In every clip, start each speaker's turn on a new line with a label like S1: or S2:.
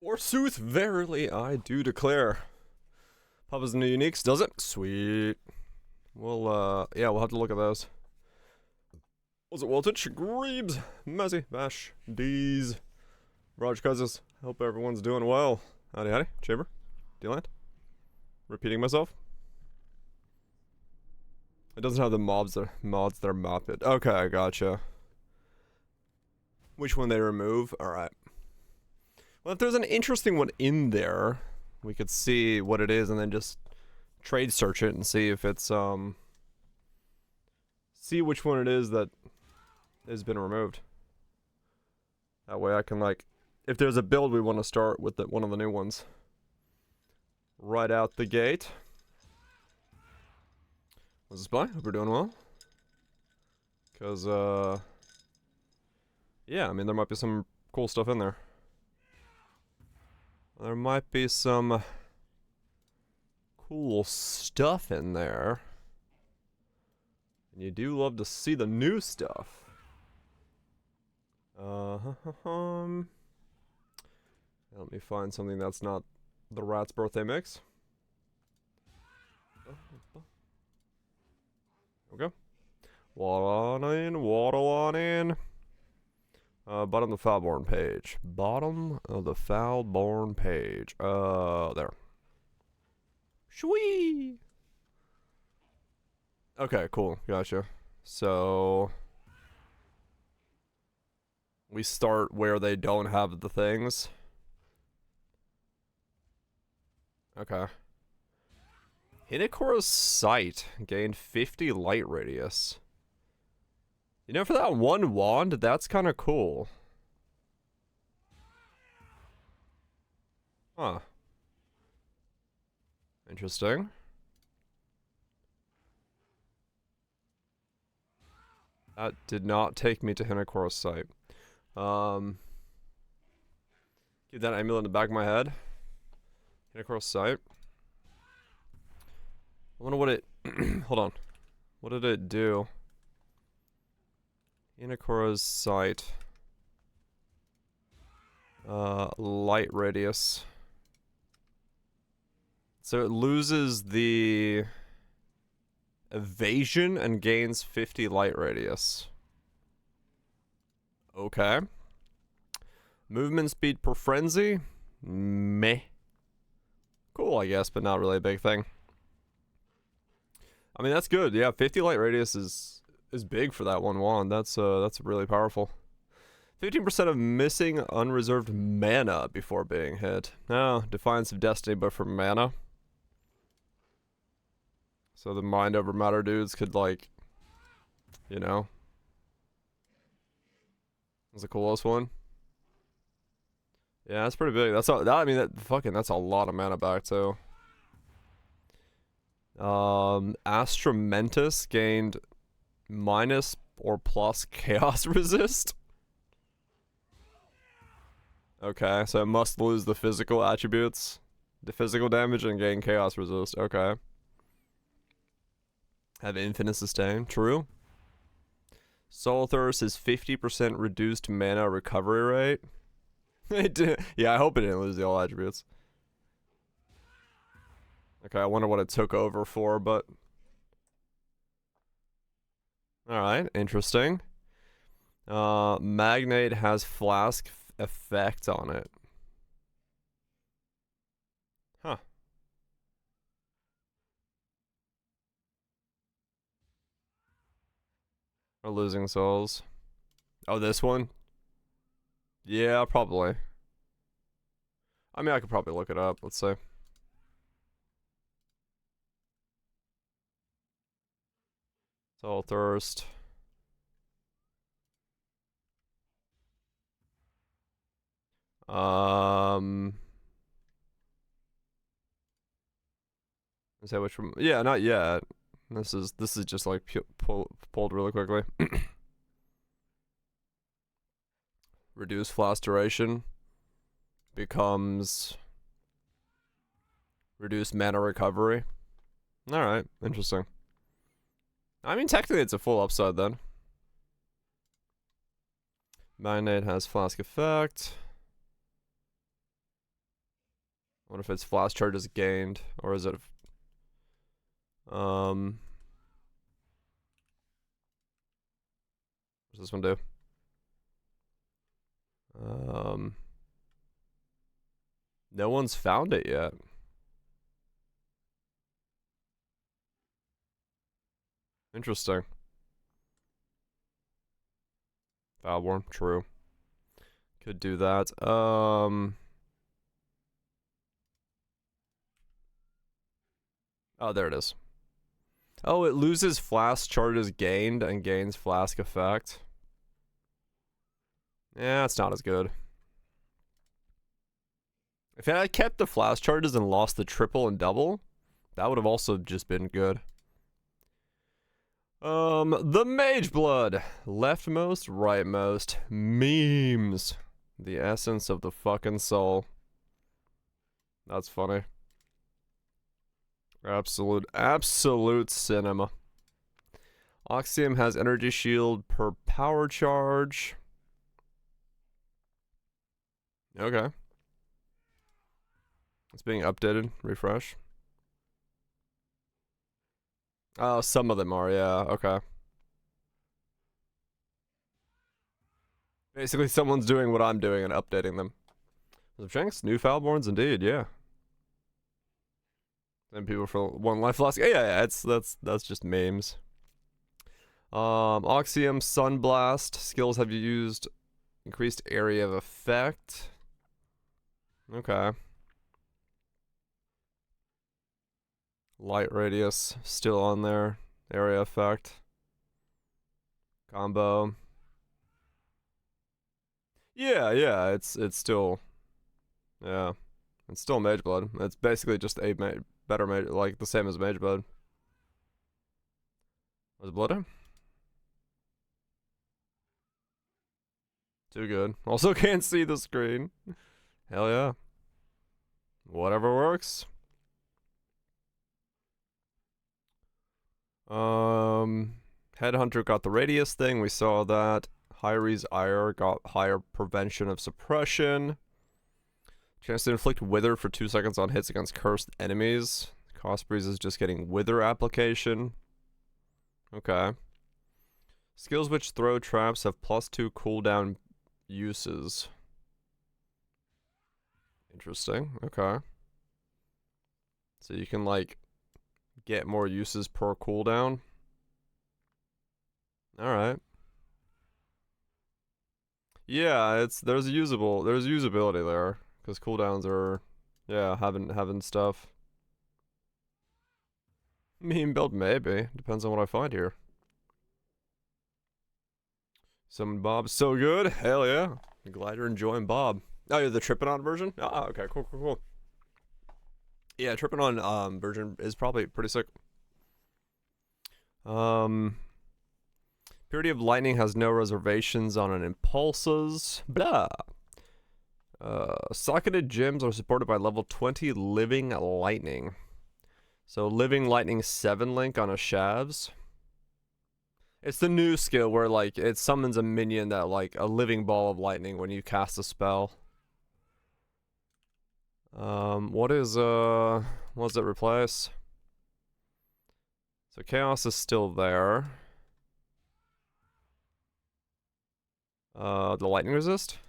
S1: Forsooth, verily, I do declare. Papa's new uniques, does it? Sweet. Yeah, we'll have to look at those. Was it Voltage? Greebs, Mezzy, Bash, D's, Raj Cousins. Hope everyone's doing well. Howdy, howdy. Chamber, D-Land. Repeating myself. It doesn't have the mods that are map it. Okay, I gotcha. Which one they remove? Alright. Well, if there's an interesting one in there, we could see what it is and then just trade search it and see if it's, see which one it is that has been removed. That way I can, like, if there's a build we want to start with one of the new ones. Right out the gate. What's this by? Hope we're doing well. Because, yeah, I mean, there might be some cool stuff in there. There might be some cool stuff in there. And you do love to see the new stuff. Let me find something that's not the rat's birthday mix. There we go. Waddle on in. Bottom of the Foulborn page. Bottom of the Foulborn page. There. Shwee! Okay, cool. Gotcha. So we start where they don't have the things. Okay. Hinakora's sight gained 50 light radius. You know, for that one wand, that's kind of cool. Huh. Interesting. That did not take me to Hinakora's sight. Keep that amulet in the back of my head. Hinakora's sight. I wonder what it... Hold on. What did it do? Hinakora's sight. Light radius. So it loses the evasion and gains 50 light radius. Okay. Movement speed per frenzy? Meh. Cool, I guess, but not really a big thing. I mean, that's good. Yeah, 50 light radius is big for that one wand. That's really powerful. 15% of missing unreserved mana before being hit. No, Defiance of Destiny, but for mana. So the mind over matter dudes could, like, you know. That's the coolest one. Yeah, that's pretty big. That's I mean, that's a lot of mana back too. Astramentus gained minus or plus chaos resist. Okay, so it must lose the physical attributes, the physical damage, and gain chaos resist. Okay. Have infinite sustain. True. Soul Thirst is 50% reduced mana recovery rate. It did. Yeah, I hope it didn't lose the all attributes. Okay, I wonder what it took over for, but... Alright, interesting. Magnate has flask effect on it. Huh. Or losing souls. Oh, this one? Yeah, probably. I mean, I could probably look it up. Let's see. Soul Thirst. Is that which one? Yeah, not yet. This is just like pulled really quickly. Reduce flask duration becomes reduce mana recovery. Alright, interesting. I mean, technically it's a full upside then. Magnate has flask effect. What if its flash charge is gained, or is it? What's this one do? No one's found it yet. Interesting. Foulborn, true. Could do that. Oh, there it is. Oh, it loses flask charges gained and gains flask effect. Yeah, it's not as good. If it had kept the flask charges and lost the triple and double, that would have also just been good. The Mage Blood. Leftmost, rightmost. Memes. The essence of the fucking soul. That's funny. Absolute cinema. Oxium has energy shield per power charge. Okay. It's being updated. Refresh. Oh, some of them are, yeah, okay. Basically, someone's doing what I'm doing and updating them. Shanks, new Foulborns, indeed, yeah. And people for one life lost. Yeah, that's just memes. Oxium, Sunblast. Skills have used increased area of effect. Okay. Light radius still on there. Area effect. Combo. Yeah, it's still, yeah, it's still Mage Blood. It's basically just a better mage, like the same as Mage Blood. Was it Blood? Too good. Also can't see the screen. Hell yeah. Whatever works. Headhunter got the radius thing. We saw that. Hyre's Ire got higher prevention of suppression. Chance to inflict wither for 2 seconds on hits against cursed enemies. Cosbreeze is just getting wither application. Okay. Skills which throw traps have +2 cooldown uses. Interesting. Okay. So you can like get more uses per cooldown. Alright. Yeah, there's usability there. Because cooldowns are, yeah, having stuff. Meme build, maybe. Depends on what I find here. Summon Bob's so good. Hell yeah. I'm glad you're enjoying Bob. Oh, you're the Trippin' On version? Ah, okay, cool. Yeah, Trippin' On version is probably pretty sick. Purity of Lightning has no reservations on an impulses. Blah. Socketed gems are supported by level 20 Living Lightning. So Living Lightning 7 link on a Shavs. It's the new skill where like it summons a minion that like a living ball of lightning when you cast a spell. What does it replace? So Chaos is still there. The lightning resist?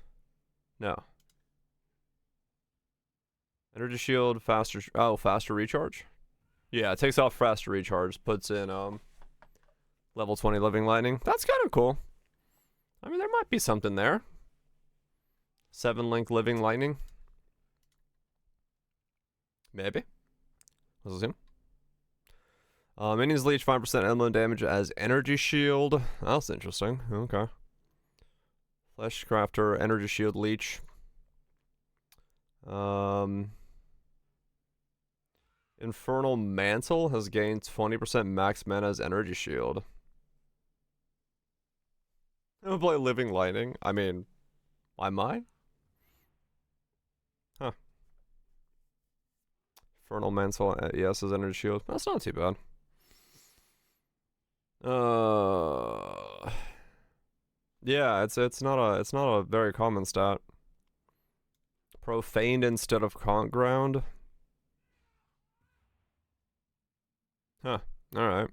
S1: No. Energy shield, faster recharge? Yeah, it takes off faster recharge, puts in level 20 living lightning. That's kind of cool. I mean, there might be something there. 7 link living lightning. Maybe. Let's assume. Minions leech 5% emblem damage as energy shield. That's interesting. Okay. Flesh crafter, energy shield leech. Infernal Mantle has gained 20% max mana as energy shield. I'm gonna play Living Lightning. I mean, why am I? Huh. Infernal Mantle, yes, as energy shield. That's not too bad. Yeah, it's not a very common stat. Profaned instead of conk ground. Huh. Alright.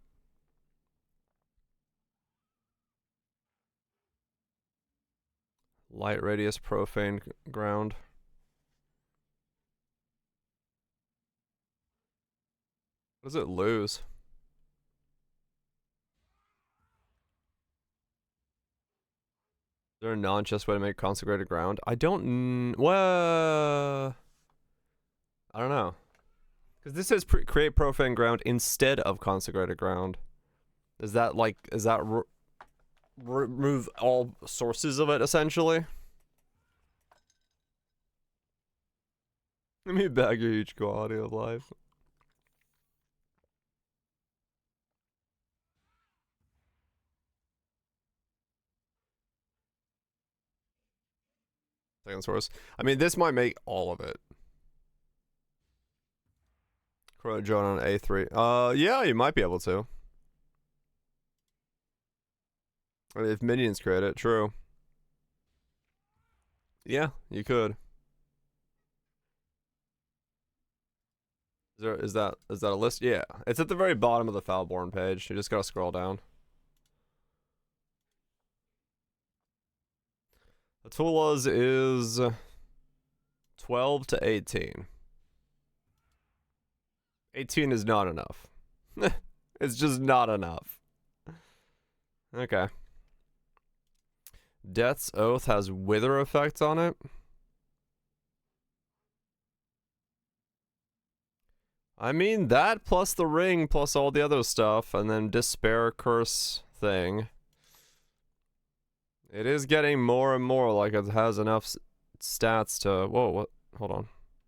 S1: Light radius profane ground. What does it lose? Is there a non-chess way to make consecrated ground? I don't. Well, I don't know. Because this says create profane ground instead of consecrated ground. Is that like, remove all sources of it essentially? Let me bag your huge quality of life. Second source. I mean, this might make all of it. Crow John on A3. Yeah, you might be able to. I mean, if minions create it, true. Yeah, you could. Is that a list? Yeah, it's at the very bottom of the Foulborn page. You just gotta scroll down. The Tulas is 12 to 18. 18 is not enough. It's just not enough. Okay. Death's Oath has wither effect on it. I mean, that plus the ring plus all the other stuff, and then despair curse thing. It is getting more and more like it has enough stats to... Whoa, what? Hold on.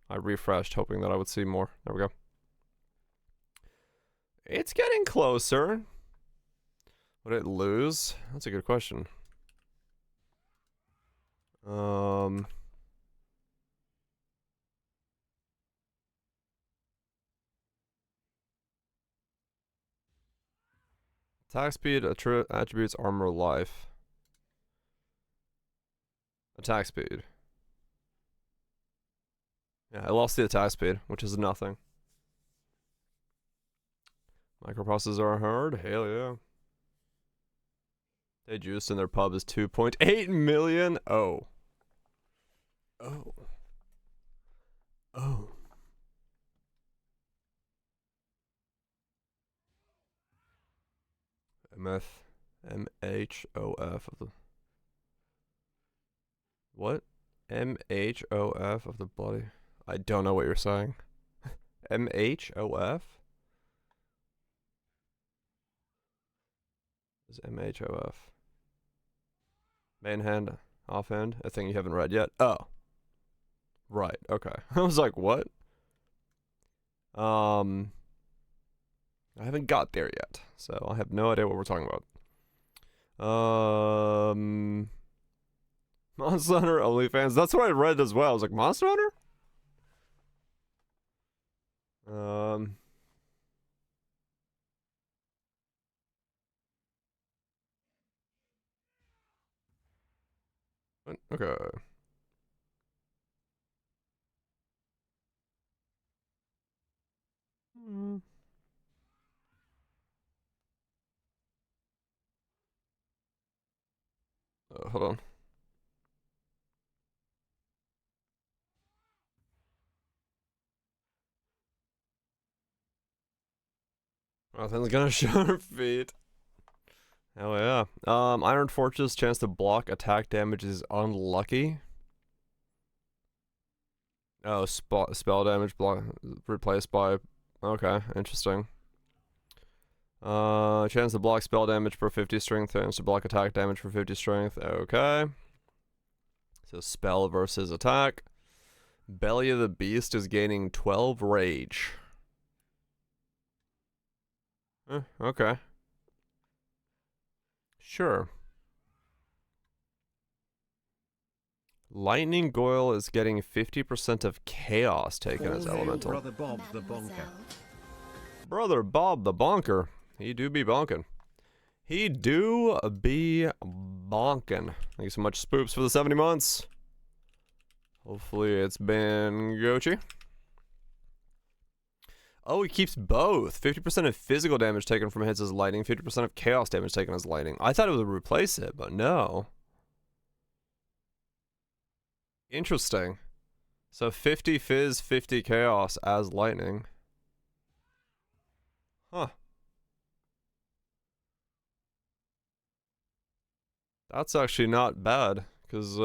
S1: I refreshed, hoping that I would see more. There we go. It's getting closer. Would it lose? That's a good question. Attack speed, attributes, armor, life. Attack speed. Yeah, I lost the attack speed, which is nothing. Microprocessors are hard? Hell yeah. They juice in their pub is 2.8 million? Oh. Oh. Oh. MHOF of the... What? MHOF of the bloody... I don't know what you're saying. MHOF? Is MHOF? Main hand, offhand? A thing you haven't read yet? Oh. Right, okay. I was like, what? I haven't got there yet, so I have no idea what we're talking about. Monster Hunter OnlyFans. That's what I read as well. I was like, Monster Hunter? Okay. Hold on. Nothing's gonna show her feet. Hell yeah. Iron Fortress, chance to block attack damage is unlucky. Oh, spell damage block replaced by... Okay, interesting. Chance to block spell damage for 50 strength, chance to block attack damage for 50 strength. Okay. So spell versus attack. Belly of the Beast is gaining 12 rage. Okay. Sure. Lightning Goyle is getting 50% of chaos taken as elemental.
S2: Brother Bob the Bonker.
S1: Brother Bob the Bonker. He do be bonkin'. He do be bonkin'. Thank you so much, Spoops, for the 70 months. Hopefully it's been Gochi. Oh, he keeps both. 50% of physical damage taken from hits as lightning, 50% of chaos damage taken as lightning. I thought it would replace it, but no. Interesting. So 50 fizz, 50 chaos as lightning. Huh. That's actually not bad, because,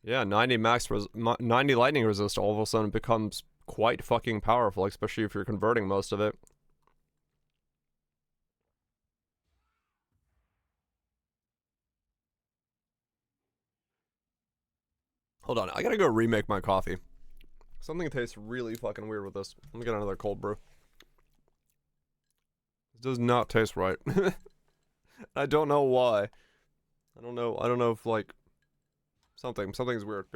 S1: yeah, 90 90 lightning resist all of a sudden becomes quite fucking powerful, especially if you're converting most of it. Hold on, I gotta go remake my coffee. Something tastes really fucking weird with this. Let me get another cold brew. It does not taste right. I don't know why. I don't know if, like, something's weird.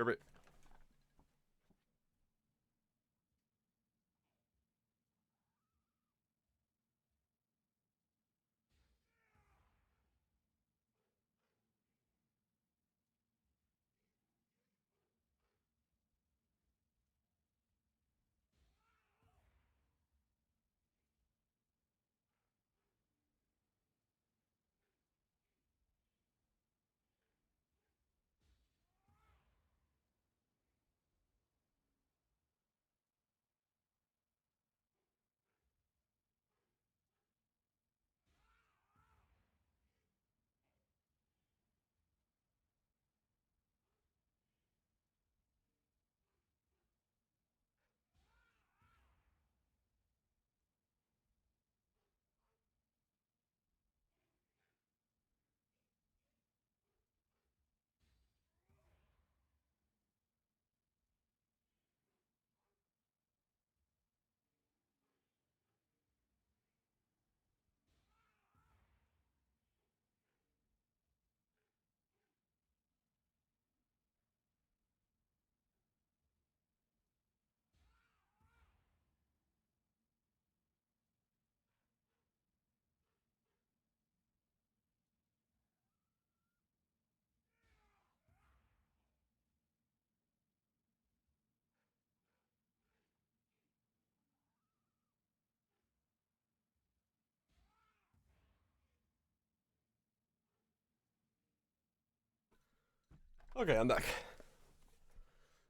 S1: Okay, I'm back.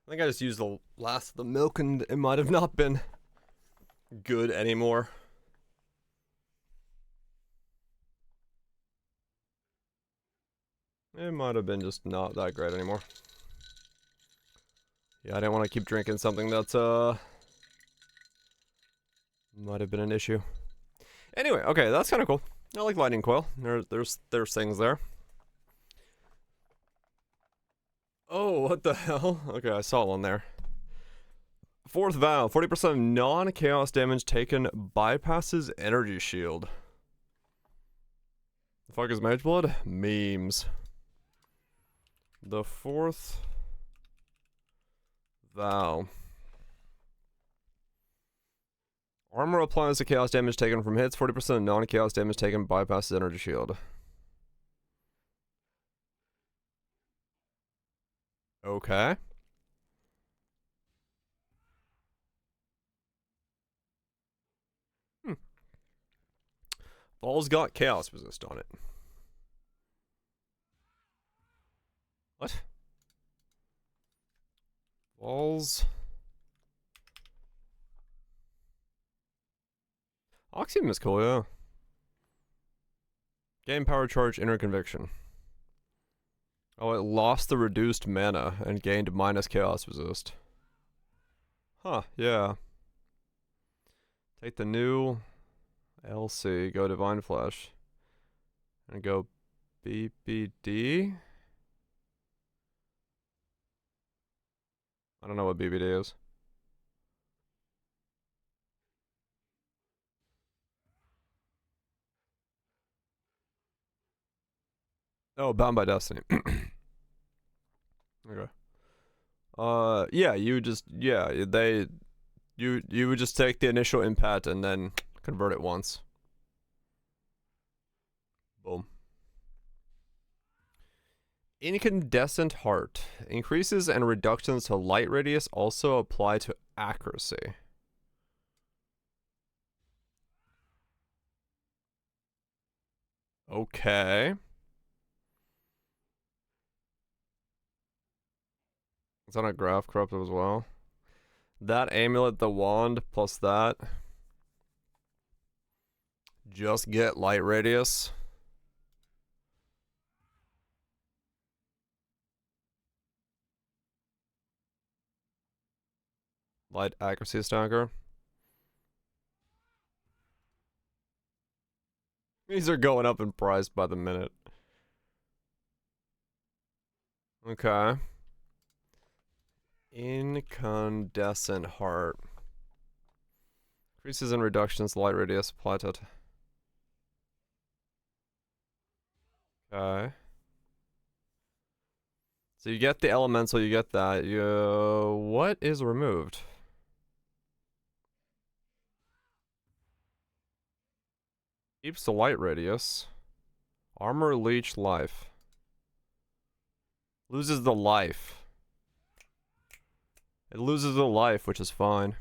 S1: I think I just used the last of the milk and it might have not been good anymore. It might have been just not that great anymore. Yeah, I didn't want to keep drinking something that's, might have been an issue. Anyway, okay, that's kind of cool. I like lightning coil. There's things there. Oh, what the hell? Okay, I saw one there. Fourth vow, 40% of non-chaos damage taken bypasses energy shield. The fuck is Mage Blood? Memes. The fourth vow. Armor applies to chaos damage taken from hits. 40% of non-chaos damage taken bypasses energy shield. Okay. Ball's got chaos resist on it. What? Balls. Oxium is cool, yeah. Gain power charge, inner conviction. Oh, it lost the reduced mana and gained minus chaos resist. Huh, yeah. Take the new LC, go Divine Flesh, and go BBD? I don't know what BBD is. Oh, Bound by Destiny. Okay. Yeah, you would just, yeah, you would just take the initial impact and then convert it once. Boom. Incandescent heart. Increases and reductions to light radius also apply to accuracy. Okay. It's on a graph corrupted as well. That amulet, the wand, plus that. Just get light radius. Light accuracy stacker. These are going up in price by the minute. Okay. Incandescent heart. Increases and reductions, light radius, apply to. Okay. So you get the elemental, you get that. What is removed? Keeps the light radius. Armor, leech, life. Loses the life. It loses the life, which is fine.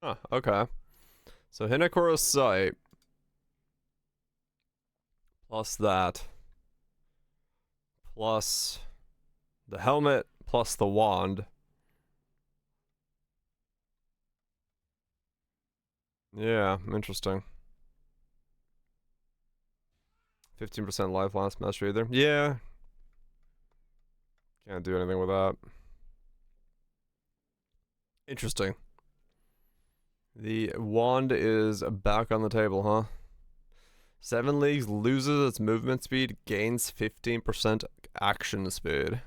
S1: Huh, okay. So Hinakora's sight. Plus that. Plus the helmet, plus the wand. Yeah, interesting. 15% life last mastery either. Yeah. Can't do anything with that. Interesting. The wand is back on the table, huh? 7 Leagues loses its movement speed, gains 15% action speed.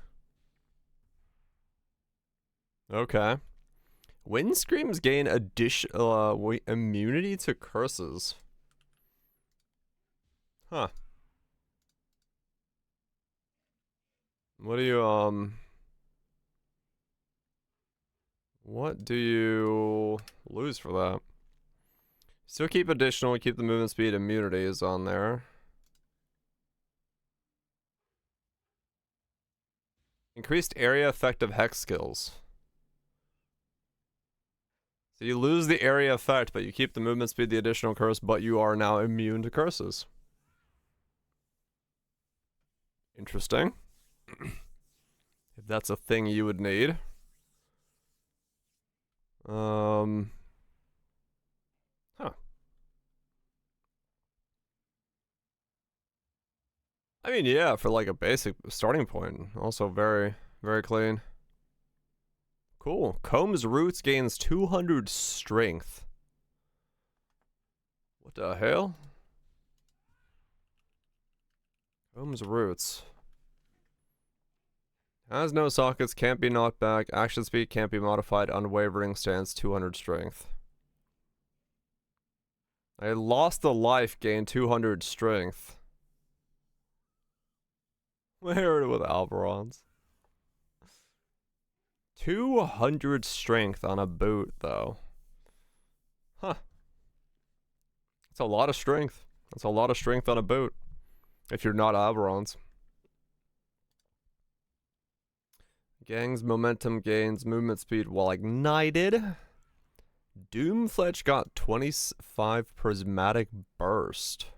S1: Okay. Wind Screams gain additional immunity to curses. Huh. What do you lose for that? Still keep additional, keep the movement speed, immunity is on there. Increased area effect of hex skills. So you lose the area effect, but you keep the movement speed, the additional curse, but you are now immune to curses. Interesting. If that's a thing you would need. Huh. I mean, yeah, for like a basic starting point. Also very, very clean. Cool. Comb's Roots gains 200 strength. What the hell? Comb's Roots. Has no sockets, can't be knocked back, action speed can't be modified, unwavering stance, 200 strength. I lost the life, gained 200 strength. Where with Alberons? 200 strength on a boot, though. Huh. That's a lot of strength. That's a lot of strength on a boot. If you're not Alberons. Gang's momentum gains movement speed while ignited. Doomfletch got 25 prismatic burst.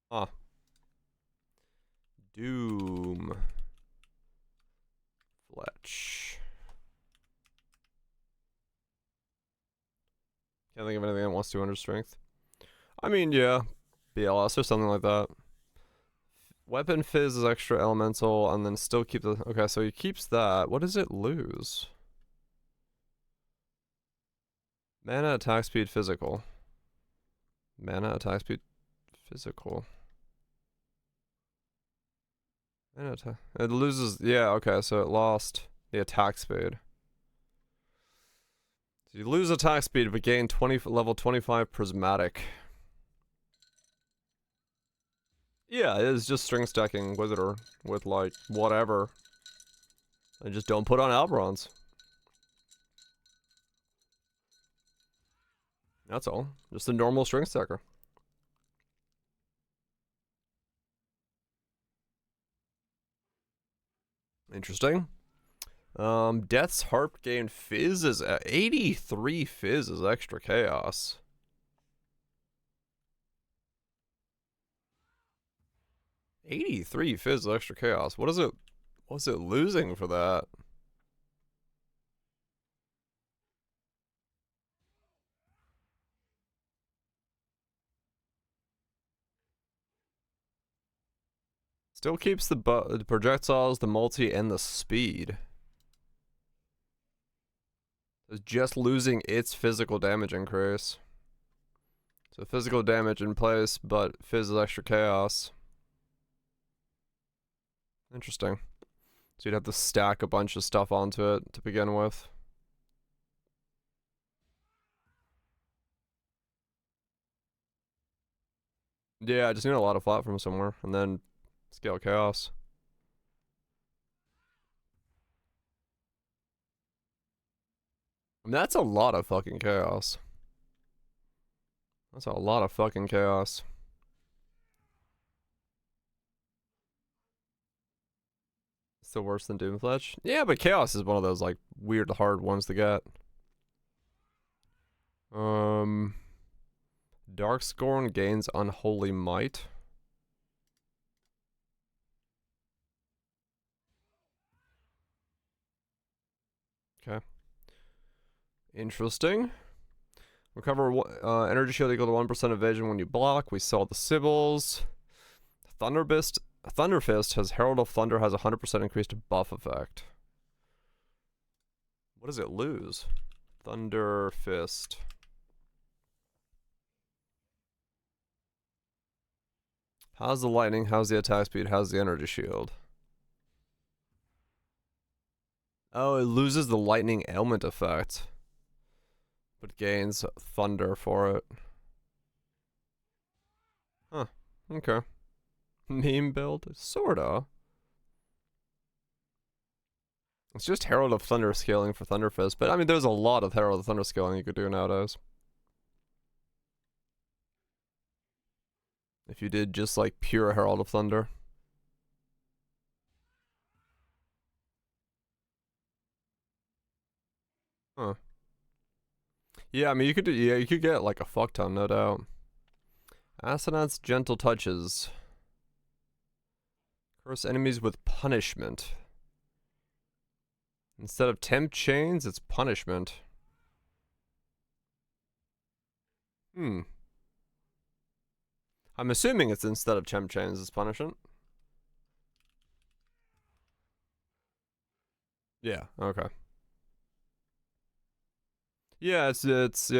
S1: Huh. Doom. Fletch. Can't think of anything that wants 200 strength. I mean, yeah. BLS or something like that. Weapon Fizz is extra elemental, and then still keep the... Okay, so he keeps that. What does it lose? Mana, attack speed, physical. Mana, attack speed, physical. Mana, attack... It loses... Yeah, okay, so it lost the attack speed. So you lose attack speed, but gain level 25 prismatic. Yeah, it is just string stacking Wizarder with, like, whatever. And just don't put on Alberons. That's all. Just a normal string stacker. Interesting. Death's Harp gain Fizz is 83 Fizz is extra chaos. $83 Fizz is extra chaos. What is it? What's it losing for that? Still keeps the projectiles, the multi, and the speed. It's just losing its physical damage increase. So physical damage in place, but Fizz is extra chaos. Interesting. So you'd have to stack a bunch of stuff onto it to begin with. Yeah, I just need a lot of flat from somewhere, and then scale chaos. I mean, that's a lot of fucking chaos. That's a lot of fucking chaos. Still worse than Doomfletch? Yeah, but chaos is one of those, like, weird hard ones to get. Darkscorn gains Unholy Might. Okay. Interesting. Recover energy shield equal to 1% evasion when you block. We saw the Sybils. Thunderfist has Herald of Thunder has 100% increased buff effect. What does it lose? Thunderfist. How's the lightning? How's the attack speed? How's the energy shield? Oh, it loses the lightning ailment effect, but gains thunder for it. Huh. Okay. Meme build? Sorta. It's just Herald of Thunder scaling for Thunderfist, but I mean, there's a lot of Herald of Thunder scaling you could do nowadays. If you did just like pure Herald of Thunder. Huh. Yeah, I mean, you could do, yeah, you could get like a fuck ton, no doubt. Asenath's Gentle Touches. Curse enemies with punishment. Instead of temp chains, it's punishment. I'm assuming it's instead of temp chains, it's punishment. Yeah, okay. Yeah, it's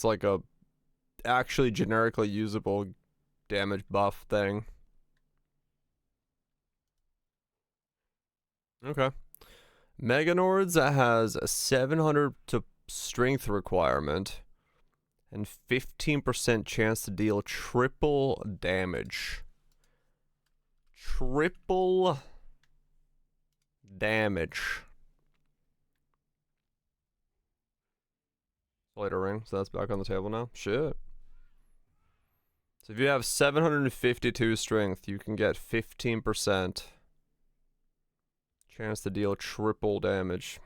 S1: like a actually generically usable damage buff thing. Okay. Meganords has a 700 to strength requirement and 15% chance to deal triple damage. Triple damage. Later ring, so that's back on the table now. Shit. So if you have 752 strength, you can get 15% chance to deal triple damage.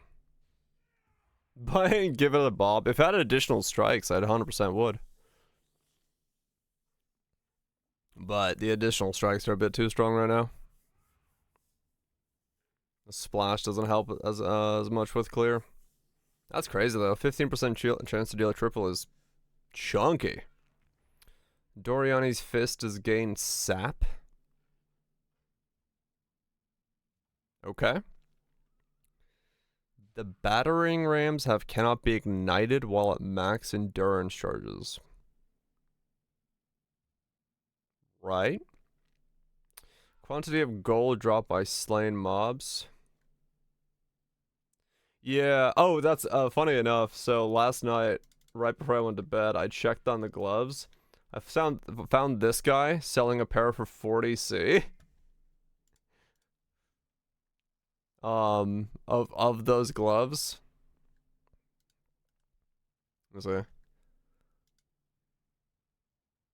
S1: But give it a bob. If I had additional strikes, I'd 100% would. But the additional strikes are a bit too strong right now. The splash doesn't help as much with clear. That's crazy though. 15% chance to deal a triple is chunky. Doriani's Fist has gained sap. Okay. The battering rams cannot be ignited while at max endurance charges. Right. Quantity of gold dropped by slain mobs. Yeah. Oh, that's funny enough. So last night, right before I went to bed, I checked on the gloves. I found this guy selling a pair for 40C. of those gloves. Let's see.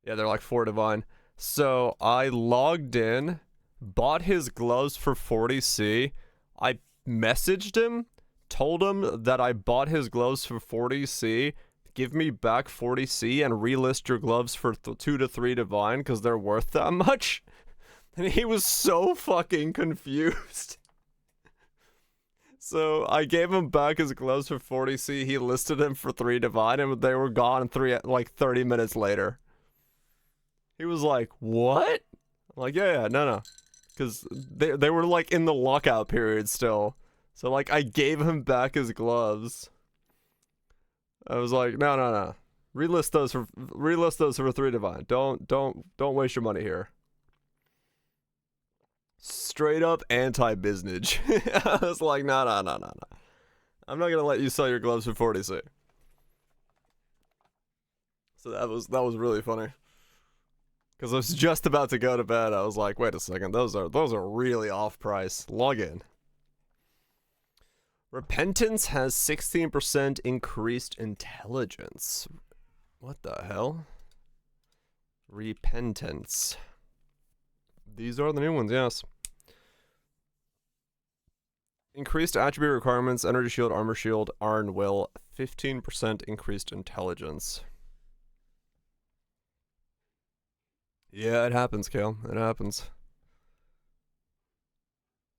S1: Yeah, they're like 4 divine. So I logged in, bought his gloves for 40C. I messaged him, told him that I bought his gloves for 40C. Give me back 40C and relist your gloves for 2 to 3 divine because they're worth that much. And he was so fucking confused. So I gave him back his gloves for 40C. He listed them for 3 divine and they were gone 30 minutes later. He was like, what? I'm like, yeah, no. Because they were like in the lockout period still. So like I gave him back his gloves. I was like, no. Relist those for 3 divine. Don't waste your money here. Straight up anti-business. I was like, no. I'm not gonna let you sell your gloves for 40C. So that was really funny. Because I was just about to go to bed. I was like, wait a second, those are really off price. Log in. Repentance has 16% increased intelligence. What the hell? Repentance. These are the new ones, yes. Increased attribute requirements, energy shield, armor shield, Arn will, 15% increased intelligence. Yeah, it happens, Kale. It happens.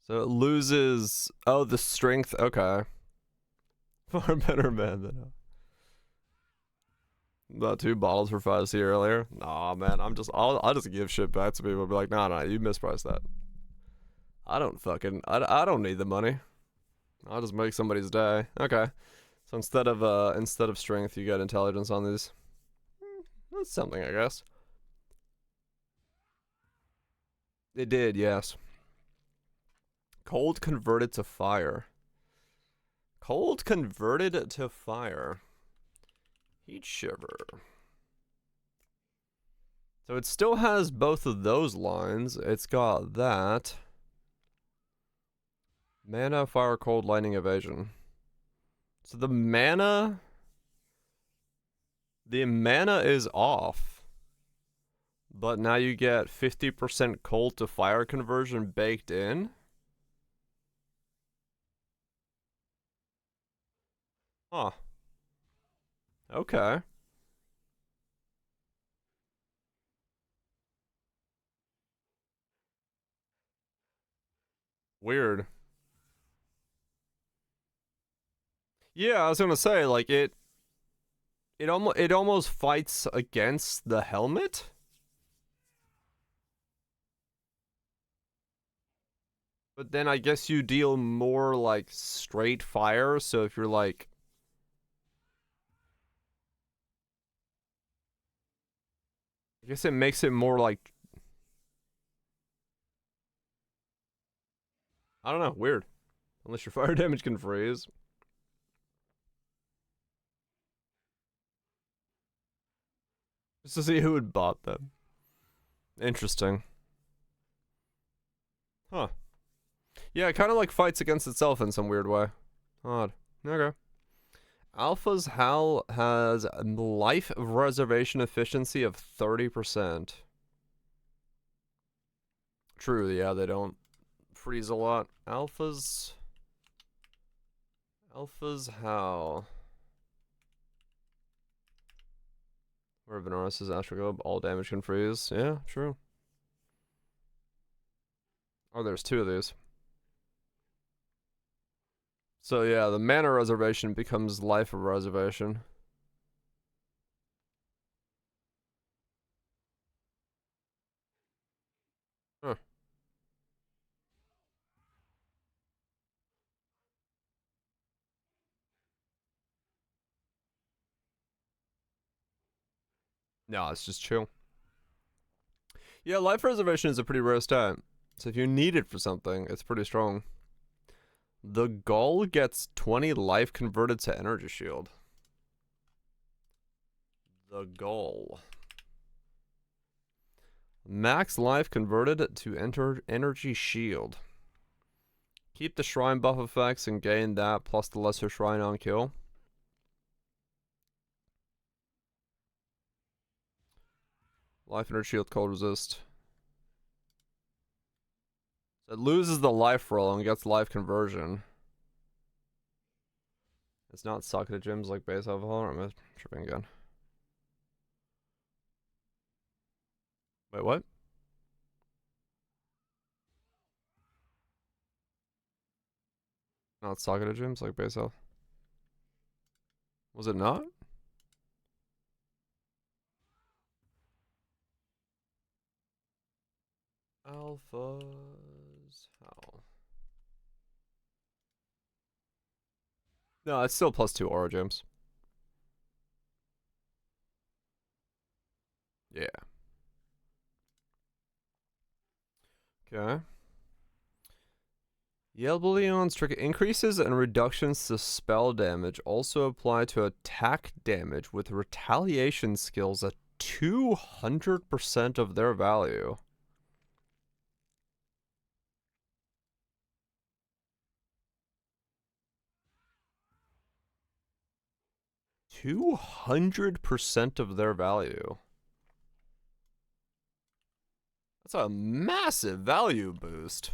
S1: So it loses... Oh, the strength. Okay. Far better man than... About 2 bottles for 5C earlier. Nah, man. I'll just give shit back to people. Be like, nah, you mispriced that. I don't need the money. I'll just make somebody's day. Okay. So instead of strength, you get intelligence on these. That's something, I guess. It did, yes. Cold converted to fire. Cold converted to fire. Heat shiver. So it still has both of those lines. It's got that. Mana, fire, cold, lightning, evasion. So the mana is off. But now you get 50% cold to fire conversion baked in. Huh. Okay. Weird. Yeah, I was gonna say, like, it almost fights against the helmet. But then I guess you deal more like straight fire, so if you're like... I guess it makes it more like... I don't know, weird. Unless your fire damage can freeze. Just to see who had bought them. Interesting. Huh. Yeah, it kind of like fights against itself in some weird way. Odd. Okay. Alpha's Howl has life reservation efficiency of 30%. True, yeah, they don't freeze a lot. Alpha's Howl. Where Venorus' Astral Globe, all damage can freeze. Yeah, true. Oh, there's 2 of these. So yeah, the mana reservation becomes life of reservation. Huh. No, it's just chill. Yeah, life reservation is a pretty rare stat. So if you need it for something, it's pretty strong. The Gull gets 20 life converted to energy shield. The Gull. Max life converted to enter energy shield. Keep the shrine buff effects and gain that plus the lesser shrine on kill. Life and shield cold resist. So it loses the life roll and gets life conversion. It's not socket gems like base alcohol. I'm tripping again. Wait, what? Not socket gems like base health. Was it not? Alphas. How? No, it's still +2 aura gems. Yeah. Okay. Yelbleon's trick increases and reductions to spell damage also apply to attack damage with retaliation skills at 200% of their value. %200 of their value. That's a massive value boost.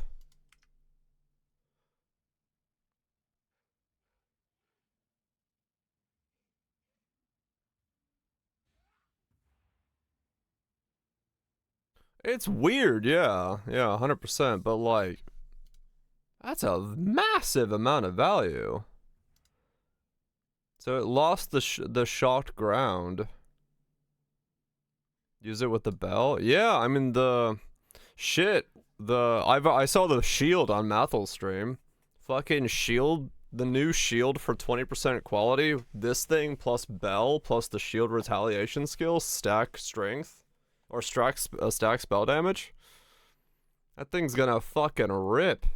S1: It's weird, yeah. Yeah, 100%, but like that's a massive amount of value. So it lost the shocked ground. Use it with the bell? Yeah, I mean the shit. I saw the shield on Mathel's stream. Fucking shield, the new shield for 20% quality. This thing plus bell plus the shield retaliation skill stack strength or stack spell damage. That thing's gonna fucking rip.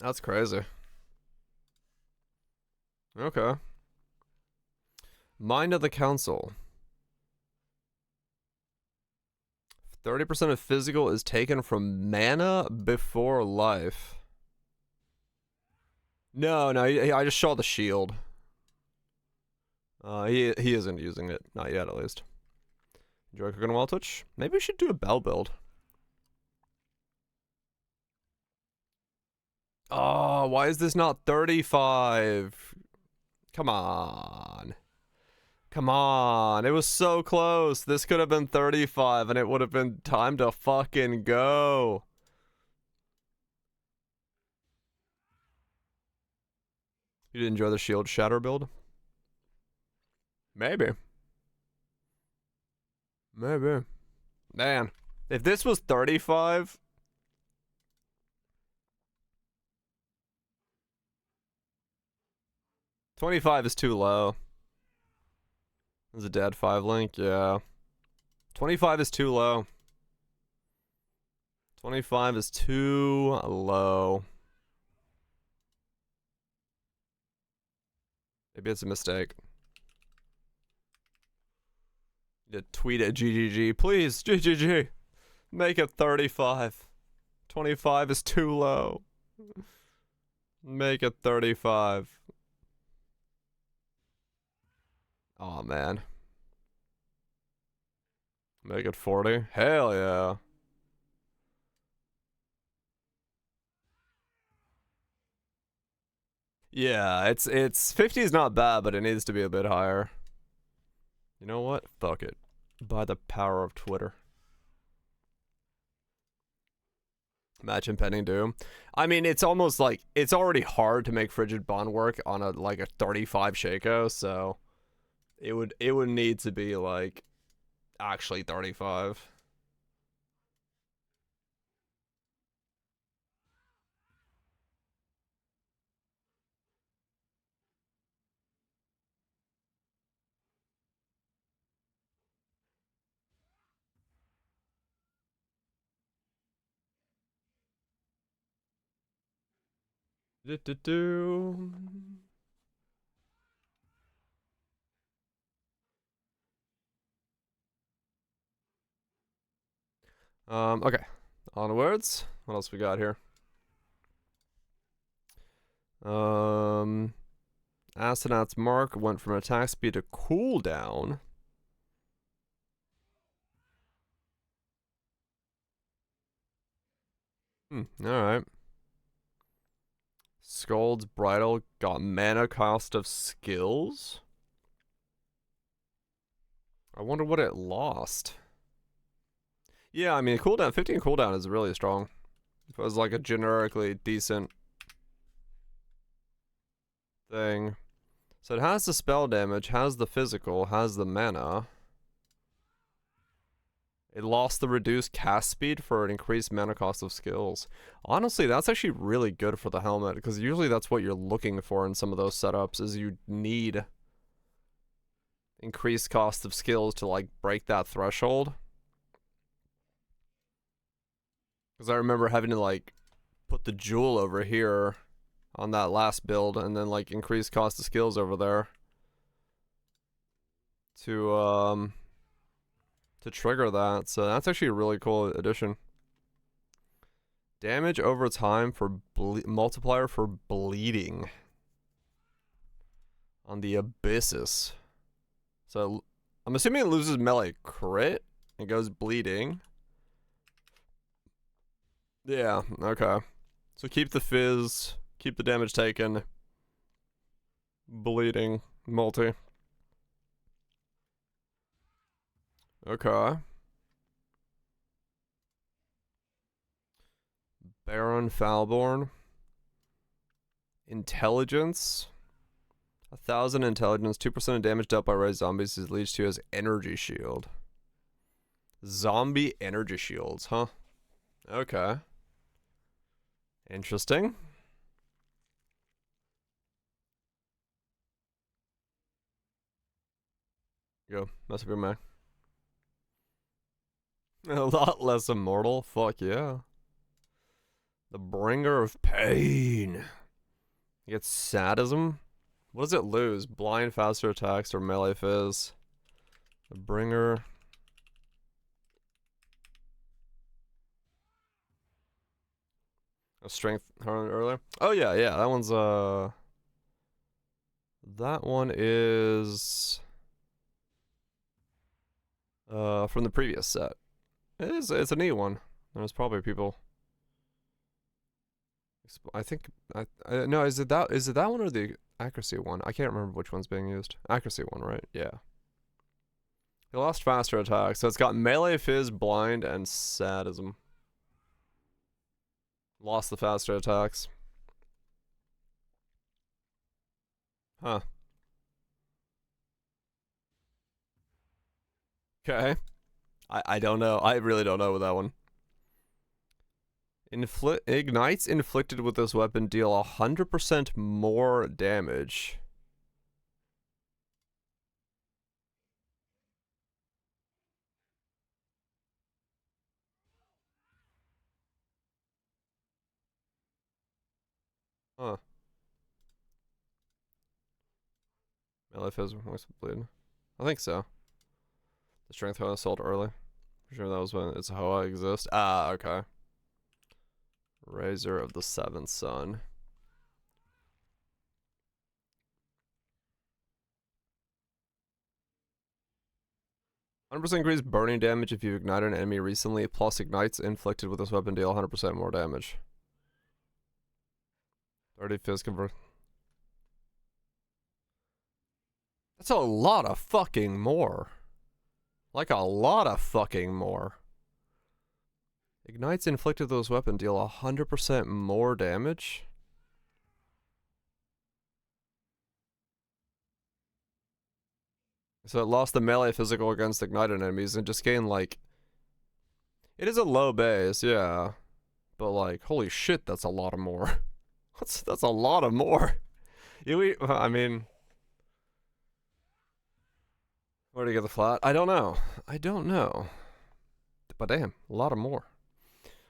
S1: That's crazy. Okay. Mind of the Council. 30% of physical is taken from mana before life. No, I just saw the shield. He isn't using it. Not yet, at least. Enjoy cooking while touch? Maybe we should do a bell build. Oh, why is this not 35? Come on. Come on. It was so close. This could have been 35 and it would have been time to fucking go. You did enjoy the shield shatter build? Maybe. Maybe. Man, if this was 35... 25 is too low. There's a dead 5 link, yeah. 25 is too low. 25 is too low. Maybe it's a mistake. You tweet at GGG. Please, GGG. Make it 35. 25 is too low. Make it 35. Oh man. Make it 40. Hell yeah. Yeah, it's 50 is not bad, but it needs to be a bit higher. You know what? Fuck it. By the power of Twitter. Match impending doom. I mean, it's almost like it's already hard to make Frigid Bond work on a 35 Shaco, so it would need to be like actually 35. Do do do. Okay. Onwards. What else we got here? Astronaut's mark went from attack speed to cooldown. Alright. Scald's Bridle got mana cost of skills. I wonder what it lost. Yeah, I mean, cooldown, 15 cooldown is really strong. If it was like a generically decent thing. So it has the spell damage, has the physical, has the mana. It lost the reduced cast speed for an increased mana cost of skills. Honestly, that's actually really good for the helmet, because usually that's what you're looking for in some of those setups, is you need increased cost of skills to like break that threshold. Because I remember having to like put the jewel over here on that last build and then like increase cost of skills over there to trigger that. So that's actually a really cool addition. Damage over time for multiplier for bleeding on the Abyssus. So I'm assuming it loses melee crit and goes bleeding. Yeah, okay. So keep the fizz, keep the damage taken, bleeding, multi. Okay. Baron Falborn. Intelligence. 1,000 intelligence, 2% of damage dealt by raised zombies is leads to as energy shield. Zombie energy shields, huh? Okay. Interesting. Go, mess up your Mac. A lot less immortal, fuck yeah. The bringer of pain. You get sadism. What does it lose? Blind, faster attacks, or melee fizz? The bringer. A strength earlier. Oh yeah, yeah. That one's that one is from the previous set. It's a neat one. There's probably people. I think no, is it that one or the accuracy one? I can't remember which one's being used. Accuracy one, right? Yeah. He lost faster attacks, so it's got melee, fizz, blind, and sadism. Lost the faster attacks. Huh. Okay. I don't know. I really don't know with that one. Ignites inflicted with this weapon deal 100% more damage. Huh. Melee fizz voice bleed. I think so. The strength Hoa sold early. For sure that was when its Hoa exists. Ah, okay. Razor of the Seventh Sun. %100% increased burning damage if you ignite an enemy recently, plus ignites inflicted with this weapon deal 100% more damage. 30 fizz convert. That's a lot of fucking more. Like a lot of fucking more. Ignites inflicted with this weapon deal 100% more damage? So it lost the melee physical against ignited enemies and just gained like... It is a low base, yeah. But like, holy shit, that's a lot of more. That's a lot of more. I mean... Where do you get the flat? I don't know. I don't know. But damn, a lot of more.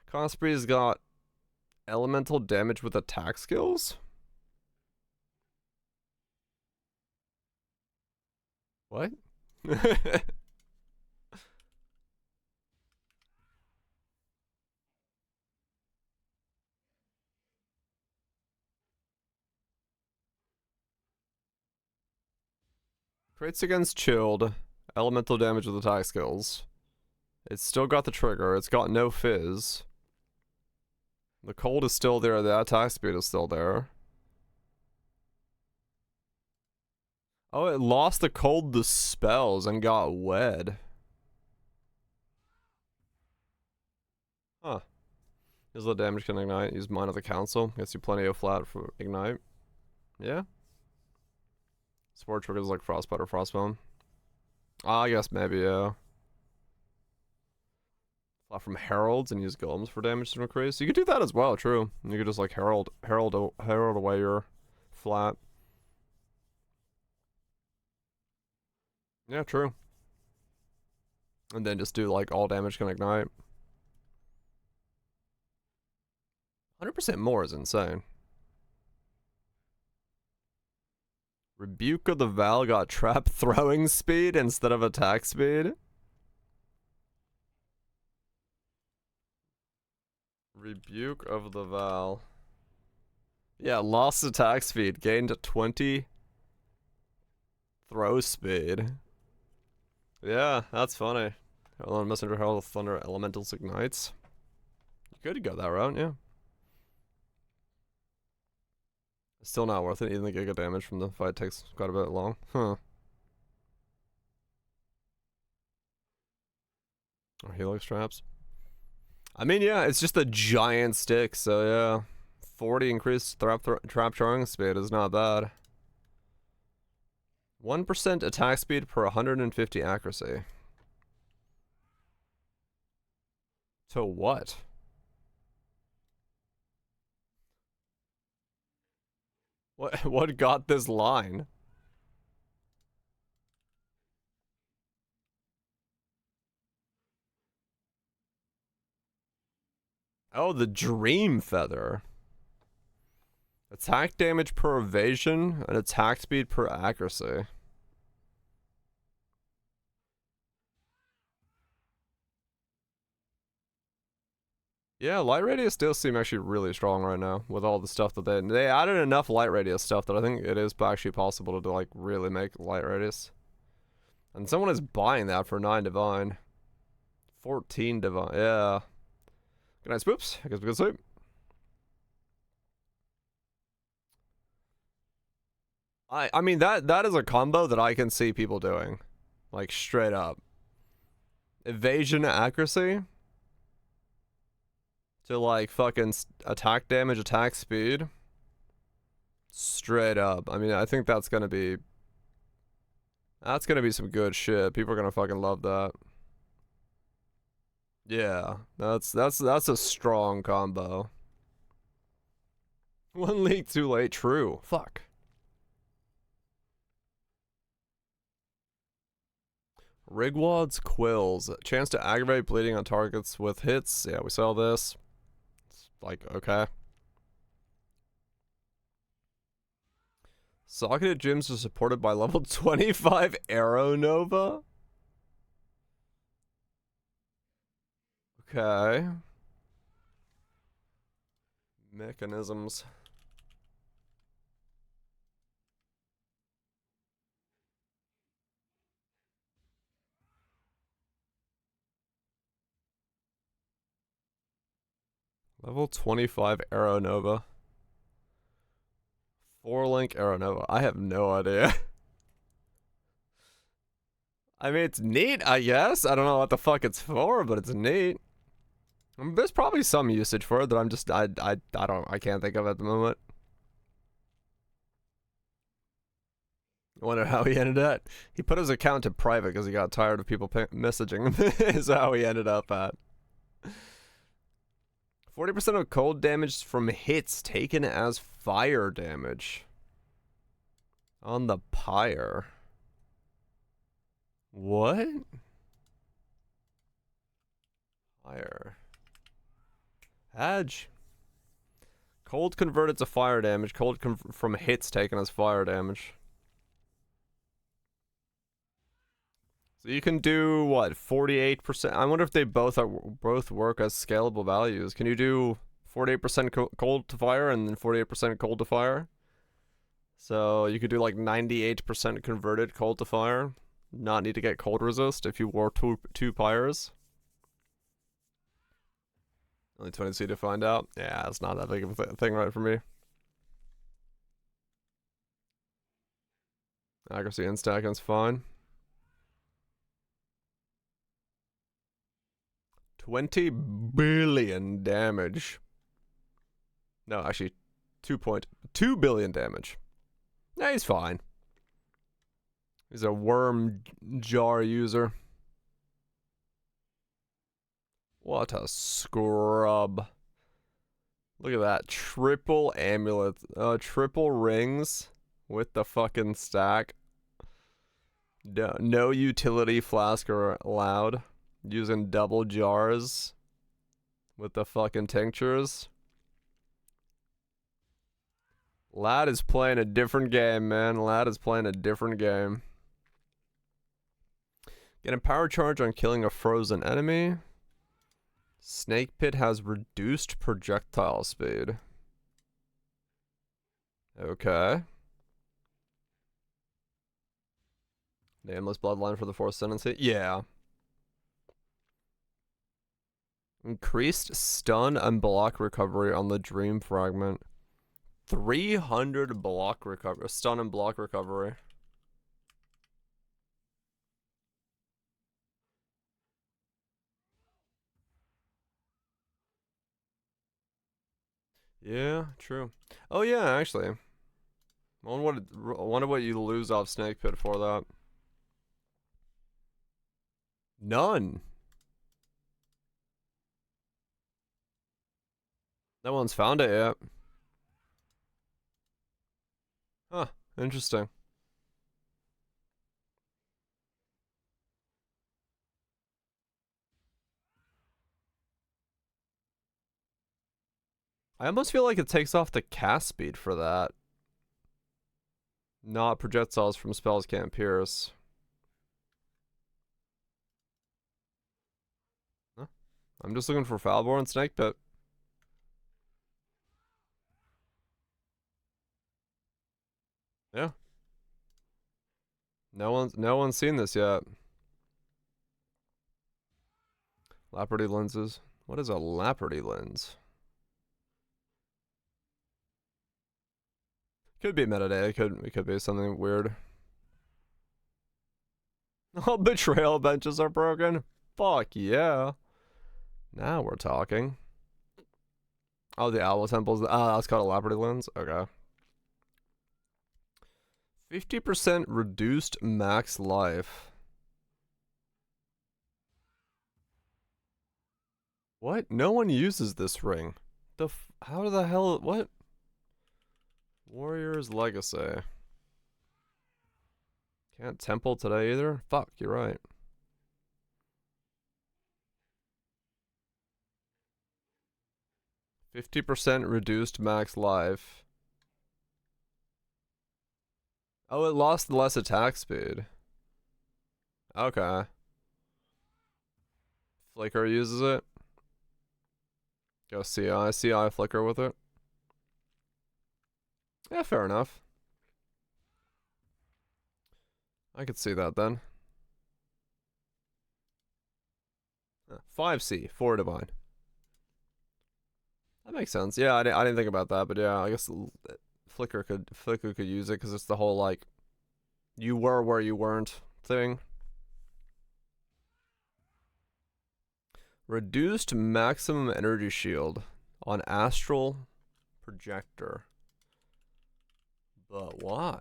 S1: Cospree's got elemental damage with attack skills? What? Crits against chilled. Elemental damage with attack skills. It's still got the trigger. It's got no fizz. The cold is still there. The attack speed is still there. Oh, it lost the cold to spells and got wed. Huh. Use the damage can ignite. Use Mind of the Council. Gets you plenty of flat for ignite. Yeah. Sport triggers like Frostbite or Frostbone. I guess maybe, yeah. Flat from Heralds and use Golems for damage to increase. You could do that as well, true. You could just like Herald away your flat. Yeah, true. And then just do like all damage can ignite. 100% more is insane. Rebuke of the Val got trap throwing speed instead of attack speed. Rebuke of the Val. Yeah, lost attack speed, gained 20 throw speed. Yeah, that's funny. Herald Messenger, Herald of Thunder, Elementals ignites. You could go that route, yeah. Still not worth it. Even the giga damage from the fight takes quite a bit long. Huh. Or Helix traps. I mean, yeah, it's just a giant stick, so yeah. 40 increased trap throwing speed is not bad. 1% attack speed per 150 accuracy. To what? What got this line? Oh, the Dream Feather. Attack damage per evasion and attack speed per accuracy. Yeah, light radius does seem actually really strong right now with all the stuff that they added enough light radius stuff that I think it is actually possible to like really make light radius. And someone is buying that for 9 divine. 14 divine. Yeah. Good night, spoops. I guess we can sleep. I mean that is a combo that I can see people doing. Like straight up. Evasion accuracy to like fucking attack damage, attack speed. Straight up. I mean, I think that's gonna be some good shit. People are gonna fucking love that. Yeah, that's a strong combo. 1 league too late. True. Fuck. Rigwad's Quills. Chance to aggravate bleeding on targets with hits. Yeah, we saw this. It's like, okay. Socketed gyms are supported by level 25 Arrow Nova. Okay. Mechanisms. Level 25 Arrow Nova. 4-link Arrow Nova. I have no idea. I mean, it's neat, I guess. I don't know what the fuck it's for, but it's neat. I mean, there's probably some usage for it that I'm just, I can't think of at the moment. I wonder how he ended up. He put his account to private because he got tired of people messaging him. Is how he ended up at. 40% of cold damage from hits taken as fire damage. On the pyre. What? Fire. Hadge. Cold converted to fire damage. Cold from hits taken as fire damage. So you can do what, 48%? I wonder if they both work as scalable values. Can you do 48% cold to fire and then 48% cold to fire? So you could do like 98% converted cold to fire. Not need to get cold resist if you wore two pyres. Only 20C to find out. Yeah, it's not that big of a thing right for me. Accuracy and stacking's fine. 20 billion damage. No, actually, 2.2 billion damage. Yeah, he's fine. He's a worm jar user. What a scrub. Look at that. Triple amulet. Triple rings with the fucking stack. No utility flask are allowed. Using double jars with the fucking tinctures. Lad is playing a different game, man. Lad is playing a different game. Get a power charge on killing a frozen enemy. Snake Pit has reduced projectile speed. Okay. Nameless bloodline for the fourth tendency. Yeah. Increased stun and block recovery on the dream fragment. 300 block recovery. Stun and block recovery. Yeah, true. Oh yeah, actually. I wonder what you lose off Snake Pit for that. None. No one's found it yet. Huh, interesting. I almost feel like it takes off the cast speed for that. Not projectiles from spells can't pierce. Huh? I'm just looking for Foulborn Snake Pit. Yeah. No one's seen this yet. Laparty lenses. What is a Laparty lens? Could be metadata. It could be something weird. All betrayal benches are broken. Fuck yeah. Now we're talking. Oh, the owl temples. Ah, that's called a Laparty lens. Okay. 50% reduced max life. What? No one uses this ring. How the hell? What? Warrior's Legacy. Can't temple today either? Fuck, you're right. 50% reduced max life. Oh, it lost less attack speed. Okay. Flicker uses it. Go CI flicker with it. Yeah, fair enough. I could see that then. 5C, 4 divine. That makes sense. Yeah, I didn't think about that, but yeah, I guess Flicker could use it because it's the whole like you were where you weren't thing. Reduced maximum energy shield on astral projector. But why?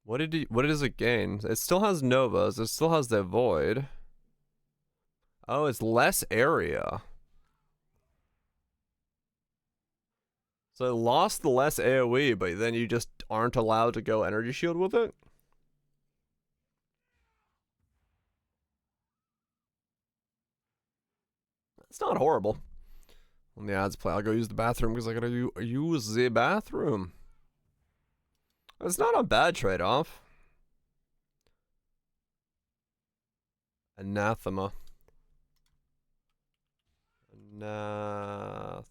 S1: What does it gain? It still has novas. It still has the void. Oh, it's less area. So it lost the less AoE, but then you just aren't allowed to go energy shield with it? It's not horrible. When the ads play, I'll go use the bathroom because I gotta use the bathroom. It's not a bad trade-off. Anathema. Anathema.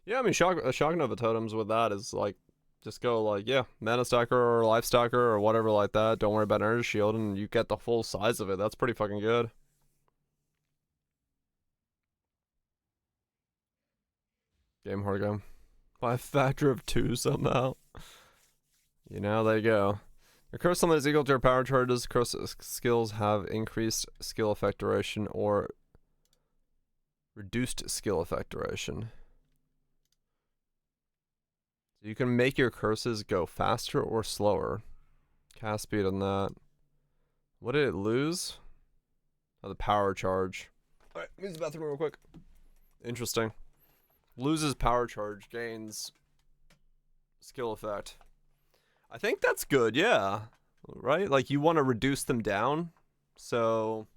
S1: Yeah, I mean, shock Nova totems with that is like, just go like, yeah, mana stacker or life stacker or whatever like that. Don't worry about energy shield, and you get the full size of it. That's pretty fucking good. Game hard game. By a factor of 2 somehow. You know, there you go. Your curse summon is equal to your power charges. Curse skills have increased skill effect duration or reduced skill effect duration. So you can make your curses go faster or slower. Cast speed on that. What did it lose? Oh, the power charge. Alright, use the bathroom real quick. Interesting. Loses power charge, gains skill effect. I think that's good, yeah. Right? Like, you want to reduce them down. So...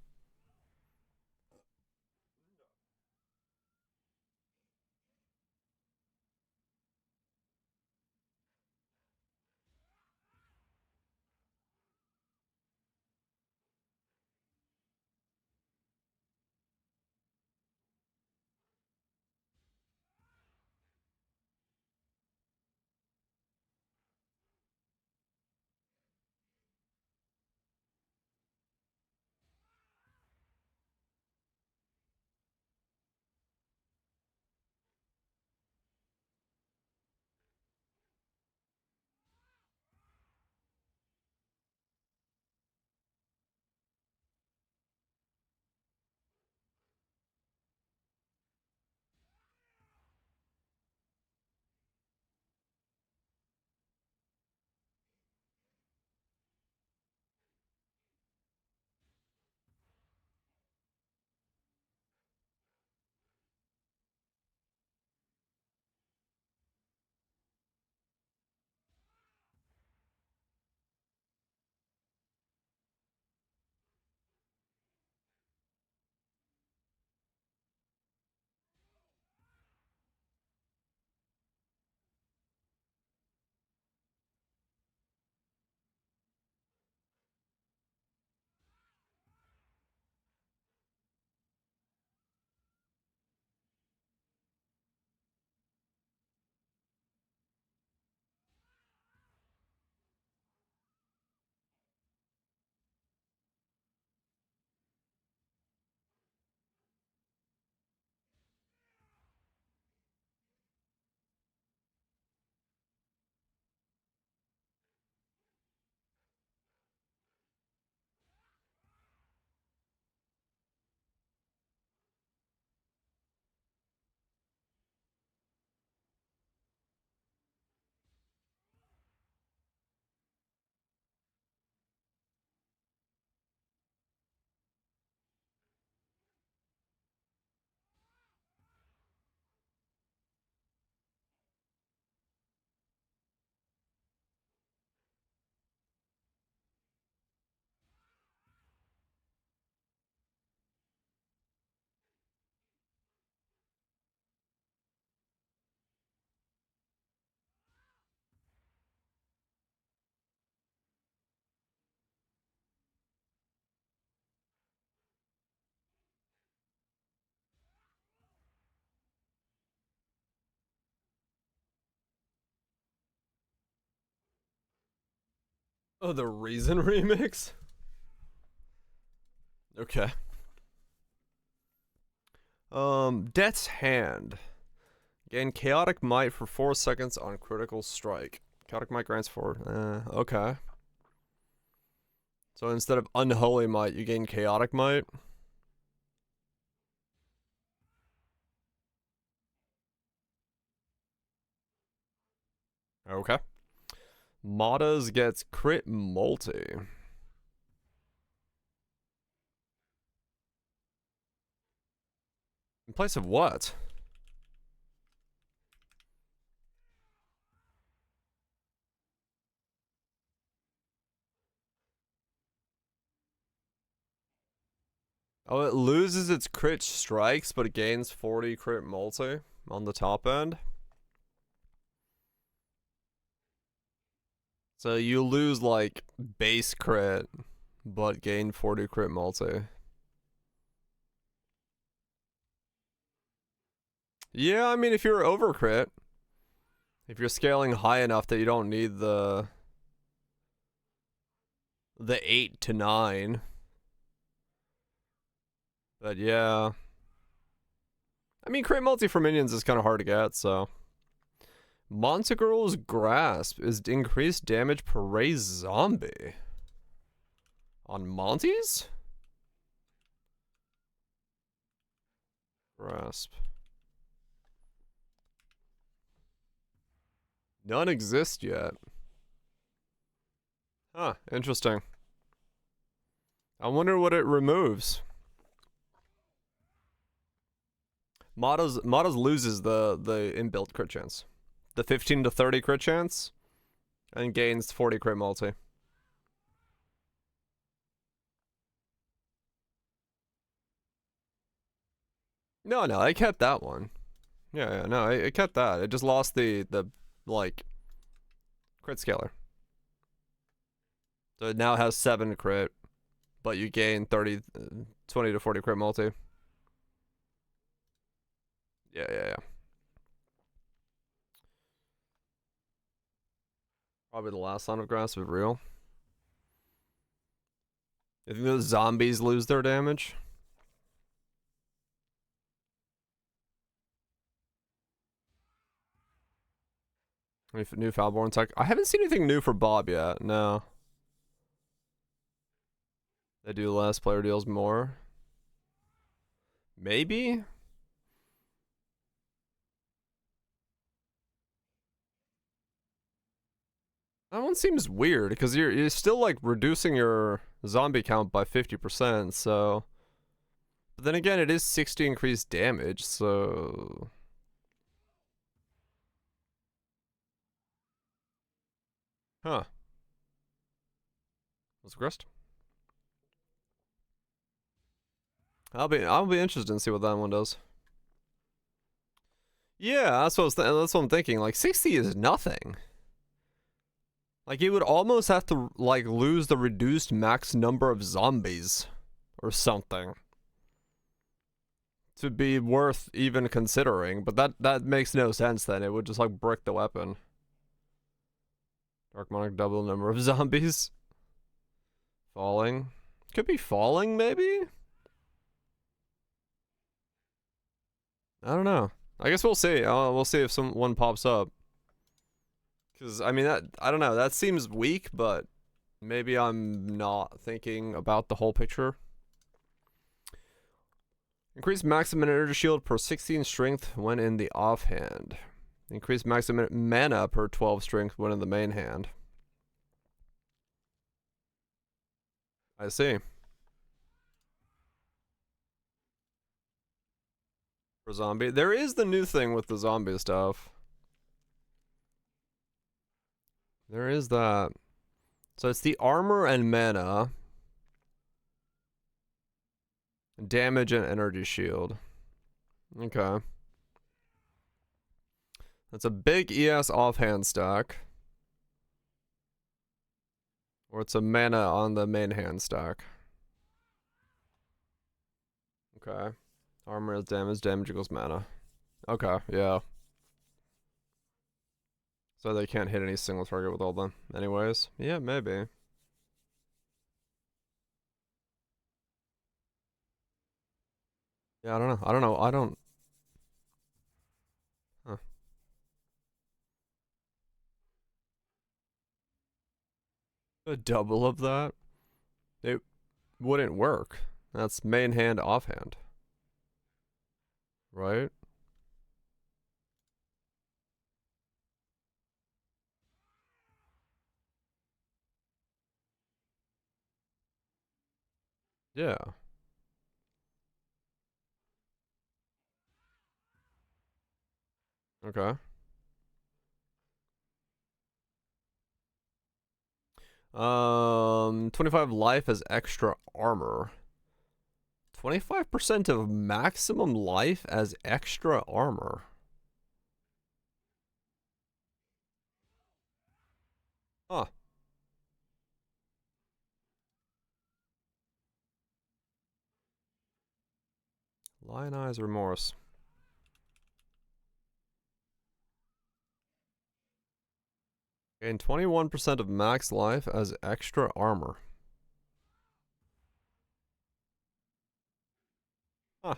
S1: Oh, the Reason remix? Okay. Death's Hand. Gain Chaotic Might for 4 seconds on critical strike. Chaotic Might grants 4. Okay. So instead of Unholy Might, you gain Chaotic Might. Okay. Madas gets crit multi. In place of what? Oh, it loses its crit strikes, but it gains 40 crit multi on the top end. So you lose like base crit, but gain 40 crit multi. Yeah, I mean, if you're over crit, if you're scaling high enough that you don't need the 8 to 9. But yeah. I mean, crit multi for minions is kind of hard to get, so. Montegrel's Grasp is increased damage per raised zombie. On Monty's? Grasp. None exist yet. Huh, interesting. I wonder what it removes. Madas loses the inbuilt crit chance. The 15 to 30 crit chance, and gains 40 crit multi. No, I kept that one. Yeah, no, I kept that. It just lost the like, crit scaler. So it now has 7 crit, but you gain 20 to 40 crit multi. Yeah. Probably the last line of Grasp is real. You think those zombies lose their damage? New Foulborn tech. I haven't seen anything new for Bob yet. No. They do less, player deals more. Maybe? That one seems weird because you're still like reducing your zombie count by 50%, so. But then again, it is 60 increased damage, so. Huh. What's the crest? I'll be interested in see what that one does. Yeah, that's what I'm thinking. Like 60 is nothing. Like you would almost have to like lose the reduced max number of zombies or something to be worth even considering. But that makes no sense then. It would just like brick the weapon. Dark Monarch double number of zombies. Falling. Could be falling maybe? I don't know. I guess we'll see. We'll see if one pops up. Because, I mean, I don't know. That seems weak, but maybe I'm not thinking about the whole picture. Increase maximum energy shield per 16 strength when in the offhand. Increase maximum mana per 12 strength when in the main hand. I see. For zombie. There is the new thing with the zombie stuff. There is that. So it's the armor and mana. Damage and energy shield. Okay. That's a big ES offhand stack. Or it's a mana on the main hand stack. Okay. Armor is damage equals mana. Okay, yeah. So they can't hit any single target with all them. Anyways, yeah, maybe. Yeah, I don't know. I don't. Huh. A double of that? It wouldn't work. That's main hand, offhand. Right? Yeah. Okay. 25 life as extra armor. 25% of maximum life as extra armor. Huh. Lionized Remorse. Gain 21% of max life as extra armor. Huh.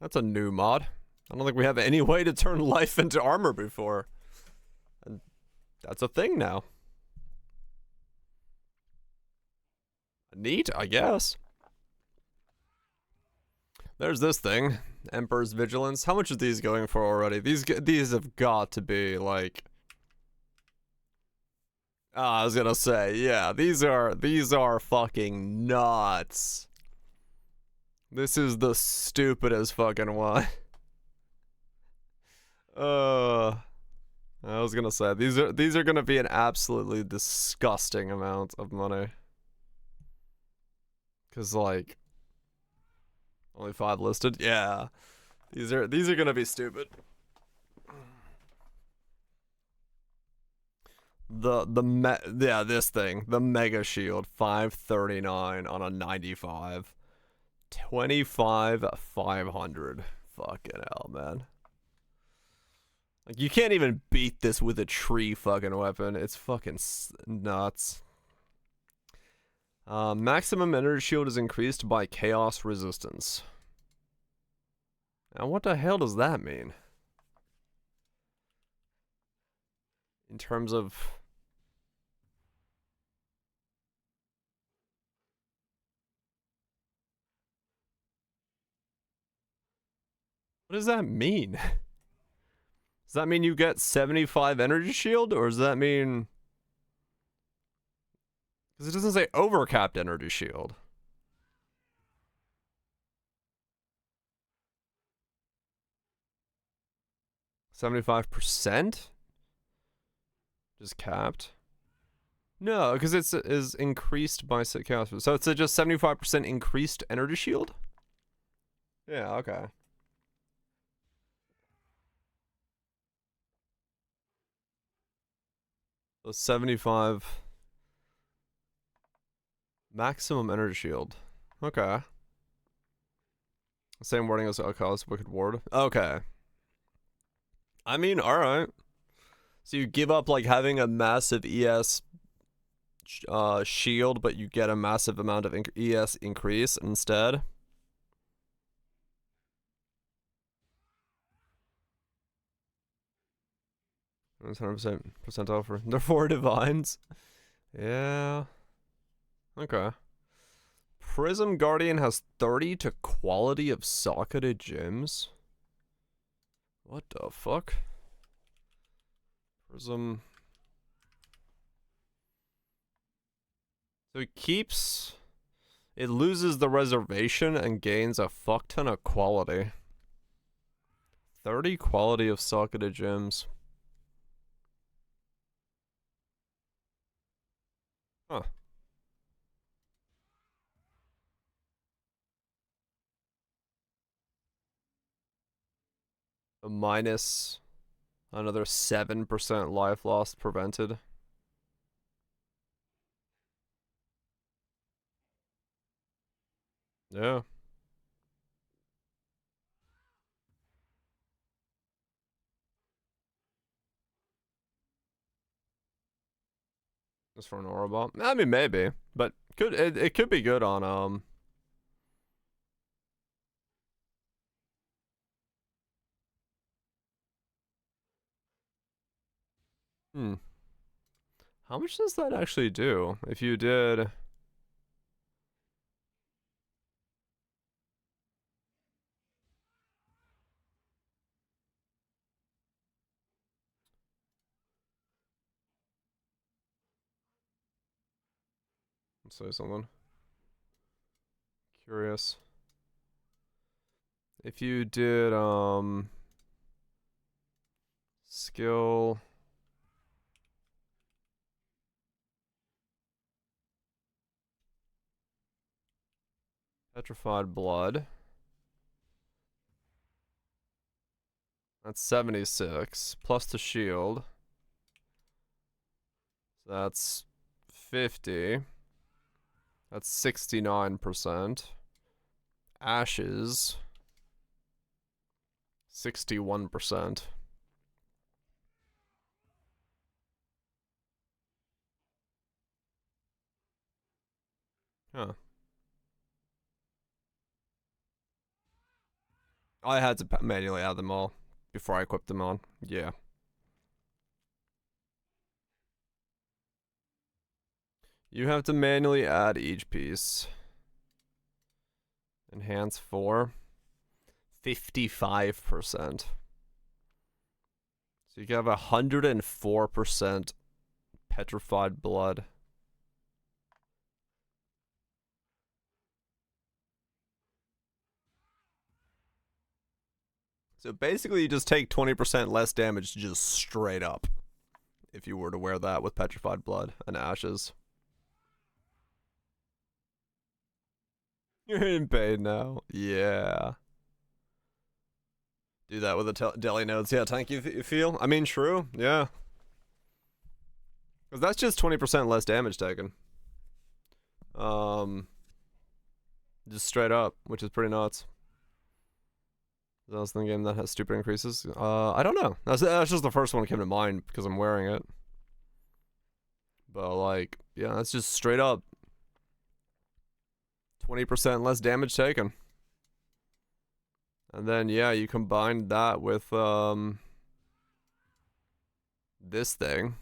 S1: That's a new mod. I don't think we have any way to turn life into armor before. And that's a thing now. Neat, I guess. There's this thing. Emperor's Vigilance. How much are these going for already? These have got to be like... I was gonna say, yeah, these are fucking nuts. This is the stupidest fucking one. I was gonna say these are gonna be an absolutely disgusting amount of money. Cause like only 5 listed. Yeah, these are gonna be stupid. This thing, the Mega Shield, 539 on a 95, 25,500. Fucking hell, man. Like, you can't even beat this with a tree fucking weapon. It's fucking nuts. Maximum energy shield is increased by chaos resistance. Now, what the hell does that mean? In terms of... What does that mean? Does that mean you get 75 energy shield? Or does that mean... Because it doesn't say overcapped energy shield. %? Just capped? No, because it is increased by chaos. So it's just 75% increased energy shield? Yeah, okay. So 75 maximum energy shield. Okay. Same wording as Oka's Wicked Ward. Okay. I mean, alright. So you give up like having a massive ES shield, but you get a massive amount of ES increase instead. That's 100% offer. They're 4 divines. Yeah. Okay. Prism Guardian has 30 to quality of socketed gems. What the fuck? Prism. So it keeps... It loses the reservation and gains a fuck ton of quality. 30 quality of socketed gems. Huh. A minus another 7% life loss prevented. Yeah. Just for an aura bomb. I mean, maybe, but it could be good on How much does that actually do? If you did... Let's say something. Curious. If you did, skill... Petrified Blood. That's 76. Plus the shield. So that's 50. That's 69%. Ashes. 61%. Huh. I had to manually add them all before I equipped them on. Yeah. You have to manually add each piece. Enhance 4. 55%. So you can have 104% petrified blood. So basically you just take 20% less damage just straight up. If you were to wear that with petrified blood and ashes. You're in pain now. Yeah. Do that with the deli notes. Yeah, tank you feel? I mean, true. Yeah. Because that's just 20% less damage taken. Just straight up, which is pretty nuts. That was the game that has stupid increases. I don't know. That's just the first one that came to mind because I'm wearing it. But like, yeah, that's just straight up 20% less damage taken. And then yeah, you combine that with this thing.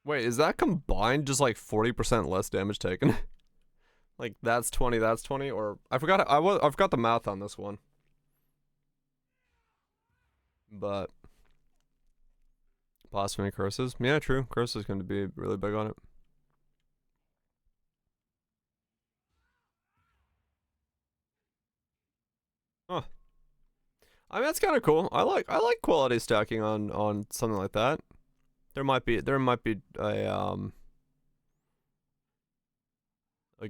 S1: Wait, is that combined just like 40% less damage taken? Like that's 20, that's 20, or I forgot the math on this one. But blasphemy curses. Yeah, true. Curse is going to be really big on it. Huh. I mean, that's kind of cool. I like quality stacking on something like that. There might be a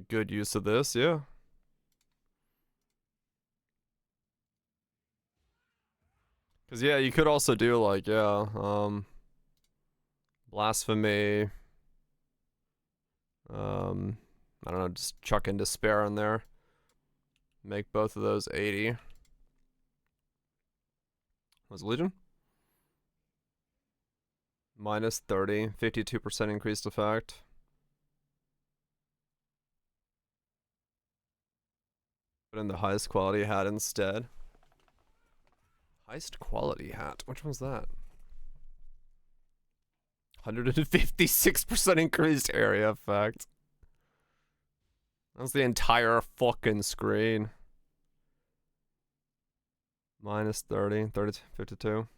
S1: good use of this, yeah. Cause yeah, you could also do like blasphemy. I don't know, just chuck in despair in there. Make both of those 80. Was it Legion? Minus 30, 52% increased effect. Put in the highest quality hat instead. Highest quality hat? Which one's that? 156% increased area effect. That's the entire fucking screen. Minus 30, 30, 52.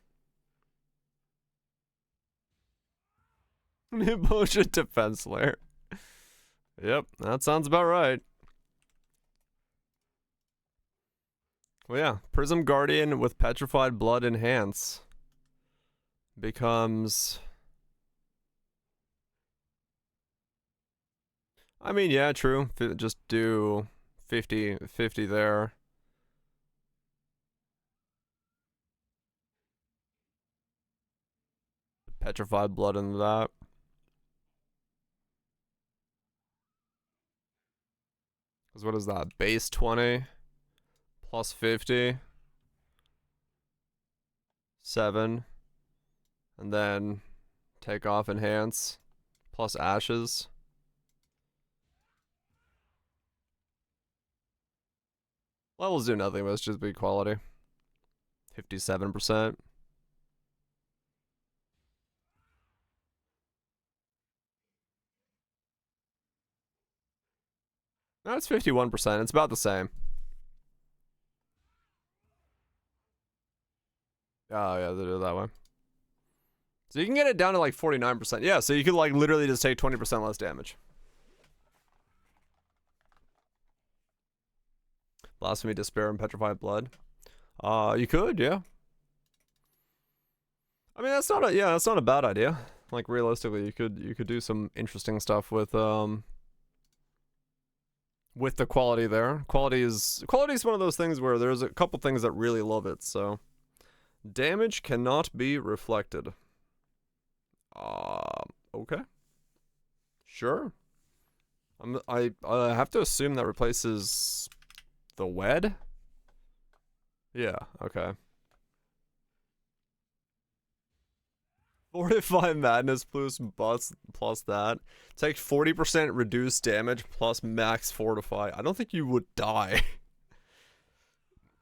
S1: Bullshit defense layer. Yep, that sounds about right. Well, yeah, Prism Guardian with Petrified Blood Enhance becomes... I mean, yeah, true. Just do 50 there. Petrified Blood into that. Because what is that? Base 20 plus 50. 7. And then take off Enhance plus Ashes. Levels do nothing, but it's just big quality. 57%. That's 51%. It's about the same. Oh, yeah, they do it that way. So you can get it down to like 49%. Yeah, so you could like literally just take 20% less damage. Blasphemy, Despair, and Petrified Blood. You could, yeah. I mean, that's not a bad idea. Like realistically, you could do some interesting stuff with the quality there. Quality is one of those things where there's a couple things that really love it. So damage cannot be reflected. Okay. Sure. I have to assume that replaces the wed? Yeah, okay. Fortify Madness plus that. Take 40% reduced damage plus max Fortify. I don't think you would die.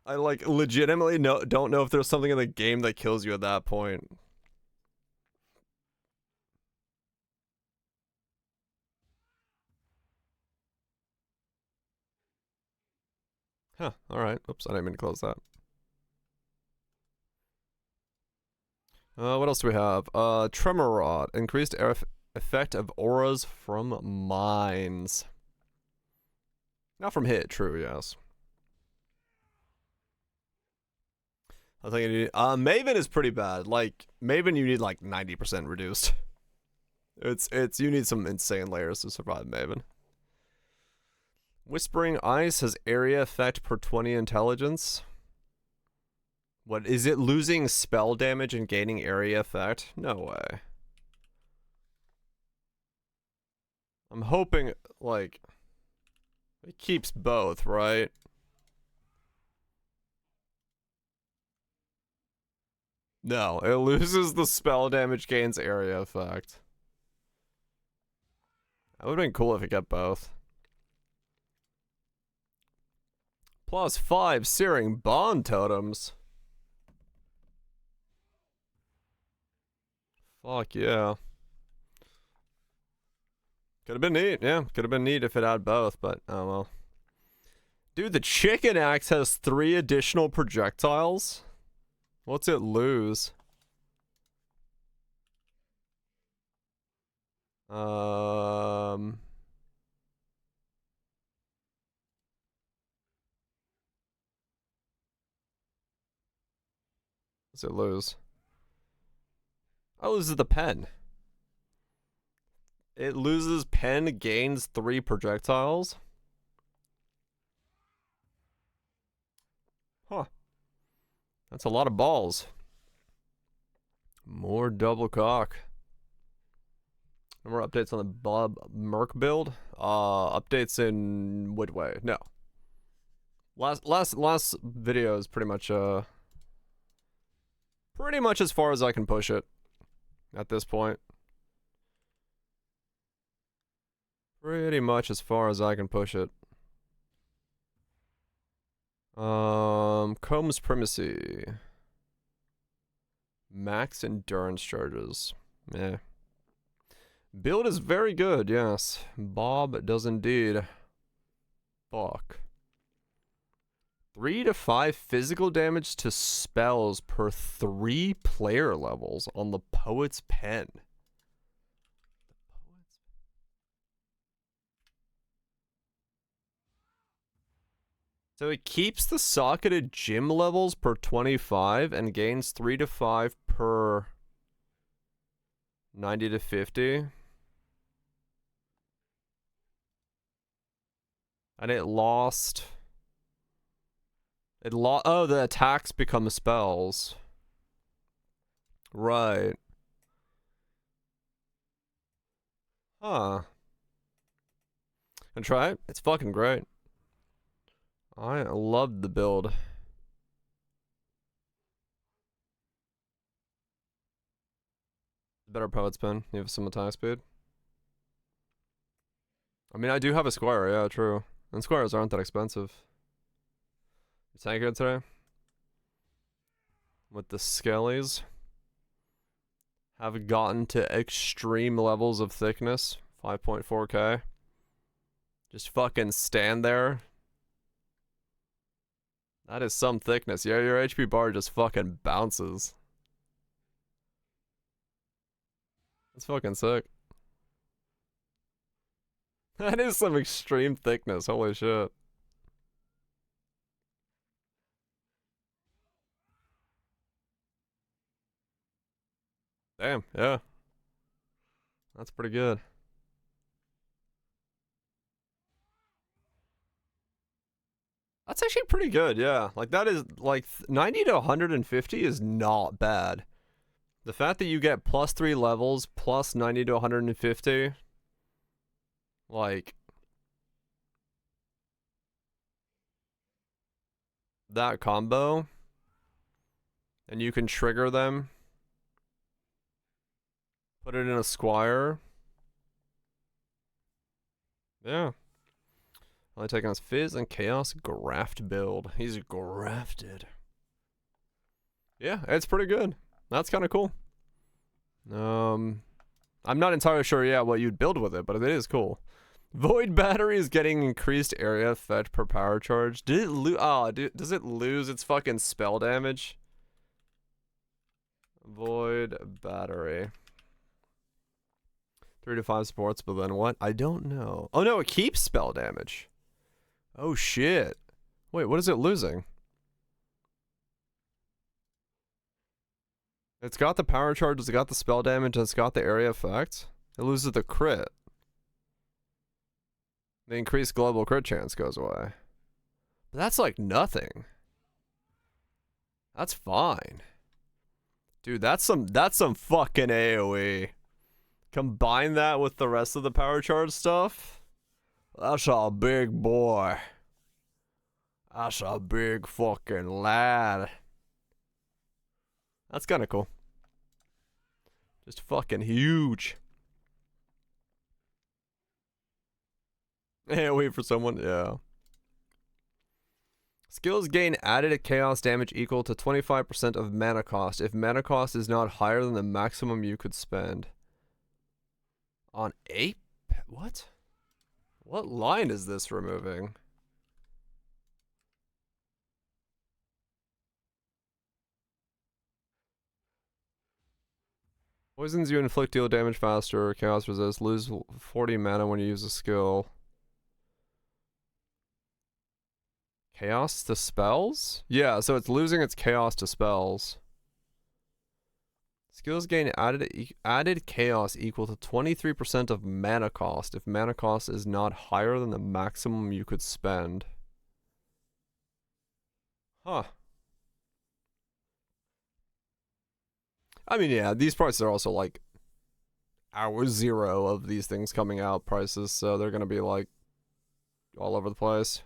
S1: I like legitimately don't know if there's something in the game that kills you at that point. Huh, alright. Oops, I didn't mean to close that. What else do we have? Tremor Rod. Increased effect of auras from mines. Not from hit, true, yes. I think you need, Maven is pretty bad. Like, Maven you need like 90% reduced. You need some insane layers to survive Maven. Whispering Ice has area effect per 20 intelligence. What, is it losing spell damage and gaining area effect? No way. I'm hoping, like, it keeps both, right? No, it loses the spell damage, gains area effect. That would have been cool if it got both. Plus 5 Searing Bond Totems. Fuck yeah. Could have been neat, yeah. Could have been neat if it had both, but oh well. Dude, the chicken axe has 3 additional projectiles? What's it lose? What's it lose? Oh, it loses the pen. It loses pen, gains 3 projectiles? Huh. That's a lot of balls. More double cock. No more updates on the Bob Merc build? Updates in what way? No. Last video is pretty much as far as I can push it at this point. Pretty much as far as I can push it. Combs Primacy. Max endurance charges. Yeah. Build is very good, yes. Bob does indeed. Fuck. 3 to 5 physical damage to spells per 3 player levels on the Poet's Pen. So it keeps the socketed gym levels per 25 and gains 3 to 5 per 90 to 50. And it lost... Oh, the attacks become spells. Right. Huh. And try it. It's fucking great. I loved the build. Better Poet's Pen. You have some attack speed. I mean, I do have a Squire. Yeah, true. And Squires aren't that expensive. You tank good today? With the Skellies. Have gotten to extreme levels of thickness. 5.4k. Just fucking stand there. That is some thickness. Yeah, your HP bar just fucking bounces. That's fucking sick. That is some extreme thickness. Holy shit. Damn, yeah. That's pretty good. That's actually pretty good, yeah. Like, that is, like, 90 to 150 is not bad. The fact that you get plus 3 levels, plus 90 to 150, like, that combo, and you can trigger them, put it in a squire. Yeah. Only taking us Fizz and Chaos Graft build. He's grafted. Yeah, it's pretty good. That's kind of cool. I'm not entirely sure yet what you'd build with it, but it is cool. Void battery is getting increased area effect per power charge. Did it lose? Oh, does it lose its fucking spell damage? Void battery. 3 to 5 supports, but then what? I don't know. Oh no, it keeps spell damage. Oh shit. Wait, what is it losing? It's got the power charge, it's got the spell damage, and it's got the area effect. It loses the crit. The increased global crit chance goes away. But that's like nothing. That's fine. Dude, that's some fucking AoE. Combine that with the rest of the power charge stuff. That's a big boy. That's a big fucking lad. That's kind of cool. Just fucking huge. Yeah, wait for someone. Yeah. Skills gain added chaos damage equal to 25% of mana cost if mana cost is not higher than the maximum you could spend. On ape? What? What line is this removing? Poisons you inflict deal damage faster, chaos resist, lose 40 mana when you use a skill. Chaos to spells? Yeah, so it's losing its chaos to spells. Skills gain added chaos equal to 23% of mana cost if mana cost is not higher than the maximum you could spend. Huh. I mean, yeah, these prices are also like hour zero of these things coming out prices, so they're gonna be like all over the place.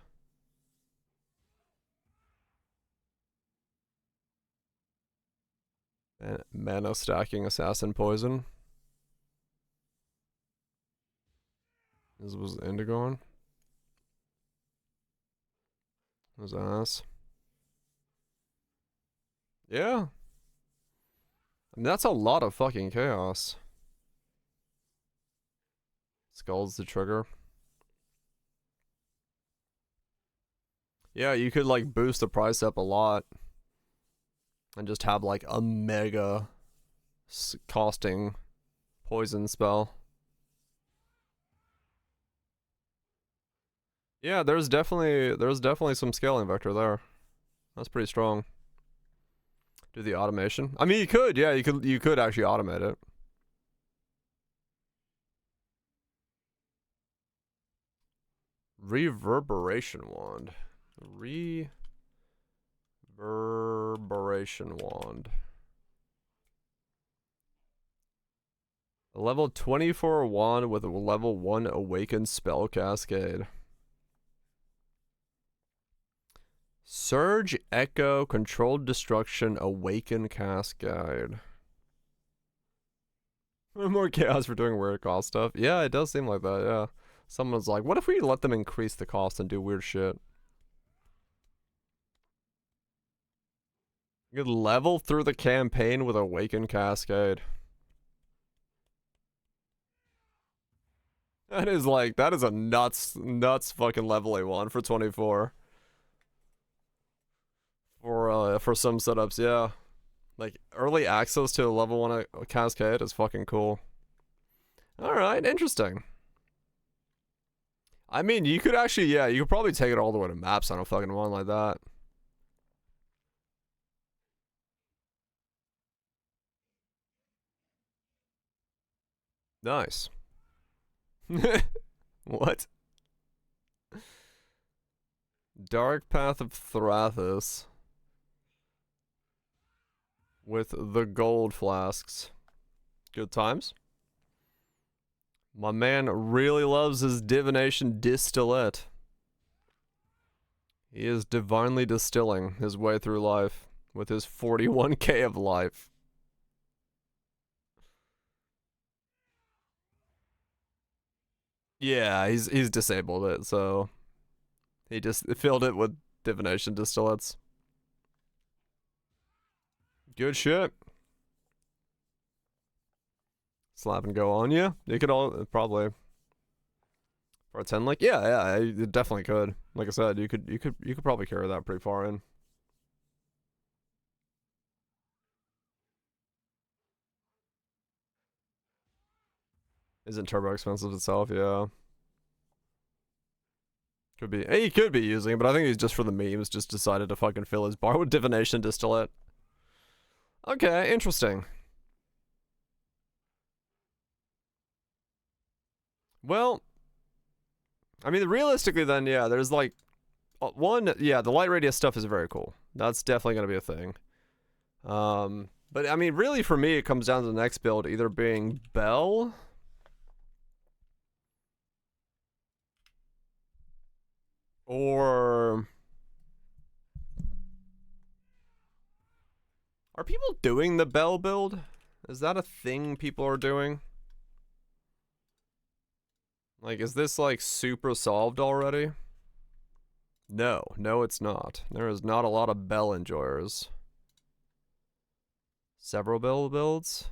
S1: And mana stacking assassin poison. This was Indigo on. Was ass. Yeah. I mean, that's a lot of fucking chaos. Skull's the trigger. Yeah, you could like boost the price up a lot. And just have like a mega costing poison spell. Yeah, there's definitely some scaling vector there. That's pretty strong. Do the automation. I mean, you could, yeah, you could actually automate it. Reverberation wand. Reverberation wand. A level 24 wand with a level 1 awakened spell cascade. Surge, Echo, Controlled Destruction, Awaken Cascade. More chaos for doing weird cost stuff. Yeah, it does seem like that, yeah. Someone's like, what if we let them increase the cost and do weird shit? You could level through the campaign with Awaken Cascade. That is a nuts fucking level A1 for 24. For some setups, yeah. Like, early access to a level 1 cascade is fucking cool. Alright, interesting. I mean, you could actually, yeah, you could probably take it all the way to maps on a fucking one like that. Nice. What? Dark Path of Thrathis. With the gold flasks. Good times. My man really loves his divination distillate. He is divinely distilling his way through life with his 41k of life. Yeah, he's disabled it, so he just filled it with divination distillates. Good shit. Slap and go on you. You could all probably for a 10 like yeah, it definitely could. Like I said, you could probably carry that pretty far in. Isn't turbo expensive itself? Yeah. Could be. He could be using it, but I think he's just for the memes. Just decided to fucking fill his bar with divination distillate. Okay, interesting. Well, I mean, realistically, then yeah, there's like one. Yeah, the light radius stuff is very cool. That's definitely gonna be a thing. But I mean, really, for me, it comes down to the next build either being Bell. Or are people doing the Bell build? Is that a thing people are doing? Like, is this like super solved already? No, it's not. There is not a lot of Bell enjoyers. Several Bell builds?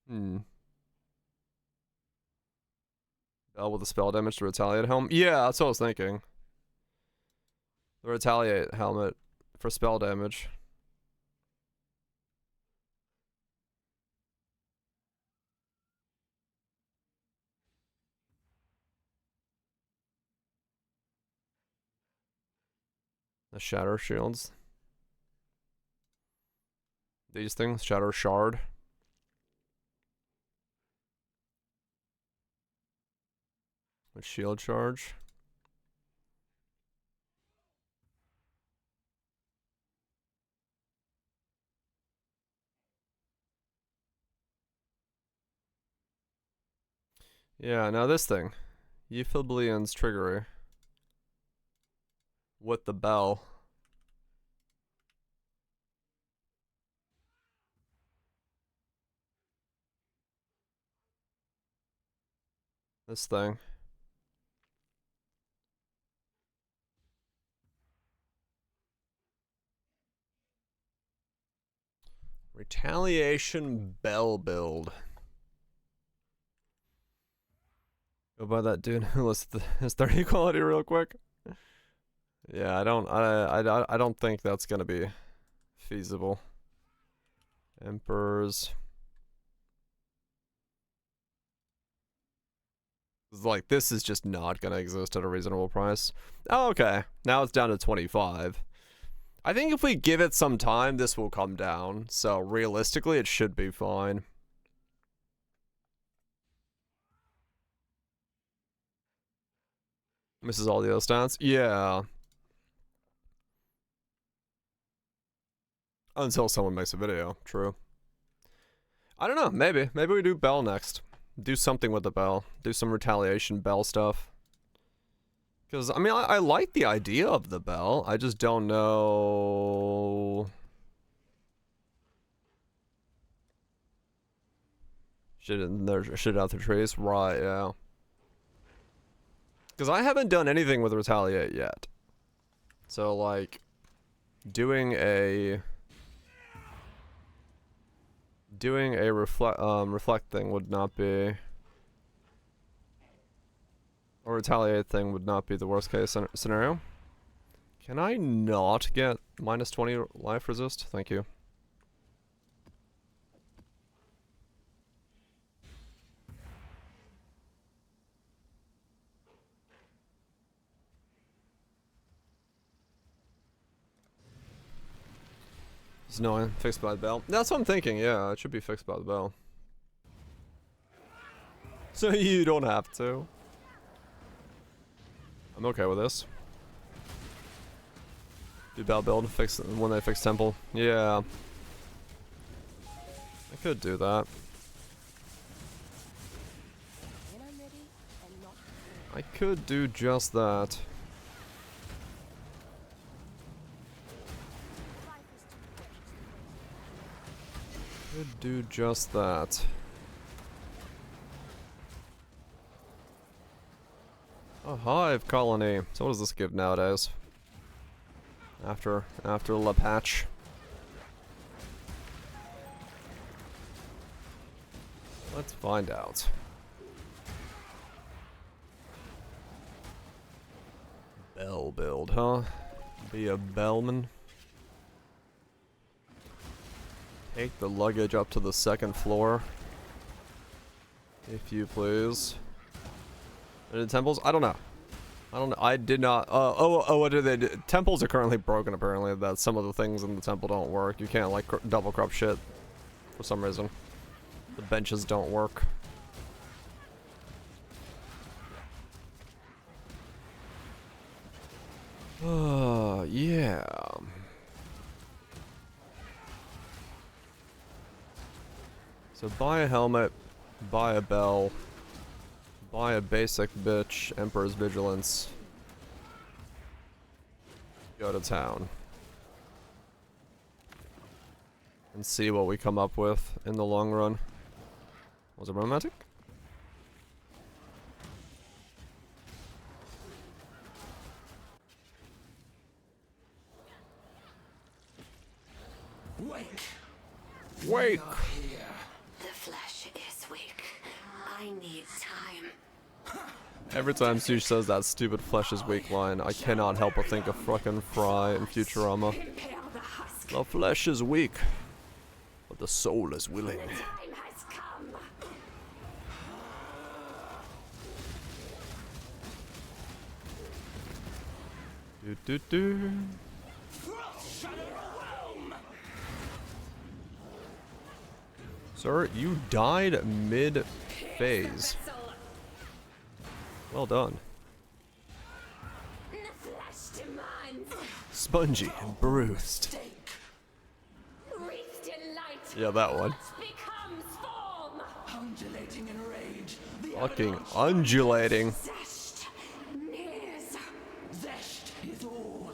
S1: Bell with the spell damage to retaliate helmet? Yeah, that's what I was thinking. The retaliate helmet for spell damage. The shatter shields. These things, shatter shard. With shield charge. Yeah, now this thing. Euphiblian's triggery. With the bell. This thing. Retaliation bell build. Go buy that dude who lists his 30 quality real quick. Yeah, I don't think that's gonna be feasible. Emperors. Like, this is just not gonna exist at a reasonable price. Oh, okay. Now it's down to 25. I think if we give it some time, this will come down. So realistically, it should be fine. Misses all the other stats? Yeah. Until someone makes a video. True. I don't know. Maybe. Maybe we do Bell next. Do something with the Bell. Do some retaliation Bell stuff. Because, I mean, I like the idea of the Bell. I just don't know... Shit out the trees? Right, yeah. Because I haven't done anything with retaliate yet. So, like... Doing a reflect thing would not be, or retaliate thing would not be the worst case scenario. Can I not get minus 20 life resist? Thank you. It's annoying. Fixed by the bell. That's what I'm thinking, yeah. It should be fixed by the bell. So you don't have to. I'm okay with this. Do bell build, fix when they fix temple. Yeah. I could do that. I could do just that. Could do just that. A hive colony. So what does this give nowadays? After La Patch. Let's find out. Bell build, huh? Be a bellman. Take the luggage up to the second floor. If you please. Are the temples? I don't know. I did not. What did they do? Temples are currently broken, apparently. That some of the things in the temple don't work. You can't, like, double crop shit. For some reason. The benches don't work. Yeah. So buy a helmet, buy a bell, buy a basic bitch, Emperor's Vigilance. Go to town. And see what we come up with in the long run. Was it romantic?
S2: Wake!
S1: Wake!
S3: The flesh is weak. I need time.
S1: Every time Sush says that stupid flesh is weak line, I cannot help but think of fucking Fry in Futurama. The flesh is weak, but the soul is willing.
S3: The time has come.
S1: Do do do. Sir, you died mid-phase. Well done.
S3: The flesh demands.
S1: Spongy and bruised.
S3: Wreathed in light.
S1: Yeah, that one.
S3: Becomes form.
S2: Undulating in rage. The
S1: Fucking undulating.
S3: Zest nears.
S2: zest is all.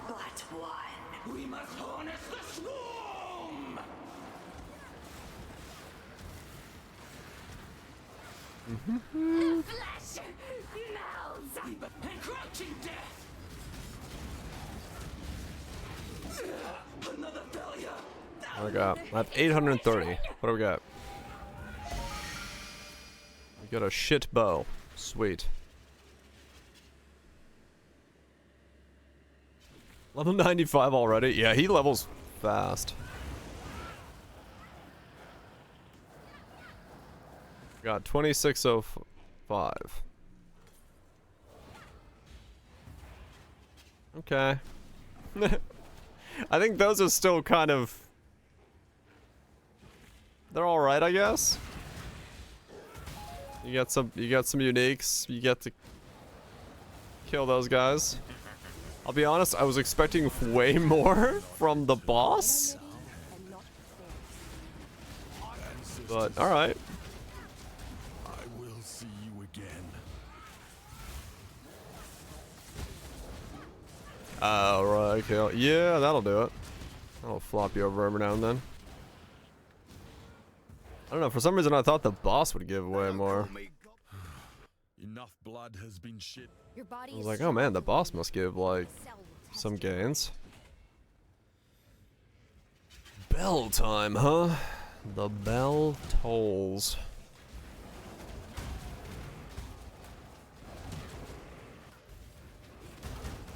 S3: But one.
S2: We must harness the swarm!
S3: The flesh melts.
S2: Encroaching death! Another failure!
S1: What do we got? I have 830. What do we got? We got a shit bow. Sweet. Level 95 already? Yeah, he levels fast. Got 2605. Okay. I think those are still kind of... They're alright, I guess. You got some uniques. You get to kill those guys. I'll be honest, I was expecting way more from the boss. But alright.
S4: I will see you again.
S1: Alright, kill. Yeah, that'll do it. That'll flop you over every now and then. I don't know, for some reason I thought the boss would give way more.
S4: Enough blood has been shed.
S1: I was like, oh man, the boss must give, like, some gains. Bell time, huh? The bell tolls.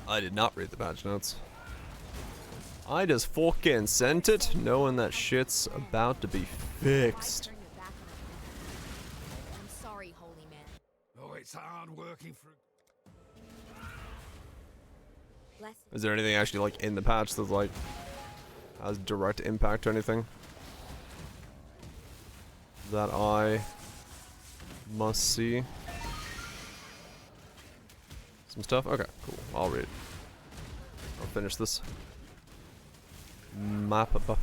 S1: I did not read the patch notes. I just fucking sent it, knowing that shit's about to be fixed.
S5: I'm sorry, holy man.
S4: Oh, it's hard working for.
S1: Is there anything actually, like, in the patch that's, like, has direct impact or anything that I must see? Some stuff? Okay, cool. I'll read. I'll finish this. Map up.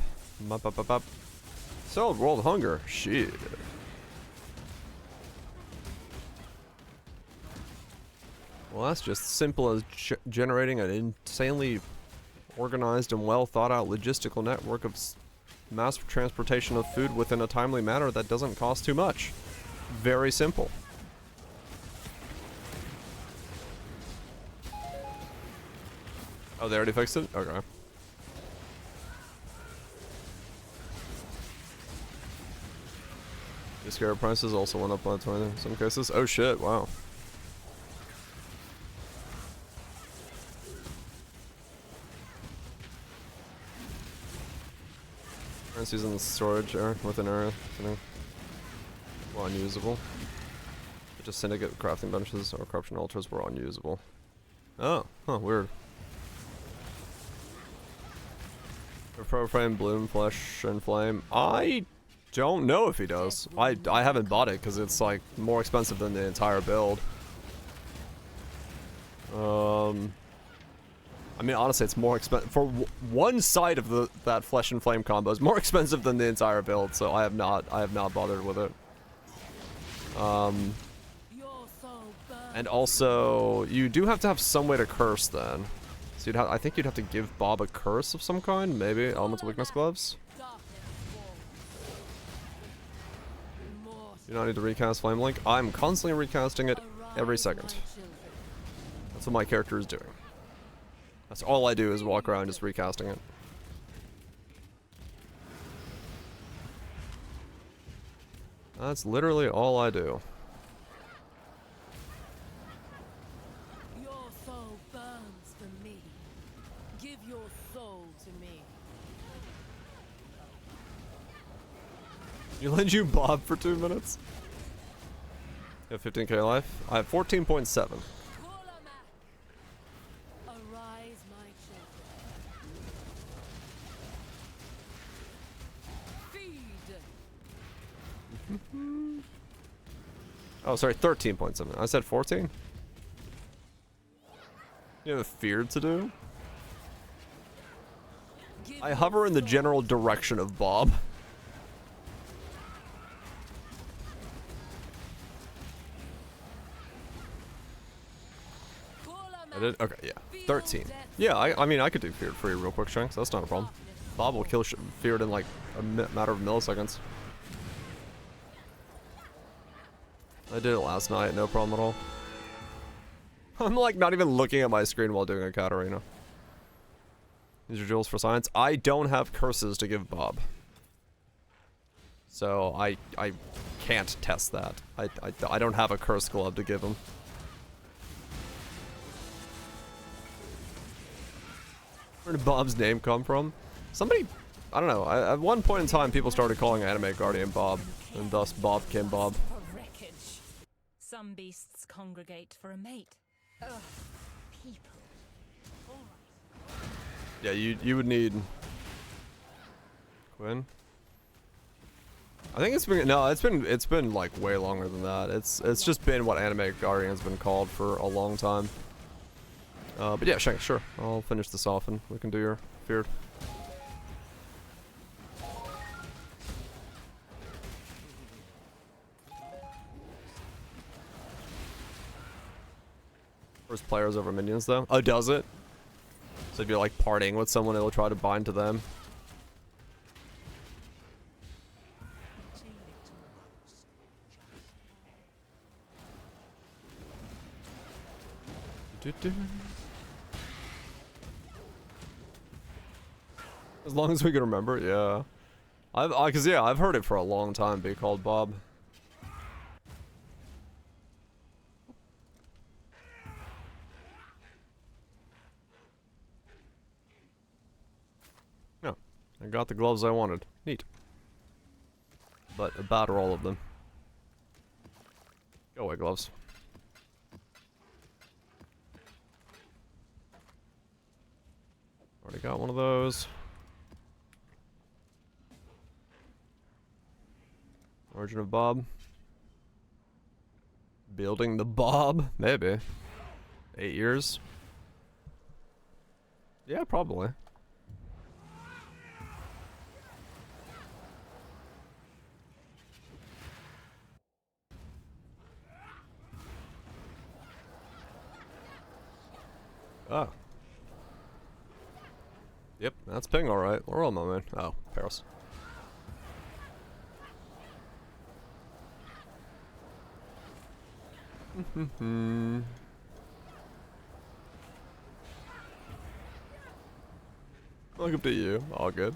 S1: Solid world hunger. Shit. Well, that's just simple as generating an insanely organized and well thought out logistical network of mass transportation of food within a timely manner that doesn't cost too much. Very simple. Oh, they already fixed it? Okay. The scarab prices also went up by 20 in some cases. Oh shit, wow. Currencies in the storage area within area. Well, unusable. Just syndicate crafting benches or corruption altars were unusable. Oh, huh, weird. Profane, Bloom, Flesh, and Flame. I don't know if he does. I haven't bought it because it's like more expensive than the entire build. I mean, honestly, it's more expensive for one side of that Flesh and Flame combo is more expensive than the entire build. So I have not bothered with it. And also, you do have to have some way to curse then. So I think you'd have to give Bob a curse of some kind, maybe Elemental Weakness Gloves. You don't need to recast Flame Link. I'm constantly recasting it every second. That's what my character is doing. That's all I do is walk around just recasting it. That's literally all I do.
S5: Your soul burns for me. Give your soul to me.
S1: You lend you Bob for 2 minutes? You have 15k life? I have 14.7.
S5: Arise, my children. Feed.
S1: Oh, sorry, 13.7. I said 14? You have a feared to do? I hover in the general direction of Bob. I did? Okay, yeah. 13. Yeah, I mean, I could do feared free real quick, Shanks. That's not a problem. Bob will kill feared in like a matter of milliseconds. I did it last night, no problem at all. I'm like not even looking at my screen while doing a Katarina. These are jewels for science. I don't have curses to give Bob. So I can't test that. I don't have a curse glove to give him. Where did Bob's name come from? Somebody, I don't know. At one point in time, people started calling Anime Guardian Bob, and thus Bob became Bob.
S6: Wreckage. Some beasts congregate for a mate. Ugh, people.
S1: Yeah, you would need Quinn. I think it's been like way longer than that. It's just been what Anime Guardian's been called for a long time. But yeah, sure. I'll finish this off and we can do your feared. First players over minions though. Oh, does it? So if you're like partying with someone, it'll try to bind to them. As long as we can remember it, yeah. I've heard it for a long time be called Bob. No, I got the gloves I wanted. Neat. But about all of them. Go away, gloves. Already got one of those. Origin of Bob. Building the Bob? Maybe. 8 years? Yeah, probably. Ah. Yep, that's ping alright. We're on my man. Oh, Paris. Welcome to you. All good.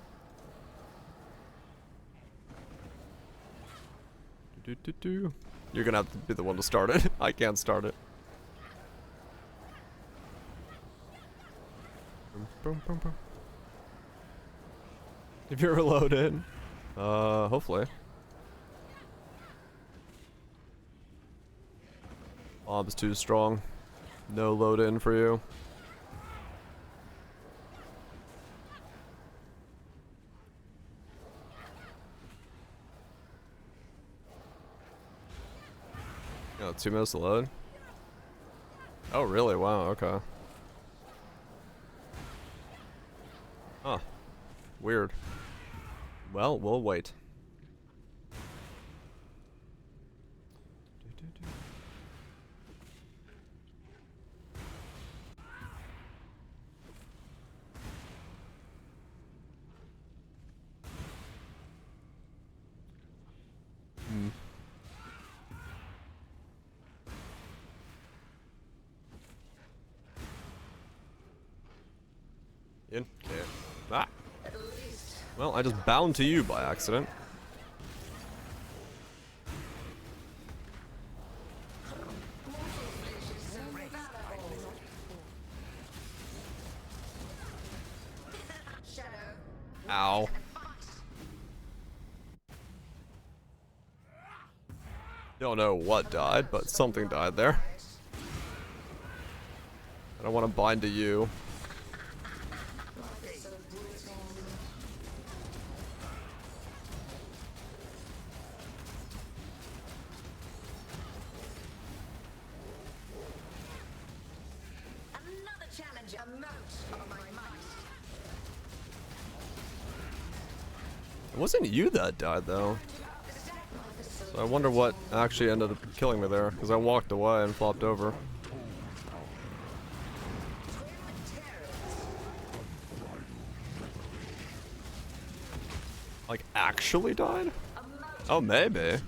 S1: You're gonna have to be the one to start it. I can't start it. If you're loaded, hopefully. Bob's too strong. No load in for you. Oh, 2 minutes to load? Oh, really? Wow, okay. Huh. Weird. Well, we'll wait. In. Okay. Ah. Well, I just bound to you by accident. Ow. Don't know what died, but something died there. I don't want to bind to you. It wasn't you that died, though. So I wonder what actually ended up killing me there, because I walked away and flopped over. Like, actually died? Oh, maybe.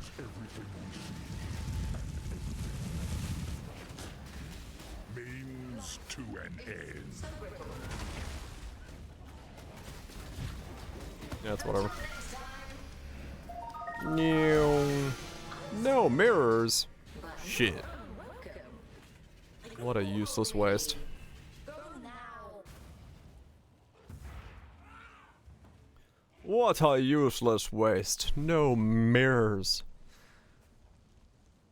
S4: Means to an end.
S1: Yeah, it's whatever. No mirrors. Shit. What a useless waste. What a useless waste. No mirrors.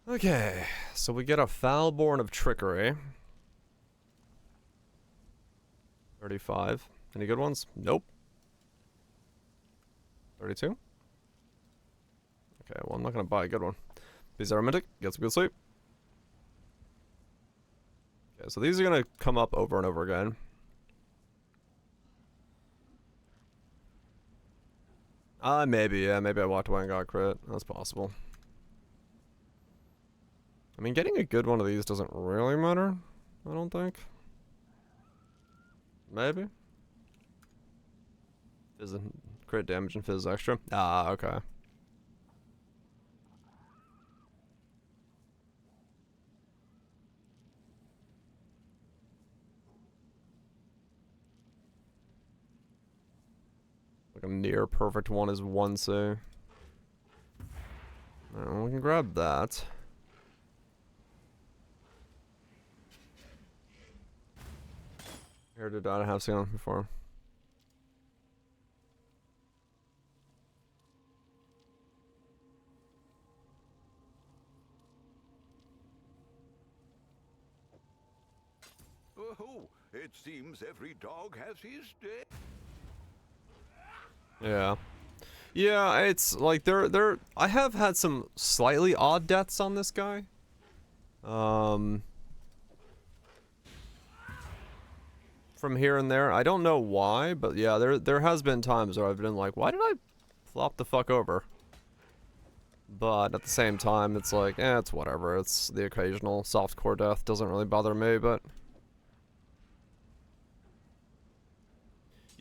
S1: Okay, so we get a foul born of trickery. 35. Any good ones? Nope. 32. Okay, well, I'm not gonna buy a good one. These are romantic. Get some good sleep. Okay, so these are gonna come up over and over again. Maybe, yeah, maybe I walked away and got crit. That's possible. I mean, getting a good one of these doesn't really matter, I don't think. Maybe. Fizz crit damage and fizz extra. Ah, okay. Like a near perfect one is 1C. Alright, well, we can grab that. Here did I have seen them before.
S7: Oh, it seems every dog has his day.
S1: Yeah. Yeah, it's like I have had some slightly odd deaths on this guy. From here and there. I don't know why, but yeah, there has been times where I've been like, why did I flop the fuck over? But at the same time, it's like, it's whatever. It's the occasional softcore death. Doesn't really bother me, but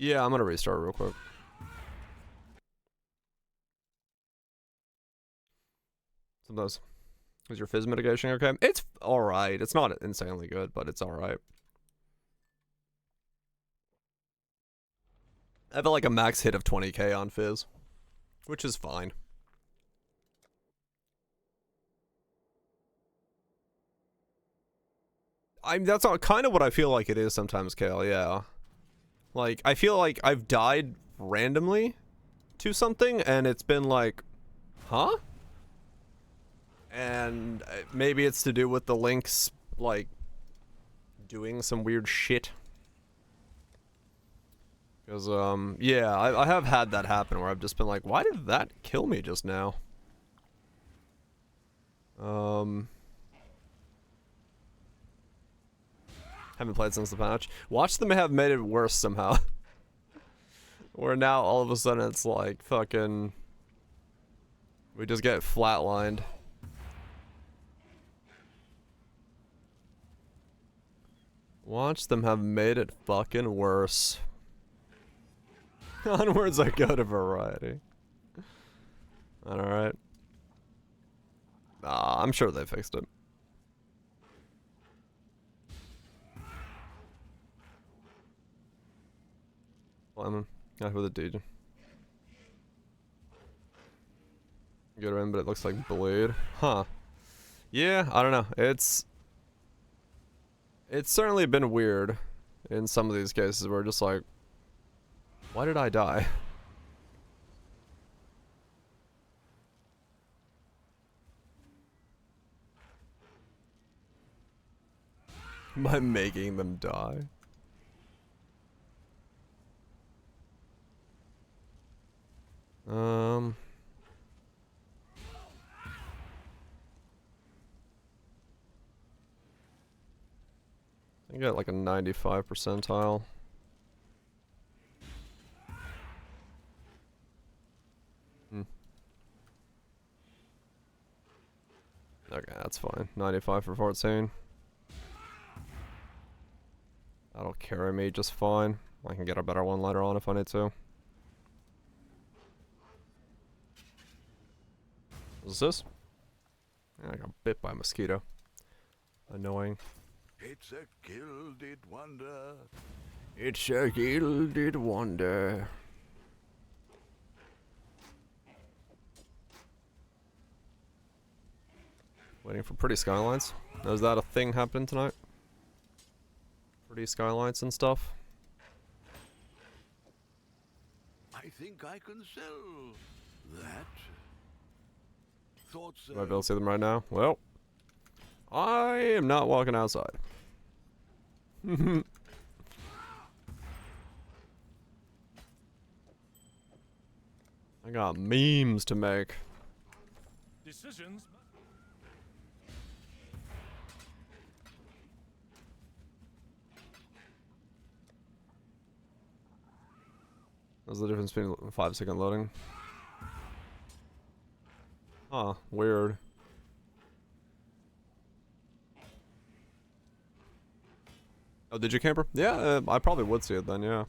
S1: Yeah, I'm gonna restart real quick. Sometimes. Is your fizz mitigation okay? It's alright. It's not insanely good, but it's alright. I have like a max hit of 20k on fizz, which is fine. That's kind of what I feel like it is sometimes, Kale, yeah. Like, I feel like I've died randomly to something, and it's been like, huh? And maybe it's to do with the links, like, doing some weird shit. Because, yeah, I have had that happen where I've just been like, why did that kill me just now? Haven't played since the patch. Watch them have made it worse somehow. Where now all of a sudden it's like fucking... we just get flatlined. Watch them have made it fucking worse. Onwards I go to variety. Alright. I'm sure they fixed it. Lemon. Yeah, with a DJ. Get her in, but it looks like Blade. Huh. Yeah, I don't know. It's certainly been weird in some of these cases where just like, why did I die? By making them die. I got like a 95 percentile. Okay, that's fine. 95 for 14. That'll carry me just fine. I can get a better one later on if I need to. What's this? I got bit by a mosquito. Annoying.
S7: It's a gilded wonder.
S1: It's a gilded wonder. Waiting for pretty skylines. Is that a thing happening tonight? Pretty skylines and stuff.
S7: I think I can sell that. Thoughts.
S1: Might be able to see them right now. Well, I am not walking outside. I got memes to make.
S4: Decisions.
S1: What's the difference between 5-second loading? Huh, weird. Oh, did you camper? Yeah, I probably would see it then, yeah.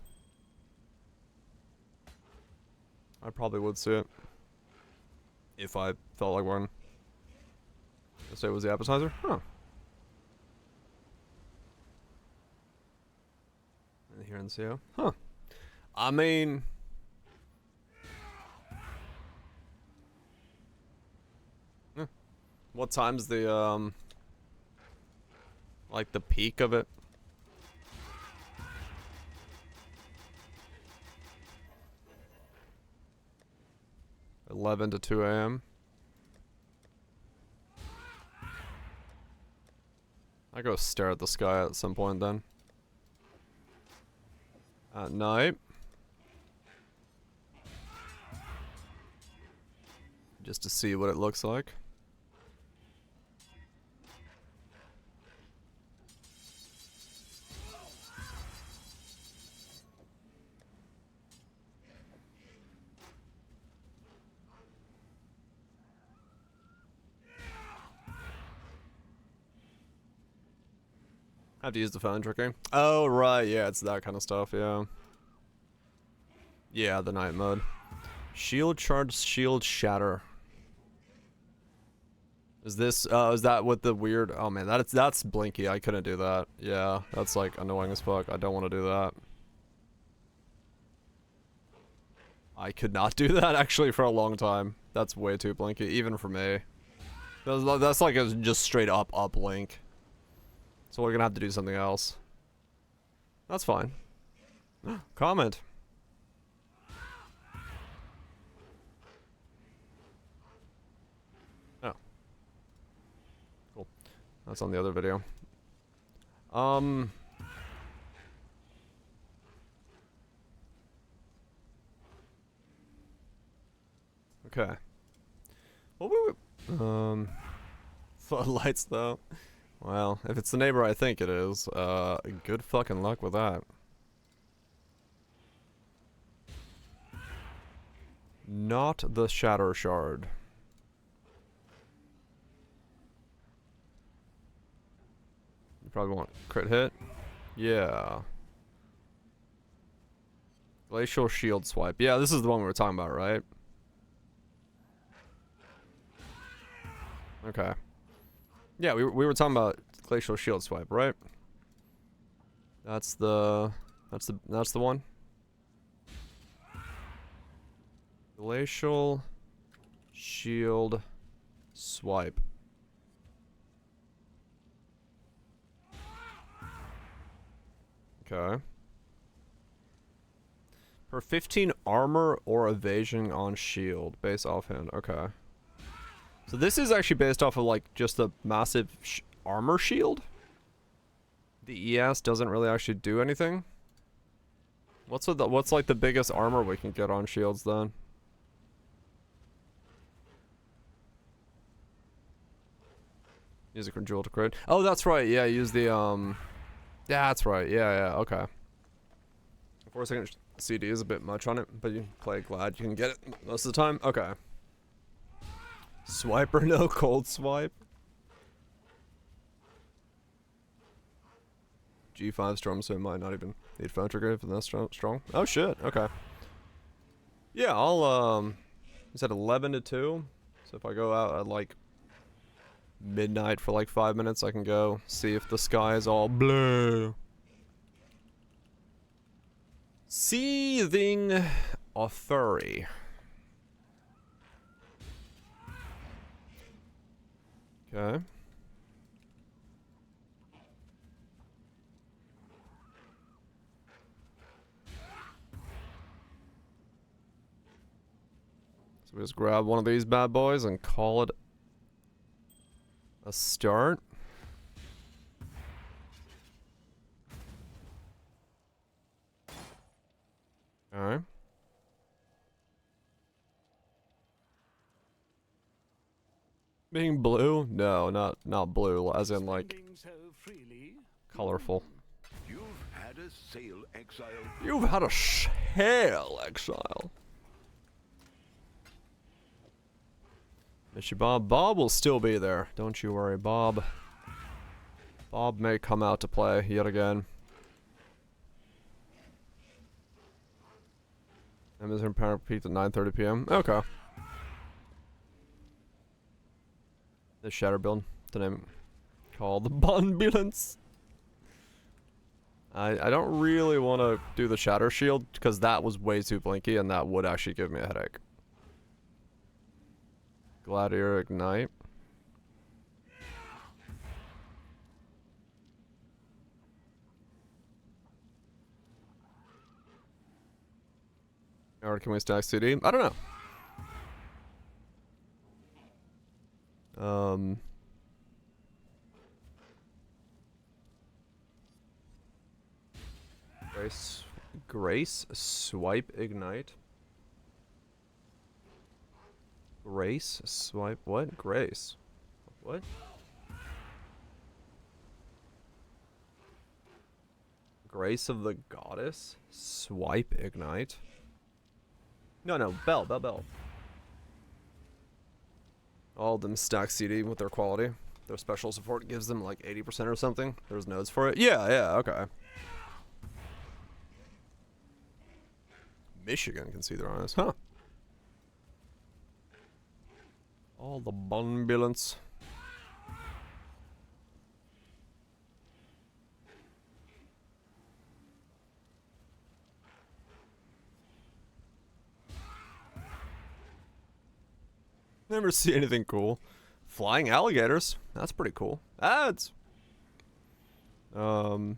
S1: I probably would see it. If I felt like one. Say it was the appetizer? Huh. Here in the CO? Huh. I mean... What time's the, like the peak of it? (11 to 2 a.m.) I go stare at the sky at some point then. At night. Just to see what it looks like. I have to use the phone tricking. Oh, right, yeah, it's that kind of stuff, yeah. Yeah, the night mode. Shield charge, shield shatter. Is this, is that with the weird, oh man, that's blinky, I couldn't do that. Yeah, that's like annoying as fuck, I don't want to do that. I could not do that actually for a long time. That's way too blinky, even for me. That's like a just straight up link. So we're gonna have to do something else. That's fine. Comment. Oh. Cool. That's on the other video. Okay. What we floodlights though. Well, if it's the neighbor I think it is, good fucking luck with that. Not the shatter shard. You probably want crit hit. Yeah. Glacial shield swipe. Yeah, this is the one we were talking about, right? Okay. Yeah, we were talking about glacial shield swipe, right? That's the one. Glacial shield swipe. Okay. For 15 armor or evasion on shield, base offhand. Okay. So this is actually based off of like just a massive armor shield. The ES doesn't really actually do anything. What's like the biggest armor we can get on shields then? Use a jewel to crit. Oh, that's right. Yeah, use the yeah, that's right. Yeah, okay. 4-second CD is a bit much on it, but you play glad you can get it most of the time. Okay. Swipe or no cold swipe? G5 storm, so it might not even need phone trigger if it's that strong. Oh shit, okay. Yeah, I'll is that 11 to 2? So if I go out at like midnight for like 5 minutes, I can go see if the sky is all blue. Seething Authority. Okay. So we just grab one of these bad boys and call it a start. Alright. Being blue? No, not blue, as in like colorful.
S7: You've had a sail exile.
S1: You've had a sail exile. Miss you, Bob. Bob will still be there. Don't you worry, Bob. Bob may come out to play yet again. Amazon Power Peak at 9:30 p.m. Okay. The shatter build, the name called the Bonbulance. I don't really want to do the shatter shield because that was way too blinky and that would actually give me a headache. Gladiator Ignite. Or can we stack CD? I don't know. Grace, swipe, ignite. Grace, swipe, what? Grace. What? Grace of the Goddess, swipe, ignite. No, Bell. All of them stack CD with their quality. Their special support gives them like 80% or something. There's nodes for it. Yeah, okay. Michigan can see their eyes, huh? All the ambulance. Never see anything cool. Flying alligators. That's pretty cool. Ads. Another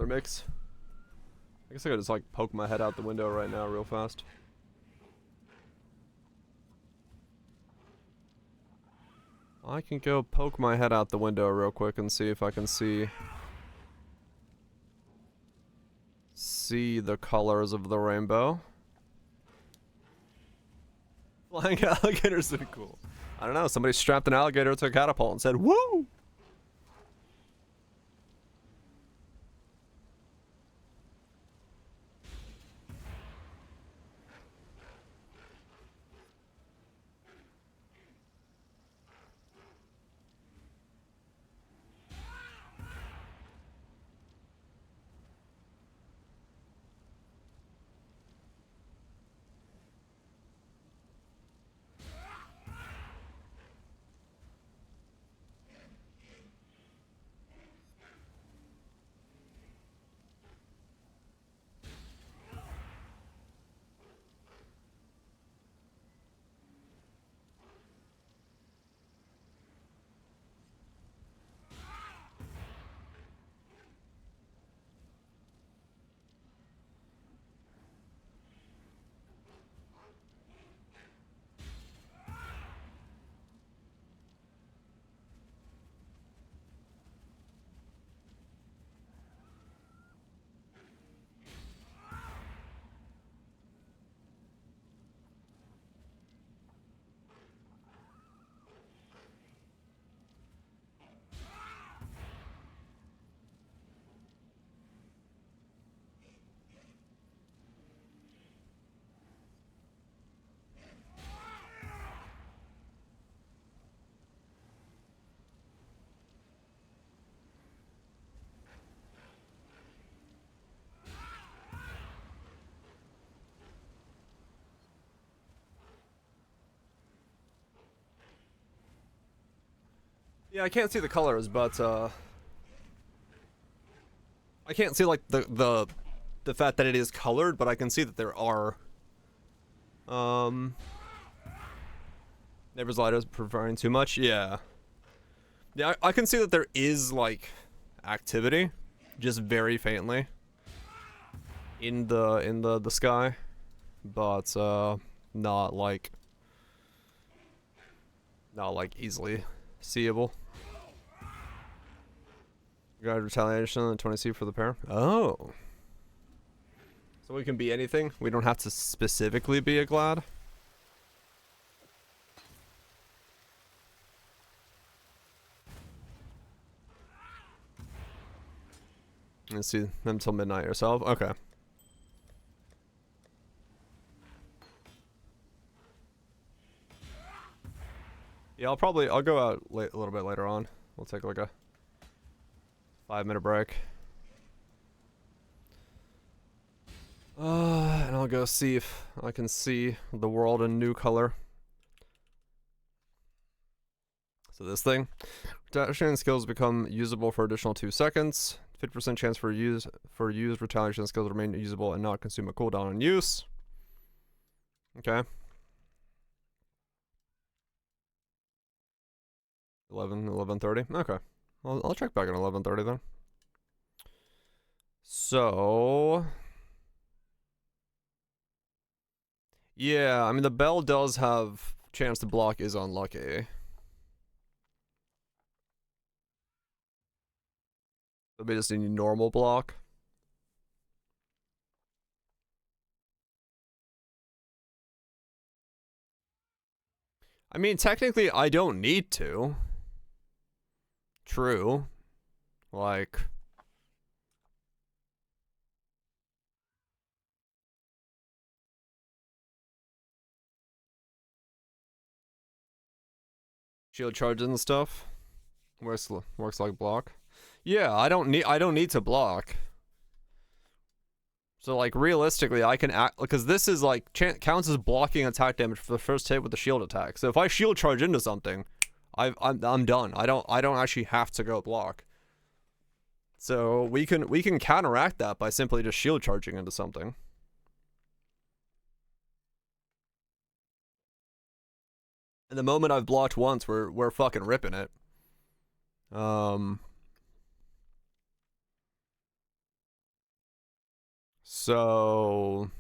S1: mix. I guess I could just like poke my head out the window right now real fast. I can go poke my head out the window real quick and see if I can see the colors of the rainbow. Flying alligators are cool. I don't know, somebody strapped an alligator to a catapult and said, "Woo!" Yeah, I can't see the colors, but I can't see like the fact that it is colored, but I can see that there are neighbor's light is providing too much. Yeah. Yeah, I can see that there is like activity, just very faintly in the sky, but not like easily seeable. Guide retaliation and 20C for the pair. Oh. So we can be anything? We don't have to specifically be a glad? Let's see them till midnight yourself. Okay. Yeah, I'll go out a little bit later on. We'll take like a 5-minute break. And I'll go see if I can see the world in new color. So this thing. Retaliation skills become usable for additional 2 seconds. 50% chance for used retaliation skills remain usable and not consume a cooldown on use. Okay. 11:30. Okay. I'll check back at 11:30 then. So yeah, I mean the bell does have chance to block is unlucky. So we just need normal block. I mean technically I don't need to. True. Like shield charges and stuff. Works like block. Yeah, I don't need to block. So like realistically, I can act because this is like counts as blocking attack damage for the first hit with the shield attack. So if I shield charge into something, I'm done. I don't actually have to go block. So we can counteract that by simply just shield charging into something. And the moment I've blocked once, we're fucking ripping it. So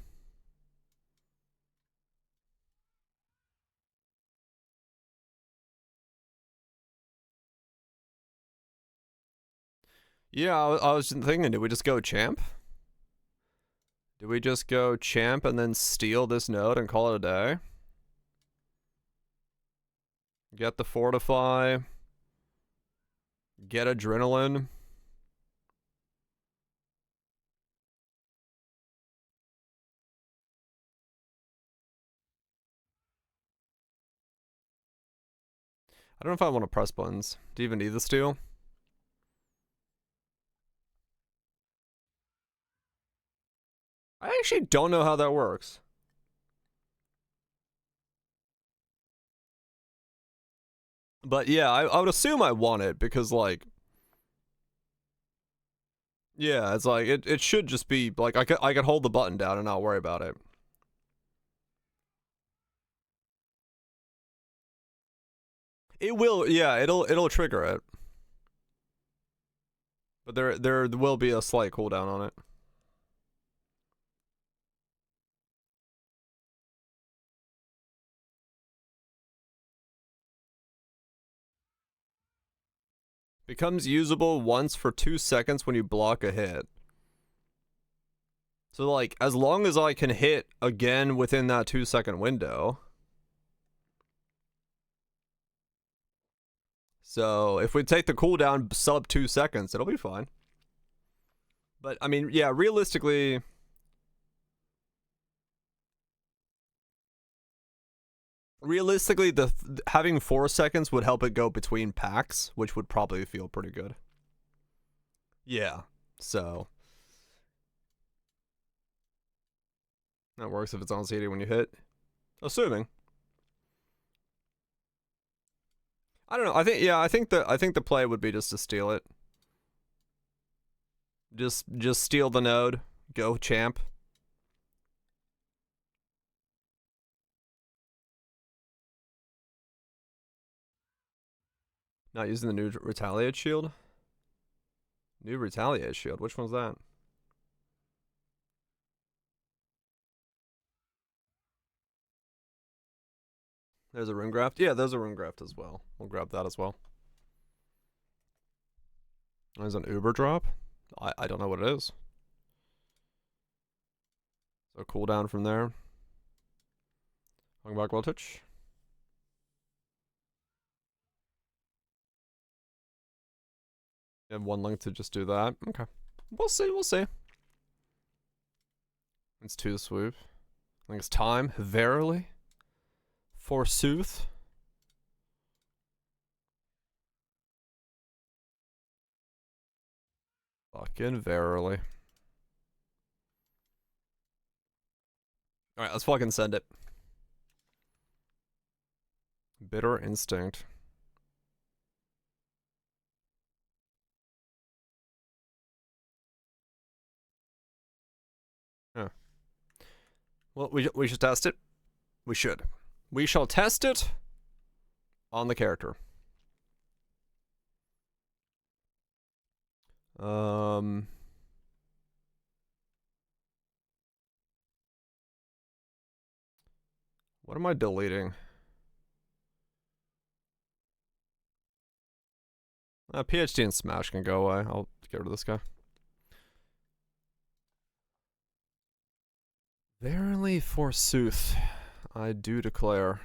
S1: yeah, I was thinking, did we just go champ? Did we just go champ and then steal this node and call it a day? Get the fortify. Get adrenaline. I don't know if I want to press buttons. Do you even need the steal? I actually don't know how that works. But yeah, I would assume I want it because like, yeah, it's like it should just be like I could hold the button down and not worry about it. It will, yeah, it'll trigger it. But there will be a slight cooldown on it. Becomes usable once for 2 seconds when you block a hit. So like, as long as I can hit again within that 2-second window. So if we take the cooldown sub 2 seconds, it'll be fine. But I mean, yeah, realistically, having 4 seconds would help it go between packs, which would probably feel pretty good. Yeah, so that works if it's on CD when you hit. Assuming. I don't know. I think the play would be just to steal it. Just steal the node. Go champ. Not using the new retaliate shield. New retaliate shield. Which one's that? There's a rune graft. Yeah, there's a rune graft as well. We'll grab that as well. There's an Uber drop. I don't know what it is. So cooldown from there. Going back voltage. You have 1 link to just do that. Okay. We'll see. It's 2 swoop. I think it's time. Verily. Forsooth. Fucking verily. Alright, let's fucking send it. Bitter instinct. Yeah. Well, we should test it. We should. We shall test it on the character. What am I deleting? PhD and Smash can go away. I'll get rid of this guy. Verily forsooth, I do declare.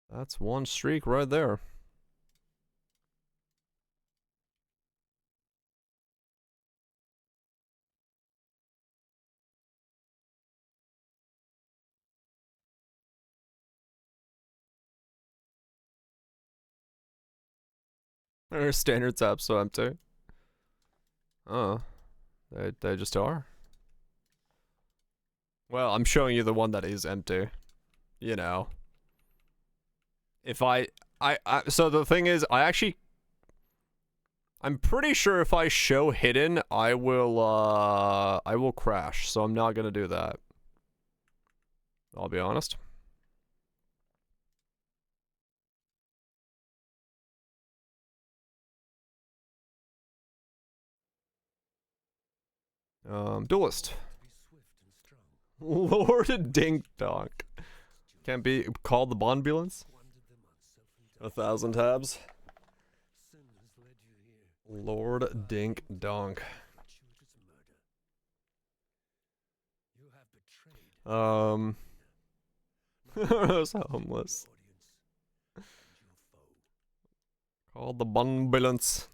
S1: That's 1 streak right there. Our standard tab's so empty. Oh. They just are. Well, I'm showing you the one that is empty. You know. If so the thing is, I'm pretty sure if I show hidden, I will crash, so I'm not gonna do that. I'll be honest. Duelist. Lord Dink Donk. Can't be called the Bonbulance. 1,000 tabs. Lord Dink Donk. I was homeless. Called the Bonbulance.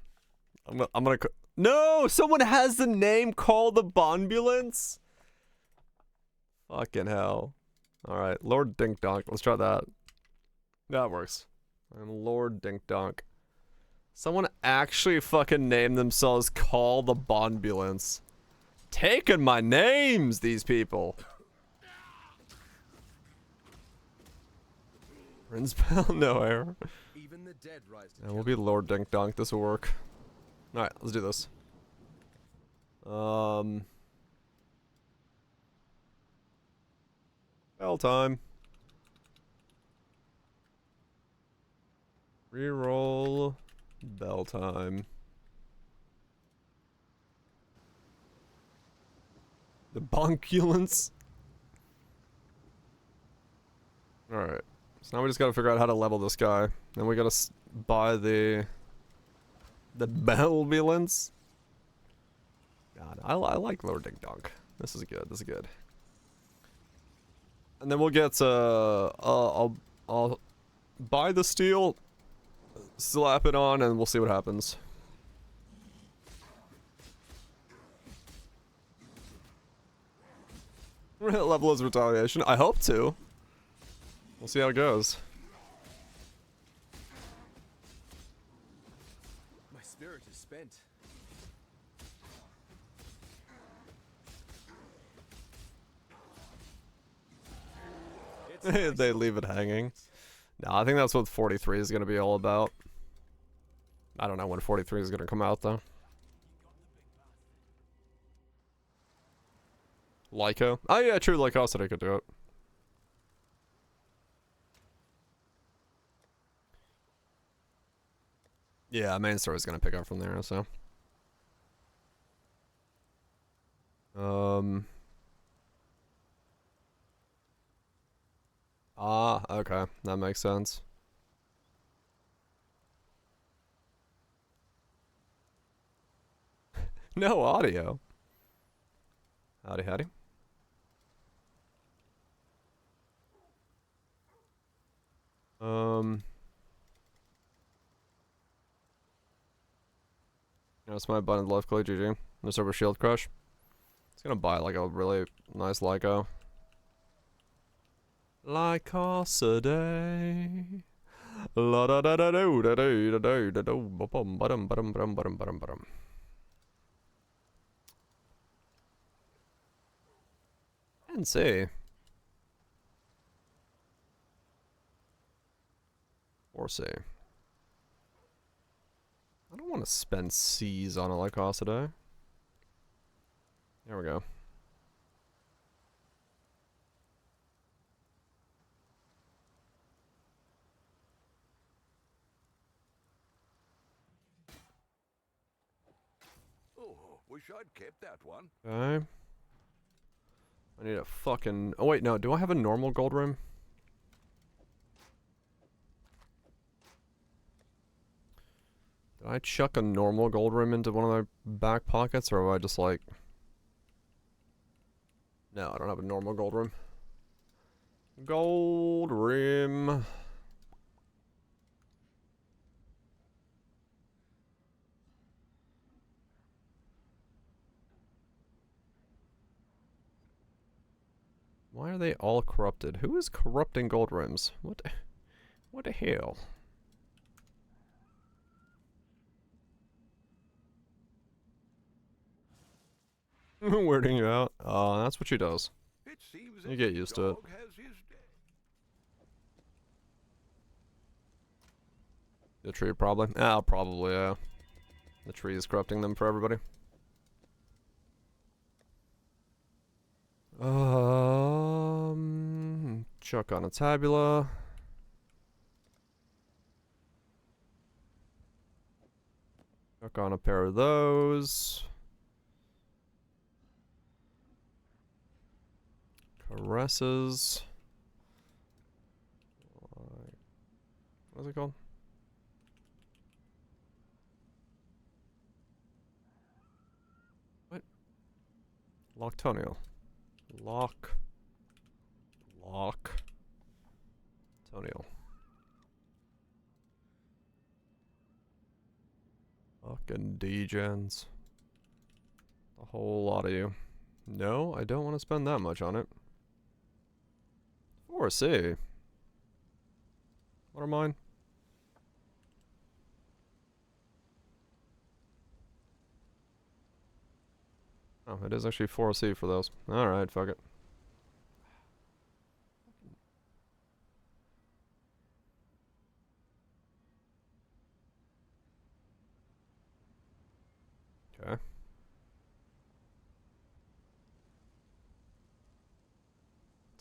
S1: I'm gonna. No, someone has the name called the Bonbulance. Fucking hell. All right, Lord Dink Donk. Let's try that. That works. I'm Lord Dink Donk. Someone actually fucking named themselves Call the Bonbulance. Taking my names, these people. Rinspell, no error.
S8: Even the dead rise to
S1: And we'll be Lord Dink Donk. This will work. All right, let's do this. Bell time. Reroll. Bell time. The Bonkulance. Alright. So now we just gotta figure out how to level this guy. Then we gotta buy the Belbulance. God, I like Lord Dink Donk. This is good. This is good. And then we'll get I'll buy the steel, slap it on, and we'll see what happens. Level is retaliation. I hope to. We'll see how it goes.
S8: my spirit is spent.
S1: They leave it hanging. No, I think that's what 43 is going to be all about. I don't know when 43 is going to come out, though. Lyco? Oh, yeah, true. Lycosity could do it. Yeah, main story is going to pick up from there, so. Ah, okay. That makes sense. No audio. Howdy, howdy. That's my button left click, GG. No server shield crush. It's gonna buy like a really nice Lyco. Lycosity. La da da da do da do da do da do bum bum bum bum bum bum bum. And see. Or see. I don't want to spend C's on a Lycosity. There we go.
S7: Oh, wish I'd kept that one.
S1: Okay. I need a fucking... Oh wait, no. Do I have a normal gold rim? Did I chuck a normal gold rim into one of my back pockets, or have I just like... No, I don't have a normal gold rim. Gold rim. Why are they all corrupted? Who is corrupting gold rims? What the hell? Weirding you out. That's what she does.
S7: It seems
S1: You get
S7: every
S1: used to it.
S7: dog has his day.
S1: The tree, probably. Ah, probably, yeah. The tree is corrupting them for everybody. Chuck on a tabula. Chuck on a pair of those. Caresses. What's it called? What? Loctonial. Tonial. Fucking degens. A whole lot of you. No, I don't want to spend that much on it. 4C. What are mine? Oh, it is actually 4C for those. Alright, fuck it. Okay.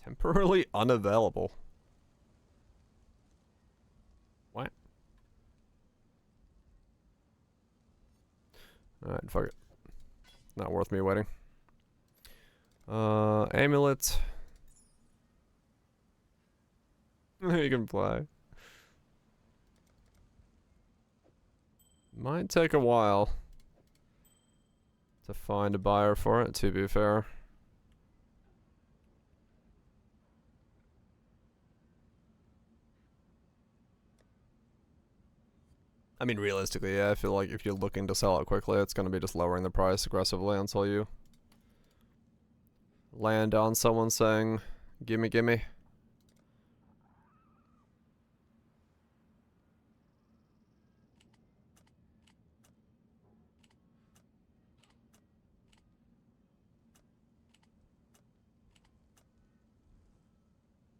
S1: Temporarily unavailable. What? Alright, fuck it. Not worth me waiting. Amulet. You can play. Might take a while to find a buyer for it, to be fair. I mean, realistically, yeah, I feel like if you're looking to sell it quickly, it's going to be just lowering the price aggressively until you land on someone saying, gimme, gimme.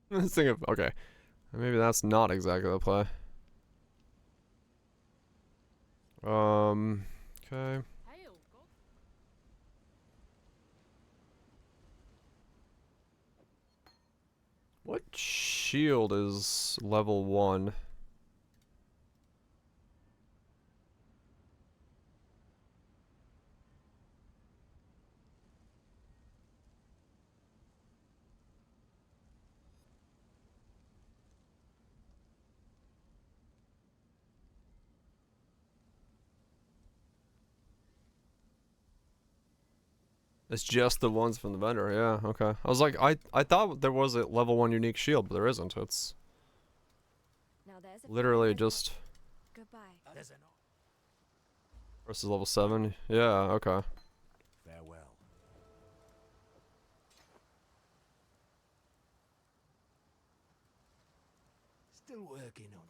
S1: Let's think of, okay. Maybe that's not exactly the play. Okay. What shield is level 1? It's just the ones from the vendor, yeah, okay. I was like, I thought there was a level 1 unique shield, but there isn't. It's literally just
S3: Goodbye.
S1: versus level 7. Yeah, okay.
S7: Farewell.
S2: Still working on it.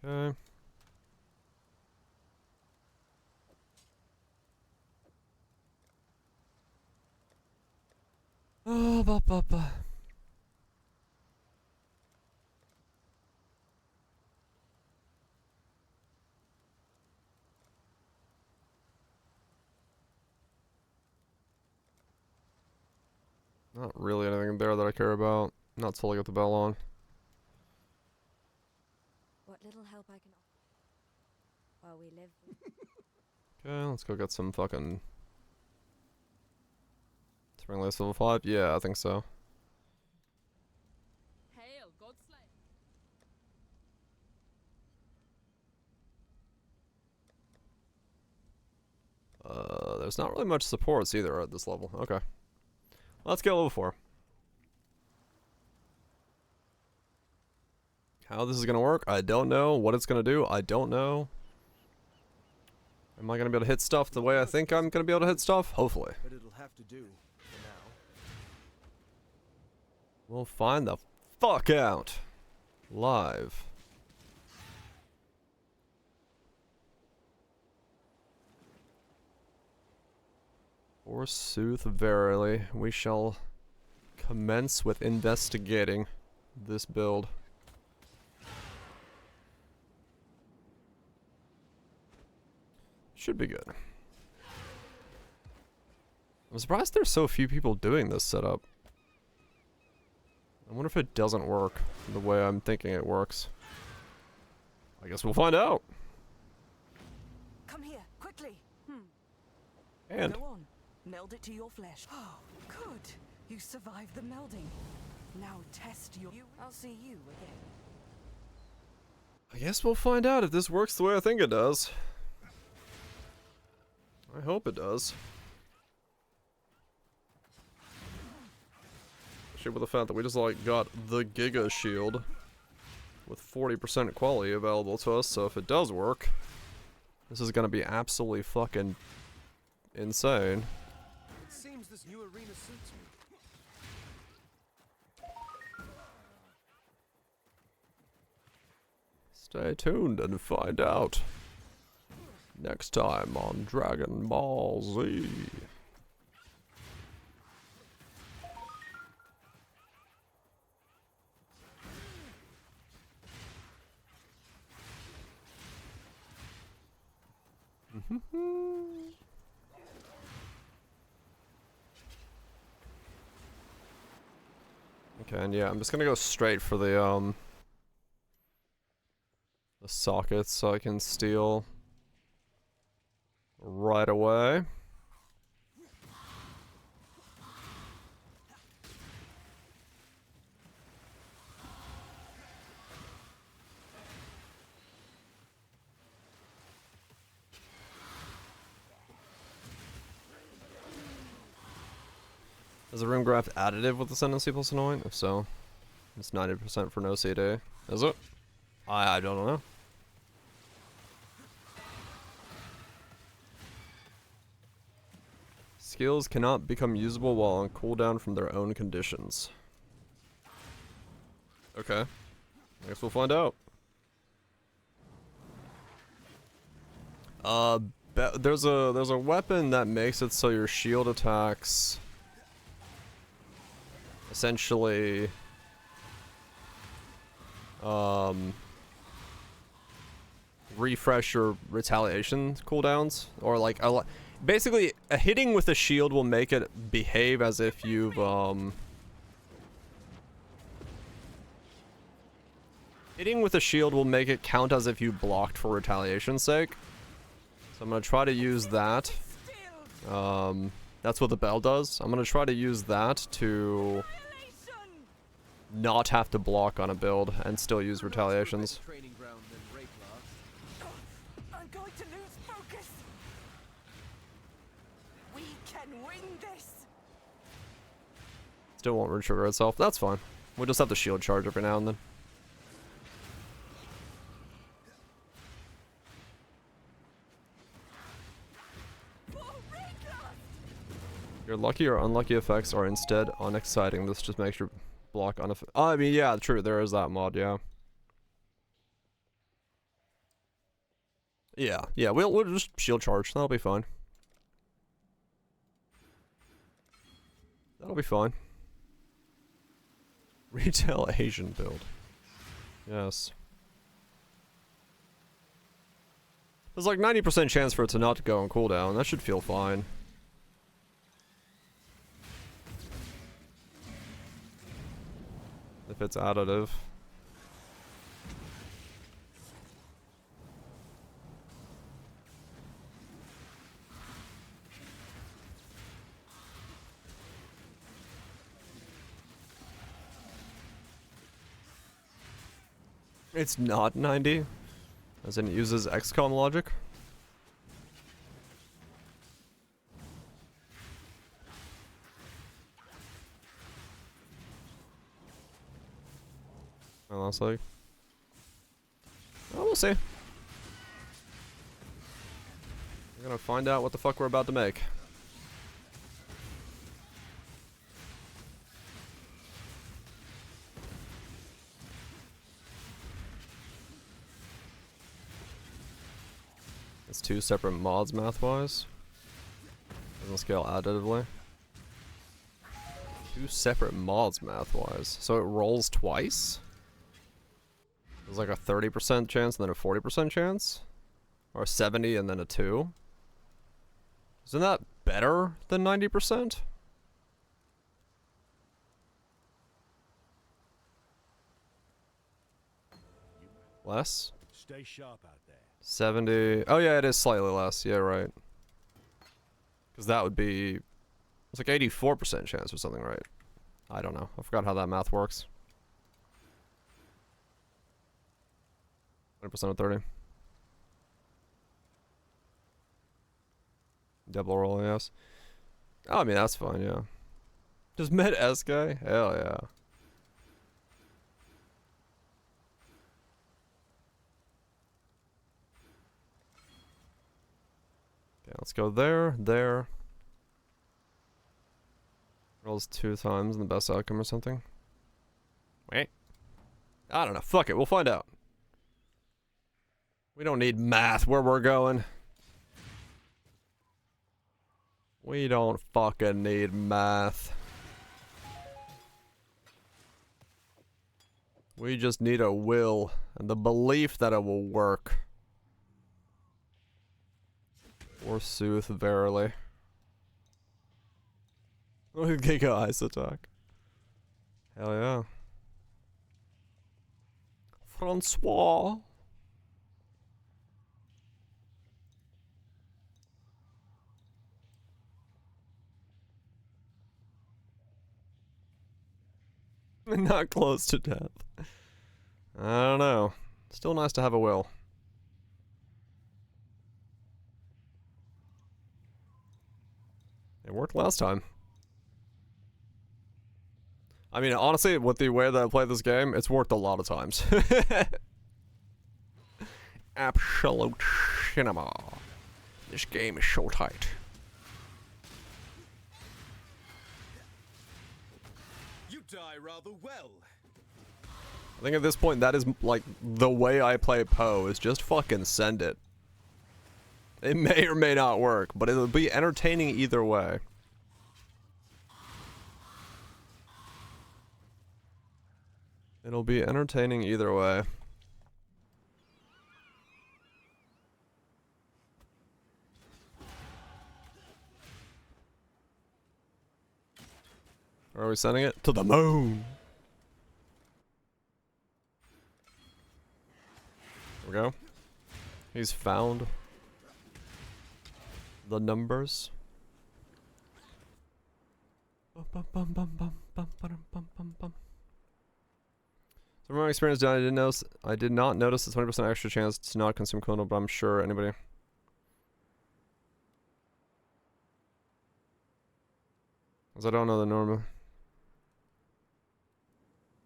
S1: Okay. Oh, ba. Not really anything there that I care about. Not till I get the bell on.
S3: What little help I can offer while we live.
S1: Okay, let's go get some fucking Spring Lace level 5. Yeah, I think so.
S5: Hail, Godslayer.
S1: There's not really much supports either at this level. Okay. Let's get level 4. How this is gonna work, I don't know. What it's gonna do, I don't know. Am I gonna be able to hit stuff the way I think I'm gonna be able to hit stuff? Hopefully.
S8: But it'll have to do for now.
S1: We'll find the fuck out. Live. Forsooth, verily, we shall commence with investigating this build. Should be good. I'm surprised there's so few people doing this setup. I wonder if it doesn't work the way I'm thinking it works. I guess we'll find out.
S5: Come here, quickly.
S1: And
S5: Go on. Meld it to your flesh. Oh, good. You survived the melding. Now test your... I'll see you again.
S1: I guess we'll find out if this works the way I think it does. I hope it does. Especially with the fact that we just like got the Giga Shield with 40% quality available to us, so if it does work, this is gonna be absolutely fucking insane.
S8: It seems this new arena suits me.
S1: Stay tuned and find out. Next time on Dragon Ball Z. Okay, and yeah, I'm just gonna go straight for the sockets so I can steal right away. Is the room graph additive with Ascendancy plus Anoint? If so, it's 90% for no CD. Is it? I don't know. Skills cannot become usable while on cooldown from their own conditions. Okay. I guess we'll find out. There's a weapon that makes it so your shield attacks essentially refresh your retaliation cooldowns, or like basically a hitting with a shield will make it behave as if you've hitting with a shield will make it count as if you blocked for retaliation's sake. So I'm gonna try to use that. That's what the bell does. I'm gonna try to use that to not have to block on a build and still use retaliations.
S8: Training ground than rape lasts.
S5: I'm going to lose focus. We can win this.
S1: Still won't retrigger itself. That's fine. We'll just have to shield charge every now and then. Your lucky or unlucky effects are instead unexciting. This just makes your block unaff— oh, I mean, yeah, true. There is that mod, yeah. Yeah, we'll just shield charge. That'll be fine. That'll be fine. Retail Asian build. Yes. There's like 90% chance for it to not go on cooldown. That should feel fine. If it's additive. It's not 90, as in it uses XCOM logic. My last leg. Oh, we'll see. We're gonna find out what the fuck we're about to make. It's two separate mods math-wise. Doesn't the scale additively. 2 separate mods math-wise. So it rolls twice? There's like a 30% chance and then a 40% chance? Or a 70 and then a 2? Isn't that better than 90%? Less?
S2: Stay sharp out there.
S1: 70. Oh yeah, it is slightly less. Yeah, right. Because that would be... It's like 84% chance or something, right? I don't know. I forgot how that math works. 20% of 30. Double roll, yes. Oh, I mean, that's fine, yeah. Just met S guy? Hell yeah. Okay, let's go there, there. Rolls 2 times and the best outcome or something. Wait. I don't know. Fuck it. We'll find out. We don't need math where we're going. We don't fucking need math. We just need a will and the belief that it will work. Forsooth, verily. Giga ice attack. Hell yeah. Francois. Not close to death. I don't know. Still nice to have a will. It worked last time. I mean, honestly, with the way that I play this game, it's worked a lot of times. Absolute cinema. This game is so tight.
S8: You die rather well.
S1: I think at this point, that is, like, the way I play Poe, is just fucking send it. It may or may not work, but it'll be entertaining either way. It'll be entertaining either way. Are we sending it to the moon? There we go. He's found the numbers. So from my experience, I did not notice the 20% extra chance to not consume cooldown, but I'm sure anybody. Because I don't know the normal.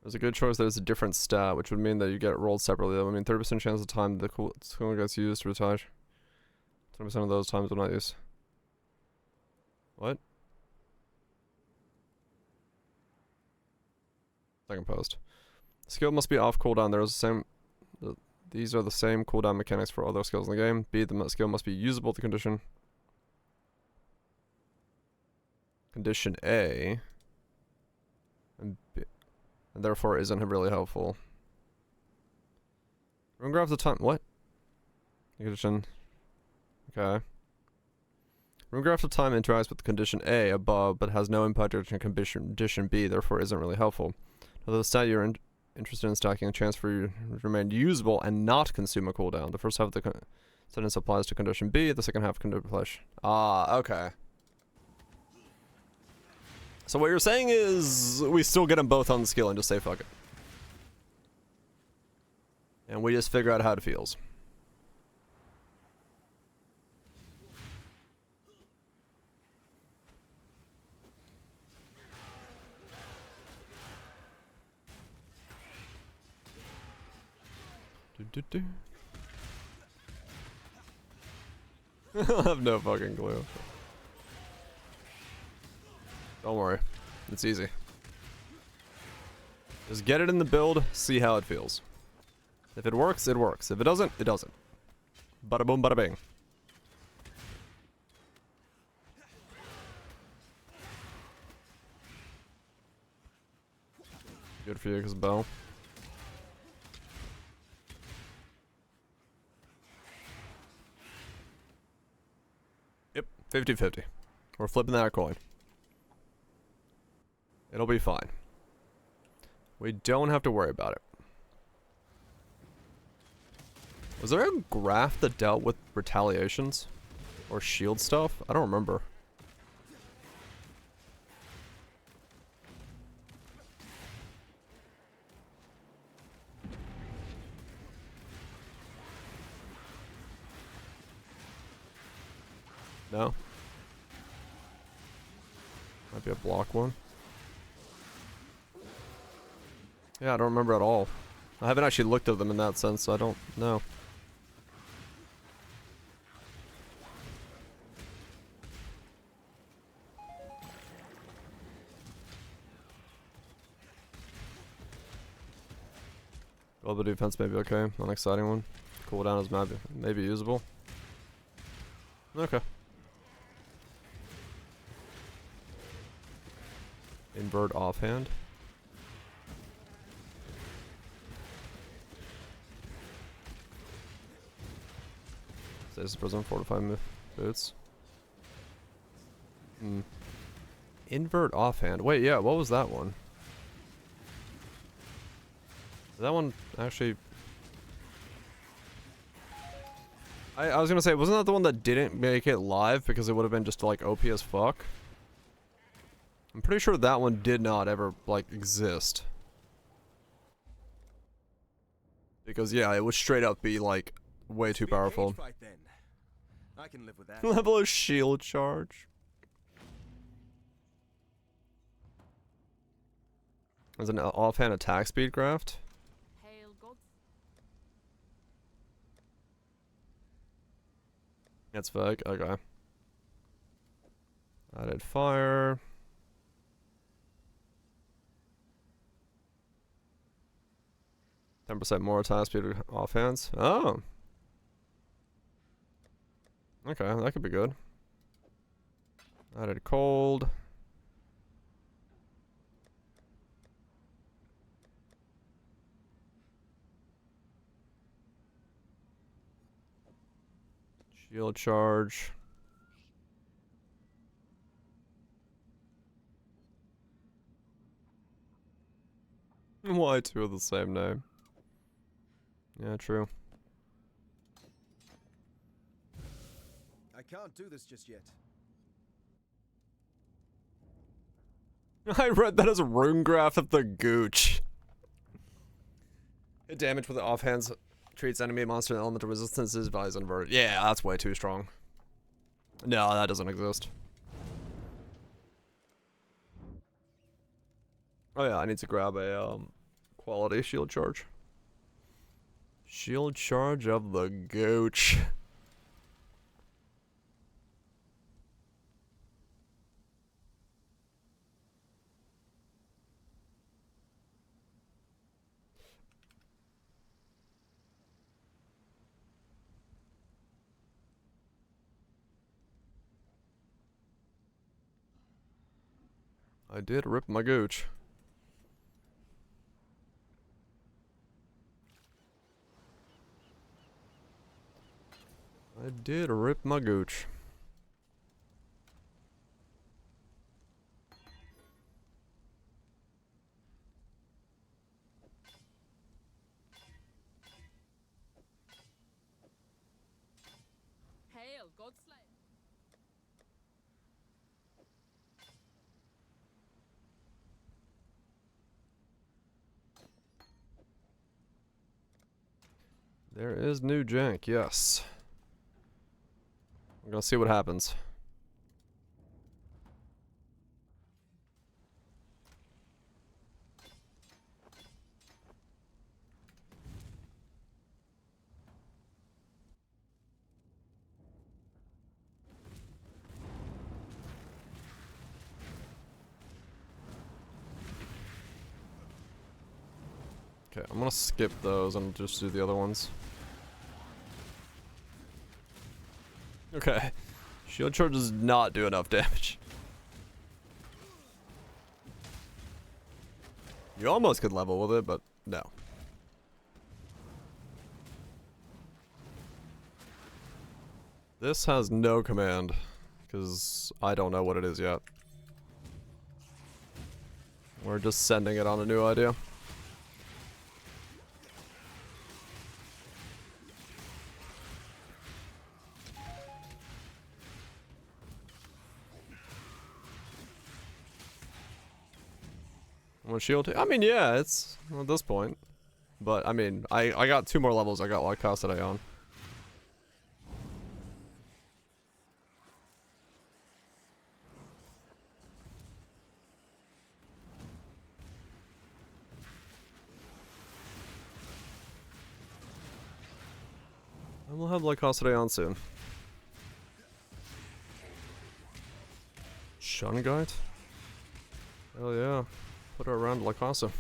S1: There's a good choice that it's a different stat, which would mean that you get it rolled separately. I mean, 30% chance of the time the cooldown gets used to retire. 20% of those times will not use. What? Second post. Skill must be off cooldown. There is the same. These are the same cooldown mechanics for other skills in the game. B. The skill must be usable to condition. Condition A. And B. And therefore isn't really helpful. Rune graph the time. What? Condition. Okay. Rune graph of time interacts with condition A above, but has no impact on condition B, therefore isn't really helpful. Although the stat you're interested in stacking a chance for you to remain usable and not consume a cooldown. The first half of the sentence applies to condition B, the second half condition flesh. Ah, okay. So what you're saying is we still get them both on the skill and just say fuck it. And we just figure out how it feels. I have no fucking clue. Don't worry. It's easy. Just get it in the build, see how it feels. If it works, it works. If it doesn't, it doesn't. Bada boom, bada bing. Good for you, because Bell. Yep, 50-50. We're flipping that coin. It'll be fine. We don't have to worry about it. Was there a graph that dealt with retaliations? Or shield stuff? I don't remember. No? Might be a block one. Yeah, I don't remember at all. I haven't actually looked at them in that sense, so I don't know. Well, the defense may be okay. Unexciting one. Cooldown is maybe usable. Okay. Invert offhand. Stasis Prism, fortify boots. Invert offhand. Wait, yeah, what was that one? That one actually... I was gonna say, wasn't that the one that didn't make it live because it would have been just like OP as fuck? I'm pretty sure that one did not ever, like, exist. Because, yeah, it would straight up be, like, way too powerful.
S8: Fight, then. I can live with that.
S1: Level of shield charge. There's an offhand attack speed graft.
S5: Hail gods.
S1: That's fake. Okay. Added fire. %10 more attack speed with offhands. Oh. Okay, that could be good. Added cold. Shield charge. Why two of the same name? Yeah, true.
S8: I can't do this just yet.
S1: I read that as a rune graph of the gooch. Hit damage with the offhands treats enemy monster and elemental resistances values inverted. Yeah, that's way too strong. No, that doesn't exist. Oh yeah, I need to grab a quality shield charge. Shield charge of the gooch. I did rip my gooch. I did rip my gooch.
S5: Hail Godslayer.
S1: There is new jank, yes. I'm gonna see what happens. Okay, I'm gonna skip those and just do the other ones. Okay. Shield charge does not do enough damage. You almost could level with it, but no. This has no command, because I don't know what it is yet. We're just sending it on a new idea. One shield. I mean, yeah, it's at this point. But I mean, I got 2 more levels. I got like Casade on. And we'll have like Casade on soon. Shungite? Hell yeah. Put her around La Casa.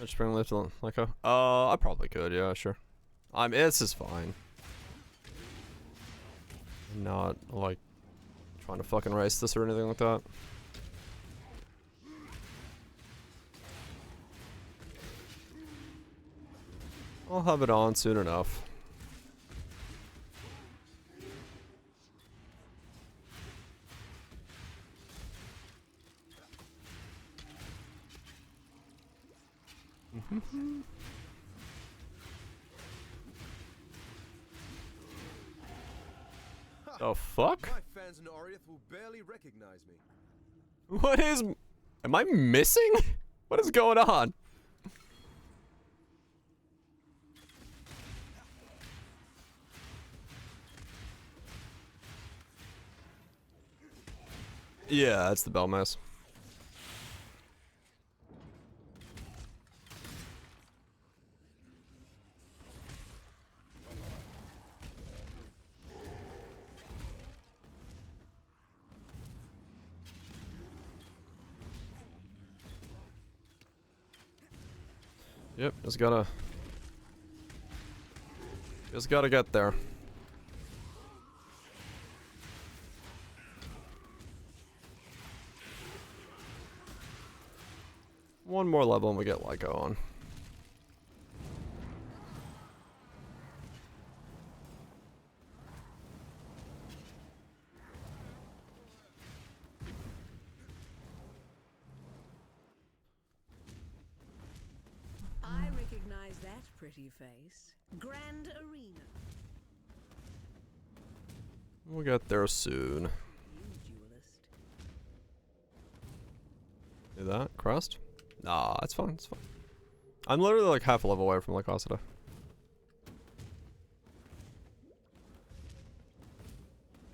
S1: I'd spring lift like a I probably could, yeah, sure. This is fine. I'm not like trying to fucking race this or anything like that. I'll have it on soon enough. The fuck?
S8: My fans in Oriath will barely recognize me.
S1: What is... Am I missing? What is going on? Yeah, that's the bell mess. Yep, just gotta get there. One more level and we get Lyco on.
S9: I recognize that pretty face. Grand Arena.
S1: We'll get there soon.
S9: You duelist.
S1: Do that? Crust? Nah, it's fine, it's fine. I'm literally like half a level away from La Casada.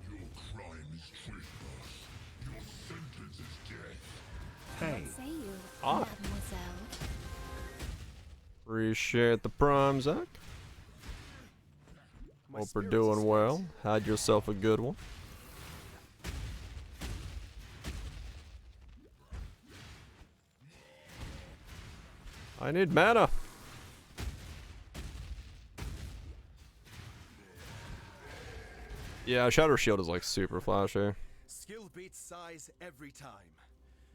S4: Your crime is trespass. Your sentence is death.
S3: What say you,
S1: Ah.
S3: mademoiselle?
S1: Appreciate the prime, Zach.
S8: My
S1: Hope we're
S8: spirits
S1: doing
S8: is
S1: well.
S8: scarce.
S1: Had yourself a good one. I need mana. Yeah, Shadow Shield is like super flashy.
S8: Skill beats size every time.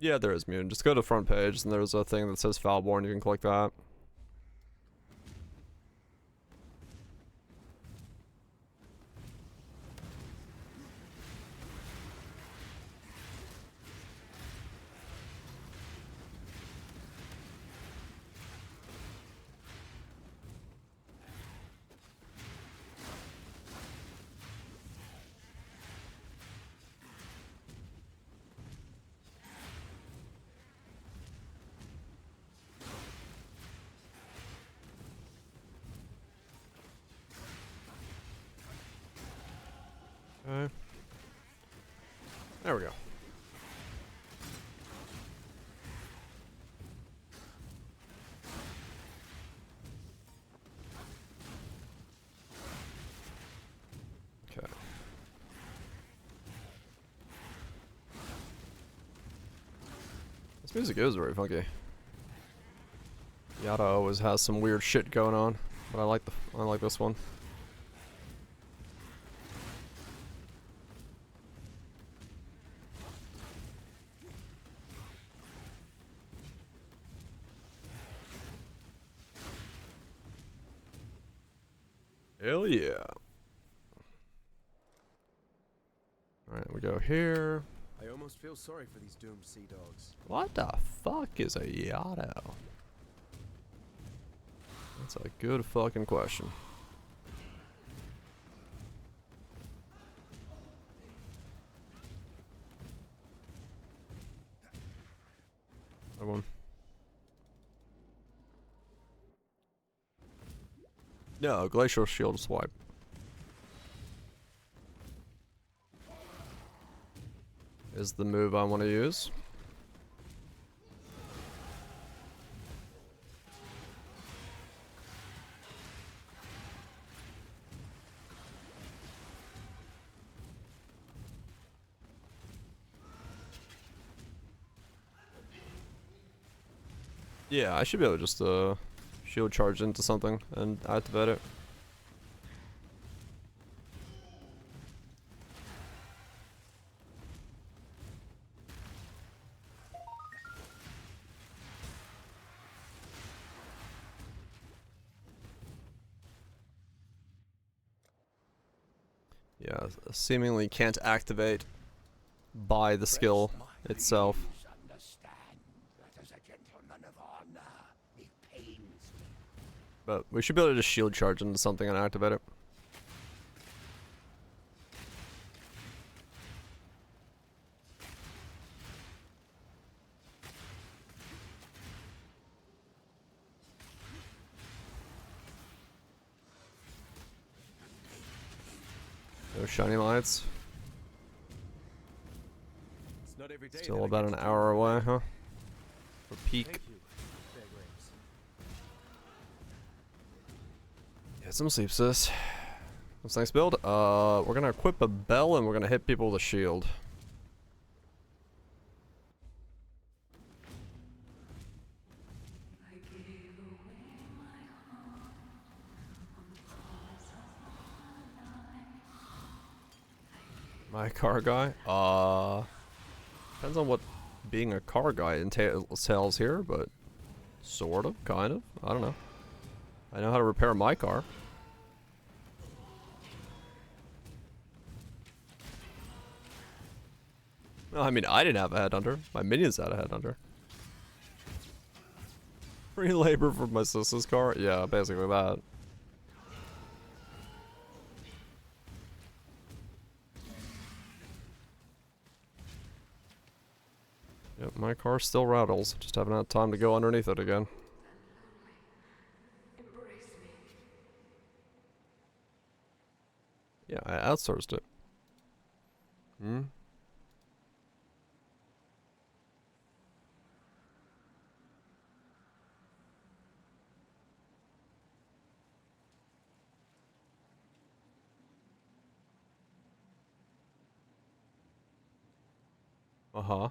S1: Yeah, there is Mune. Just go to the front page and there's a thing that says Foulborn. You can click that. Okay. There we go. Okay. This music is very funky. Yada always has some weird shit going on, but I like this one. Hell yeah. Alright, we go here.
S8: I almost feel sorry for these doomed sea dogs.
S1: What the fuck is a Yada? That's a good fucking question. Another one. No, glacial shield swipe. Is the move I want to use. Yeah, I should be able to just shield charge into something and activate it. Yeah, seemingly can't activate by the skill itself. But we should be able to just shield charge into something and activate it. No shiny lights.
S8: It's not every day
S1: Still
S8: that I
S1: about
S8: get
S1: an
S8: to do
S1: hour
S8: my
S1: away,
S8: work.
S1: huh? For peak.
S8: Thank you, Fair Grapes.
S1: Get some sleep, sis. What's next build? We're gonna equip a bell and we're gonna hit people with a shield. My car guy? Depends on what being a car guy entails here, but sort of, kind of. I don't know. I know how to repair my car. No, I mean, I didn't have a headhunter. My minions had a headhunter. Free labor for my sister's car? Yeah, basically that. Yep, my car still rattles. Just haven't had time to go underneath it again. Yeah, I outsourced it. Hmm? Uh-huh.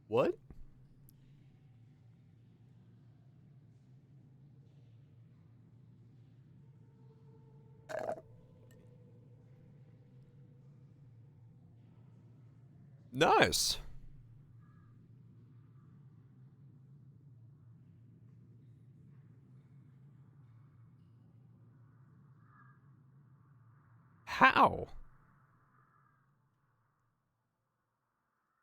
S1: What? Nice. How?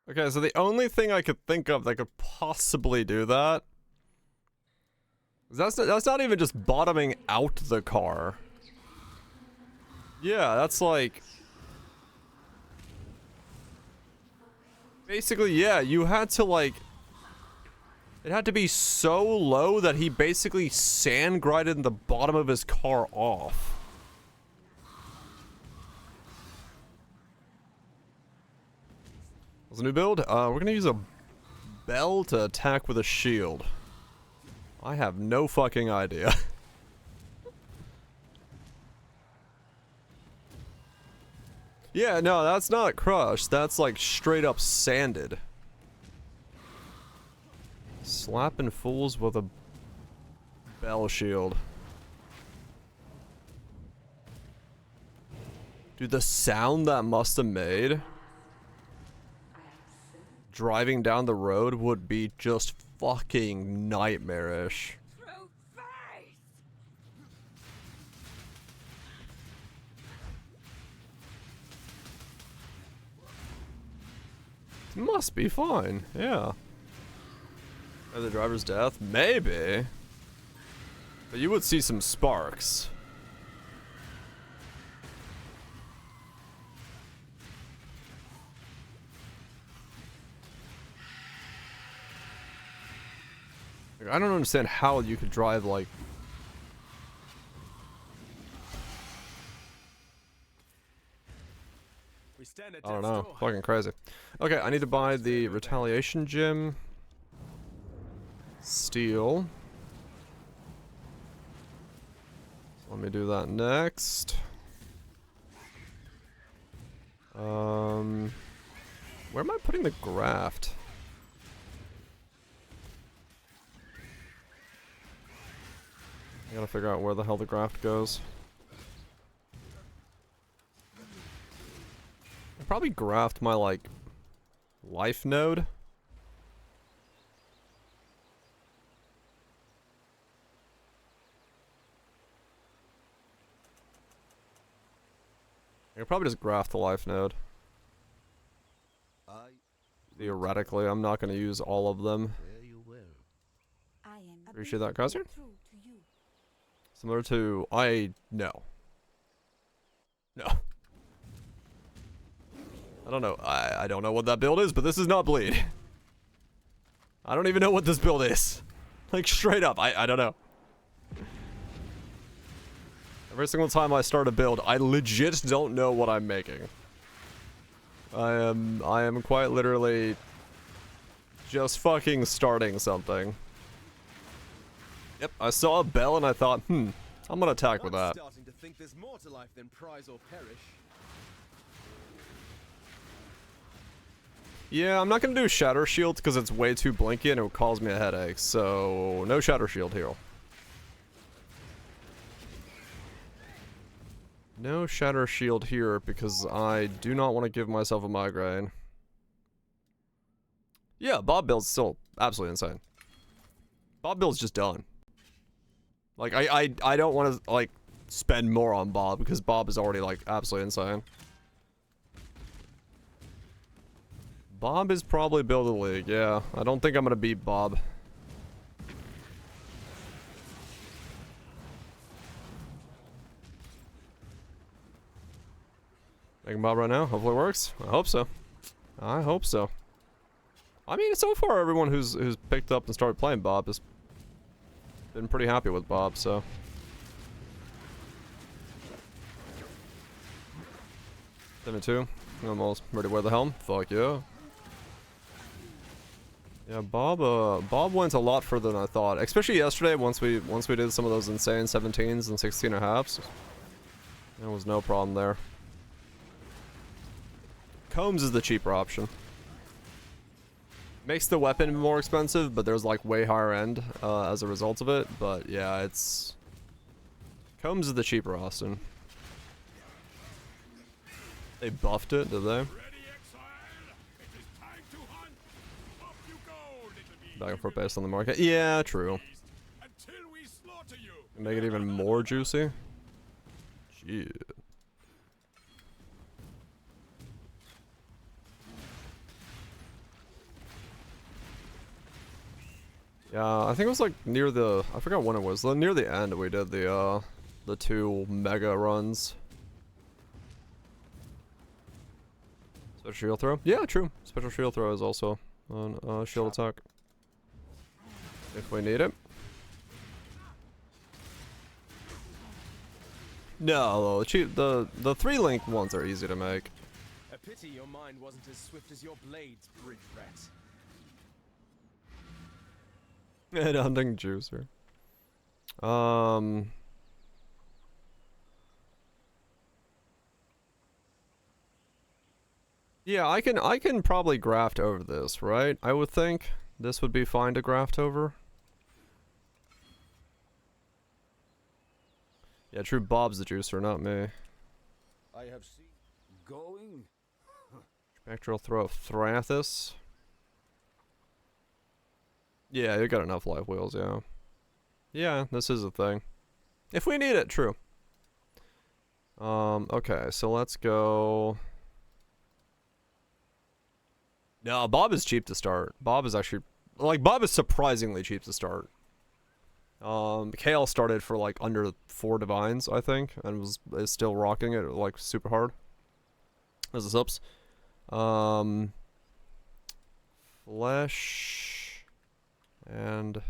S1: Okay, so the only thing I could think of that could possibly do that is that's not even just bottoming out the car. Yeah, that's like basically, yeah, you had to like it had to be so low that he basically sand grinded the bottom of his car off. What's a new build? We're gonna use a bell to attack with a shield. I have no fucking idea. Yeah, no, that's not crushed. That's like straight up sanded. Slapping fools with a bell shield. Dude, the sound that must have made driving down the road would be just fucking nightmarish. It must be fine, yeah. The driver's death? Maybe. But you would see some sparks. Like, I don't understand how you could drive like... I don't know. Fucking crazy. Okay, I need to buy the retaliation gem. Steel. So let me do that next. Where am I putting the graft? I gotta figure out where the hell the graft goes. I'll probably graft my, like, life node. I could probably just graft the life node. Theoretically, I'm not going to use all of them. Appreciate that, Kaiser. Similar to... No. No. I don't know. I don't know what that build is, but this is not bleed. I don't even know what this build is. Like, straight up, I don't know. Every single time I start a build, I legit don't know what I'm making. I am quite literally just fucking starting something. Yep, I saw a bell and I thought, I'm gonna attack with that.
S8: Starting to think there's more to life than prize or perish.
S1: Yeah, I'm not gonna do Shatter Shield because it's way too blinky and it would cause me a headache, so no Shatter Shield here. No Shatter Shield here because I do not want to give myself a migraine. Yeah, Bob build's still absolutely insane. Bob build's just done. Like, I don't want to, like, spend more on Bob because Bob is already, like, absolutely insane. Bob is probably build a league, yeah. I don't think I'm gonna beat Bob. Making Bob right now. Hopefully it works. I hope so. I hope so. I mean, so far everyone who's picked up and started playing Bob has been pretty happy with Bob, so. 72. I'm almost ready to wear the helm. Fuck yeah. Yeah, Bob went a lot further than I thought. Especially yesterday, once we did some of those insane 17s and 16.5s. There was no problem there. Combs is the cheaper option. Makes the weapon more expensive, but there's like way higher end as a result of it. But yeah, it's... Combs is the cheaper Austin. They buffed it, did they? Back and forth based on the market. Yeah, true. Make it even more juicy. Shit. Yeah, I think it was like near the... I forgot when it was. Near the end we did the 2 mega runs. Special shield throw? Yeah, true. Special shield throw is also on shield attack. If we need it. No, the 3-link ones are easy to make.
S8: pity your mind wasn't as swift as your blades, bridge rat.
S1: Headhunting juicer. Yeah, I can probably graft over this, right? I would think this would be fine to graft over. Yeah, true. Bob's the juicer, not me.
S7: I have seen. Going?
S1: Spectral throw of Thrathis. Yeah, you got enough life wheels, yeah. Yeah, this is a thing. If we need it, true. Okay, so let's go. No, Bob is cheap to start. Bob is actually, like, Bob is surprisingly cheap to start. Kale started for like under 4 divines, I think, and is still rocking it like super hard. As the subs. Flesh and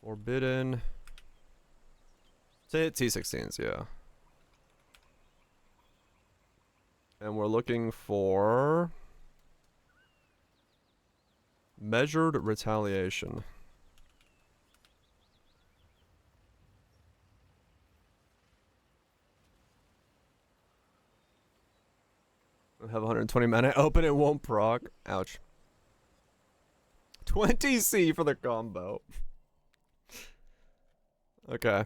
S1: Forbidden. Say it T16s, yeah. And we're looking for Measured Retaliation. I have 120 mana. Open it won't proc. Ouch. 20C for the combo. Okay.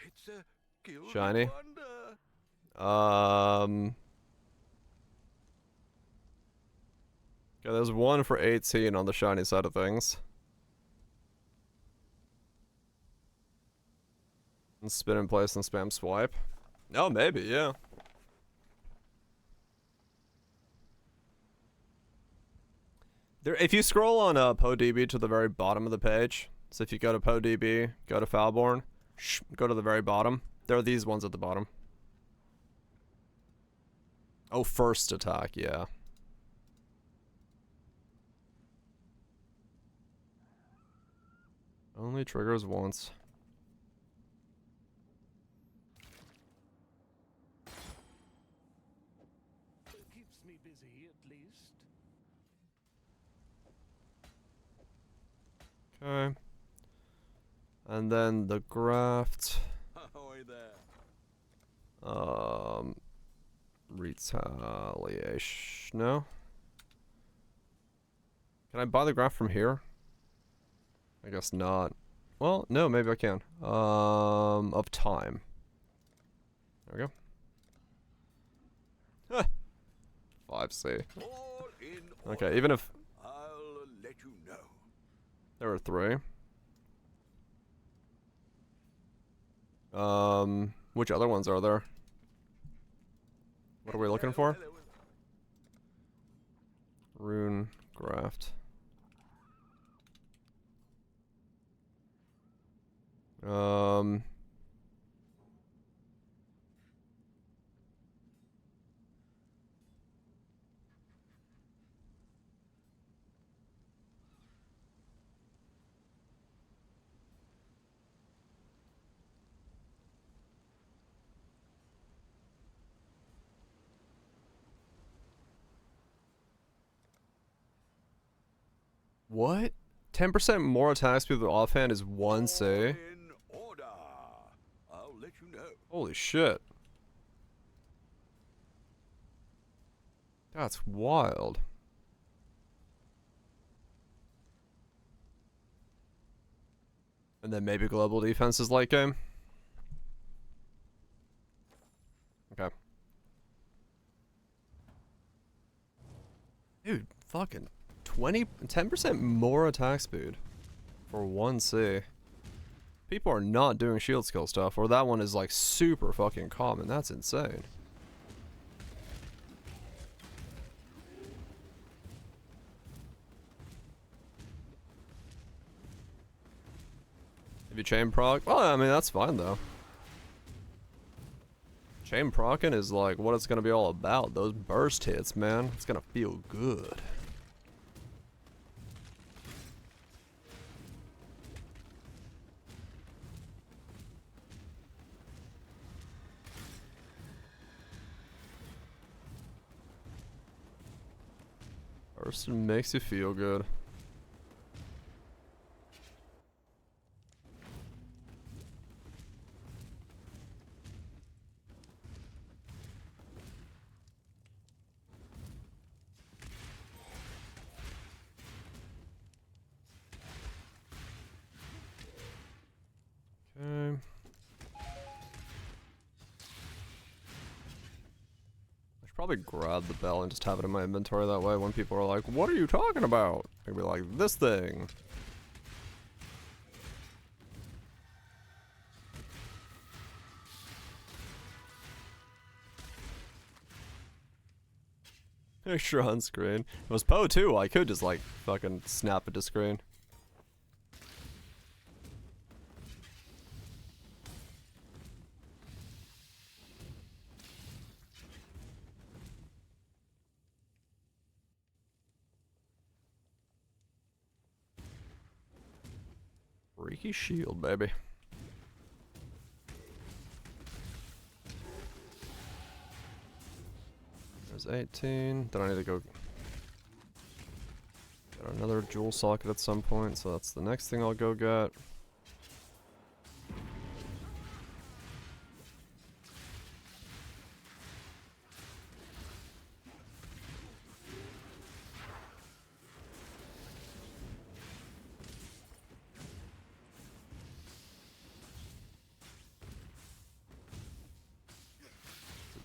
S7: It's a gilded
S1: Shiny.
S7: wonder.
S1: Okay, there's one for 18 on the shiny side of things. And spin in place and spam swipe. Oh, maybe, yeah. There, if you scroll on PoDB to the very bottom of the page, so if you go to PoDB, go to Foulborn, go to the very bottom. There are these ones at the bottom. Oh, first attack, yeah. Only triggers once.
S2: Keeps me busy, at least.
S1: Okay. And then the graft.
S7: Ahoy there.
S1: Retaliation. No? Can I buy the graft from here? I guess not. Well, no, maybe I can. Of time. There we go. 5C.
S7: All in
S1: Okay,
S7: order.
S1: even if
S7: I'll let you know.
S1: there were 3. Which other ones are there? What are we looking for? Rune graft. What? 10% more attack speed with offhand is 1C.
S7: In order. I'll let you know.
S1: Holy shit. That's wild. And then maybe global defense is late game. Okay. Dude, fucking 10% more attack speed for 1C. People are not doing shield skill stuff, or that one is like super fucking common. That's insane. If you chain proc, well, I mean, that's fine though. Chain procking is like what it's gonna be all about. Those burst hits, man. It's gonna feel good. Person makes you feel good. Okay. I should probably grab the bell and just have it in my inventory, that way when people are like, what are you talking about? I can be like, this thing. Extra on screen. It was Poe too, I could just like fucking snap it to screen. Freaky shield, baby. There's 18. Then I need to go get another jewel socket at some point, so that's the next thing I'll go get.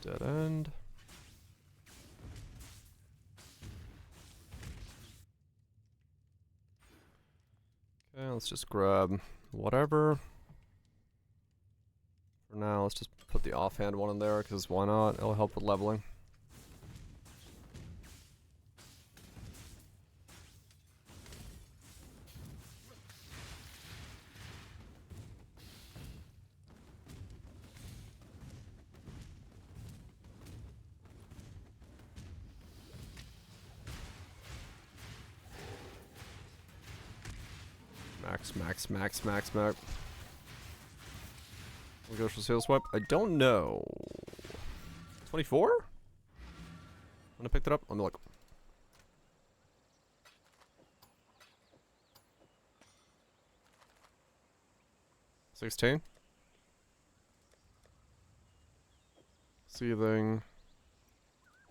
S1: It's a dead end. Okay, let's just grab whatever. For now, let's just put the offhand one in there, because why not? It'll help with leveling. Max. We'll go for seal swipe. I don't know. 24? When I picked it up, let me look. 16? Seething.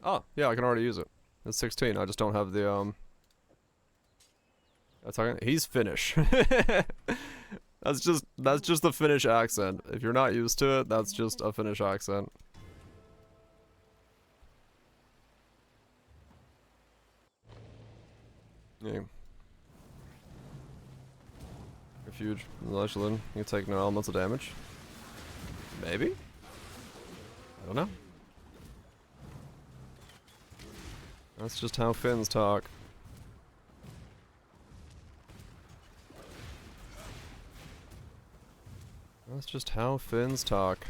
S1: Oh, yeah, I can already use it. It's 16. I just don't have the he's Finnish. That's just the Finnish accent. If you're not used to it, that's just a Finnish accent. Yeah. Refuge, Lechlin. You take no elements of damage. Maybe? I don't know. That's just how Finns talk. That's just how Finns talk.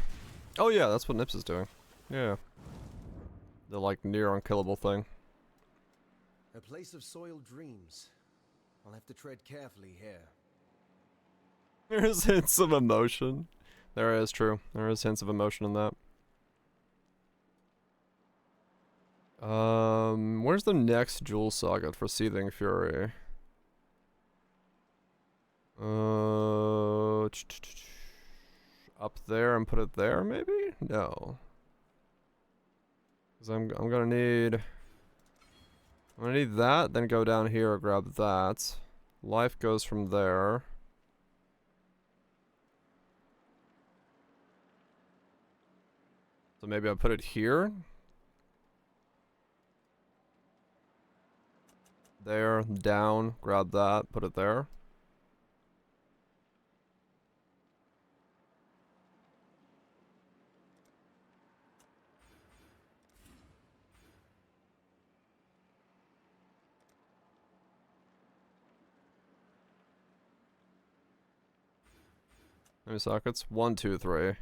S1: Oh yeah, that's what Nips is doing. Yeah. The like near unkillable thing.
S8: A place of soiled dreams. I'll have to tread carefully here.
S1: There's hints of emotion. There is, true. There is hints of emotion in that. Where's the next jewel socket for Seething Fury? Up there and put it there, maybe? No. Cause I'm gonna need that, then go down here, grab that. Life goes from there. So maybe I put it here. There, down, grab that, put it there. How many sockets? 1, 2, 3.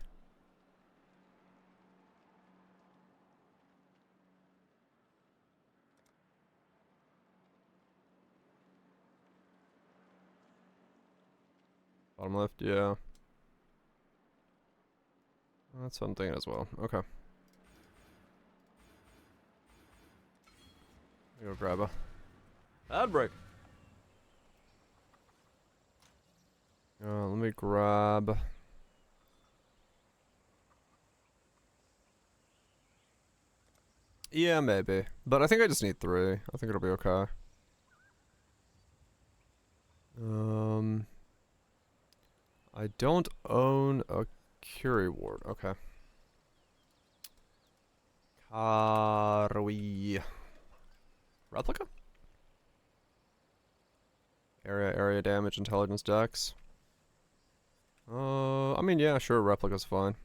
S1: Bottom left, yeah. That's what I'm thinking as well. Okay. Go grab a. Ad break. Let me grab. Yeah, maybe. But I think I just need 3. I think it'll be okay. I don't own a Curie Ward. Okay. Karui. Replica? Area damage, intelligence, dex. I mean, yeah, sure, replica's fine.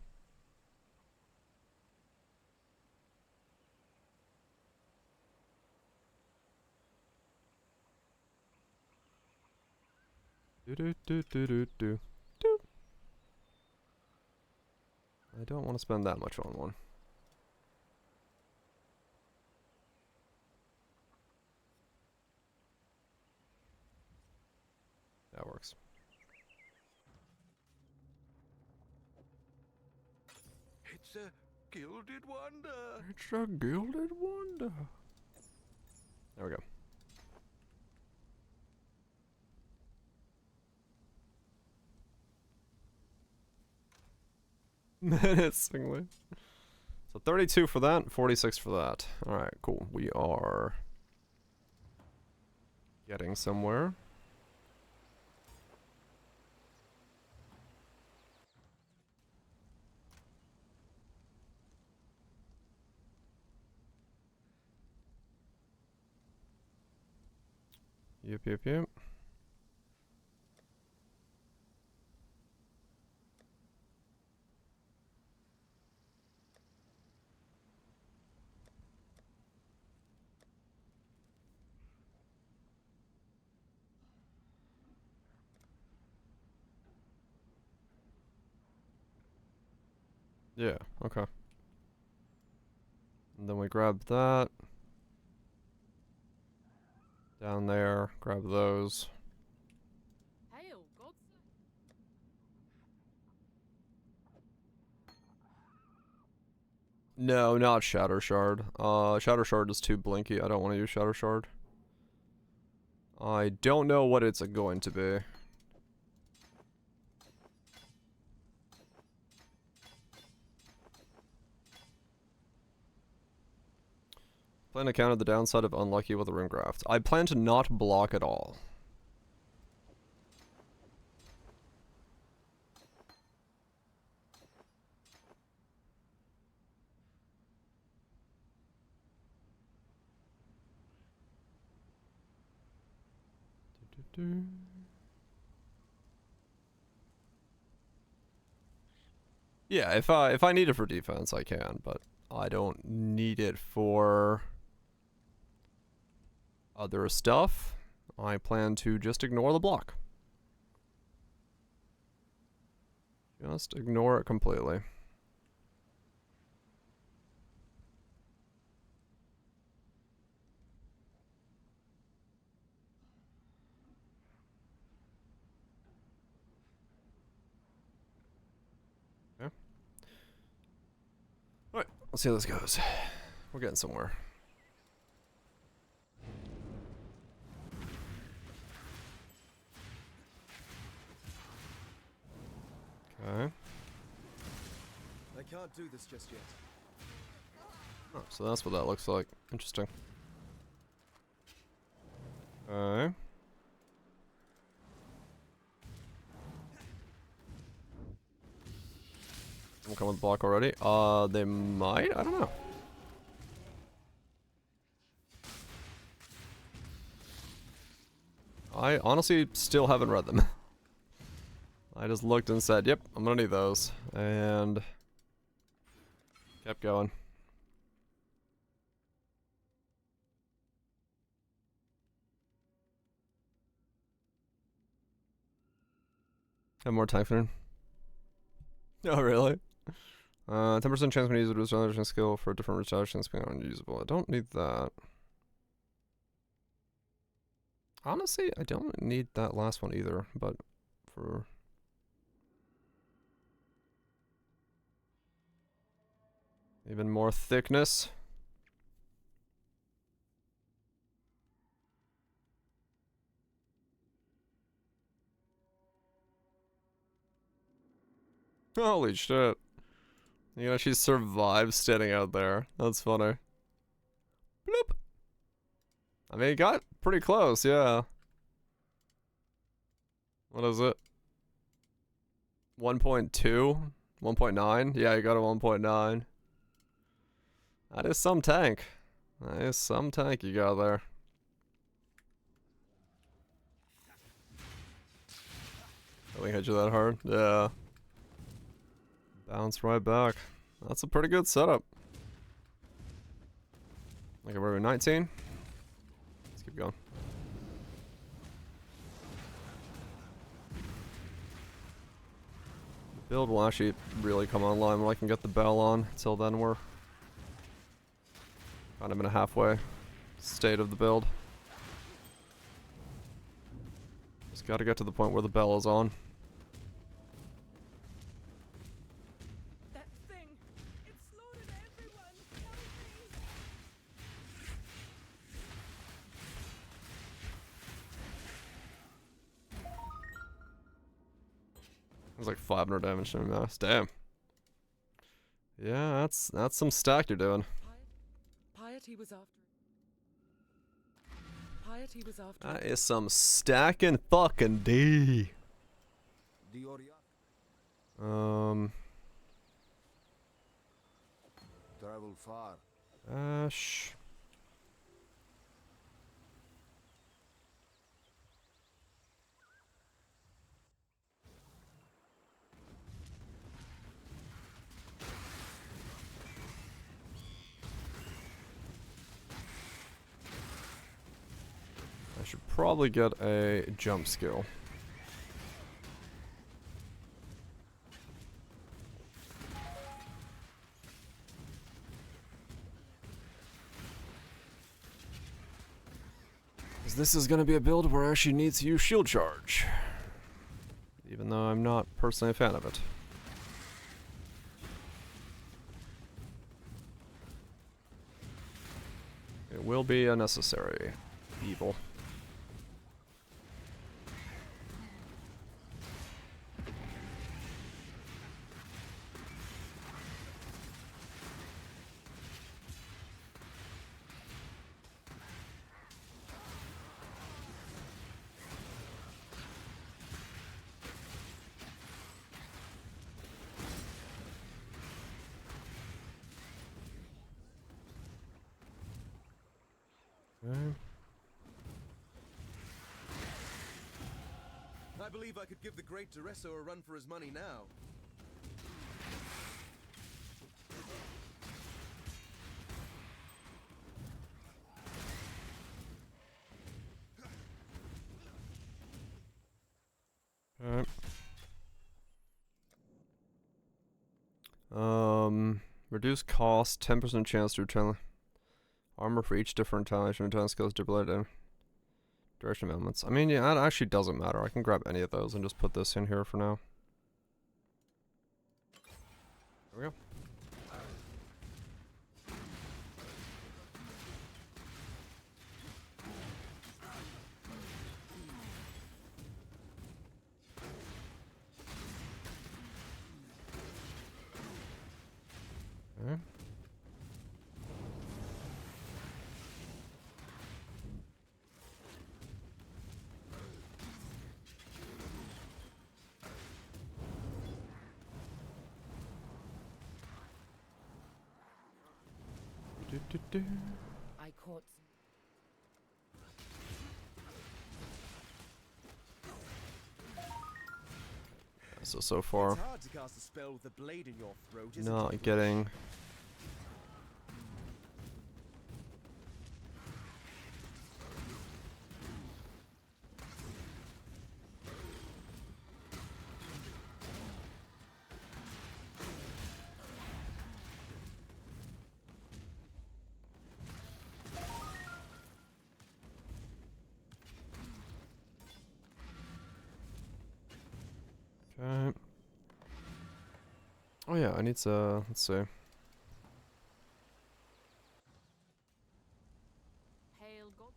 S1: Do. I don't want to spend that much on one. That works.
S7: It's a gilded wonder.
S1: It's a gilded wonder. There we go. Menacingly. So 32 for that, 46 for that. Alright, cool. We are getting somewhere. Yep. Yeah, okay. And then we grab that. Down there, grab those. No, not Shatter Shard. Shatter Shard is too blinky. I don't want to use Shatter Shard. I don't know what it's going to be. Plan to counter the downside of unlucky with a Ring Graft. I plan to not block at all. Yeah, if I need it for defense, I can, but I don't need it for other stuff. I plan to just ignore the block. Just ignore it completely. Okay. Alright, let's see how this goes. We're getting somewhere. Okay.
S8: I can't do this just yet.
S1: Oh, so that's what that looks like. Interesting. Okay. Someone come with block already? They might? I don't know. I honestly still haven't read them. I just looked and said, yep, I'm gonna need those. And kept going. Have more Typhoon. Oh, really? 10% chance when you use a restoration skill for a different restoration being unusable. I don't need that. Honestly, I don't need that last one either, but for... even more thickness. Holy shit. You know, she survived standing out there. That's funny. Bloop. I mean, it got pretty close, yeah. What is it? 1.2? 1.9? Yeah, you got a 1.9. That is some tank. That is some tank you got there. Really hit you that hard? Yeah. Bounce right back. That's a pretty good setup. Okay, we're at 19. Let's keep going. The build will actually really come online when I can get the bell on. Until then, we're kind of in a halfway state of the build. Just gotta get to the point where the bell is on.
S5: That thing! It slaughtered everyone! Help me!
S1: There's like 500 damage to him now. Damn. Yeah, that's some stack you're doing.
S5: Piety was after. Piety was after.
S1: That is some stacking fucking D.
S8: Travel far.
S1: Ash. I should probably get a jump skill. This is going to be a build where Ashy needs to use shield charge. Even though I'm not personally a fan of it. It will be a necessary evil.
S8: I believe I could give the great Duresso a run for his money now.
S1: Reduce cost, 10% chance to return armor for each different retaliation skills, debilitated duration of elements. I mean, yeah, that actually doesn't matter. I can grab any of those and just put this in here for now. There we go. Okay.
S5: I caught.
S1: So far,
S8: It's hard to cast a spell with a blade in your throat, isn't
S1: not
S8: it?
S1: getting. Okay. Oh yeah, I need to, let's see.
S6: Hail God.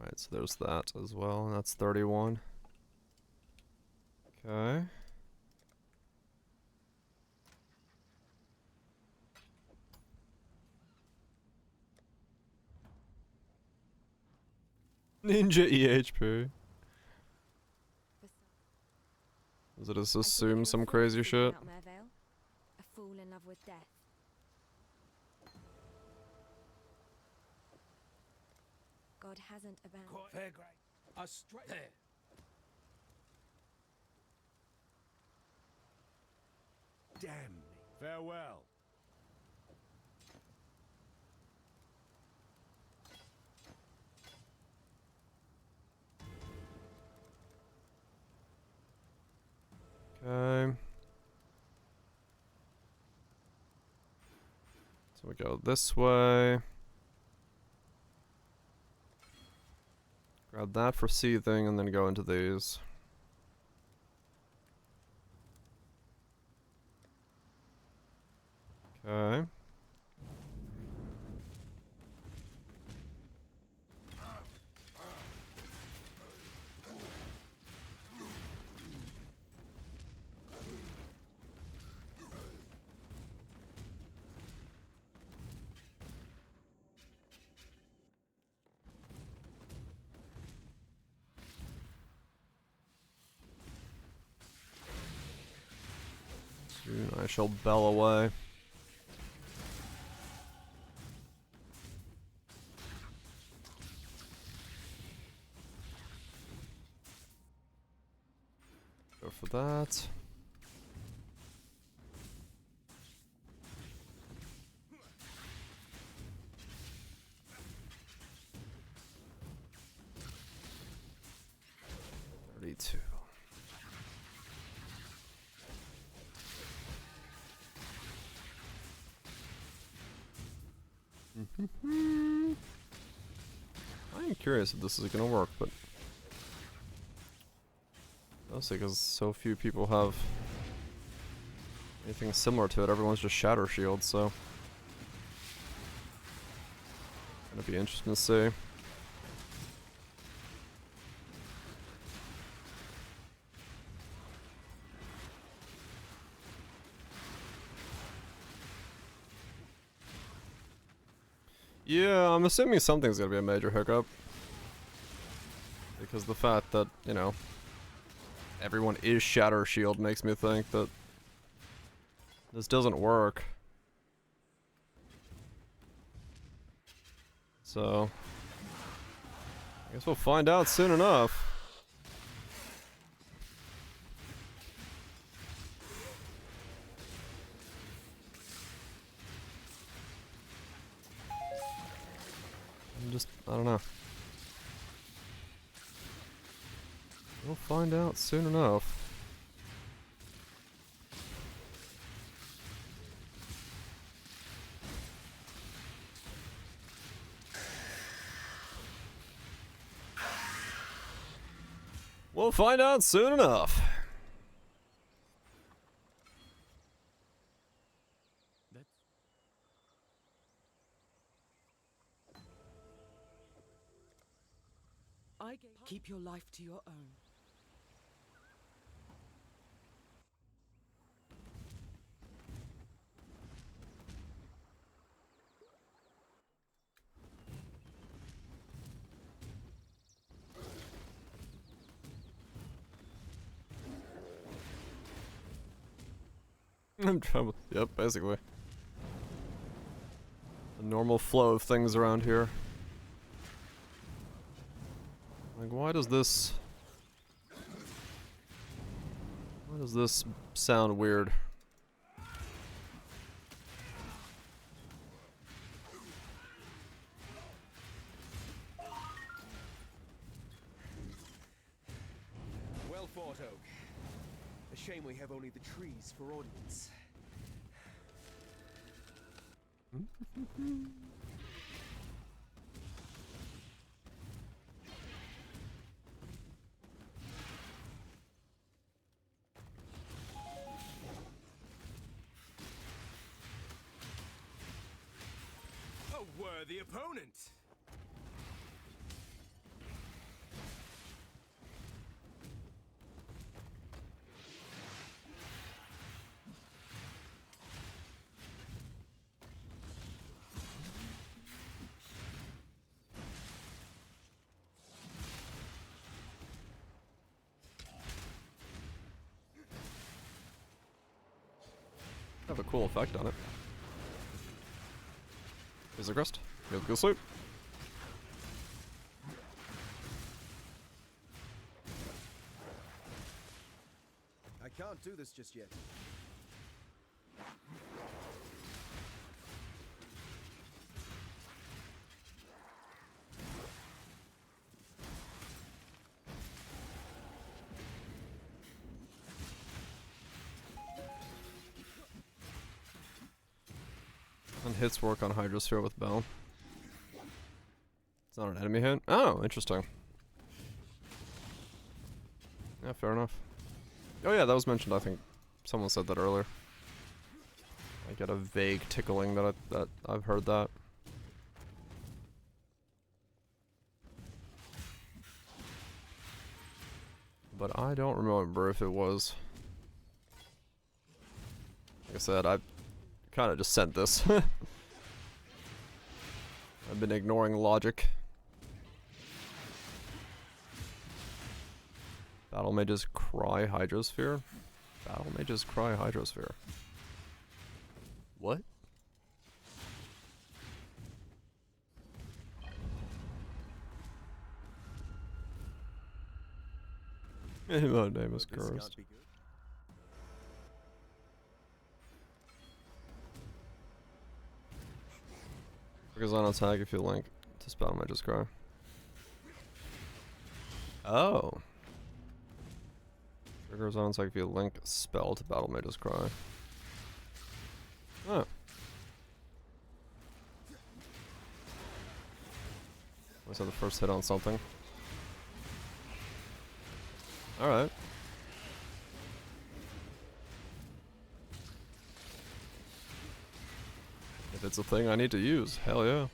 S1: Right, so there's that as well, and that's 31. Okay. Ninja EHP. Does it just assume some crazy shit?
S3: Out Mervale, a fool in love with death. God hasn't abandoned.
S2: Fair grade. A straight there.
S8: Damn me.
S4: Farewell.
S1: Okay. So we go this way. Grab that for seething and then go into these. Okay. Soon I shall bell away. Go for that. $32. I'm curious if this is gonna work, but mostly because so few people have anything similar to it. Everyone's just Shatter Shield, so gonna be interesting to see. Yeah, I'm assuming something's gonna be a major hiccup. Because the fact that, you know, everyone is Shatter Shield makes me think that this doesn't work. So, I guess we'll find out soon enough. I don't know. We'll find out soon enough. We'll find out soon enough.
S5: Keep your life to your own.
S1: I'm trouble. Yep, basically. The normal flow of things around here. Like, why does this sound weird?
S8: Well fought, Oak. A shame we have only the trees for audience. A worthy opponent.
S1: have a cool effect on it. Is the crest? Go sleep.
S8: I can't do this just yet.
S1: And hits work on Hydrosphere with Bell. It's not an enemy hit? Oh, interesting. Yeah, fair enough. Oh yeah, that was mentioned, I think. Someone said that earlier. I get a vague tickling that I've heard that. But I don't remember if it was. Like I said, I kind of just sent this. I've been ignoring logic. Battle Mages cry Hydrosphere? Battle Mages cry Hydrosphere. What? My name is cursed. Triggers on attack if you link to Battle Mages cry. Oh. Triggers on attack if you link spell to Battle Mages cry. Oh. Was that the first hit on something? Alright. If it's a thing I need to use, hell yeah.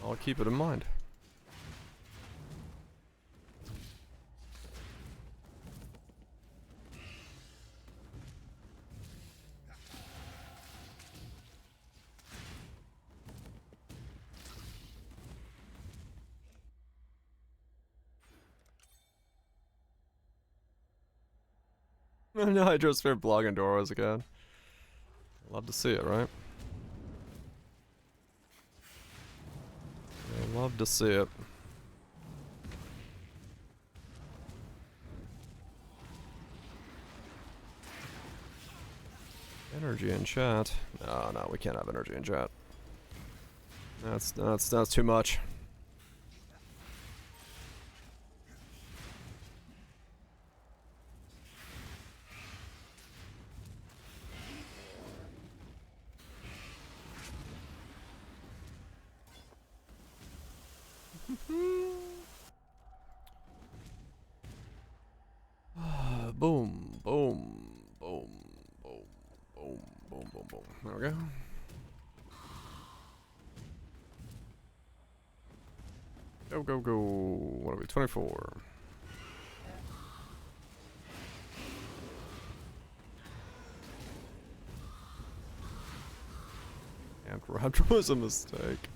S1: I'll keep it in mind. No, Hydrosphere blogging Doros again. Love to see it, right? I love to see it. Energy in chat. No, we can't have energy in chat. That's too much. Boom, boom, boom, boom, boom, boom, boom, boom. There we go. Go, go, go. What are we? 24. And Raptor was a mistake.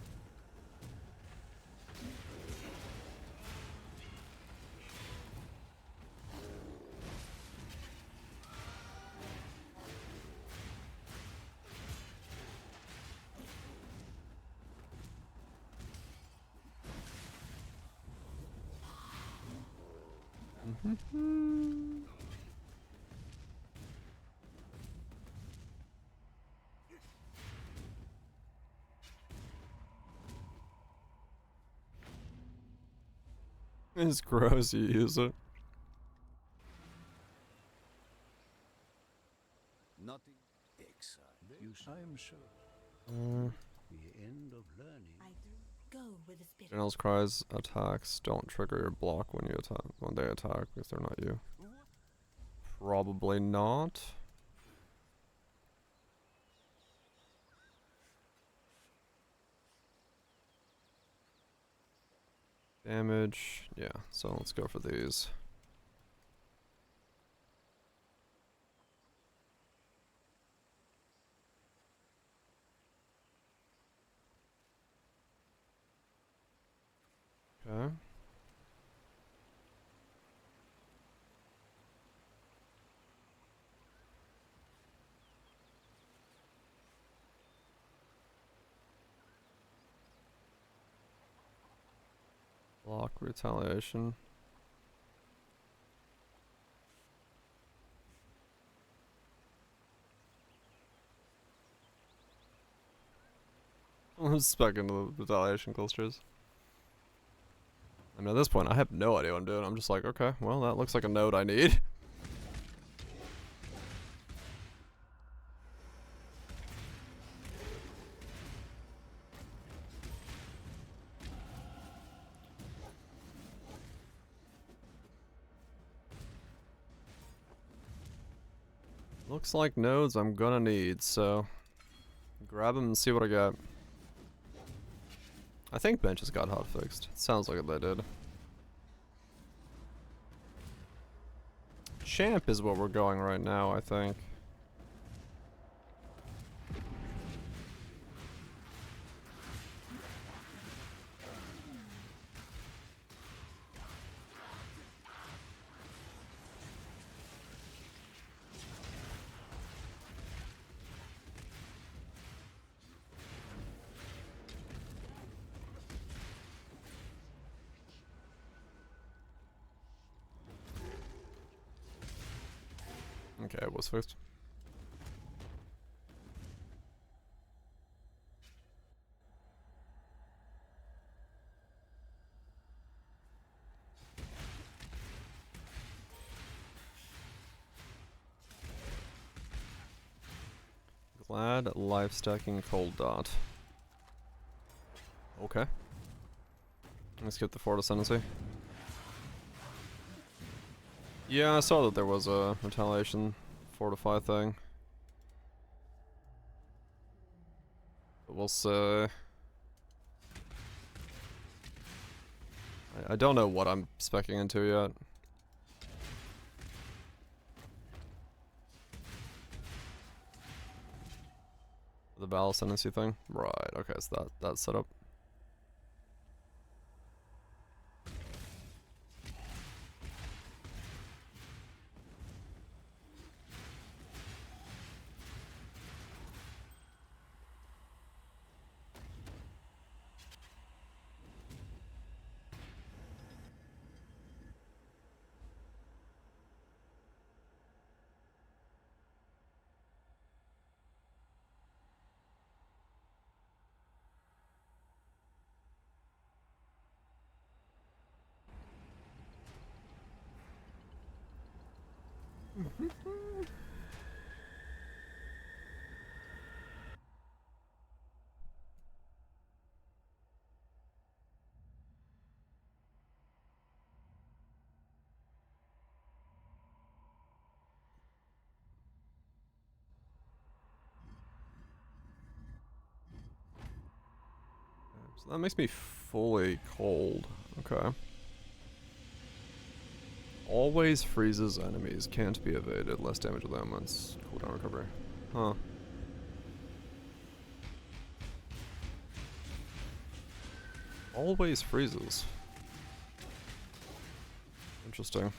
S1: It's gross, you use it.
S8: Nothing. Excellent. I am sure. The end of learning.
S3: I do go with the spirit.
S1: General's cries attacks don't trigger your block when you attack when they attack because they're not you. Probably not. Damage, yeah, so let's go for these. Okay. Block retaliation. I'm stuck into the retaliation clusters. I mean, at this point, I have no idea what I'm doing. I'm just like, okay, well, that looks like a node I need. Looks like nodes I'm gonna need, so grab them and see what I got. I think benches got hot fixed. Sounds like they did. Champ is what we're going right now, I think. Okay, it was fixed. Glad life stacking cold dot. Okay. Let's get the Fort Ascendancy. Yeah, I saw that there was a retaliation fortify thing. But we'll see. I don't know what I'm speccing into yet. The Battle Ascendancy thing? Right, okay, so that's set up. So that makes me fully cold. Okay. Always freezes enemies. Can't be evaded. Less damage with elements. Cooldown recovery. Huh. Always freezes. Interesting.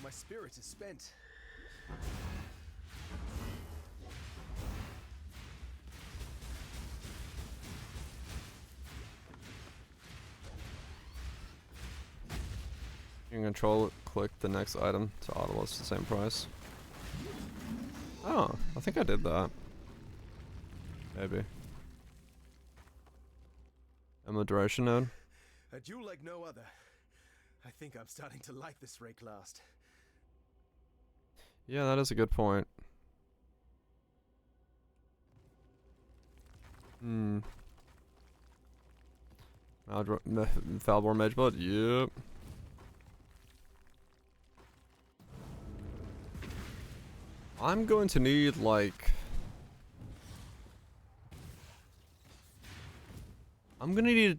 S8: My spirit is spent.
S1: You can control it, click the next item to auto list the same price. Oh, I think I did that. Maybe. Am I duration node?
S8: A duel like no other. I think I'm starting to like this rake last.
S1: Yeah, that is a good point. Hmm. Falbor Mageblood? Yep. I'm going to need, like... I'm gonna need...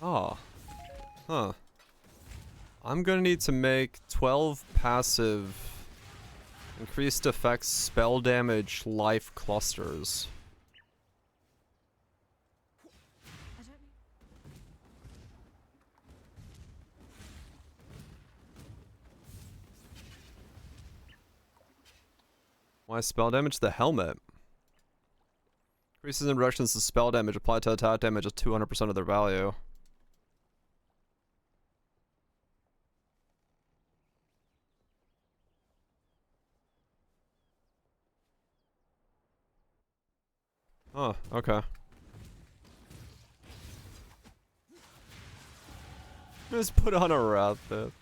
S1: Oh. Huh. I'm gonna need to make 12 passive... increased effects spell damage life clusters.
S3: I don't need.
S1: Why spell damage the helmet? Increases in reductions to spell damage applied to attack damage at 200% of their value. Oh, okay. Just put on a wrath bit.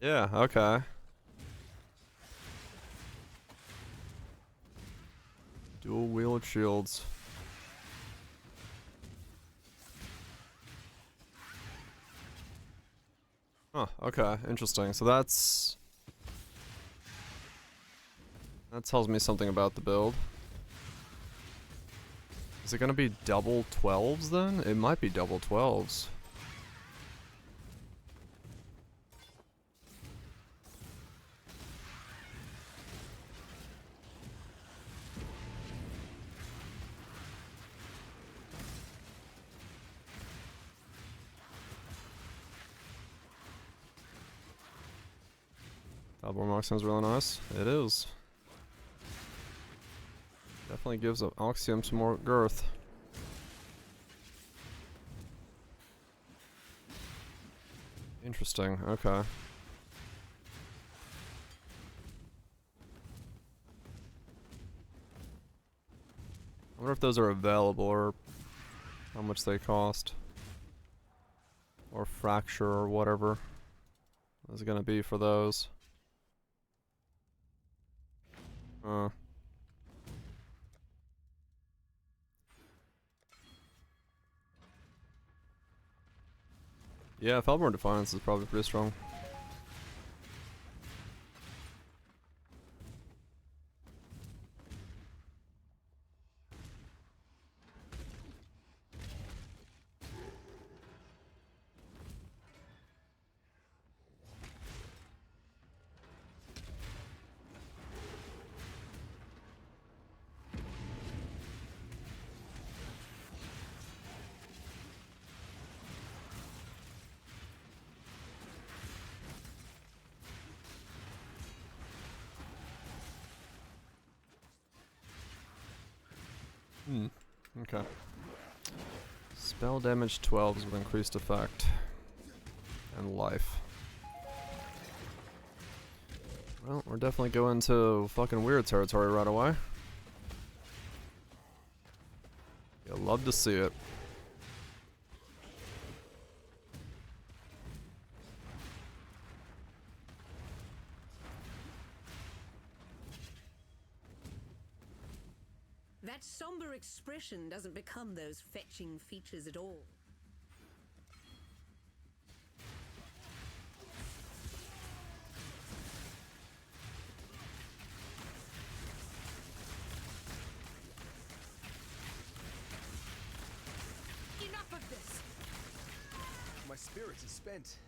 S1: Yeah, okay. Dual wield shields. Huh, okay, interesting. So that tells me something about the build. Is it gonna be double 12s then? It might be double 12s. Double mark sounds really nice. It is. Definitely gives Oxium some more girth. Interesting, okay. I wonder if those are available or how much they cost. Or fracture or whatever is it gonna be for those. Yeah, Felborn Defiance is probably pretty strong. Okay. Spell damage 12s with increased effect. And life. Well, we're definitely going to fucking weird territory right away. You'll love to see it.
S9: That somber expression doesn't become those fetching features at all.
S5: Enough of this!
S8: My spirit is spent.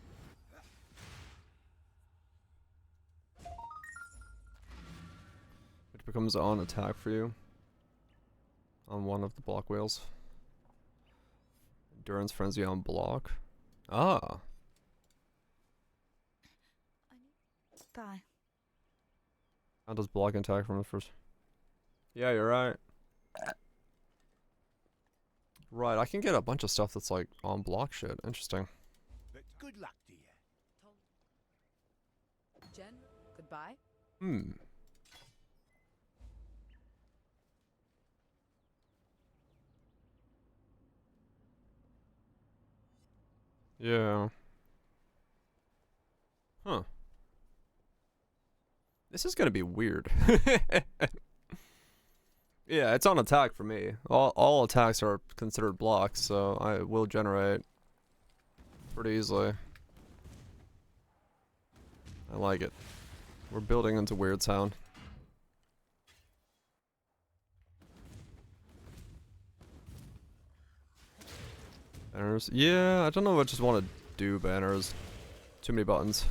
S1: It becomes on attack for you. On one of the block wheels. Endurance Frenzy on block. Ah.
S5: Die.
S1: How does block attack from the first? Yeah, you're right. Right, I can get a bunch of stuff that's like on block shit. Interesting.
S2: But good luck to you.
S5: Jen, goodbye.
S1: Hmm. Yeah. Huh. This is gonna be weird. Yeah, it's on attack for me. All attacks are considered blocks, so I will generate pretty easily. I like it. We're building into Weird Town. Banners. Yeah, I don't know if I just want to do banners. Too many buttons.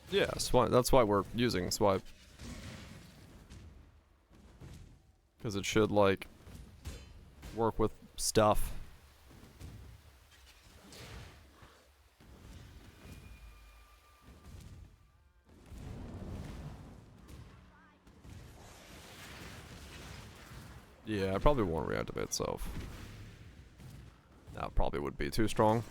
S1: Yeah, swipe. That's why we're using swipe. Because it should, like, work with stuff. Yeah, I probably won't reactivate itself. That probably would be too strong.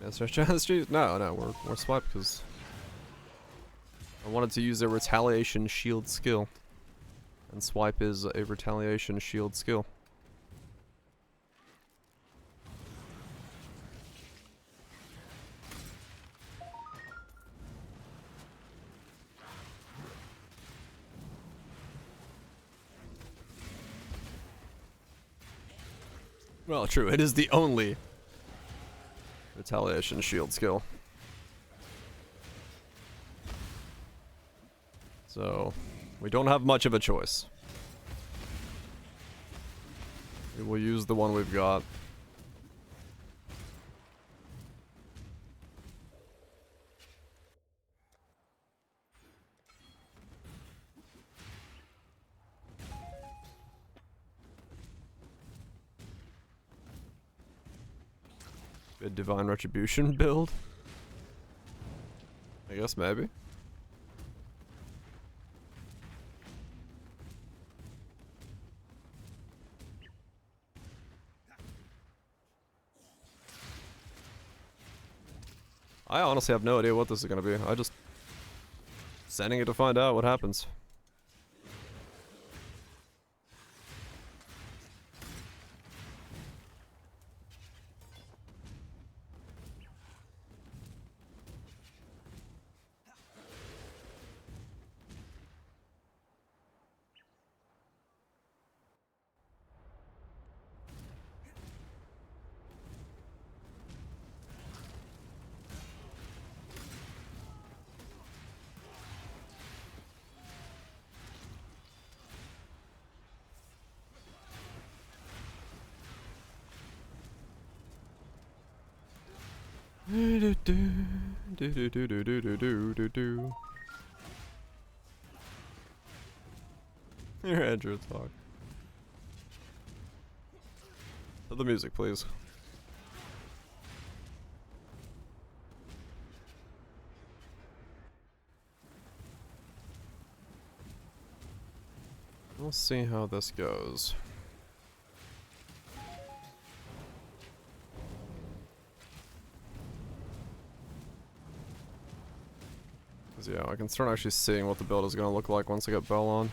S1: Master strategy? No, we're swipe because I wanted to use a retaliation shield skill. And swipe is a retaliation shield skill. Well, true, it is the only retaliation shield skill. So, we don't have much of a choice. We will use the one we've got. A divine retribution build? I guess maybe. I honestly have no idea what this is gonna be. I just sending it to find out what happens. Here, Andrew, talk. Put the music, please. We'll see how this goes. Yeah, I can start actually seeing what the build is going to look like once I get Bell on.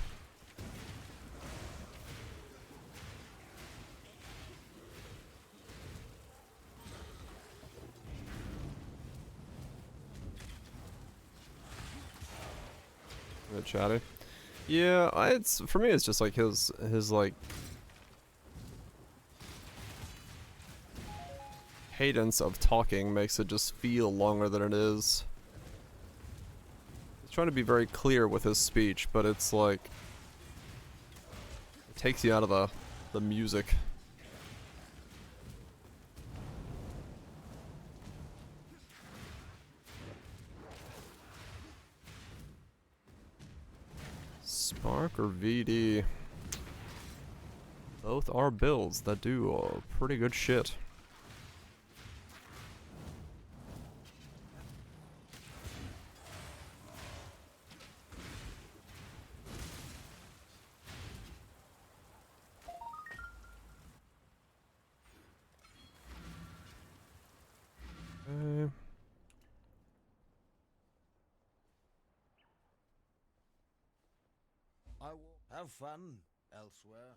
S1: A bit chatty. Yeah, it's for me. It's just like his like cadence of talking makes it just feel longer than it is. Trying to be very clear with his speech, but it's like it takes you out of the music. Spark or VD? Both are builds that do pretty good shit.
S2: I will have fun elsewhere.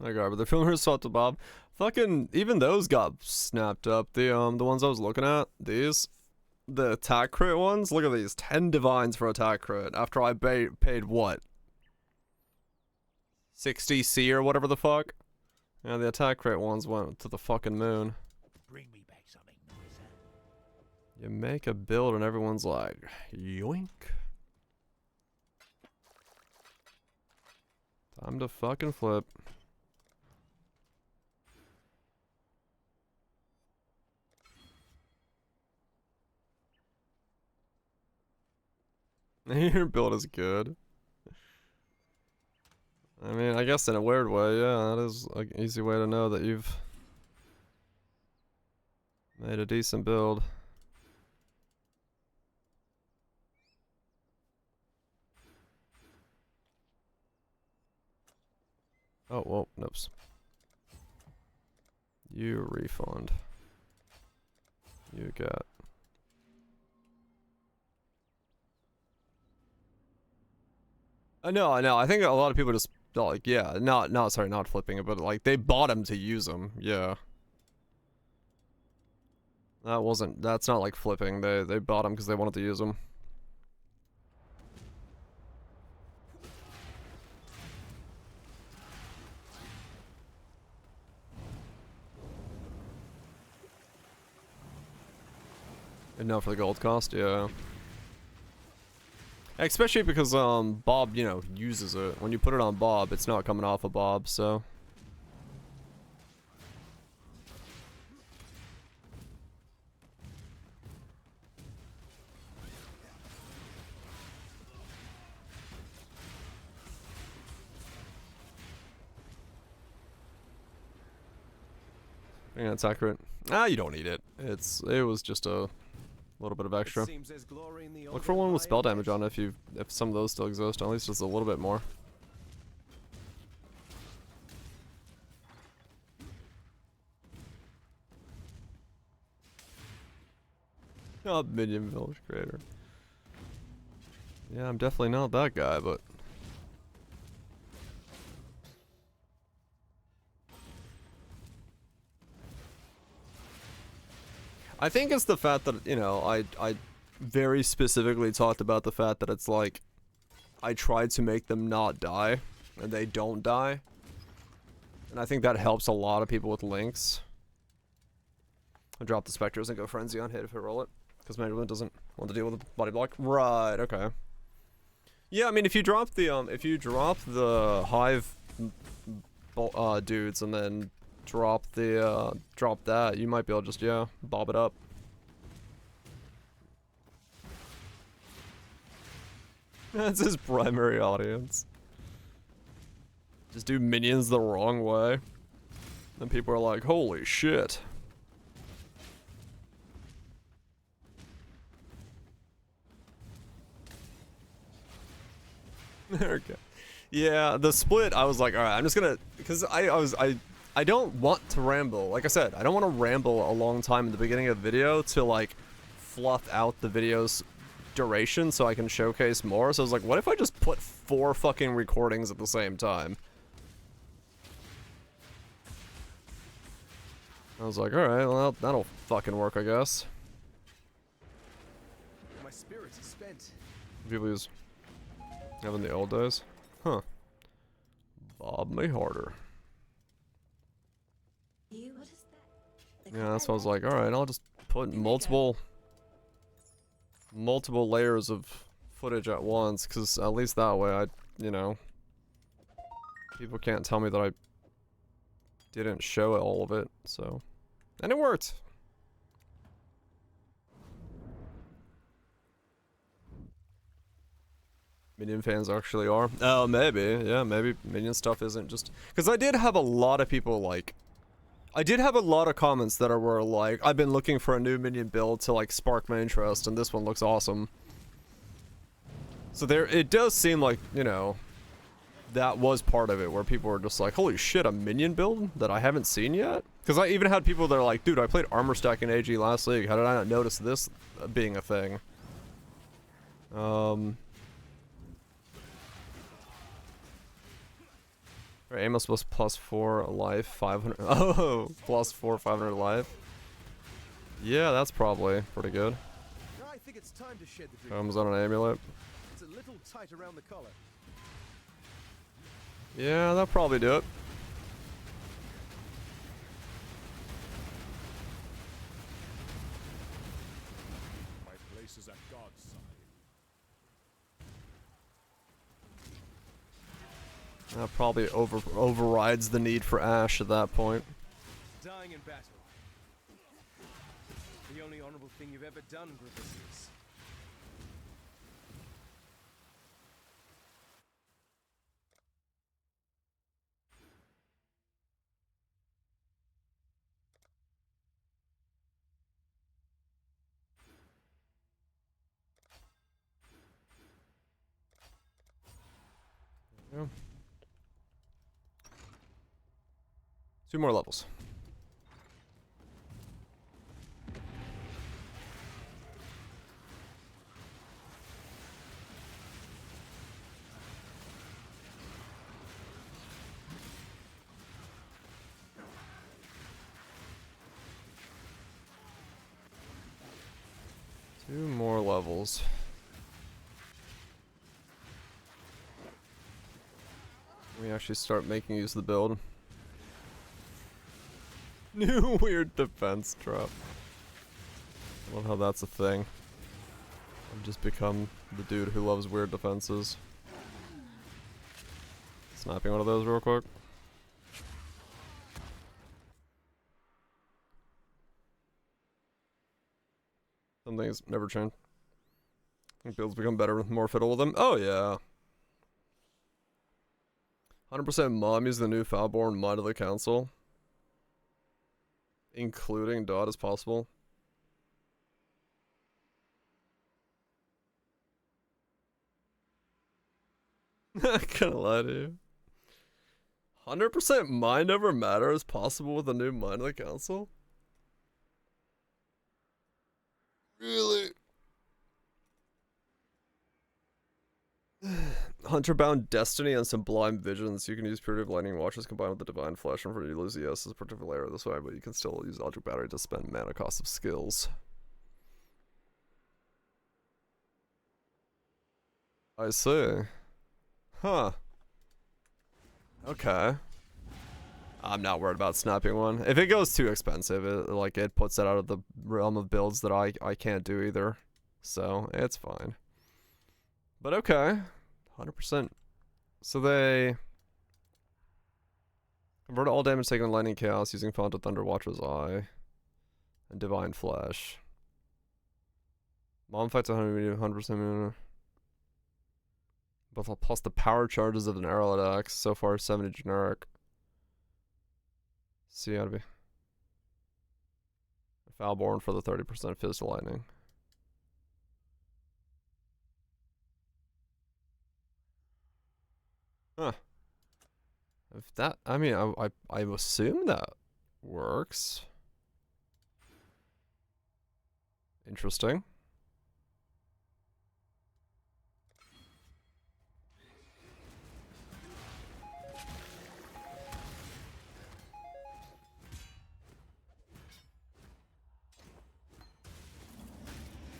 S1: Okay, but the filmers sought to Bob. Fucking even those got snapped up. The ones I was looking at, the attack crit ones. Look at these, 10 divines for attack crit. After I paid what? 60C or whatever the fuck. Yeah, the attack crit ones went to the fucking moon.
S2: Bring me back something nicer.
S1: You make a build and everyone's like, yoink. Time to fucking flip. Your build is good. I mean, I guess in a weird way, yeah, that is an easy way to know that you've made a decent build. Oh, whoa, nope. You refund. You got. I know. I think a lot of people just like, yeah, not flipping it, but like they bought them to use them. Yeah. That's not like flipping. They bought them because they wanted to use them. Enough for the gold cost, yeah. Especially because Bob, you know, uses it. When you put it on Bob, it's not coming off of Bob, so. Yeah, it's accurate. Ah, you don't need it. It was just a little bit of extra. Look for one with spell damage on it if some of those still exist. At least just a little bit more. Oh, Minion Village Creator. Yeah, I'm definitely not that guy, but. I think it's the fact that, you know, I very specifically talked about the fact that it's like, I tried to make them not die, and they don't die. And I think that helps a lot of people with links. I drop the Spectres and go Frenzy on hit if I roll it. Because Mandarin doesn't want to deal with the body block. Right, okay. Yeah, I mean, if you drop the Hive dudes and then drop that, you might be able to just, yeah, bob it up. That's his primary audience. Just do minions the wrong way. Then people are like, holy shit. Okay. Yeah, the split, I was like, alright, I'm just gonna, because I don't want to ramble. Like I said, I don't want to ramble a long time in the beginning of the video to like fluff out the video's duration so I can showcase more. So I was like, what if I just put 4 fucking recordings at the same time? I was like, alright, well, that'll fucking work, I guess.
S8: My spirits are spent.
S1: People use having the old days. Huh. Bob me harder. Yeah, that's why I was like, alright, I'll just put multiple layers of footage at once, because at least that way you know, people can't tell me that I didn't show all of it, so. And it worked! Minion fans actually are. Oh, maybe. Yeah, maybe Minion stuff isn't just... Because I did have a lot of people, like... I did have a lot of comments that were like, I've been looking for a new Minion build to, like, spark my interest, and this one looks awesome. So it does seem like, you know, that was part of it, where people were just like, holy shit, a Minion build that I haven't seen yet? Because I even had people that are like, dude, I played Armor Stack in AG last league, how did I not notice this being a thing? Amos was +4 life, 500. Oh, +4, 500 life. Yeah, that's probably pretty good.
S8: I think it's time to shed the dream.
S1: Comes on an amulet.
S8: It's a little tight around the collar.
S1: Yeah, that'll probably do it.
S4: My place is at God's side.
S1: That probably overrides the need for Ash at that point.
S8: Dying in battle. The only honorable thing you've ever done, Gravissius.
S1: 2 more levels. Two more levels. We actually start making use of the build. New weird defense drop. I love how that's a thing. I've just become the dude who loves weird defenses. Snapping one of those real quick. Some things never change. I think builds become better, more fiddle with them. Oh yeah. 100% mom is the new Foulborn mod of the council. Including Dot as possible. Not gonna lie to you. 100% mind over matter is possible with the new mind of the council? Really? Hunterbound Destiny and Sublime Visions. You can use Purity of Lightning Watches combined with the Divine Flesh, and for you to lose the S as a protective layer this way, but you can still use Eldritch Battery to spend mana cost of skills. I see. Huh. Okay. I'm not worried about snapping one. If it goes too expensive, it puts it out of the realm of builds that I can't do either. So, it's fine. But okay. 100%. So they convert all damage taken on Lightning Chaos using Font of Thunder, Watcher's Eye, and Divine Flesh. Mom fights 100%. But plus the power charges of an arrow axe. So far, 70 generic. See how to be. Foulborn for the 30% physical lightning. Huh. If that, I mean, I assume that works. Interesting.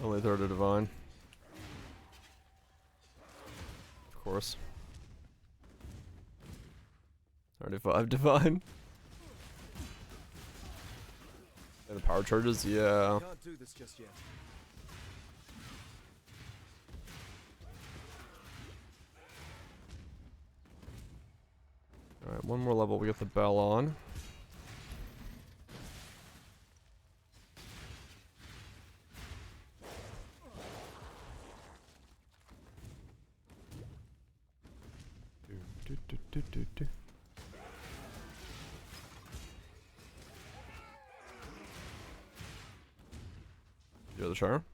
S1: Only third of divine. Of course. 35 divine. And the power charges, yeah.
S8: Can't do this just yet.
S1: Alright, one more level, we get the bell on. Do. You're the charm.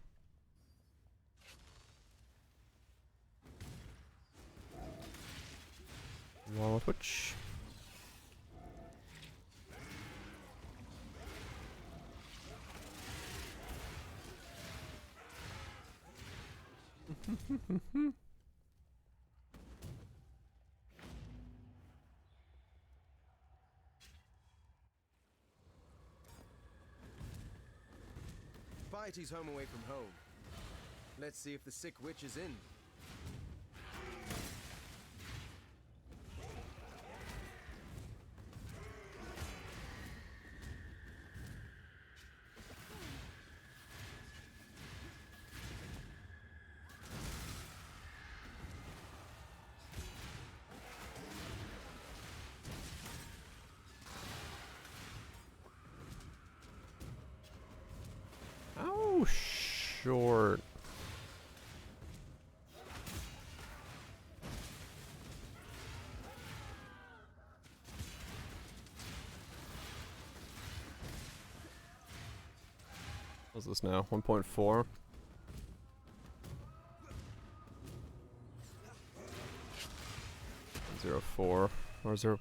S1: Wall Twitch.
S8: Piety's home away from home. Let's see if the sick witch is in.
S1: How short? What's this now? 1.4? Zero 4 or 0.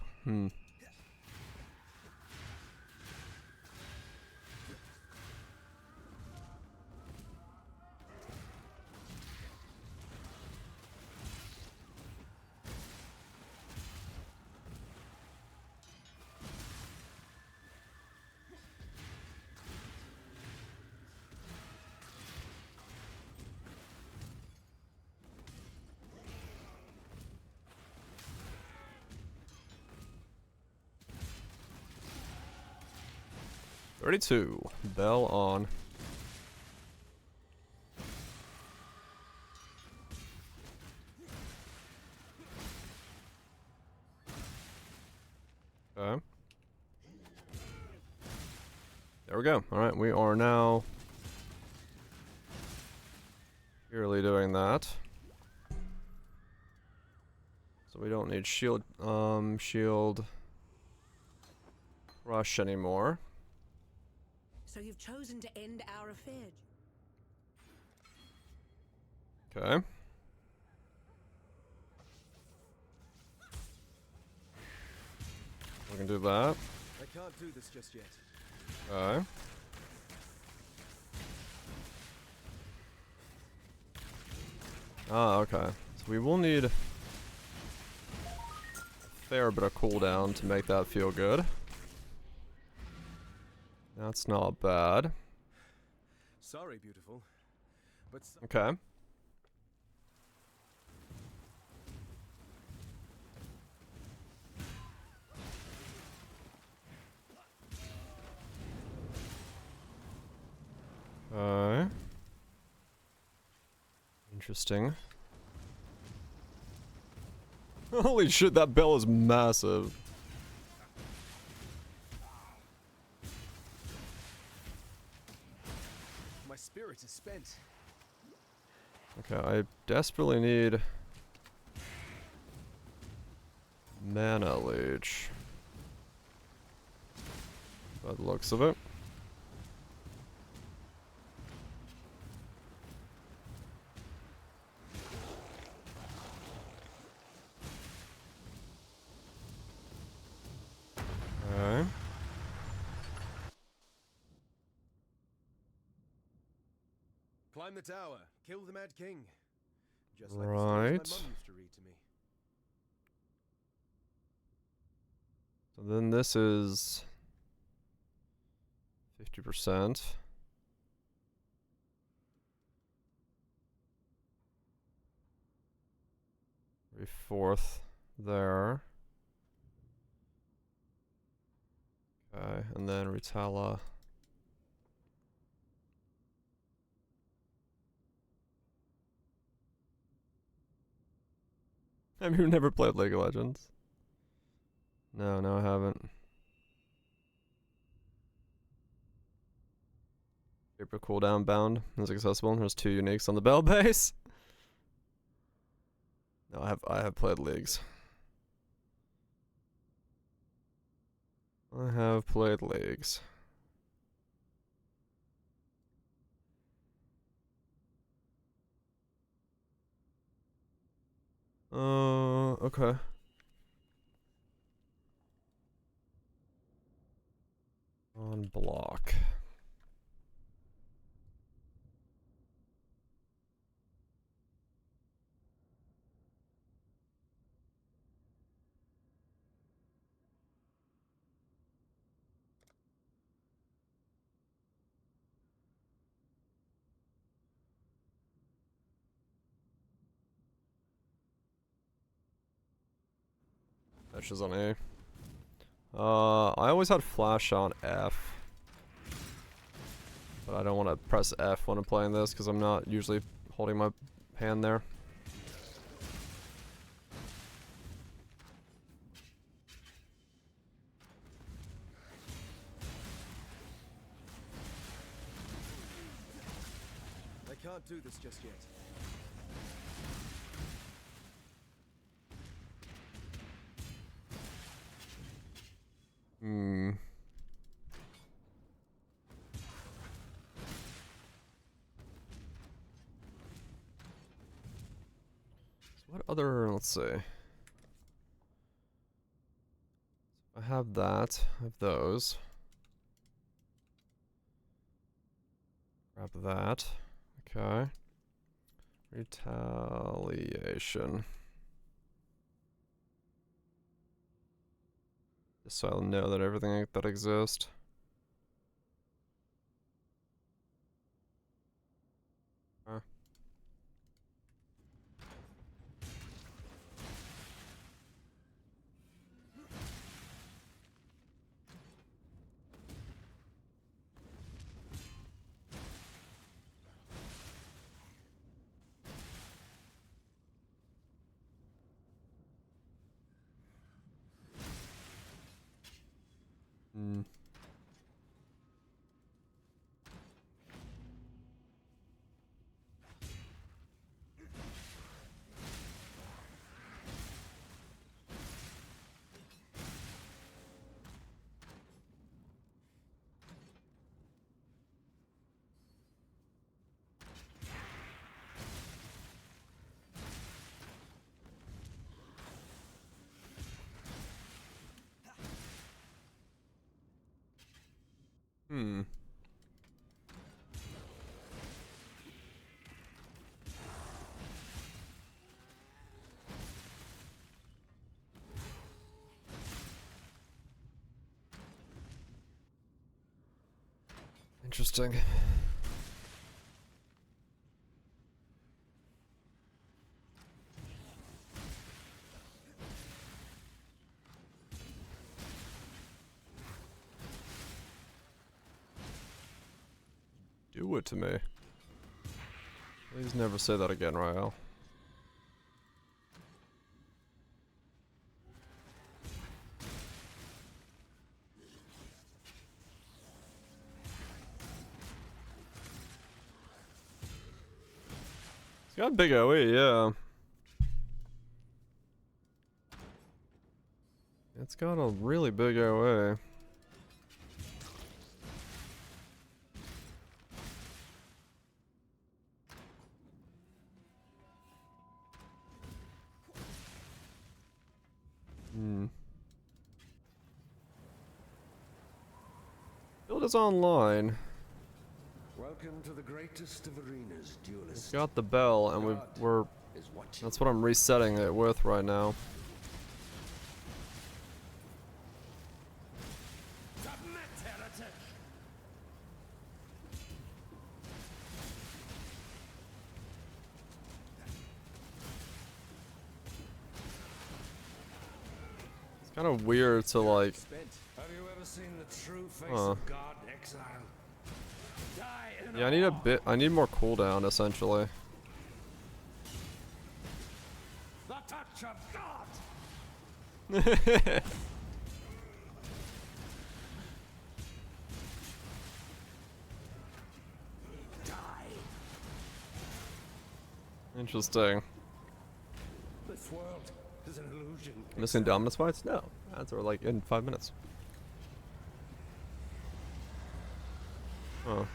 S1: 32. Bell on. Okay. There we go. Alright, we are now purely doing that. So we don't need shield rush anymore.
S9: So you've chosen to end our affair.
S1: Okay. We can do that.
S8: I can't do this just yet.
S1: Okay. Ah, okay. So we will need a fair bit of cooldown to make that feel good. That's not bad.
S8: Sorry, beautiful. But
S1: Okay. Interesting. Holy shit, that bell is massive.
S8: my spirit is spent.
S1: Okay, I desperately need mana leech. By the looks of it. Okay.
S8: Climb the tower. Kill the Mad King. Just like the
S1: Right.
S8: stories my mum used to read to me.
S1: So then this is 50%. Every fourth there. Okay, and then Retala. Have you never played League of Legends? No, I haven't. Paper cooldown bound is accessible. There's 2 uniques on the bell base. No, I have played leagues. I have played leagues. Okay. On block. Dash is on A. I always had flash on F. But I don't want to press F when I'm playing this because I'm not usually holding my hand there.
S8: I can't do this just yet.
S1: Hmm. So what other, let's see. I have that, I have those. Grab that. Okay. Retaliation. Just so I'll know that everything that exists. Hmm. Hmm. Interesting. Do it to me. Please never say that again, Rael. It's got big OE, yeah. It's got a really big OA. Build is online.
S8: Welcome to the greatest of arenas, duelist.
S1: It's got the bell, and we're. That's what I'm resetting it with right now. It's kind of weird to like.
S2: Have you ever seen the true face of God exile? Die in
S1: Yeah, I need a bit. I need more cooldown, essentially.
S2: the touch of God.
S1: Interesting.
S2: This world is an illusion.
S1: Missing dominance fights? No. Ads are like in 5 minutes. Oh.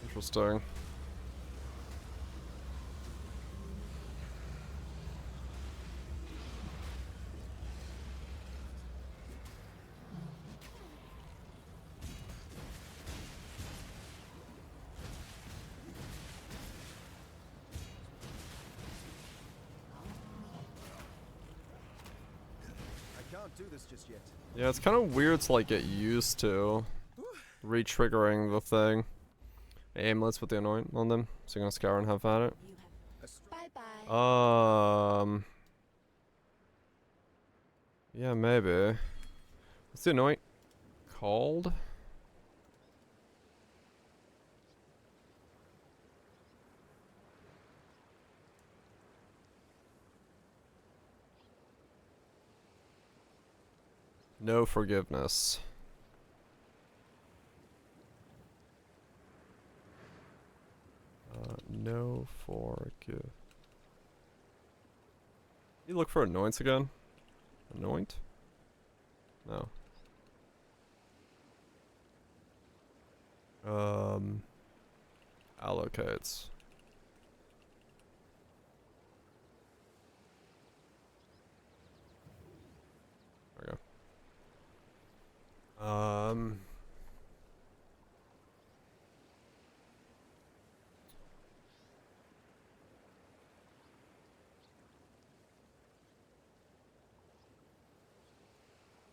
S1: Interesting.
S8: I can't do this just yet.
S1: Yeah, it's kind of weird to like get used to re-triggering the thing. Aimlets with the anoint on them, so you're gonna scour and have at it.
S3: Bye bye.
S1: Yeah, maybe. What's the anoint called? No forgiveness. No forgive. You look for anoints again? Anoint? No. Allocates. There we go.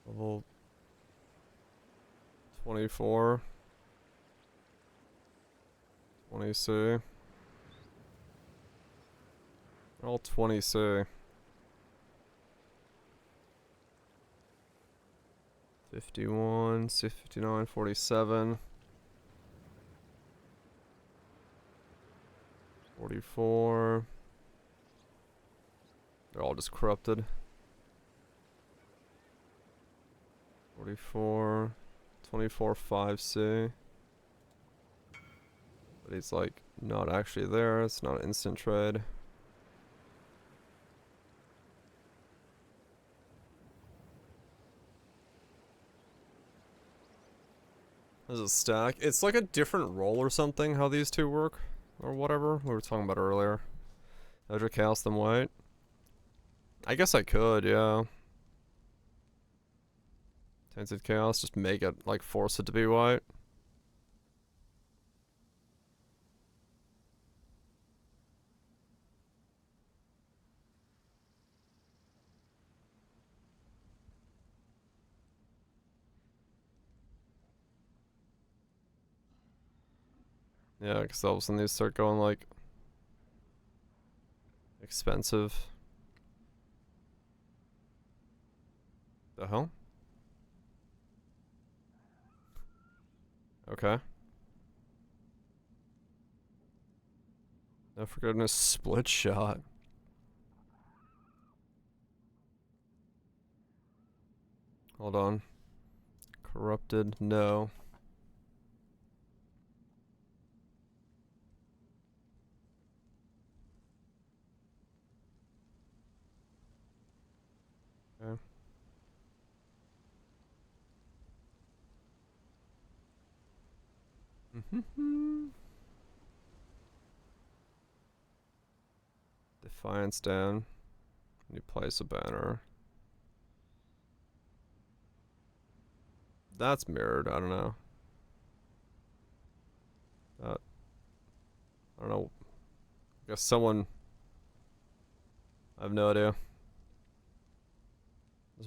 S1: Level 24. 20C. All 20C. 51, 59, 47. 44. They're all just corrupted. 44, 24, 5C. But he's like not actually there. It's not an instant trade. There's a stack. It's like a different roll or something, how these two work. Or whatever we were talking about earlier. Would you cast them white? I guess I could, yeah. Tainted Chaos, just make it, like, force it to be white. Yeah, because all of a sudden these start going, like, expensive. The hell? Okay. No, for goodness, split shot. Hold on. Corrupted, no. Okay. Defiance down. You place a banner. That's mirrored, I don't know. I don't know. I guess someone... I have no idea.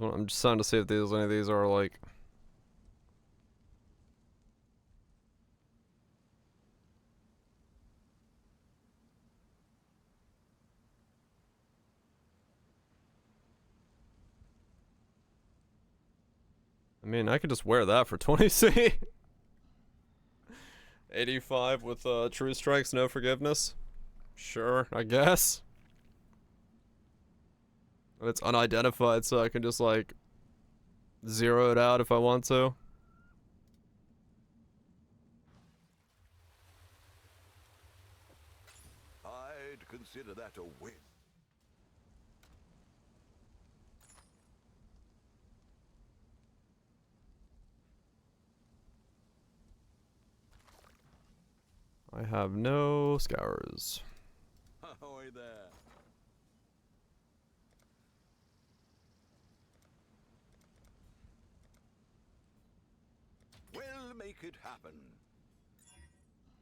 S1: I'm just trying to see if any of these are like... I mean, I could just wear that for 20C. 85 with True Strikes, no forgiveness. Sure, I guess. But it's unidentified, so I can just like zero it out if I want to.
S7: I'd consider that a win.
S1: I have no scours.
S4: Ahoy there.
S7: We'll make it happen.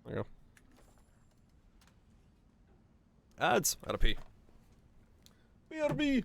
S1: There you go. Ads. Out of P. BRB.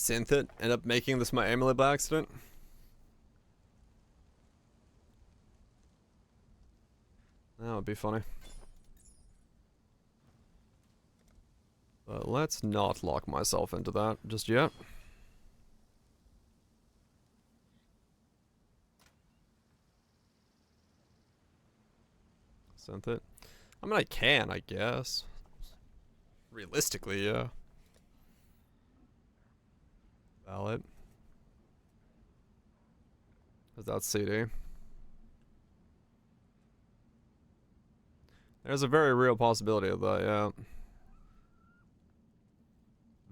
S1: synth it, end up making this my amulet by accident. That would be funny. But let's not lock myself into that just yet. Synth it. I mean, I can, I guess. Realistically, yeah. Valid. Is that CD? There's a very real possibility of that, yeah.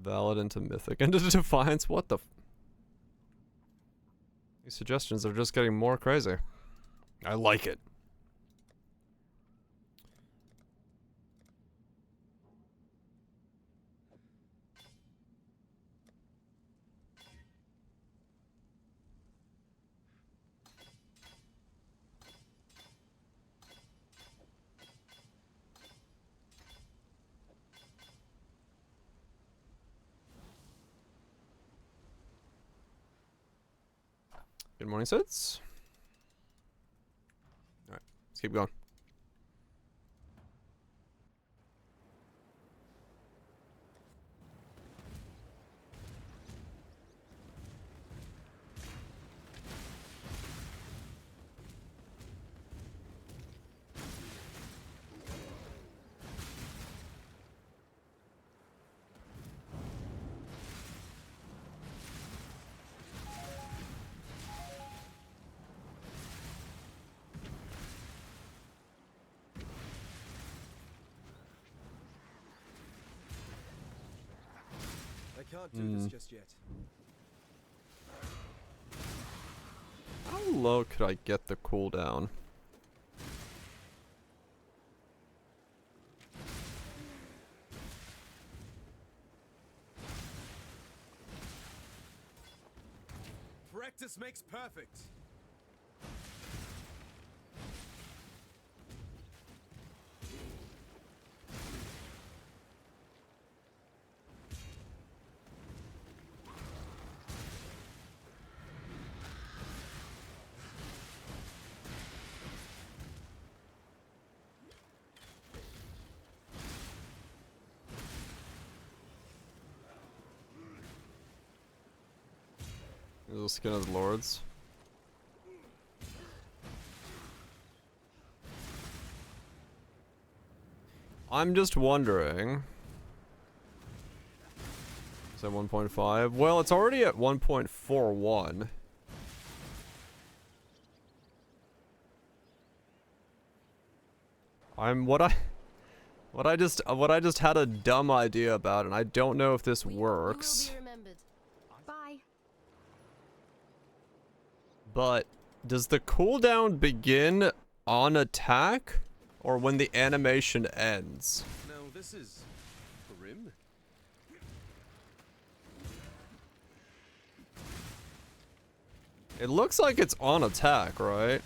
S1: Valid into Mythic into Defiance. What the f— These suggestions are just getting more crazy. I like it. Good morning, Sits. Alright, let's keep going.
S8: I can't do this just yet.
S1: How low could I get the cooldown?
S8: Practice makes perfect.
S1: There's the Skin of the Lords. I'm just wondering. Is that 1.5? Well, it's already at 1.41. What I just had a dumb idea about, and I don't know if this works.
S3: Bye.
S1: But does the cooldown begin on attack or when the animation ends?
S8: Now this is grim.
S1: It looks like it's on attack, right?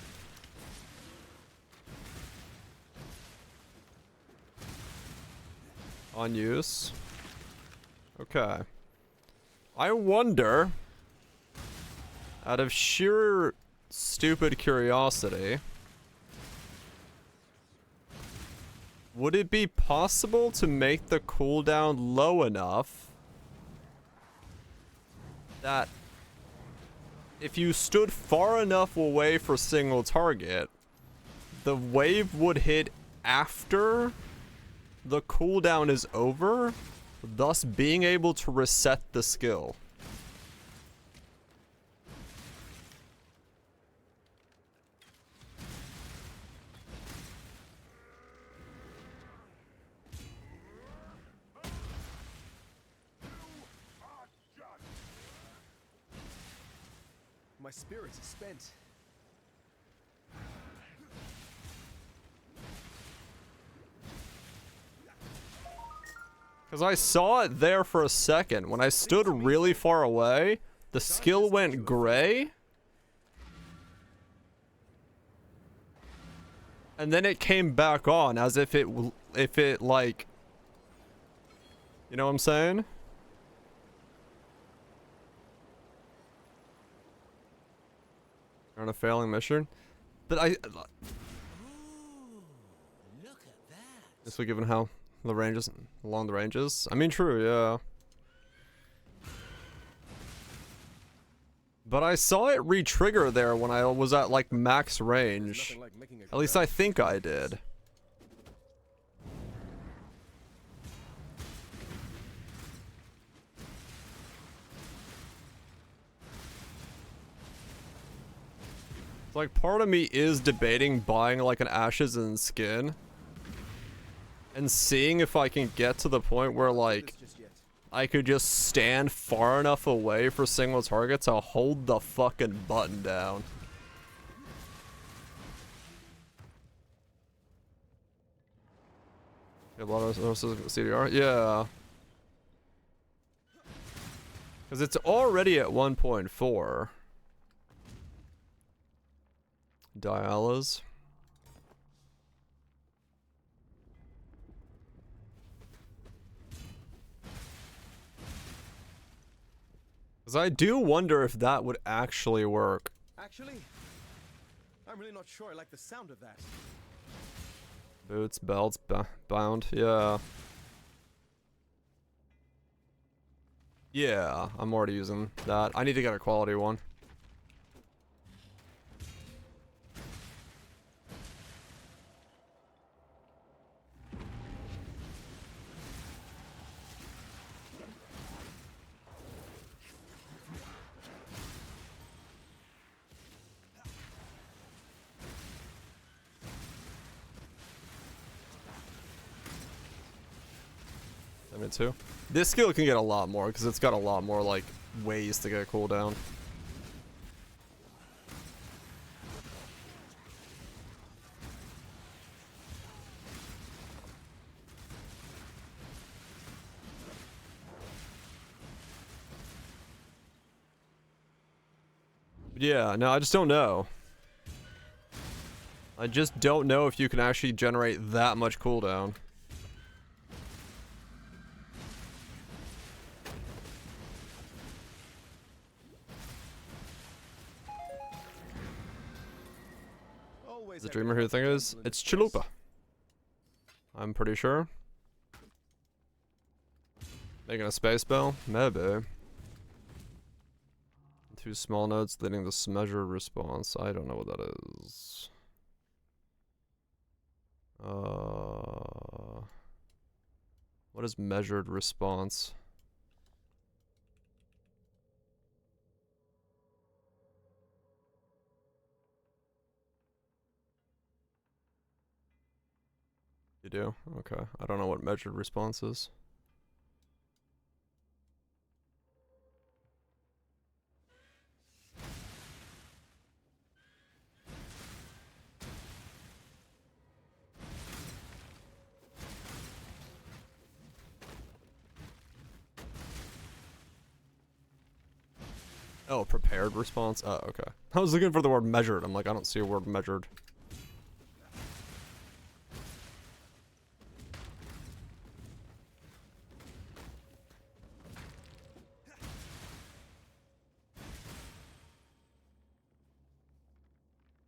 S1: On use. Okay. I wonder, out of sheer stupid curiosity, would it be possible to make the cooldown low enough that if you stood far enough away for single target, the wave would hit after the cooldown is over, thus being able to reset the skill?
S8: My spirit is spent.
S1: Because I saw it there for a second. When I stood really far away, the skill went gray. And then it came back on as if it like... You know what I'm saying? On a failing mission. But especially given how the ranges, along the ranges. I mean, true, yeah. But I saw it re-trigger there when I was at like max range. At least I think I did. Like, part of me is debating buying like an Ashes and skin and seeing if I can get to the point where like I could just stand far enough away for single target to hold the fucking button down. A lot of CDR, yeah. Because it's already at 1.4. Dialas. Because I do wonder if that would actually work.
S8: Actually, I'm really not sure I like the sound of that.
S1: Boots, belts, bound, yeah. Yeah, I'm already using that. I need to get a quality one. Too. This skill can get a lot more because it's got a lot more like ways to get a cooldown. Yeah, no, I just don't know. I just don't know if you can actually generate that much cooldown. The dreamer who think is? It's Chalupa. I'm pretty sure. Making a space bell? Maybe. Two small nodes leading this measured response. I don't know what that is. What is measured response? You do? Okay. I don't know what measured response is. Oh, prepared response? Oh, okay. I was looking for the word measured. I'm like, I don't see a word measured.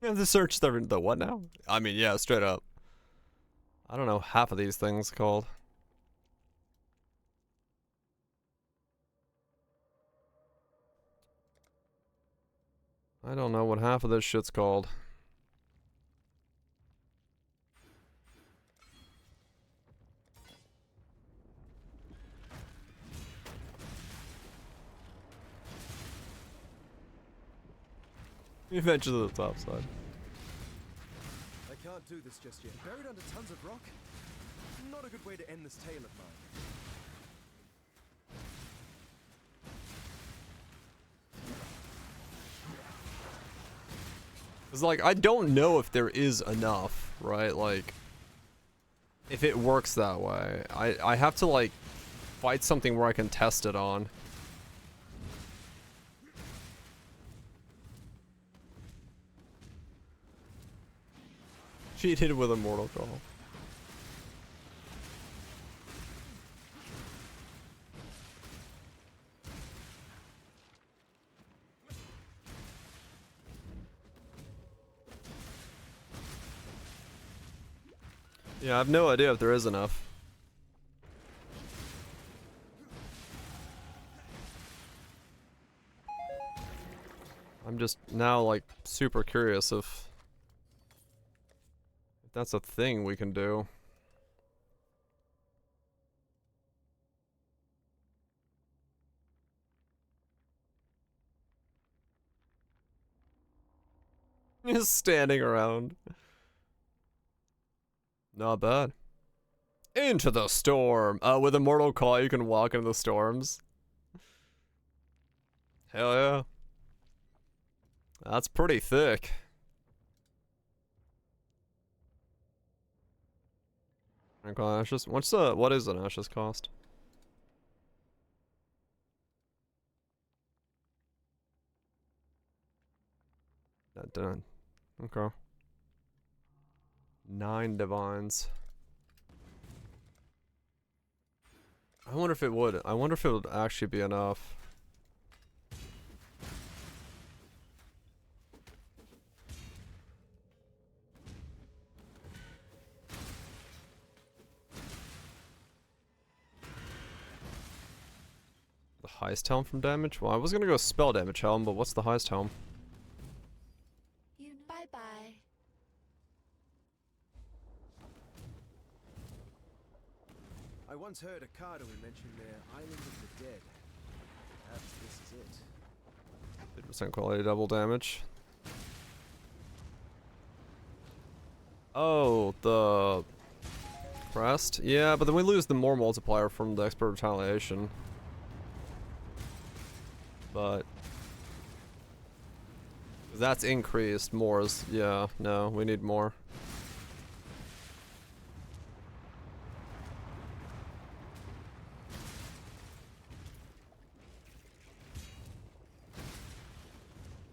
S1: You have to search the what now? I mean, yeah, straight up. I don't know half of these things called. I don't know what half of this shit's called. You venture to the top side.
S8: I can't do this just yet. Buried under tons of rock? Not a good way to end this tale of mine.
S1: It's like, I don't know if there is enough, right? Like, if it works that way. I have to, like, fight something where I can test it on. Cheated with a mortal call. Yeah, I have no idea if there is enough. I'm just now like super curious if that's a thing we can do. Just standing around. Not bad. Into the storm. With Immortal Call, you can walk into the storms. Hell yeah. That's pretty thick. Ashes. What is an Ashes cost? That done. Okay. 9 divines. I wonder if it would. I wonder if it would actually be enough. The highest helm from damage? Well, I was gonna go spell damage helm, but what's the highest helm?
S3: Bye bye.
S8: I once heard a Cardo mention their Island of the Dead. Perhaps this is it.
S1: 50% quality double damage. Oh, the crest? Yeah, but then we lose the more multiplier from the expert retaliation. But that's increased more as, yeah, no, we need more.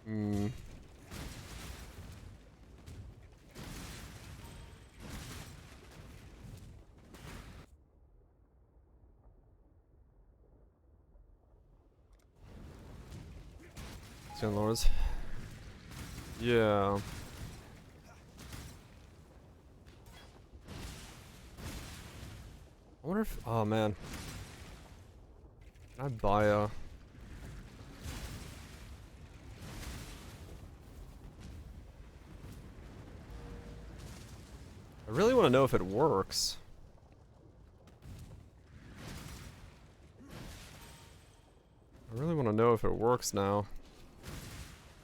S1: Hmm. Sand Lords. Yeah. I wonder if, oh man. Can I buy a... I really want to know if it works. I really want to know if it works now.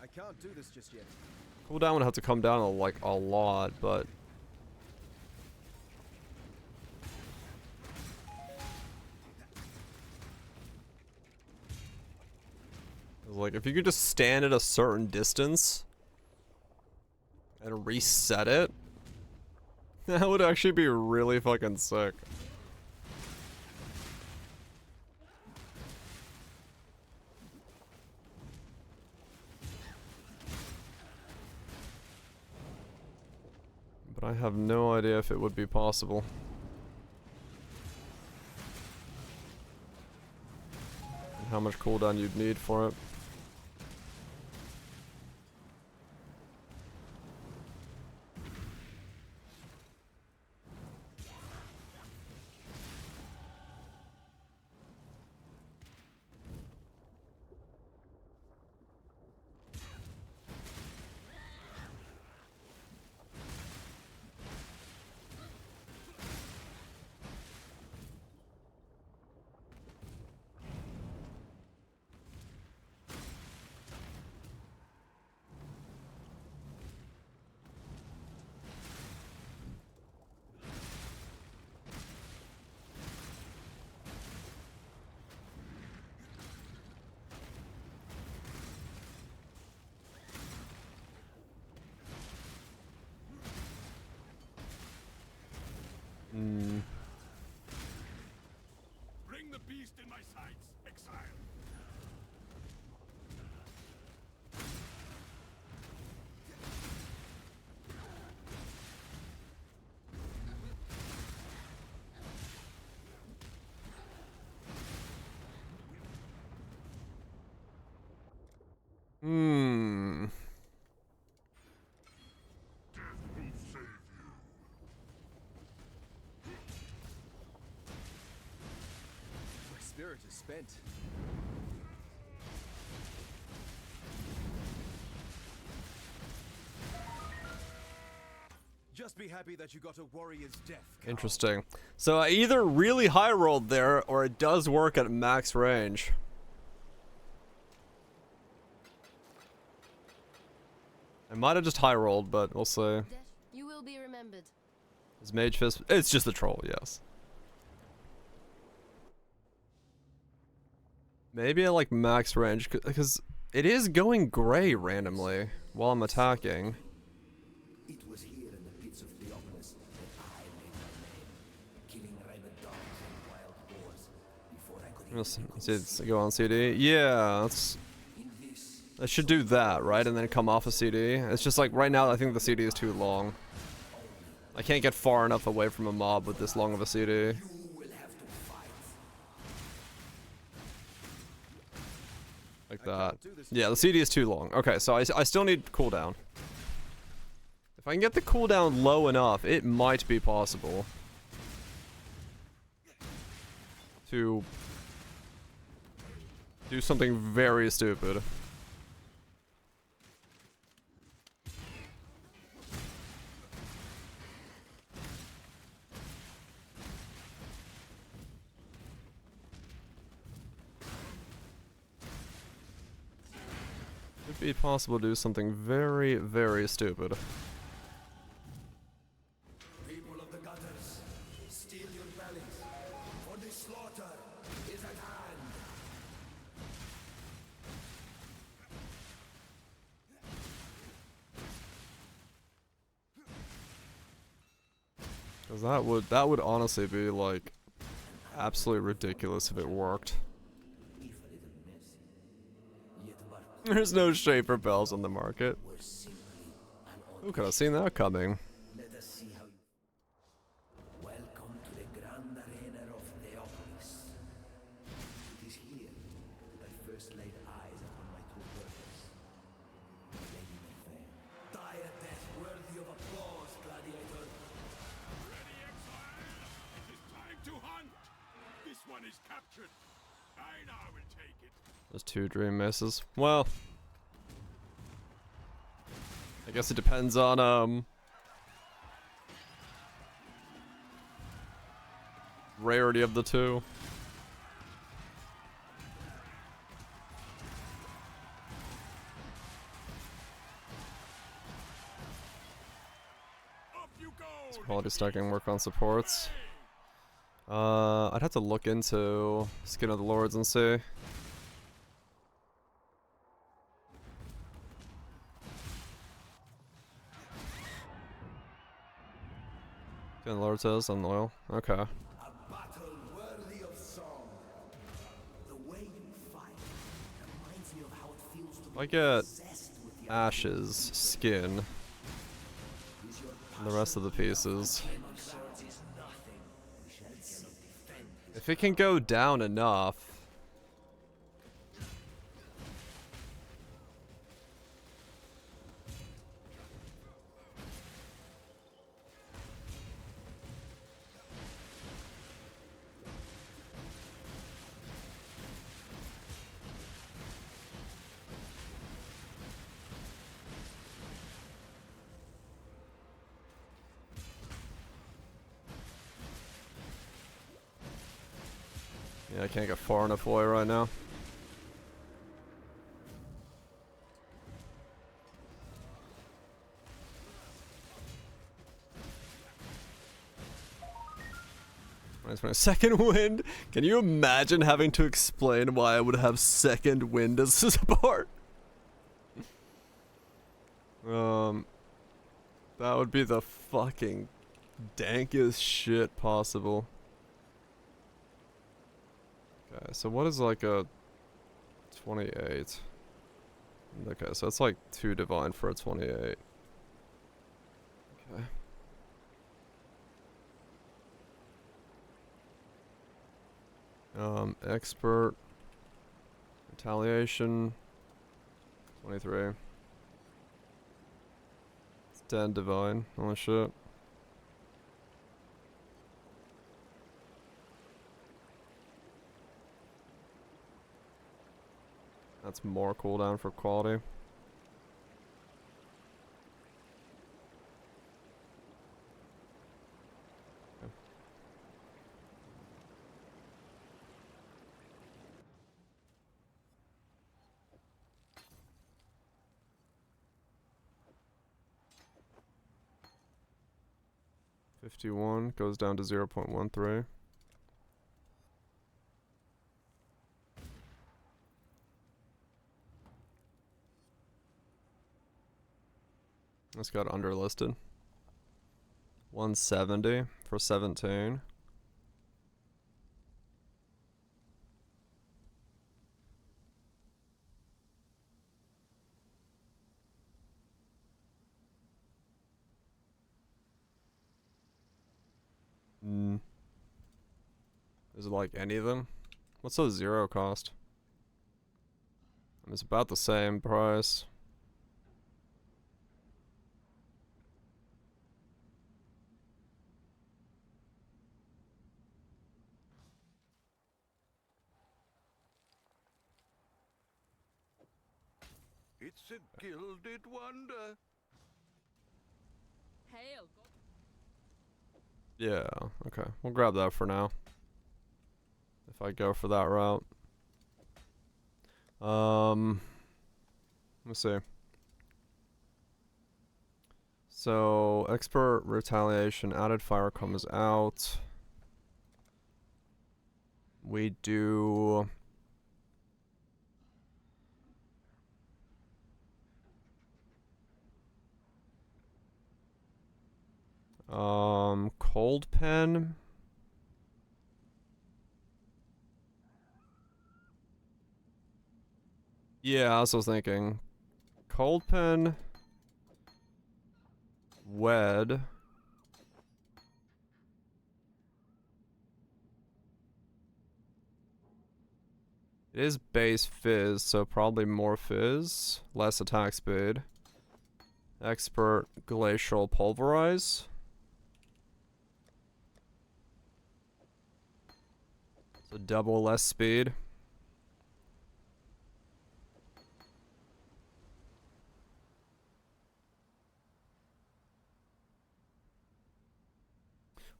S8: I can't do this just yet.
S1: Cooldown would have to come down like a lot, but like if you could just stand at a certain distance and reset it, that would actually be really fucking sick. But I have no idea if it would be possible. And how much cooldown you'd need for it. Hmm.
S4: Bring the beast in my sights, exile.
S1: Hmm.
S8: spirit is spent. Just be happy that you got a warrior's death. Cal.
S1: Interesting. So I either really high rolled there, or it does work at max range. I might have just high rolled, but we'll see.
S3: You will be remembered.
S1: Is Mage Fist? It's just a troll, yes. Maybe at like max range, because it is going gray randomly while I'm attacking.
S2: It was here in the pits of Theopolis that I made my name, killing rabid dogs and wild boars before I could
S1: Let's go on CD. Yeah, that's. I should do that, right? And then come off a CD. It's just like right now I think the CD is too long. I can't get far enough away from a mob with this long of a CD. Like that. Yeah, the CD is too long. Okay, so I still need cooldown. If I can get the cooldown low enough, it might be possible to do something very stupid. It'd be possible to do something very, very stupid.
S2: People of the gutters, steel your bellies, for the slaughter is at hand.
S1: Cause that would honestly be like absolutely ridiculous if it worked. There's no Schaefer bells on the market. Who could have seen that coming?
S2: Let us see how you... Welcome to the grand arena of Theopolis. It is here that I first laid eyes upon my true purpose. My lady Fair. Die a death worthy of applause, gladiator.
S4: Ready, exile! It is time to hunt! This one is captured. I now will take it.
S1: There's 2 dream misses. Well, I guess it depends on rarity of the 2.
S4: Up you go!
S1: It's quality stacking work on supports. I'd have to look into Skin of the Lords and see. Skin of the Lord says on oil. Okay.
S2: A battle worthy of song. The way you fight reminds me of how it feels to
S1: I
S2: be
S1: get
S2: possessed with the
S1: Ash's skin and the rest of the pieces. If it can go down enough. Yeah, I can't get far enough away right now. Second wind? Can you imagine having to explain why I would have second wind as a support? That would be the fucking dankest shit possible. Okay, so what is like a 28? Okay, so it's like 2 divine for a 28. Okay. Expert. Retaliation. 23. It's 10 divine. Holy shit. That's more cooldown for quality. Okay. $51 goes down to 0.13. This got underlisted. 170 for 17. Is it like any of them? What's the zero cost? It's about the same price.
S7: It's a gilded wonder.
S6: Hail.
S1: Yeah, okay. We'll grab that for now. If I go for that route. Let's see. So, expert retaliation, added fire comes out. We do... Cold pen. Yeah, I was also thinking. Cold pen. Wed. It is base fizz, so probably more fizz. Less attack speed. Expert glacial pulverize. So double less speed.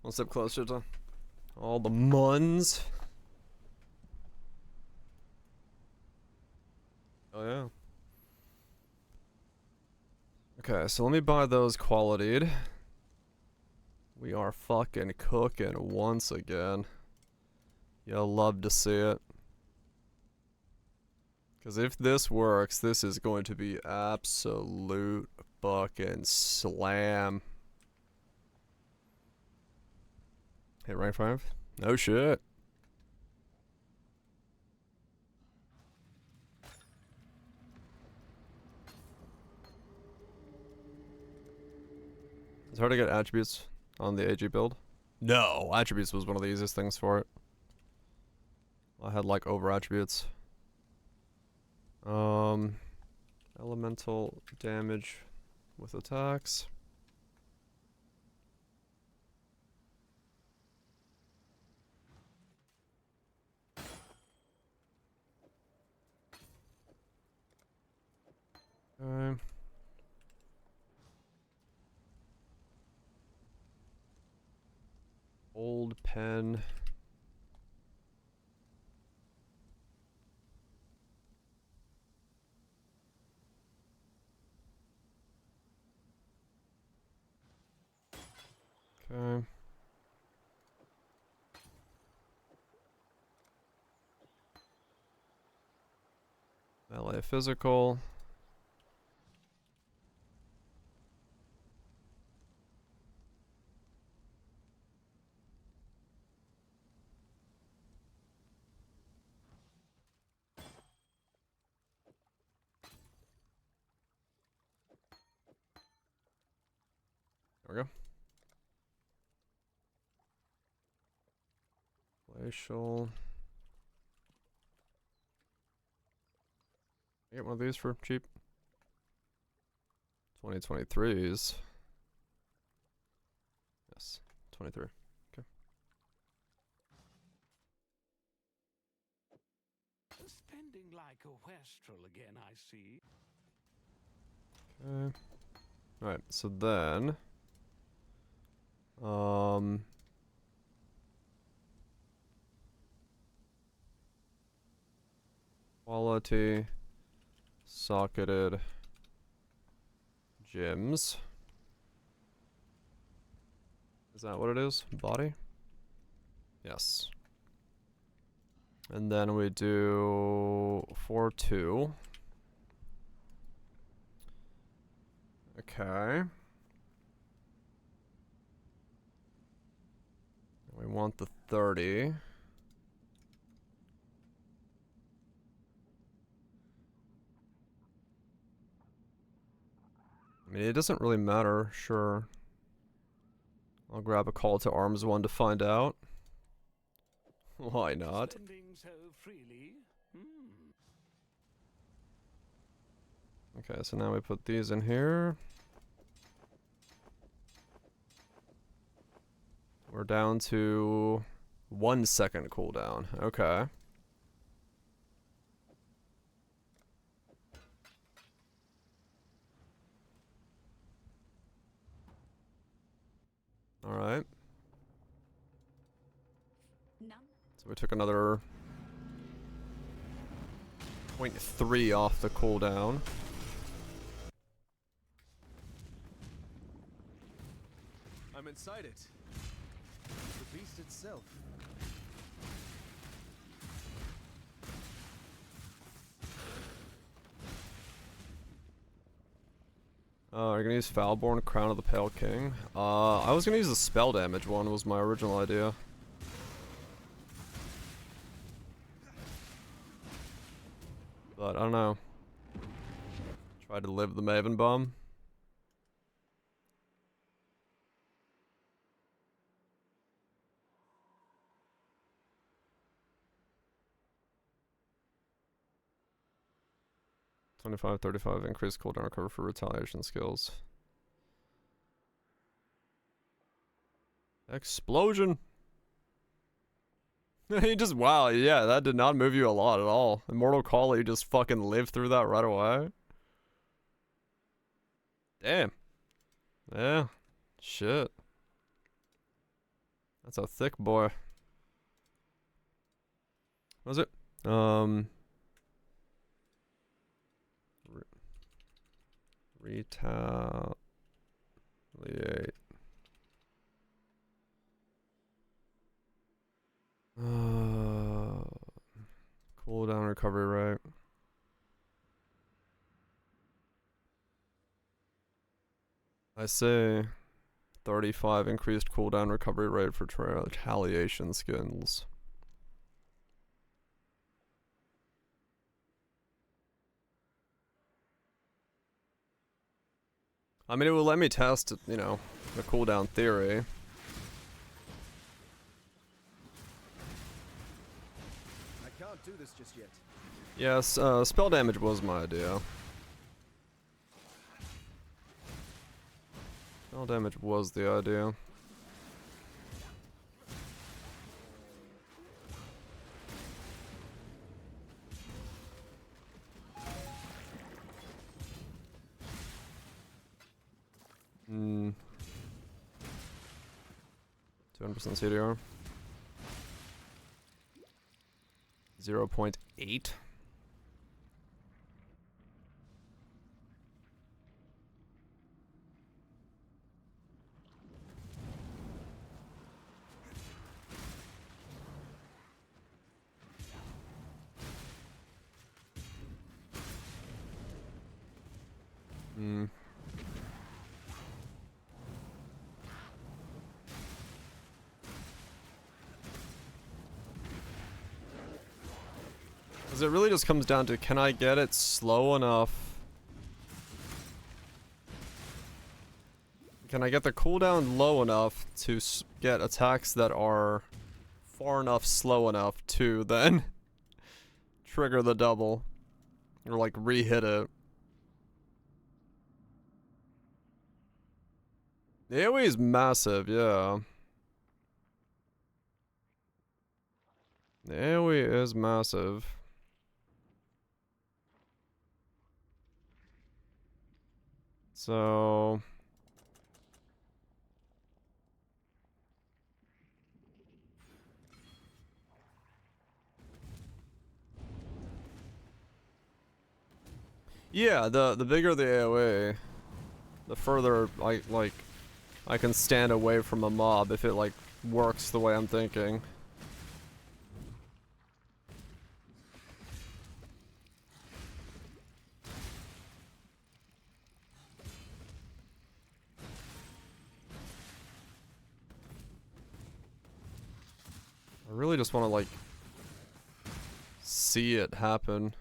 S1: One step closer to all the muns. Oh yeah. Okay, so let me buy those quality'd. We are fucking cooking once again. You'll love to see it. Because if this works, this is going to be absolute fucking slam. Hit rank 5? No shit. It's hard to get attributes on the AG build. No, attributes was one of the easiest things for it. I had like over attributes. Elemental damage with attacks. Okay. Old pen. Okay. Melee physical. There we go. Glacial. Get one of these for cheap. 2023s. Yes, 23. Okay.
S4: Spending like a wastrel again, I see.
S1: Okay. Alright, so then quality socketed gems. Is that what it is? Body? Yes. And then we do 4-2. Okay. We want the 30. I mean, it doesn't really matter, sure. I'll grab a call to arms one to find out. Why not?
S4: Spending so freely.
S1: Okay, so now we put these in here. We're down to 1 second cooldown. Okay. Alright. So we took another 0.3 off the cooldown.
S8: I'm inside it. The beast itself.
S1: You're gonna use Foulborn, Crown of the Pale King. I was gonna use the spell damage one, was my original idea. But I don't know. Try to live the Maven Bomb. $25, $35 increased cooldown recover for retaliation skills. Explosion! He just, wow, yeah, that did not move you a lot at all. Immortal Call, you just fucking lived through that right away. Damn. Yeah. Shit. That's a thick boy. Was it? Retaliate. Cooldown recovery rate. I say 35 increased cooldown recovery rate for retaliation skills. I mean, it will let me test, you know, the cooldown theory.
S8: I can't do this just yet.
S1: Yes, spell damage was my idea. Spell damage was the idea. Hmm. 200% CDR. 0.8. Hmm. Because it really just comes down to, can I get it slow enough? Can I get the cooldown low enough to get attacks that are far enough slow enough to then trigger the double? Or like re-hit it. The AoE is massive, yeah. The AoE is massive. So yeah, the bigger the AoE, the further I can stand away from a mob if it like works the way I'm thinking. I really just want to like see it happen.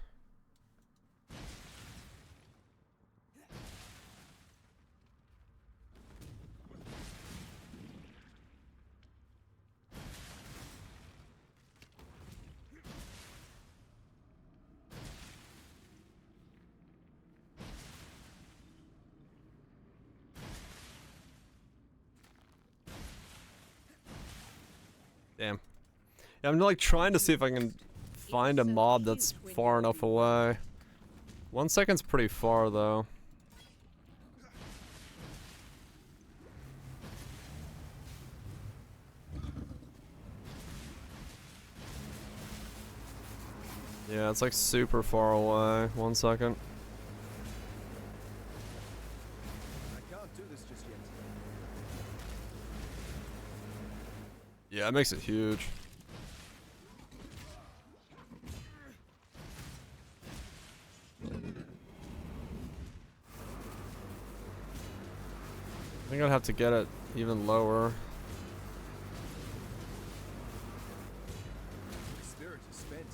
S1: Damn. Yeah, I'm like trying to see if I can find a mob that's far enough away. 1 second's pretty far though. Yeah, it's like super far away. 1 second.
S8: I can't do this just yet.
S1: Yeah, it makes it huge. I think I'd have to get it even lower.
S8: Spirit is spent.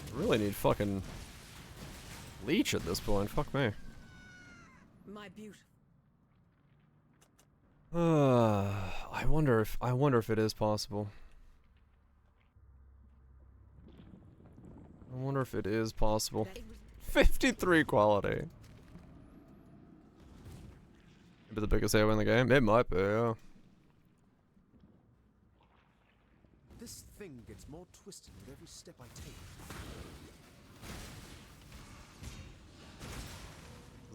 S1: I really need fucking leech at this point. Fuck me.
S9: My beautiful.
S1: I wonder if it is possible. I wonder if it is possible. 53 quality. Maybe the biggest AoE in the game? It might be, yeah.
S8: This thing gets more twisted with every step I take.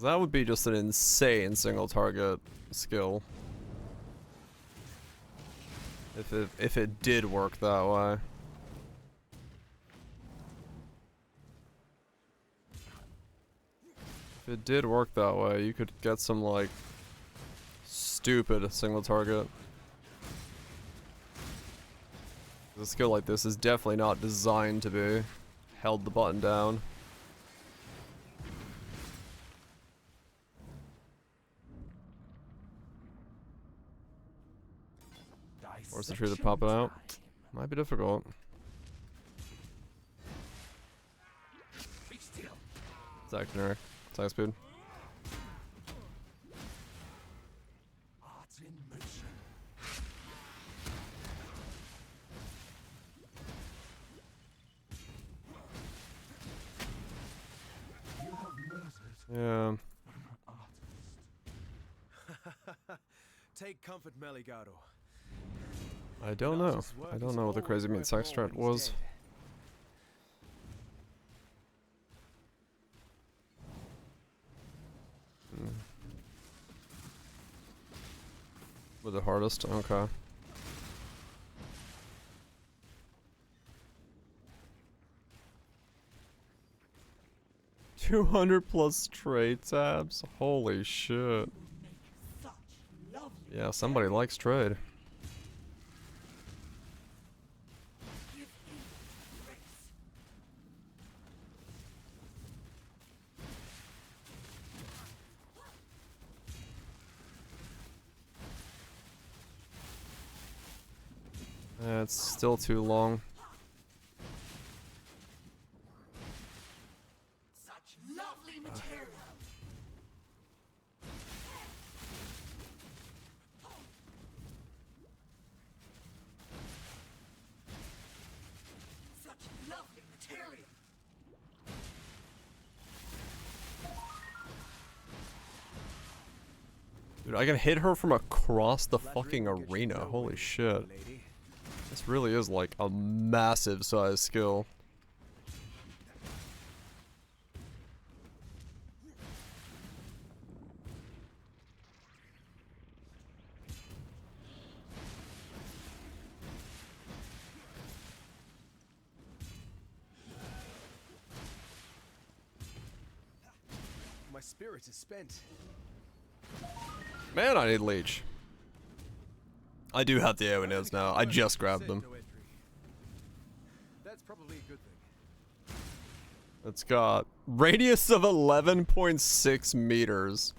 S1: That would be just an insane single target skill. If it did work that way. If it did work that way, you could get some like stupid single target. A skill like this is definitely not designed to be held the button down. Force the tree to pop it out. Might be difficult. Attack generic. Attack speed. Yeah.
S8: Take comfort, Meligado.
S1: I don't know. I don't know what the crazy meat sack strat was. With the hardest? Okay. 200 plus trade tabs? Holy shit. Yeah, somebody likes trade. It's still too long.
S5: Such lovely material. Such lovely material.
S1: Dude, I can hit her from across the fucking arena. Holy shit. This really is like a massive size skill.
S8: spirit is spent.
S1: Man, I need leech. I do have the AONs now. I just grabbed them.
S8: No entry. That's probably a good thing.
S1: It's got radius of 11.6 meters.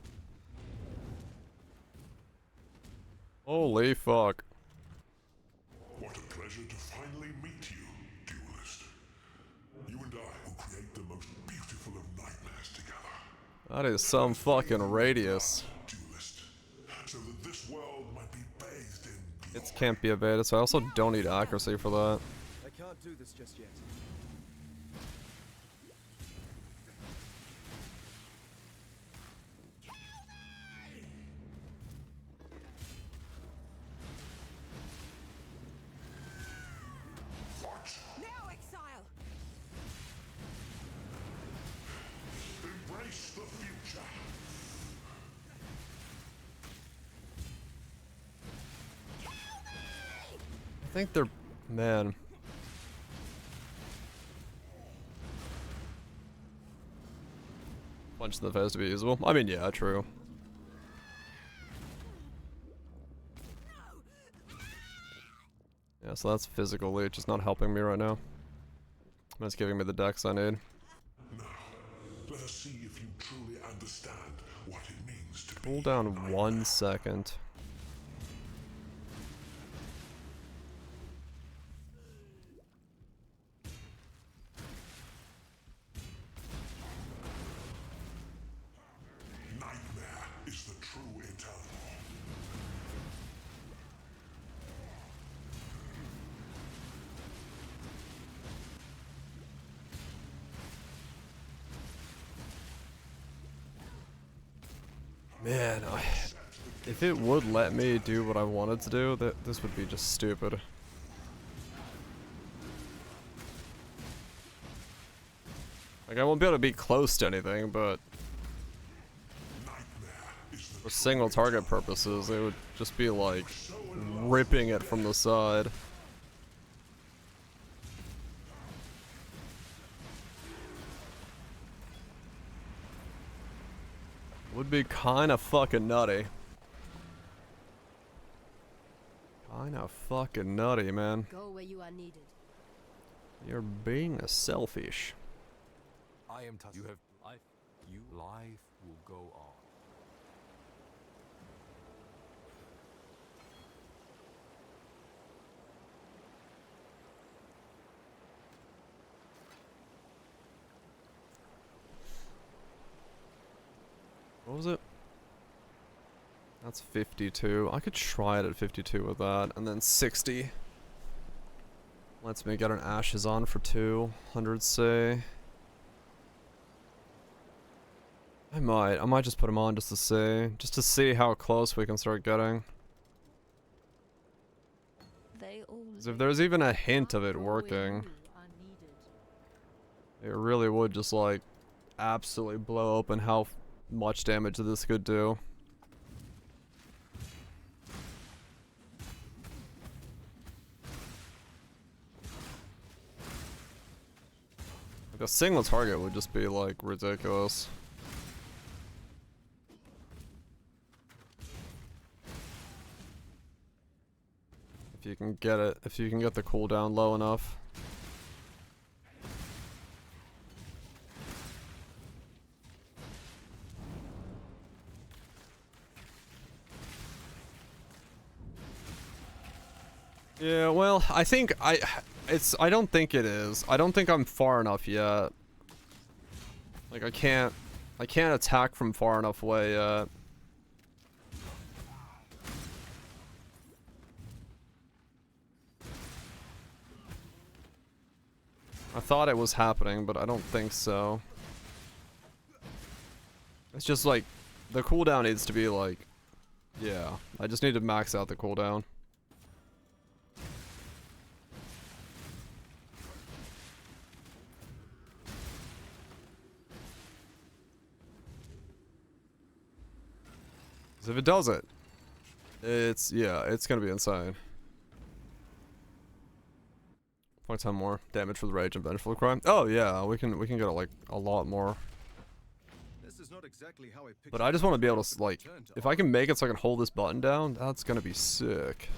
S1: Holy fuck.
S4: What a pleasure to finally meet you, duelist. You and I will create the most beautiful of nightmares together.
S1: That is some fucking radius.
S4: Duelist, so that this world might be bathed in
S1: It can't be evaded, so I also don't need accuracy for that.
S8: I can't do this just yet.
S5: Now, exile!
S4: embrace the future.
S1: I think they're... man. Punch in the face to be usable. I mean, yeah, true. Yeah, so that's physical leech. It's not helping me right now. But it's giving me the dex I need.
S4: Now, let us see if you truly understand what it means to
S1: Cool
S4: be
S1: down 1 second.
S4: nightmare is the true eternal.
S1: Man, if it would let me do what I wanted to do, this would be just stupid. Like, I won't be able to be close to anything, but for single target purposes, it would just be like ripping it from the side. Would be kinda fucking nutty. Kinda fucking nutty, man.
S10: Go where you are needed.
S1: You're being selfish.
S11: I am you have life. Life will go on.
S1: What was it? That's 52. I could try it at 52 with that, and then 60 lets me get an ashes on for 200, say. I might just put him on just to see how close we can start getting. 'Cause if there's even a hint of it working, it really would just like absolutely blow open how much damage this could do. Like a single target would just be like ridiculous. If you can get it, if you can get the cooldown low enough. Yeah, well, I don't think it is. I don't think I'm far enough yet. Like I can't attack from far enough away yet. I thought it was happening, but I don't think so. It's just like, the cooldown needs to be like, yeah, I just need to max out the cooldown. If it does it, it's gonna be insane. 0.10 more damage for the rage and vengeful cry. Oh yeah, we can get like a lot more.
S8: This is not exactly how I
S1: But I just want to be able to, like, if I can make it so I can hold this button down, that's gonna be sick.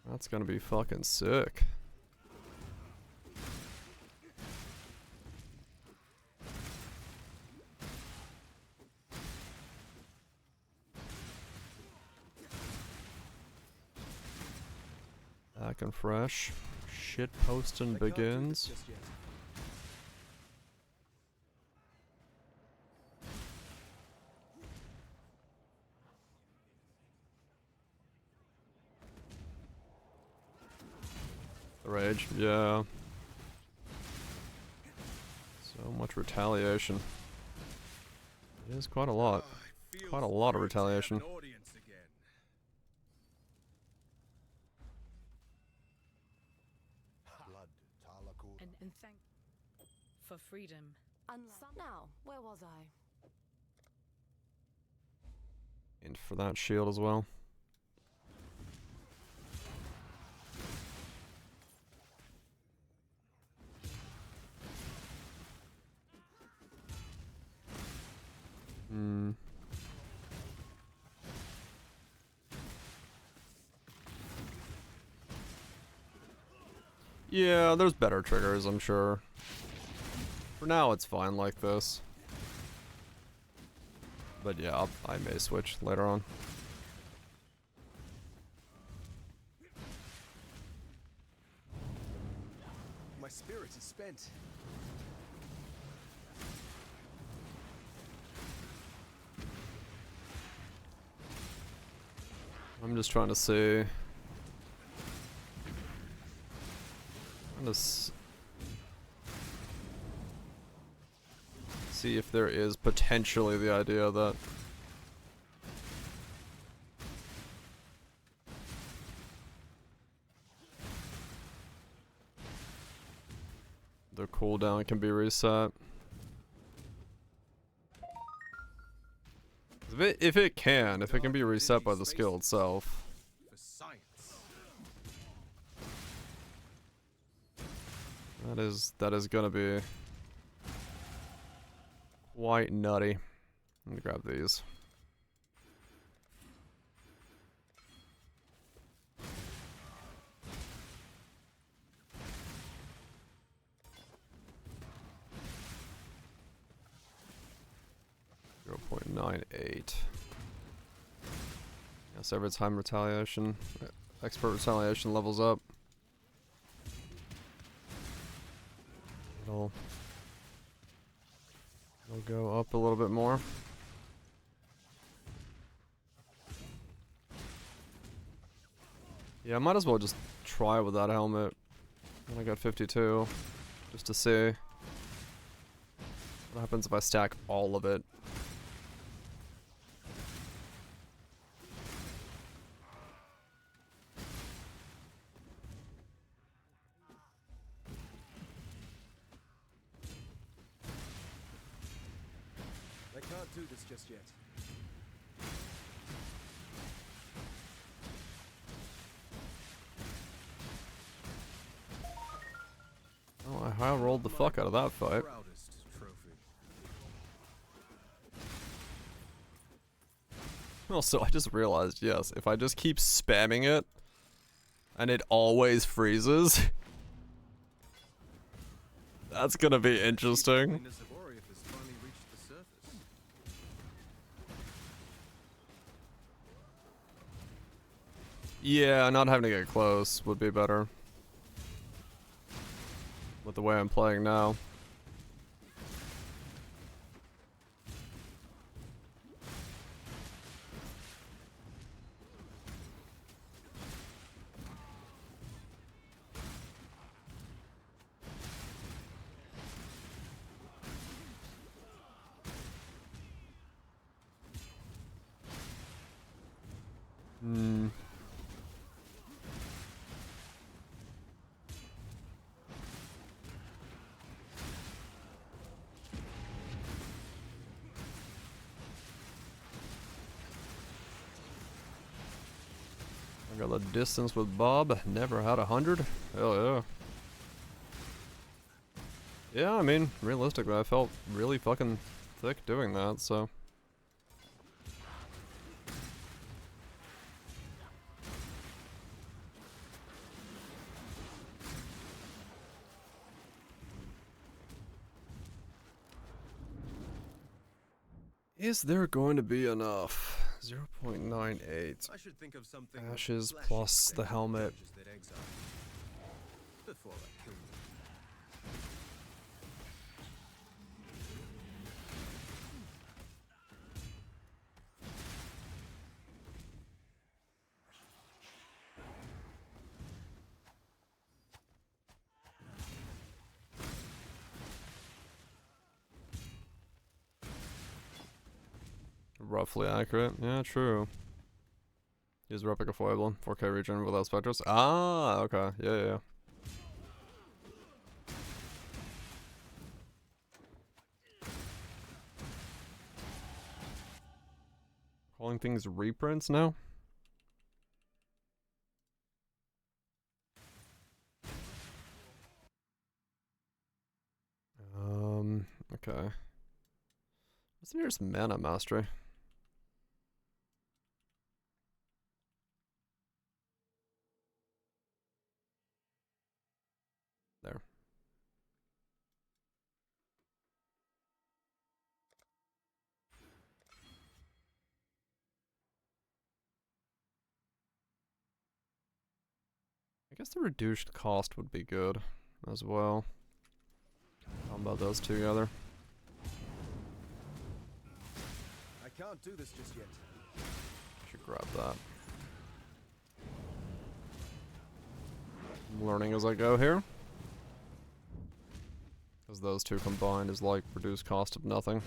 S1: That's gonna be fucking sick. Back and fresh. Shit posting begins. Rage, yeah. So much retaliation. It is quite a lot. Quite a lot of retaliation.
S5: And thank for freedom. Now, where was I?
S1: And for that shield as well. Hmm. Yeah, there's better triggers, I'm sure. For now, it's fine like this. But yeah, I may switch later on.
S8: My spirit is spent.
S1: I'm just trying to see. See if there is potentially the idea that the cooldown can be reset. If it can be reset by the skill itself. That is gonna be quite nutty. Let me grab these. .98. Yes, every time retaliation, expert retaliation levels up. It'll go up a little bit more. Yeah, I might as well just try with that helmet. And I got 52, just to see what happens if I stack all of it.
S8: I can't do this just yet.
S1: Oh, I high rolled the fuck out of that fight. Also, I just realized, yes, if I just keep spamming it, and it always freezes, that's gonna be interesting. Yeah, not having to get close would be better. With the way I'm playing now. Hmm. Got the distance with Bob. Never had 100. Hell yeah. Yeah, I mean, realistically, I felt really fucking thick doing that, so. Is there going to be enough? 0.98.
S8: I should think of something
S1: Ashes
S8: flashy
S1: plus the
S8: and
S1: helmet.
S8: dangers that exile before I kill you.
S1: Roughly accurate. Yeah, true. Use Replica Foible. 4K regen without Spectres. Ah, okay. Yeah, yeah. Calling things reprints now? Okay. What's the nearest mana mastery? There. I guess the reduced cost would be good as well. Combo those two together.
S8: I can't do this just yet.
S1: Should grab that. I'm learning as I go here. Because those two combined is like reduced cost of nothing.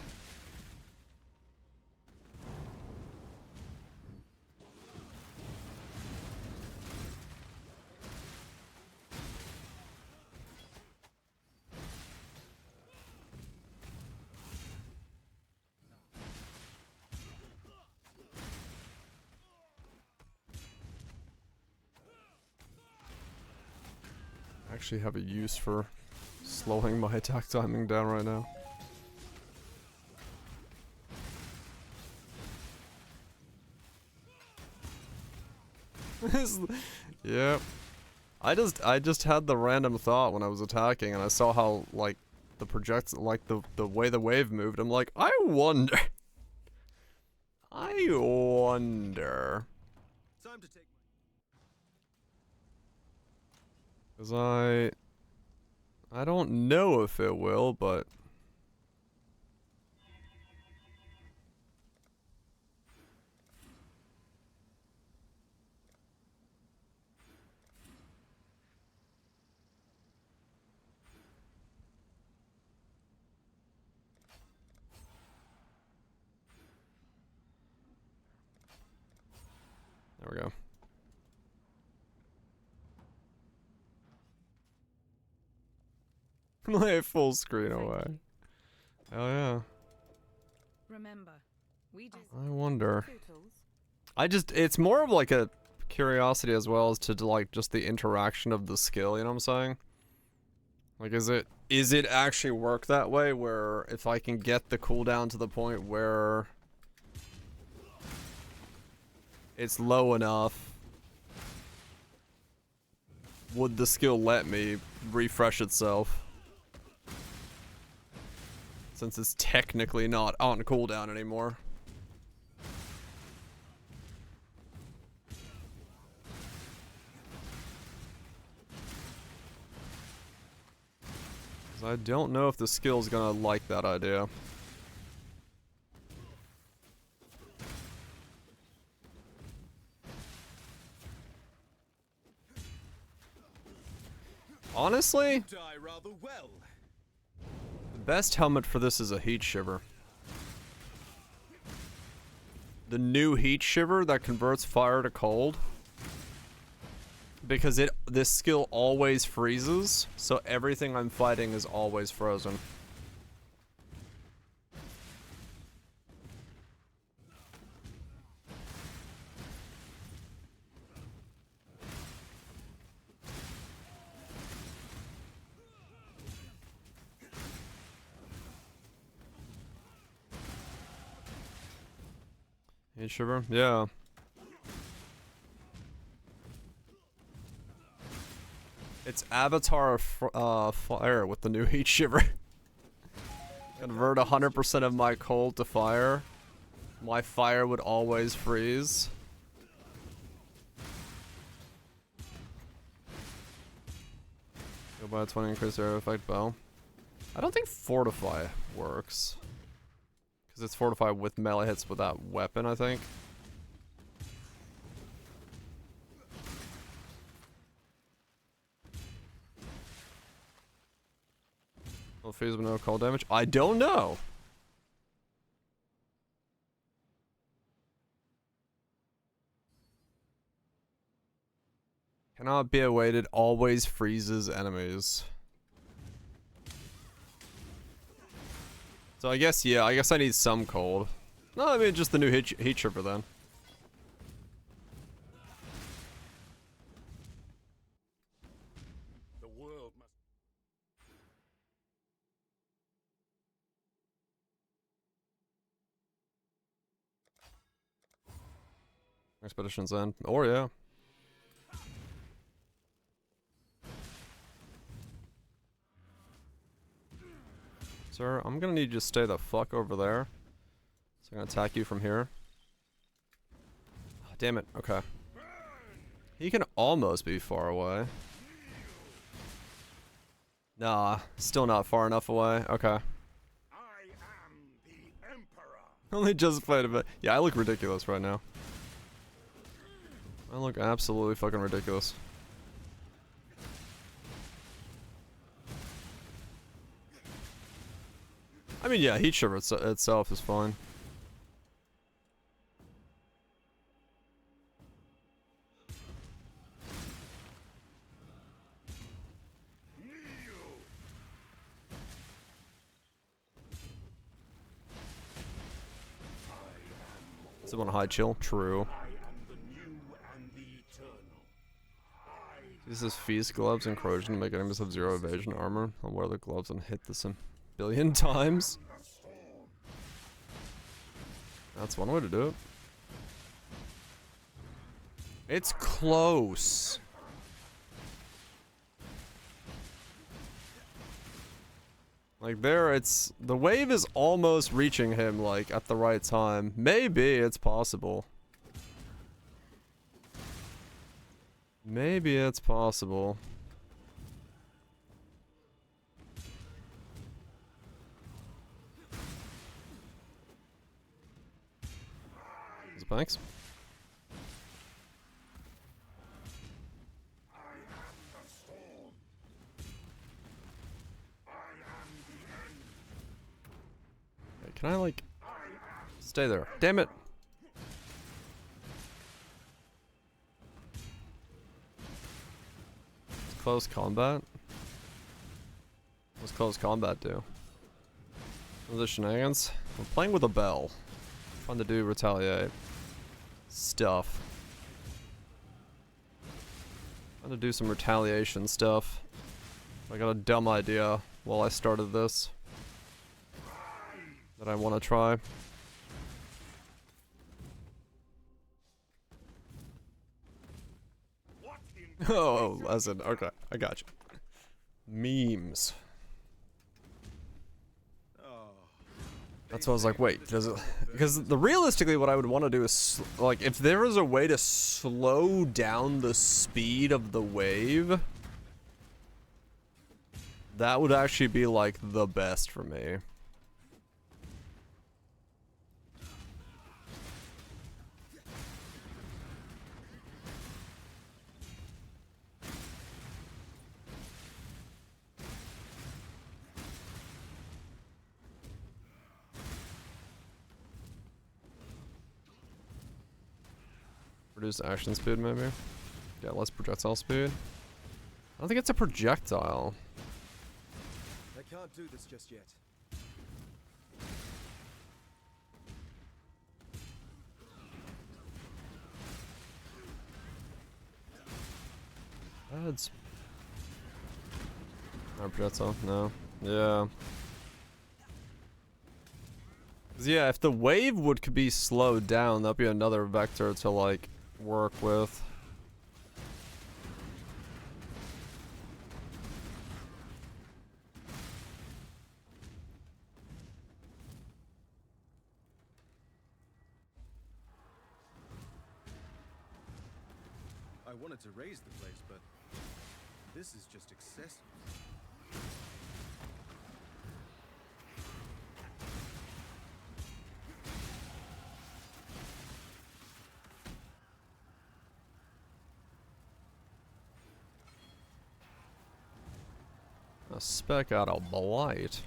S1: I actually have a use for slowing my attack timing down right now. Yep. I just had the random thought when I was attacking and I saw how like the the way the wave moved. I'm like, I wonder. I wonder.
S8: Time to take
S1: Cause I don't know if it will, but there we go. Lay full screen away. Hell yeah.
S5: Remember, we do.
S1: I wonder. It's more of like a curiosity as well as to like just the interaction of the skill, you know what I'm saying? Like is it actually work that way where if I can get the cooldown to the point where it's low enough, would the skill let me refresh itself? Since it's technically not on cooldown anymore. I don't know if the skill's gonna like that idea. Honestly,
S8: die rather well.
S1: the best helmet for this is a heat shiver. The new heat shiver that converts fire to cold. Because this skill always freezes, so everything I'm fighting is always frozen. Heat shiver? Yeah. It's Avatar fire with the new heat shiver. Convert 100% of my cold to fire. My fire would always freeze. Go by 20 increase area effect bow. I don't think fortify works. Because it's fortify with melee hits with that weapon, I think. No phase with no cold damage? I don't know. Cannot be awaited, always freezes enemies. So I guess, yeah, I guess I need some cold. No, I mean just the new heat shiver then.
S4: The world must.
S1: Expedition's end. Or yeah. Sir, I'm gonna need you to stay the fuck over there. So I'm gonna attack you from here. Oh, damn it, okay. He can almost be far away. Nah, still not far enough away. Okay.
S4: I am the Emperor.
S1: Only just played a bit. Yeah, I look ridiculous right now. I look absolutely fucking ridiculous. I mean, yeah, heat shiver itself is fine. Does it want to high chill? True. This is Feast gloves and corrosion to make enemies have 0 evasion armor. I'll wear the gloves and hit this a billion times. That's one way to do it. It's close. Like there, it's the wave is almost reaching him like at the right time. Maybe it's possible. Maybe it's possible. Thanks. Hey, can I like stay there? Damn it! It's close combat. What's close combat do? What are the shenanigans? We're playing with a bell. Trying to do retaliate stuff. Trying to do some retaliation stuff. I got a dumb idea while I started this that I want to try. Oh, lesson. Okay, I got you. Memes. That's why I was like, wait, does it? Because realistically, what I would want to do is like, if there was a way to slow down the speed of the wave, that would actually be like the best for me. Reduce action speed, maybe? Yeah, less projectile speed. I don't think it's a projectile.
S8: I can't do this just yet.
S1: That's not a projectile, no. Yeah. 'Cause yeah, if the wave could be slowed down, that'd be another vector to like work with.
S8: I wanted to raise the place, but this is just excessive.
S1: A spec out of blight.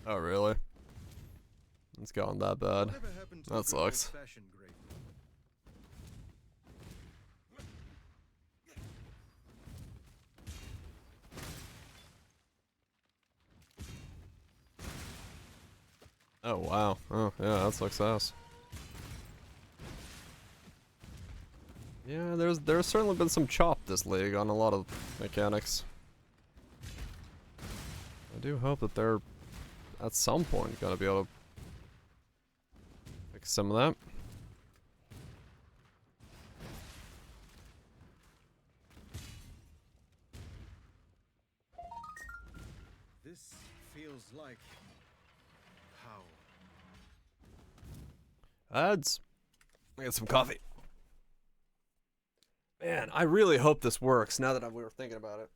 S1: Oh really? It's gotten that bad.
S8: Whatever happened to
S1: That
S8: the good
S1: sucks.
S8: old-fashioned grave?
S1: Oh wow. Oh yeah, that sucks ass. Yeah, there's certainly been some chop this league on a lot of mechanics. I do hope that they're at some point gonna be able to fix some of that.
S8: This feels like power.
S1: Ads. I get some coffee. Man, I really hope this works now that we were thinking about it.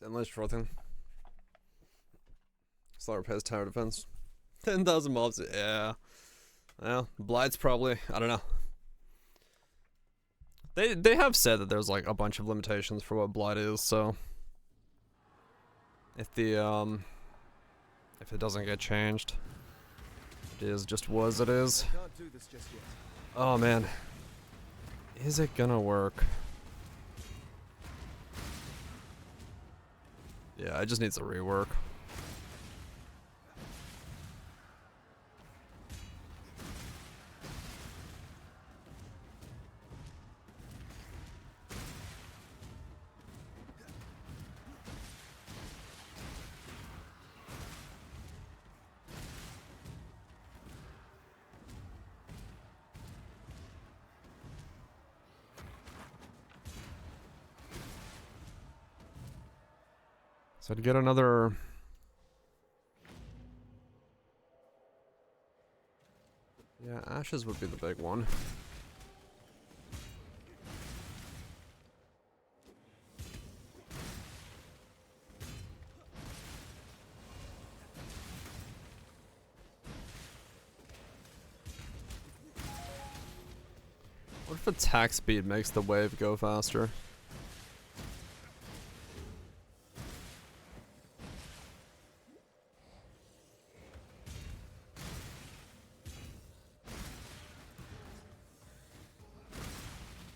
S1: Endless Shrotin. Slower pace tower defense. 10,000 mobs, yeah. Well, Blight's probably, I don't know. They have said that there's like a bunch of limitations for what Blight is, so if if it doesn't get changed, it is just was it is.
S8: I can't do this just yet.
S1: Oh man. Is it gonna work? Yeah, it just needs a rework. So I'd get another... Yeah, ashes would be the big one. What if attack speed makes the wave go faster?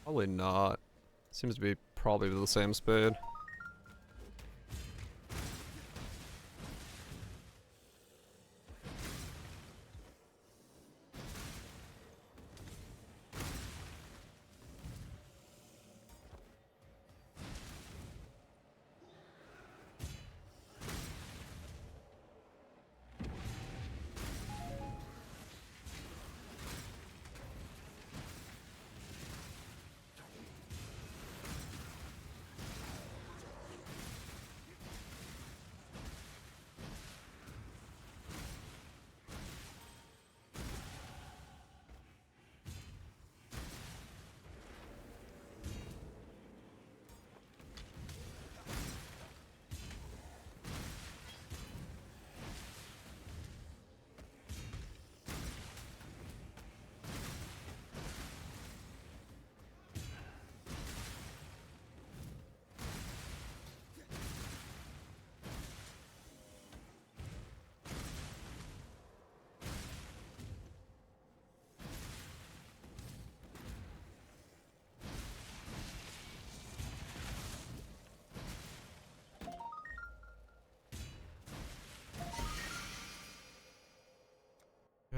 S1: Probably not. Seems to be probably the same speed.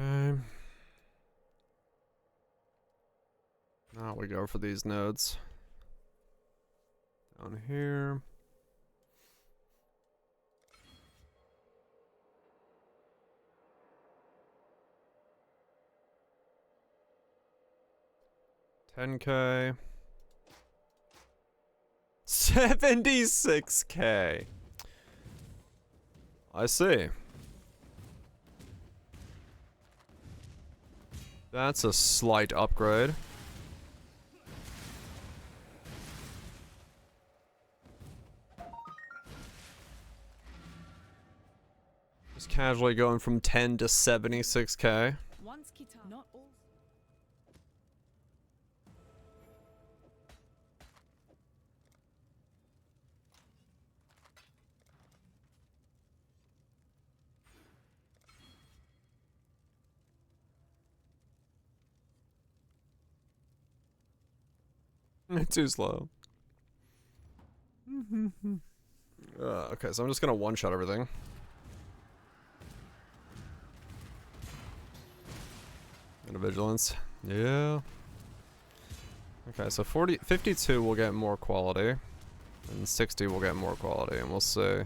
S1: Okay. Now we go for these nodes. Down here. $10K. $76K. I see. That's a slight upgrade. Just casually going from 10 to 76K.
S5: Once guitar, not all.
S1: Too slow. Okay, so I'm just gonna one-shot everything. And a vigilance. Yeah. Okay, so 52 will get more quality. And 60 will get more quality, and we'll see.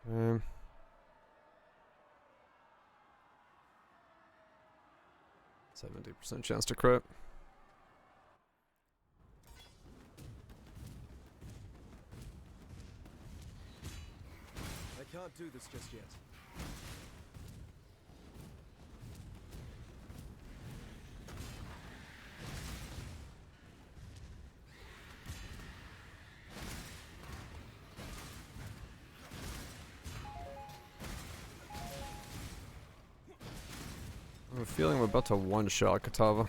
S1: Okay. 70% chance to crit.
S8: I can't do this just yet.
S1: I have a feeling we're about to one-shot Katava.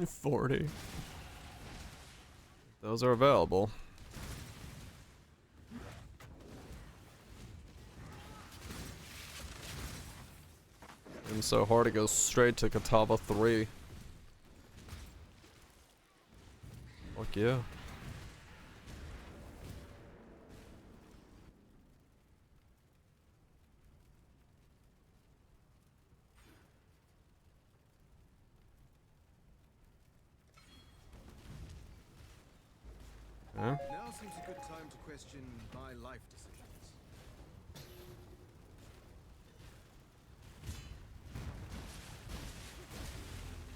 S1: 40. Those are available. And so hard it goes straight to Katava 3. Fuck yeah. Huh?
S8: Now seems a good time to question my life decisions.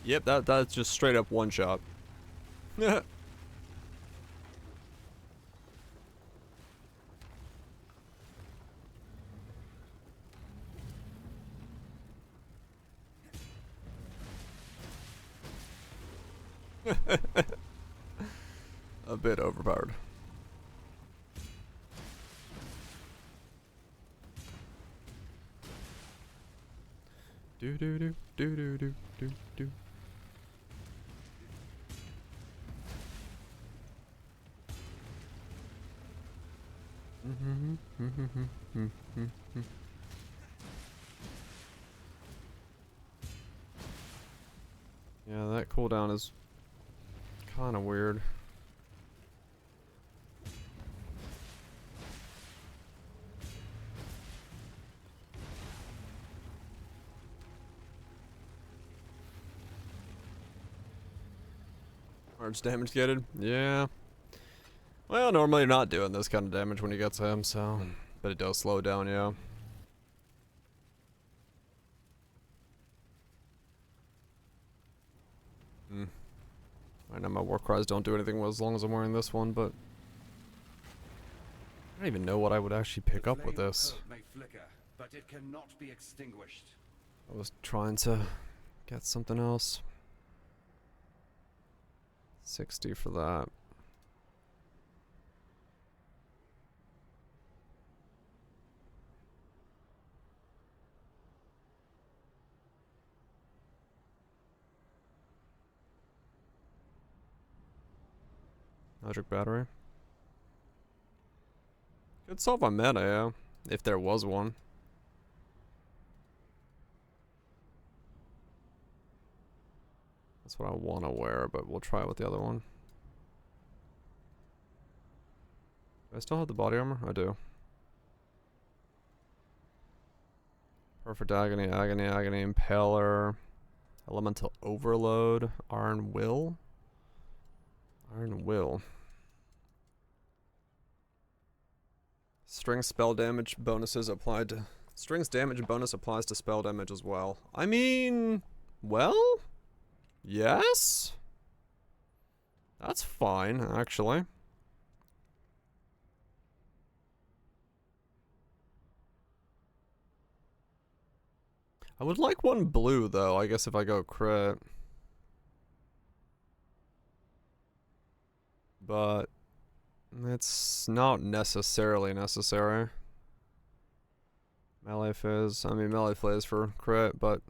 S1: Yep, that's just straight up one shot. A bit overpowered. Do do do do do do do do. Yeah, that cooldown is kind of weird. Large damage gated? Yeah. Well, normally you're not doing this kind of damage when you get to him, so. But it does slow down, yeah. I know my war cries don't do anything as long as I'm wearing this one, but I don't even know what I would actually pick up with this.
S2: May flicker, but it cannot be extinguished.
S1: I was trying to get something else. 60 for that. Magic battery. Could solve my meta, yeah. If there was one. That's what I want to wear, but we'll try it with the other one. Do I still have the body armor? I do. Perfect agony, agony, agony, impaler. Elemental overload. Iron will. Iron will. String spell damage bonuses applied to... Strings damage bonus applies to spell damage as well. I mean... Well? Yes? That's fine, actually. I would like one blue, though, I guess if I go crit. But... it's not necessarily necessary. Melee fizz. I mean, melee fizz for crit, but...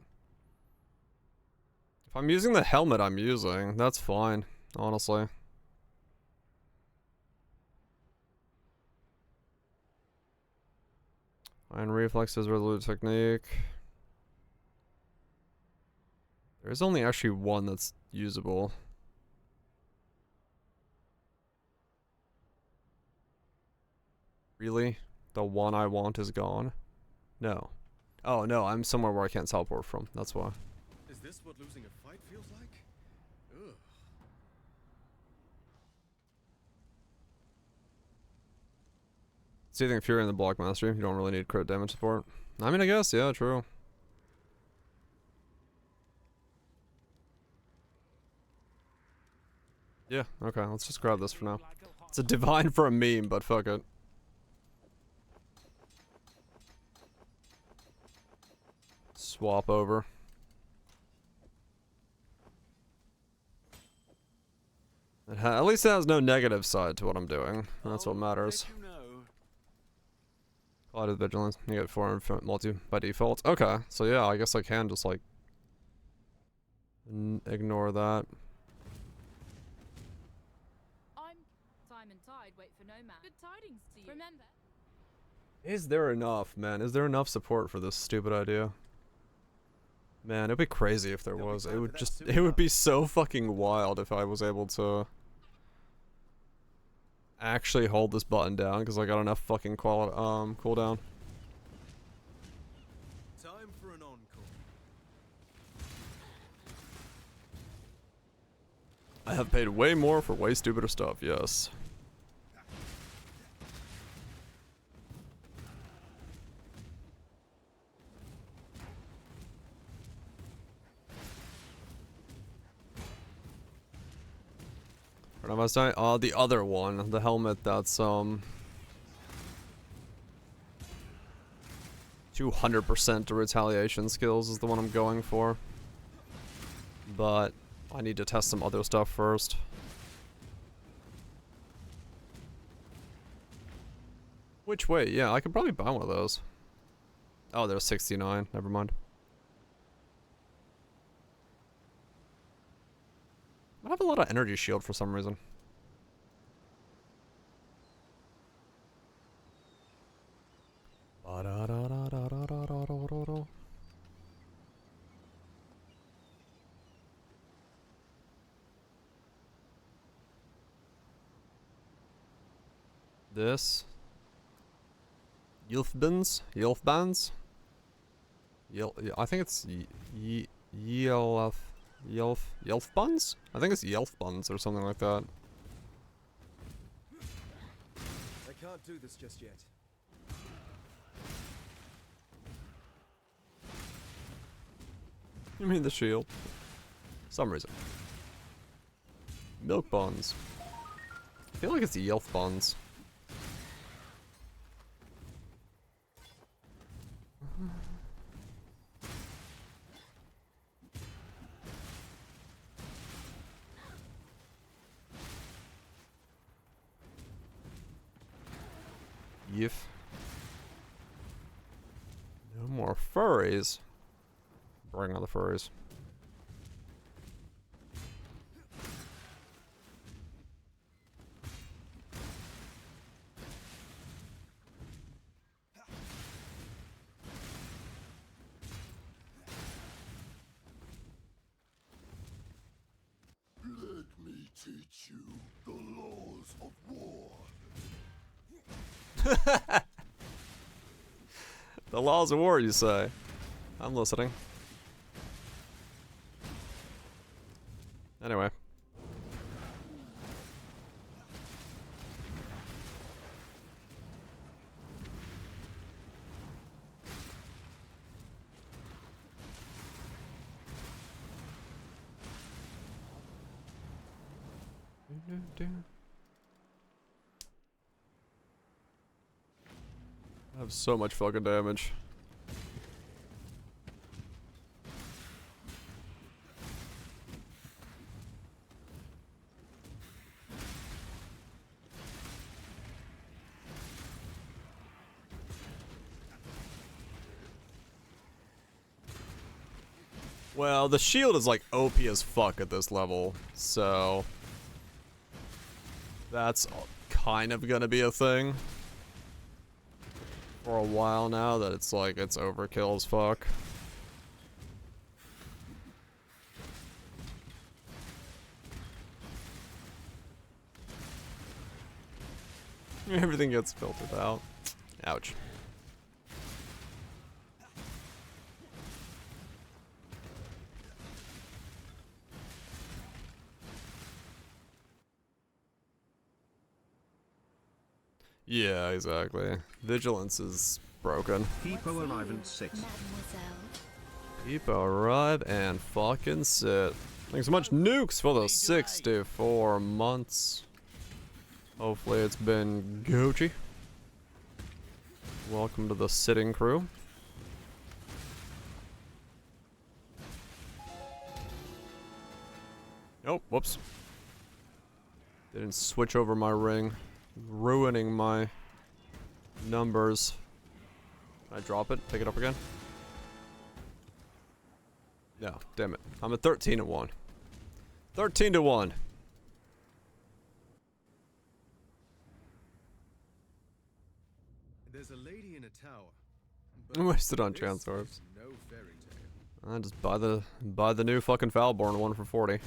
S1: if I'm using the helmet I'm using, that's fine, honestly. Iron reflexes, resolute technique. There's only actually one that's usable. Really? The one I want is gone? No. Oh no, I'm somewhere where I can't teleport from. That's why.
S8: Is this what losing a fight feels like? Ugh.
S1: Seething Fury in the Block Mastery. You don't really need crit damage support. I mean, I guess, yeah, true. Yeah, okay, let's just grab this for now. It's a divine for a meme, but fuck it. Swap over. At least it has no negative side to what I'm doing. That's what matters. Clouded Vigilance. You get 4 infinite multi by default. Okay, so yeah, I guess I can just like ignore that.
S6: time and tide wait for no man. Good tidings to you. Remember.
S1: Is there enough, man? Is there enough support for this stupid idea? Man, it'd be crazy if there was. It would just, it would be so fucking wild if I was able to actually hold this button down because I got enough fucking cooldown.
S8: Time for an encore.
S1: I have paid way more for way stupider stuff, yes. What am I saying? The other one, the helmet that's 200% to retaliation skills is the one I'm going for. But I need to test some other stuff first. Which way? Yeah, I could probably buy one of those. Oh, there's 69. Never mind. I have a lot of energy shield for some reason. This. Yilfbands? Yilfbands? I think it's Yelfbuns? I think it's Yelfbuns or something like that.
S8: I can't do this just yet.
S1: You mean the shield? Some reason. Milk buns. I feel like it's the Yelf buns. Yif. No more furries. Bring on the furries.
S4: Let me teach you the laws of war.
S1: The laws of war, you say? I'm listening. Anyway. I have so much fucking damage. Well, the shield is like OP as fuck at this level, so that's kind of gonna be a thing for a while now, that it's like it's overkill as fuck. Everything gets filtered out. Ouch. Yeah, exactly. Vigilance is broken.
S10: People arrive and sit.
S1: People arrive and fucking sit. Thanks so much, nukes, for the 64 months. Hopefully it's been Gucci. Welcome to the sitting crew. Oh, whoops. Didn't switch over my ring. Ruining my numbers. Can I drop it? Pick it up again? No, damn it. I'm at 13-1. 13-1.
S8: tower.
S1: Wasted on
S8: This
S1: chance
S8: is
S1: orbs.
S8: no fairy tale.
S1: I just buy the new fucking Foulborn one for 40.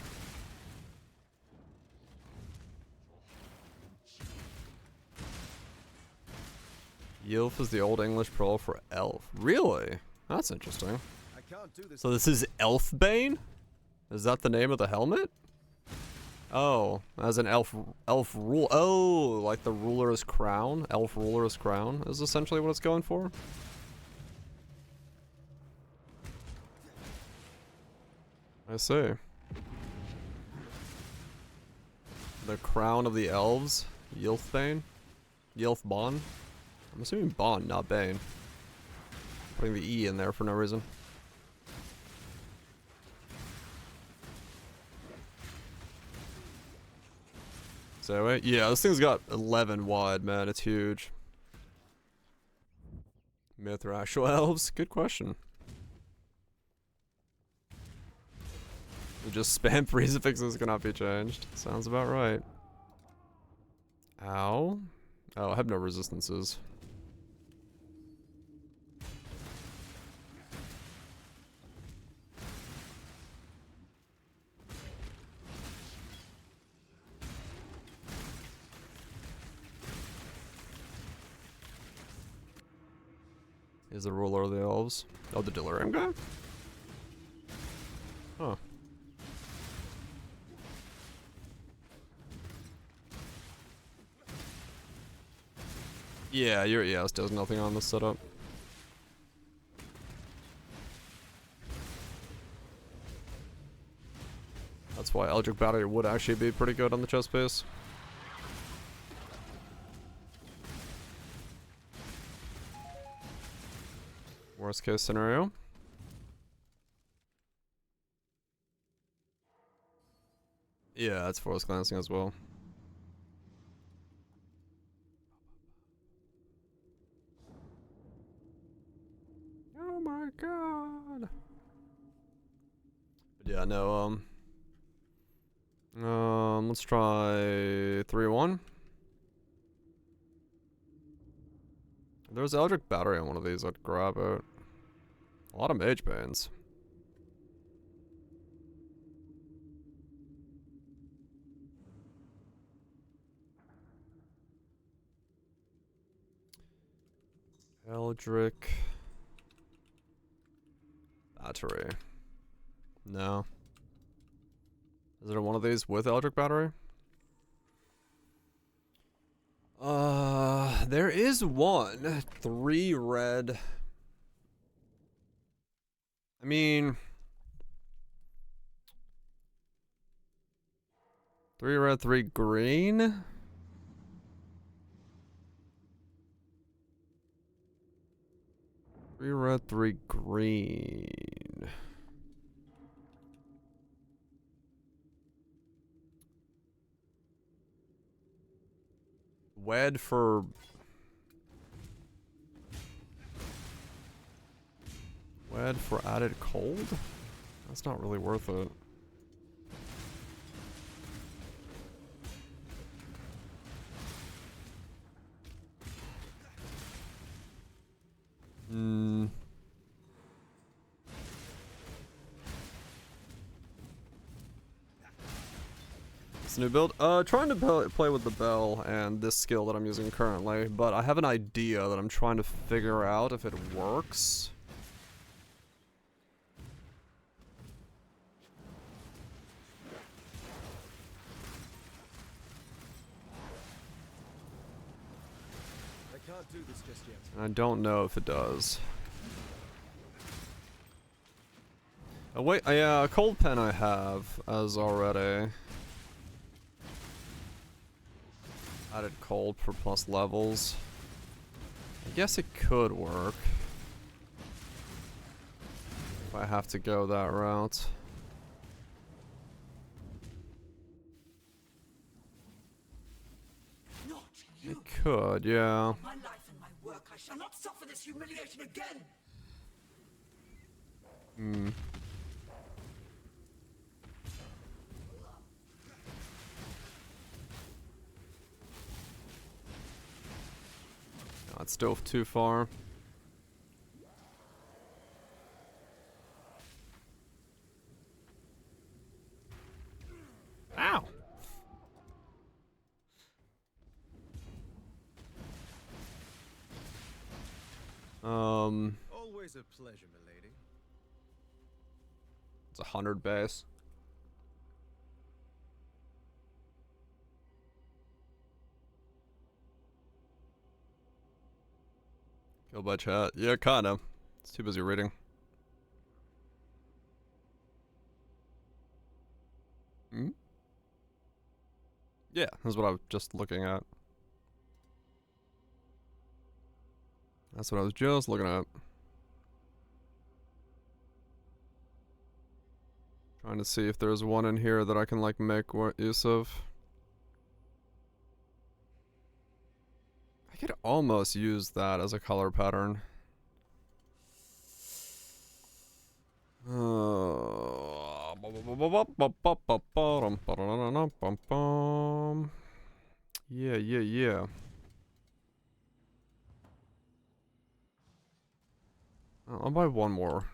S1: Yilf is the old English plural for elf. Really? That's interesting.
S8: I can't do this.
S1: So this is Elfbane? Is that the name of the helmet? Oh, as an elf rule. Oh, like the ruler's crown? Elf ruler's crown is essentially what it's going for. I see. The crown of the elves? Yilfbane? Yilfbon? I'm assuming Bon, not Bane. Putting the E in there for no reason. So wait, yeah, this thing's got 11 wide, man. It's huge. Myth or actual elves? Good question. Just spam prefixes cannot be changed. Sounds about right. Ow. Oh, I have no resistances. Is the ruler of the elves? Oh, the delirium guy? Huh. Yeah, your ES does nothing on this setup. That's why Eldritch Battery would actually be pretty good on the chest base. Worst case scenario. Yeah, it's force glancing as well. Oh my god. But yeah, no, let's try 3-1. If there's Eldritch Battery on one of these, I'd grab it. A lot of Mage Banes. Eldritch Battery. No. Is there one of these with Eldritch Battery? There is one. 3 red. I mean, 3 red, 3 green. Three red, 3 green. Wed for added cold? That's not really worth it. This new build? Trying to play with the bell and this skill that I'm using currently, but I have an idea that I'm trying to figure out if it works.
S8: I can't do this just yet.
S1: I don't know if it does. Oh wait, yeah, a cold pen I have as already. Added cold for plus levels. I guess it could work. If I have to go that route. It could, yeah.
S2: My life and my work, I shall not suffer this humiliation again.
S1: Hmm. No, it's still too far.
S8: Always a pleasure, milady.
S1: It's 100 base. Killed by chat. Yeah, kinda. It's too busy reading. Hmm? Yeah, that's what I was just looking at. That's what I was just looking at. Trying to see if there's one in here that I can like make use of. I could almost use that as a color pattern. Yeah. I'll buy one more.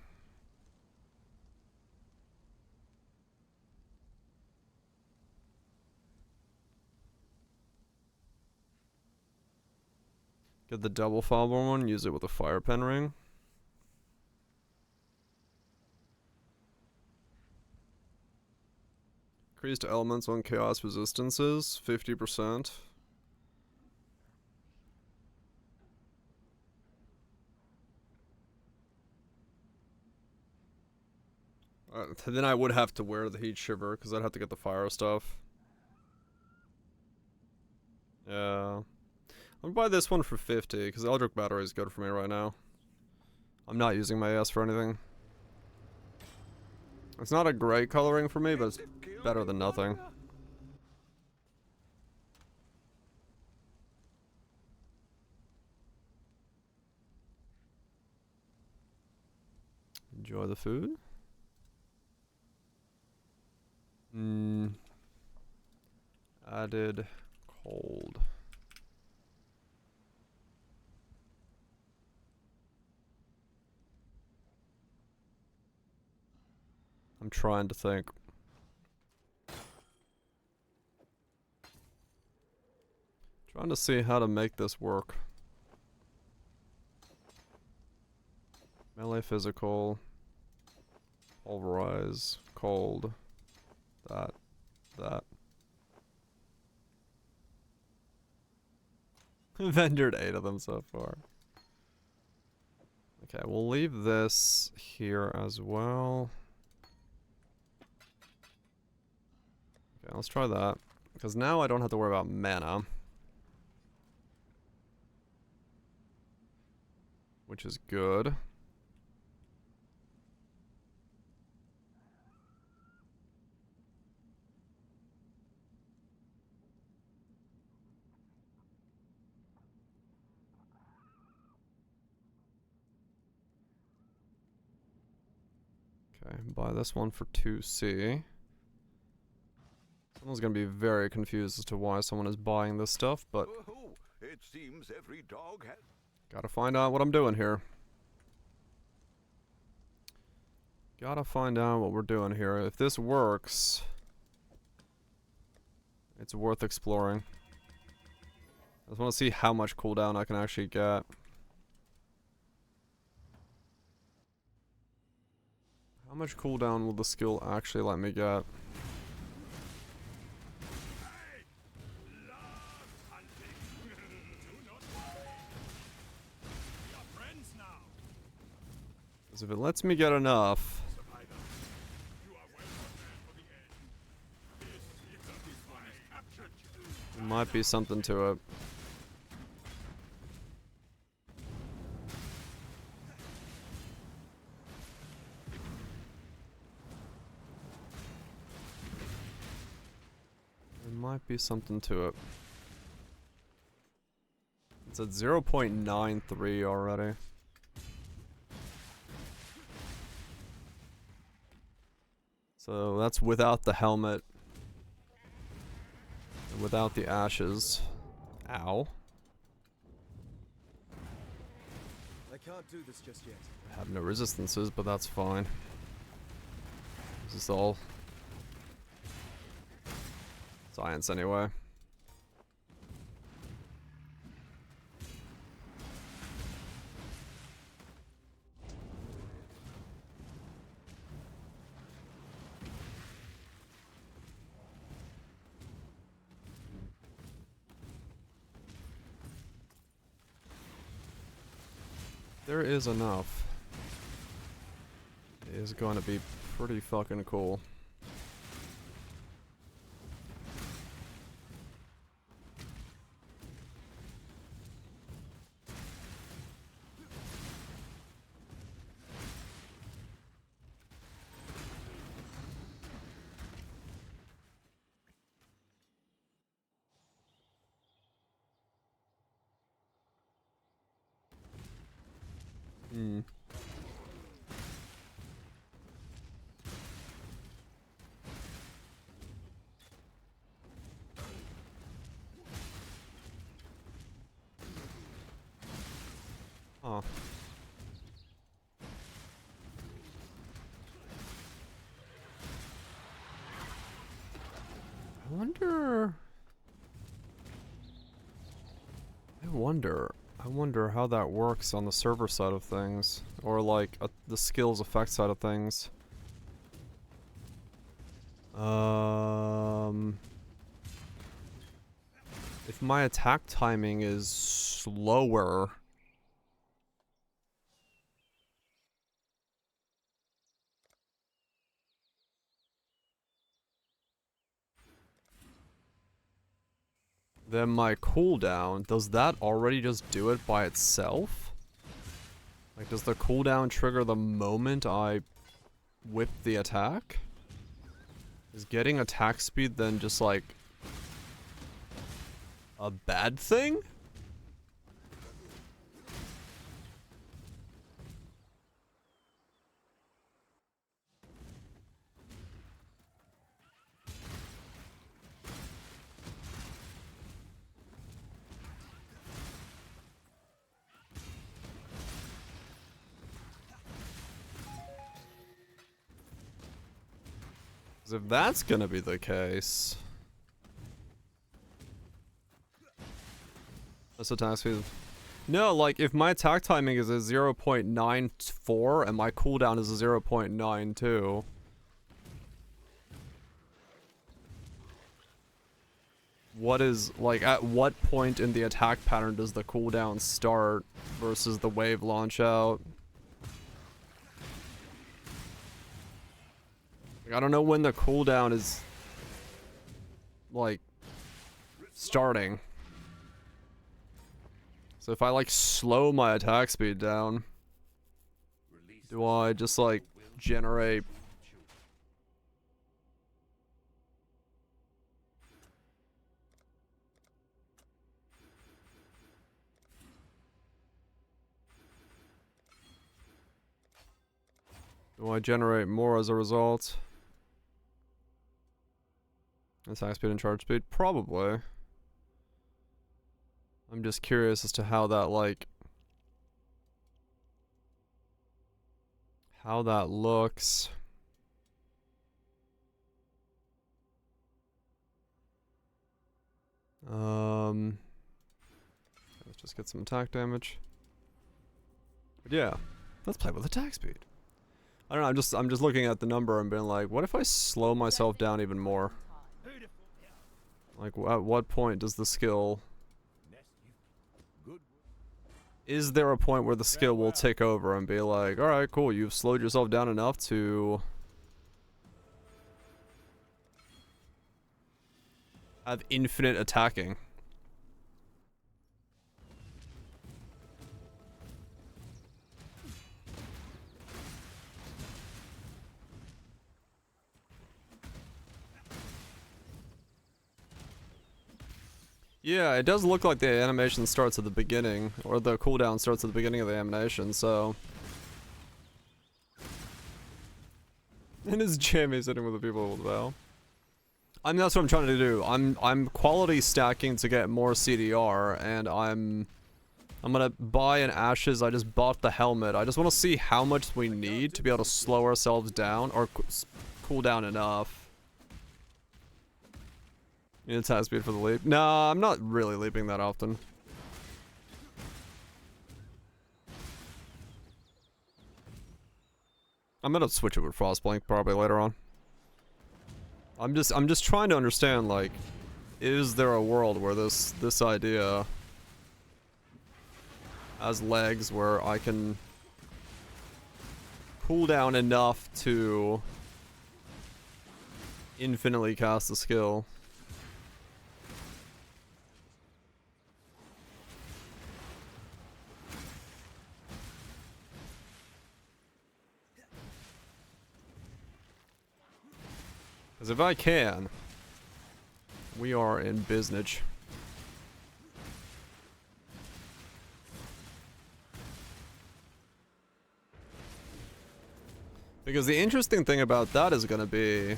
S1: Get the double follower one, use it with a fire pen ring. Increased elements on chaos resistances, 50%. Then I would have to wear the heat shiver because I'd have to get the fire stuff. Yeah. I'm gonna buy this one for 50 because the Eldritch battery is good for me right now. I'm not using my AS for anything. It's not a great coloring for me, but it's better than nothing. Enjoy the food. Added cold. I'm trying to think. Trying to see how to make this work. Melee physical. Pulverize. Cold. That. Vendored 8 of them so far. Okay, we'll leave this here as well. Okay, let's try that. Because now I don't have to worry about mana. Which is good. Okay, buy this one for 2C. Someone's gonna be very confused as to why someone is buying this stuff, but
S7: it seems every dog has.
S1: Gotta find out what I'm doing here. Gotta find out what we're doing here. If this works, it's worth exploring. I just want to see how much cooldown I can actually get. How much cooldown will the skill actually let me get? Because if it lets me get enough... There might be something to it. There might be something to it. It's at 0.93 already. So that's without the helmet. And without the ashes. Ow.
S8: I can't do this just yet.
S1: I have no resistances, but that's fine. This is all science anyway. there is enough, it is going to be pretty fucking cool. Hmm. Huh. I wonder how that works on the server side of things, or like the skills effect side of things. If my attack timing is slower, then my cooldown, does that already just do it by itself? Like, does the cooldown trigger the moment I whip the attack? Is getting attack speed then just like a bad thing? If that's gonna be the case, that's attack speed. No, like if my attack timing is a 0.94 and my cooldown is a 0.92. What is, like, at what point in the attack pattern does the cooldown start versus the wave launch out? I don't know when the cooldown is, like, starting. So if I, like, slow my attack speed down, do I just, like, generate... Do I generate more as a result? Attack speed and charge speed? Probably. I'm just curious as to how that, like... how that looks. Let's just get some attack damage. But yeah, let's play with attack speed. I don't know, I'm just looking at the number and being like, what if I slow myself down even more? Like, at what point does the skill... Is there a point where the skill will take over and be like, alright, cool, you've slowed yourself down enough to... have infinite attacking? Yeah, it does look like the animation starts at the beginning, or the cooldown starts at the beginning of the animation, so... And his Jamie sitting with the people with the bow. I mean, that's what I'm trying to do. I'm quality stacking to get more CDR, and I'm gonna buy an Ashes. I just bought the helmet. I just want to see how much we need to be able to slow ourselves down, or cool down enough. It's attack speed for the leap. Nah, I'm not really leaping that often. I'm gonna switch it with Frostblink probably later on. I'm just trying to understand, like, is there a world where this idea as legs where I can cool down enough to infinitely cast the skill. Because if I can, we are in business. Because the interesting thing about that is going to be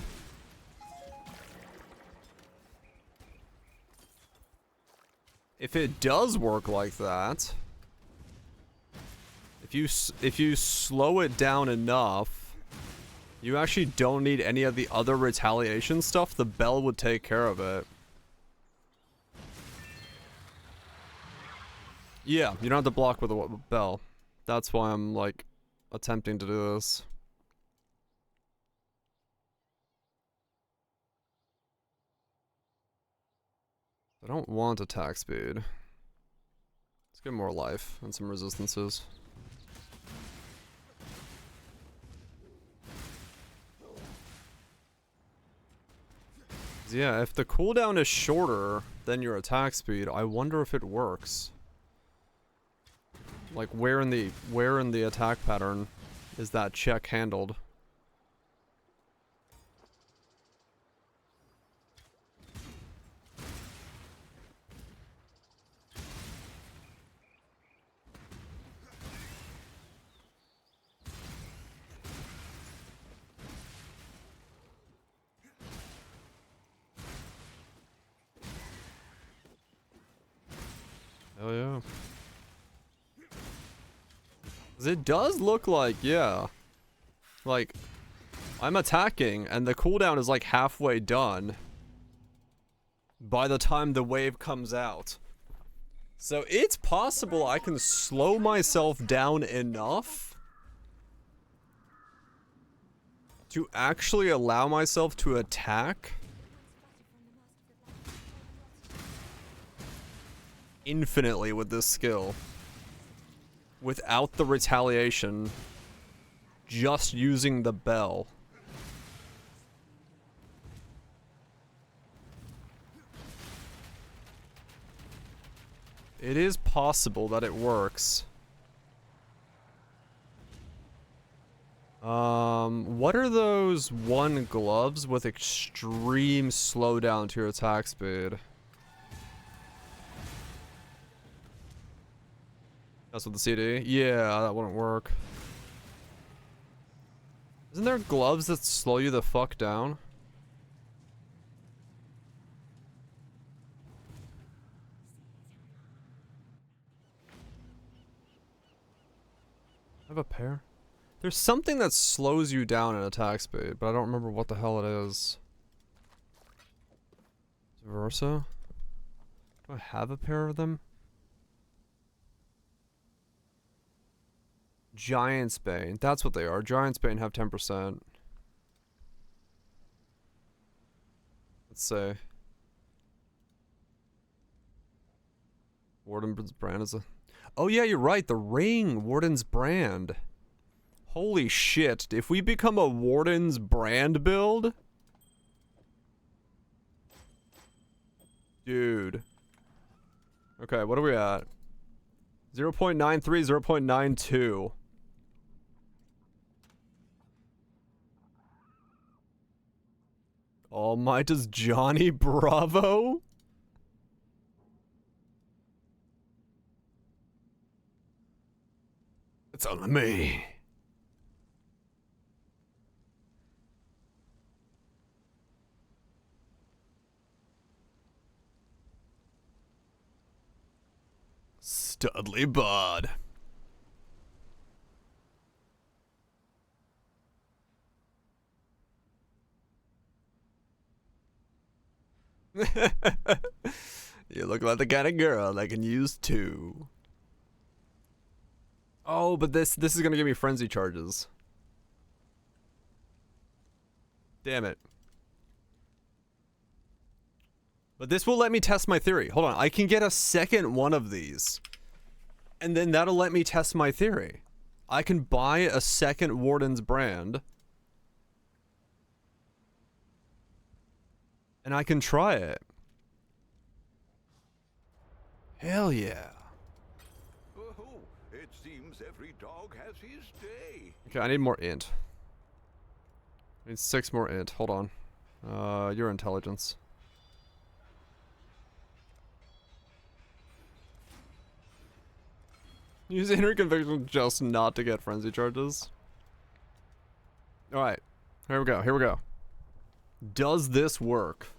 S1: if it does work like that, if you slow it down enough, you actually don't need any of the other retaliation stuff. The bell would take care of it. Yeah, you don't have to block with a bell. That's why I'm like attempting to do this. I don't want attack speed. Let's get more life and some resistances. Yeah, if the cooldown is shorter than your attack speed, I wonder if it works. Like where in the attack pattern is that check handled? Oh yeah. 'Cause it does look like, yeah. Like, I'm attacking and the cooldown is like halfway done by the time the wave comes out. So it's possible I can slow myself down enough to actually allow myself to attack infinitely with this skill without the retaliation, just using the bell. It is possible that it works. What are those one gloves with extreme slowdown to your attack speed? That's with the CD? Yeah, that wouldn't work. Isn't there gloves that slow you the fuck down? I have a pair. There's something that slows you down in attack speed, but I don't remember what the hell it is. Versa? Do I have a pair of them? Giant's Bane. That's what they are. Giant's Bane have 10%. Let's say. Warden's brand is a... Oh yeah, you're right. The ring. Warden's brand. Holy shit. If we become a Warden's brand build... Dude. Okay, what are we at? 0.93, 0.92. All Might is Johnny Bravo? It's on me. Studley Bud. You look like the kind of girl that can use two. Oh, but this is gonna give me frenzy charges. Damn it. But this will let me test my theory. Hold on, I can get a second one of these. And then that'll let me test my theory. I can buy a second Warden's brand. And I can try it. Hell yeah.
S7: Oh, it seems every dog has his day.
S1: Okay, I need more int. I need 6 more int. Hold on. Your intelligence. Use inner conviction just not to get frenzy charges. Alright. Here we go. Here we go. Does this work?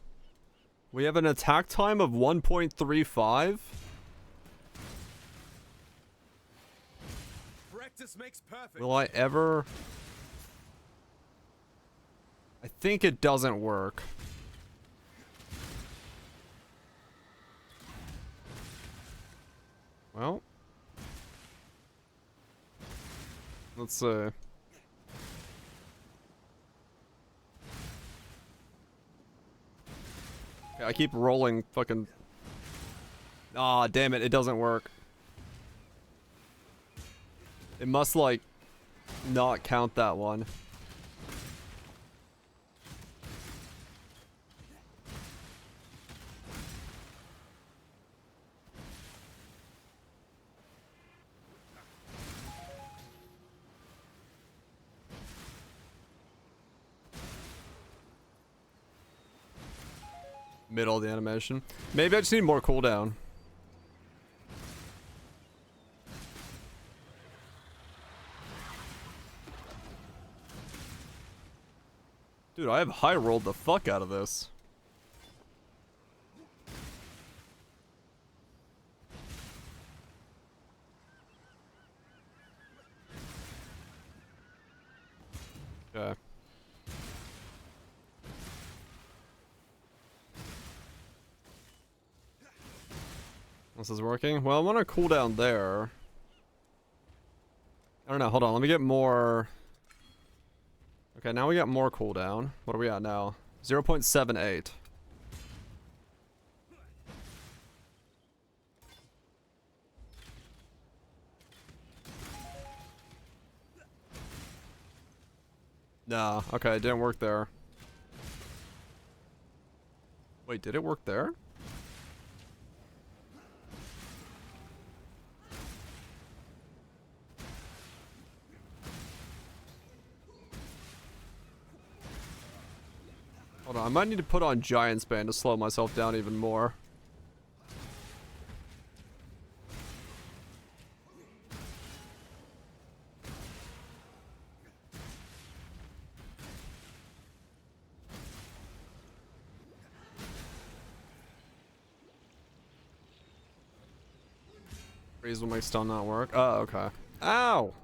S1: We have an attack time of 1.35.
S8: Practice makes perfect.
S1: Will I ever... I think it doesn't work. Well. Let's see. I keep rolling fucking... Ah, damn it, it doesn't work. It must, like, not count that one. Middle of the animation. Maybe I just need more cooldown. Dude, I have high rolled the fuck out of this. Okay. This is working. Well, I want to cool down there. I don't know. Hold on. Let me get more. Okay, now we got more cooldown. What are we at now? 0.78. Nah. Okay, it didn't work there. Wait, did it work there? Hold on, I might need to put on Giant Span to slow myself down even more. Freeze will make stun not work. Oh, okay. Ow!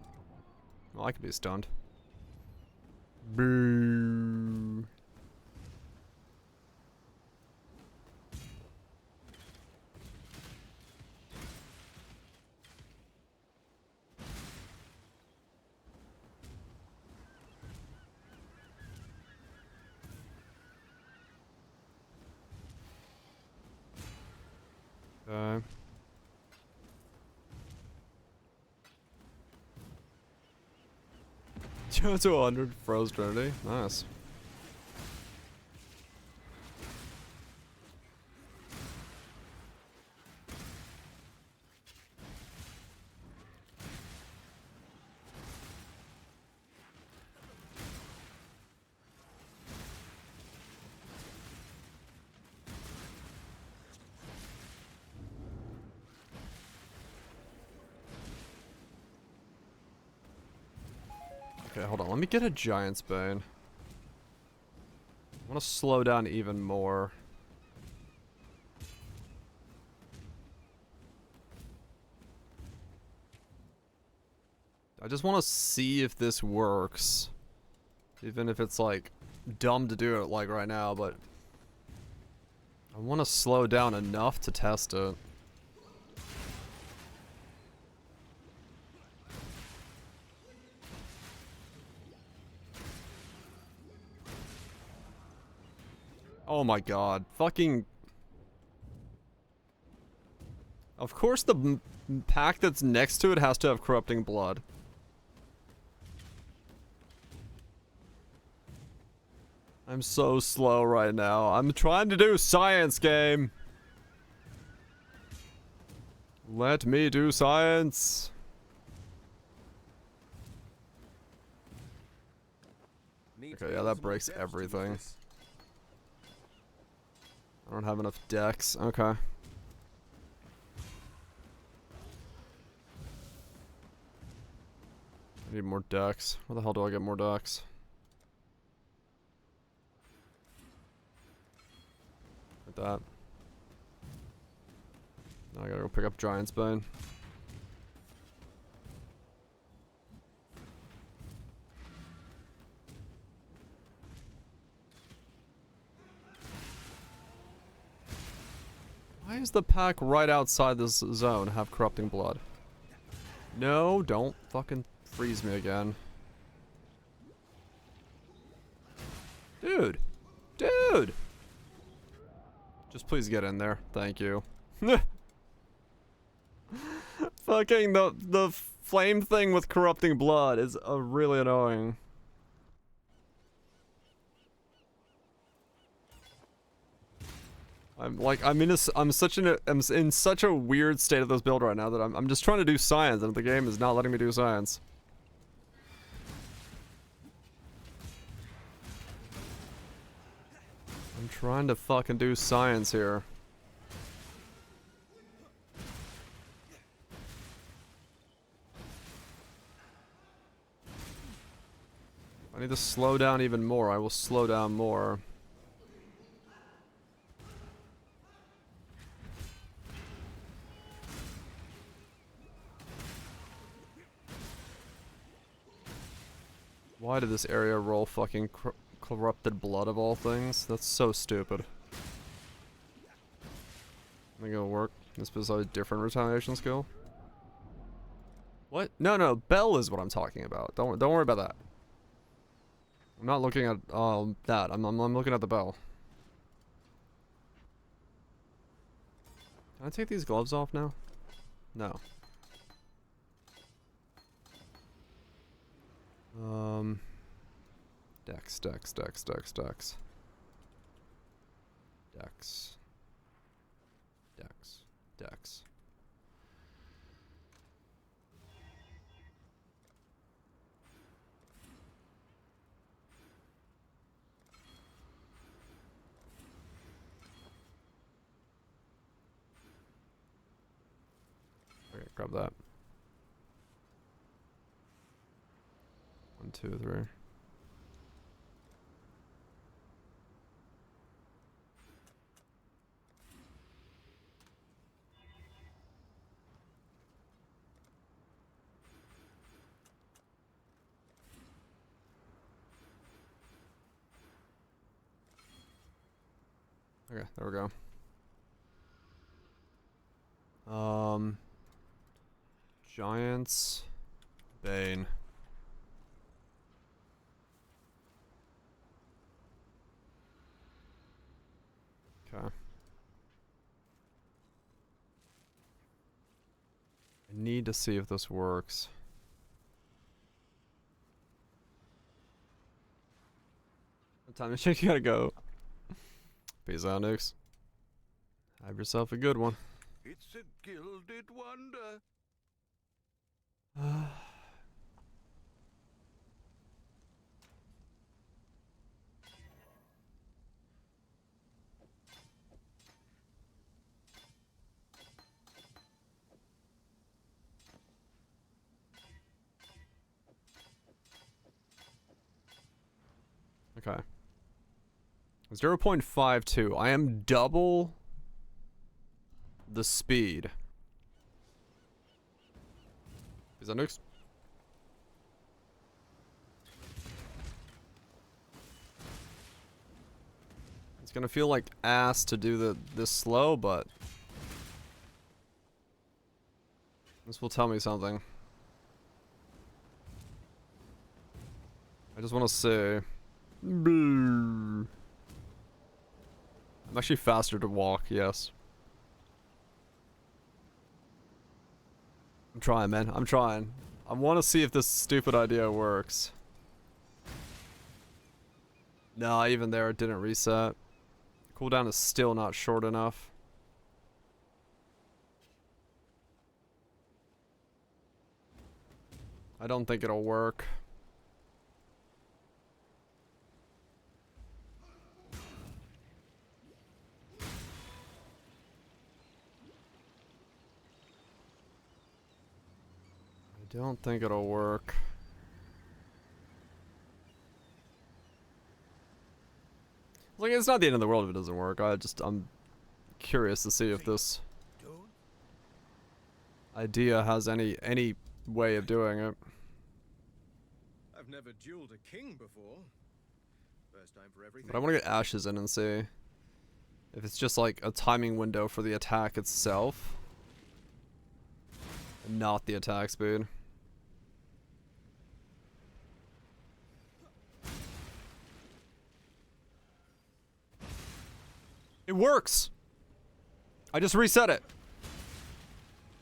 S1: Well, I could be stunned. Boo. Okay. Go to 100 froze Trinity. Nice. Okay, hold on. Let me get a Giant's Bane. I want to slow down even more. I just want to see if this works. Even if it's, like, dumb to do it, like, right now, but... I want to slow down enough to test it. Oh my god. Fucking... Of course the pack that's next to it has to have corrupting blood. I'm so slow right now. I'm trying to do science, game. Let me do science. Okay, yeah, that breaks everything. I don't have enough decks. Okay. I need more decks. Where the hell do I get more decks? Like that. Now I gotta go pick up Giant's Bane. Why is the pack right outside this zone have corrupting blood? No, don't fucking freeze me again. Dude! Dude! Just please get in there. Thank you. Fucking the flame thing with corrupting blood is really annoying. I'm in such a weird state of this build right now that I'm just trying to do science and the game is not letting me do science. I'm trying to fucking do science here. I need to slow down even more. I will slow down more. Why did this area roll fucking corrupted blood of all things? That's so stupid. I think it'll work. This is a different retaliation skill. What? No, Bell is what I'm talking about. Don't worry about that. I'm not looking at that. I'm looking at the bell. Can I take these gloves off now? No. Dex. Okay, grab that. 1, 2, 3. Okay, there we go. Giants, Bane. Okay. I need to see if this works. What time is it? You gotta go. Peace out, Nukes. Have yourself a good one.
S7: It's a gilded wonder.
S1: Okay. 0.52. I am double the speed. Is that Nukes? It's gonna feel like ass to do this slow, but this will tell me something. I just want to say, I'm actually faster to walk. Yes. trying, man. I'm trying. I want to see if this stupid idea works. No, even there it didn't reset. Cooldown is still not short enough. I don't think it'll work. I don't think it'll work. Like, it's not the end of the world if it doesn't work. I'm curious to see if this idea has any way of doing it.
S8: I've never dueled a king before. First time for everything.
S1: But I want to get Ashes in and see if it's just like a timing window for the attack itself, not the attack speed. It works! I just reset it.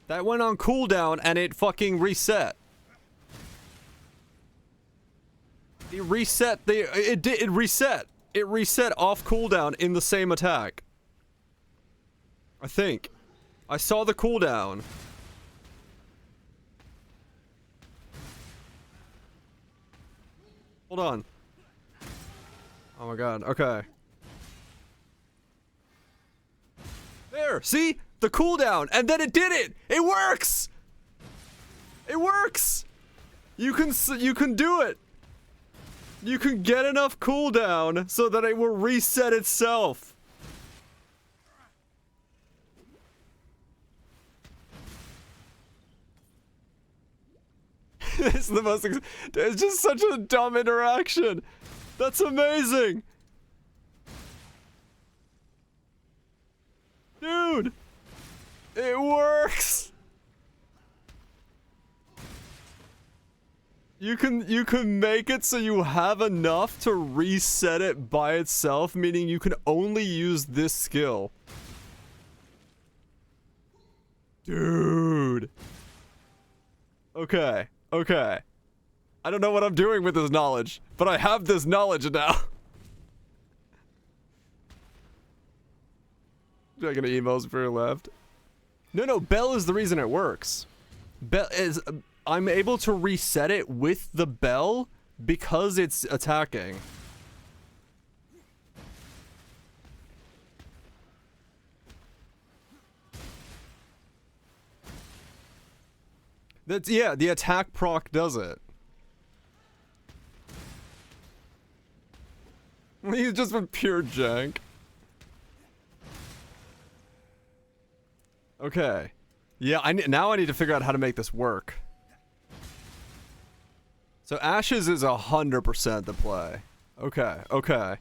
S1: That went on cooldown and it fucking reset. It reset it reset. It reset off cooldown in the same attack. I think. I saw the cooldown. Hold on. Oh my god, okay. There, see? The cooldown, and then it did it! It works! It works! You can do it! You can get enough cooldown so that it will reset itself. It's the most it's just such a dumb interaction. That's amazing. Dude, it works. You can make it so you have enough to reset it by itself, meaning you can only use this skill. Dude. Okay, okay. I don't know what I'm doing with this knowledge, but I have this knowledge now. Not gonna emails for your left. No, Bell is the reason it works. Bell is I'm able to reset it with the bell because it's attacking. That's yeah, the attack proc does it. He's just been pure jank. Okay. Yeah, now I need to figure out how to make this work. So Ashes is 100% the play. Okay, okay.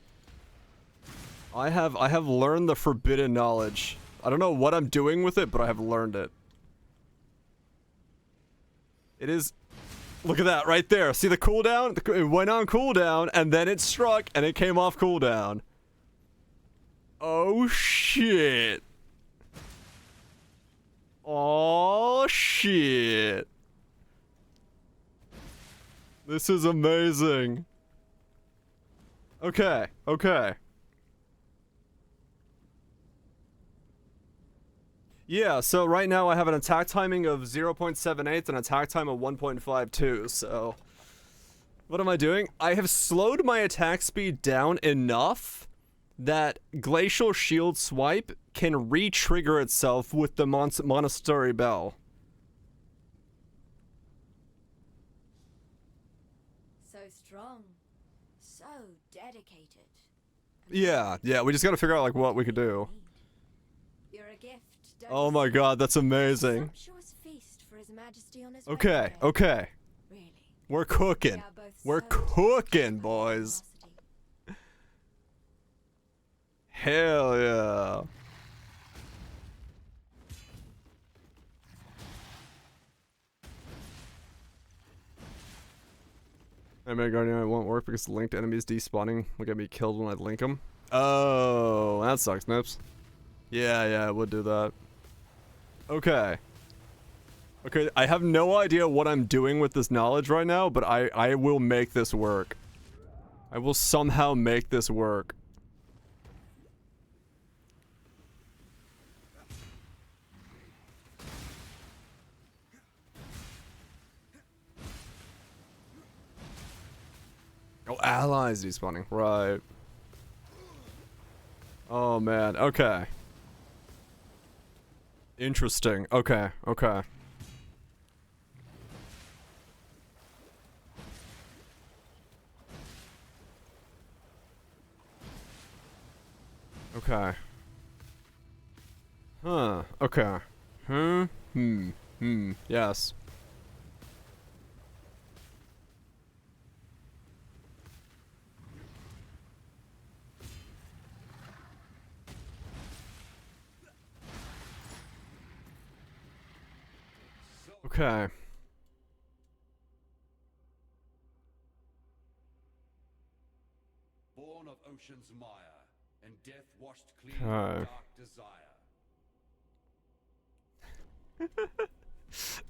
S1: I have learned the forbidden knowledge. I don't know what I'm doing with it, but I have learned it. It is... Look at that right there. See the cooldown? It went on cooldown, and then it struck, and it came off cooldown. Oh, shit. Oh, shit. This is amazing. Okay, okay. Yeah, so right now I have an attack timing of 0.78 and attack time of 1.52, so... What am I doing? I have slowed my attack speed down enough that Glacial Shield Swipe can re-trigger itself with the Monastery Bell.
S3: So strong. So dedicated.
S1: Yeah, we just gotta figure out like what we could do.
S3: You're a gift.
S1: Oh my god, that's amazing.
S3: Feast for His Majesty on his
S1: Okay, okay.
S3: Really?
S1: We're cooking. We're cooking, boys. Hell yeah. Mega Guardian, it won't work because linked enemies despawning will get me killed when I link them. Oh, that sucks, Nips. Yeah, it would do that. Okay. Okay, I have no idea what I'm doing with this knowledge right now, but I will make this work. I will somehow make this work. Oh, allies despawning. Right. Oh, man. Okay. Interesting. Okay. Okay. Okay. Huh. Okay. Yes. Okay.
S10: Born of ocean's mire, and death washed clean
S1: Okay.
S10: of dark desire.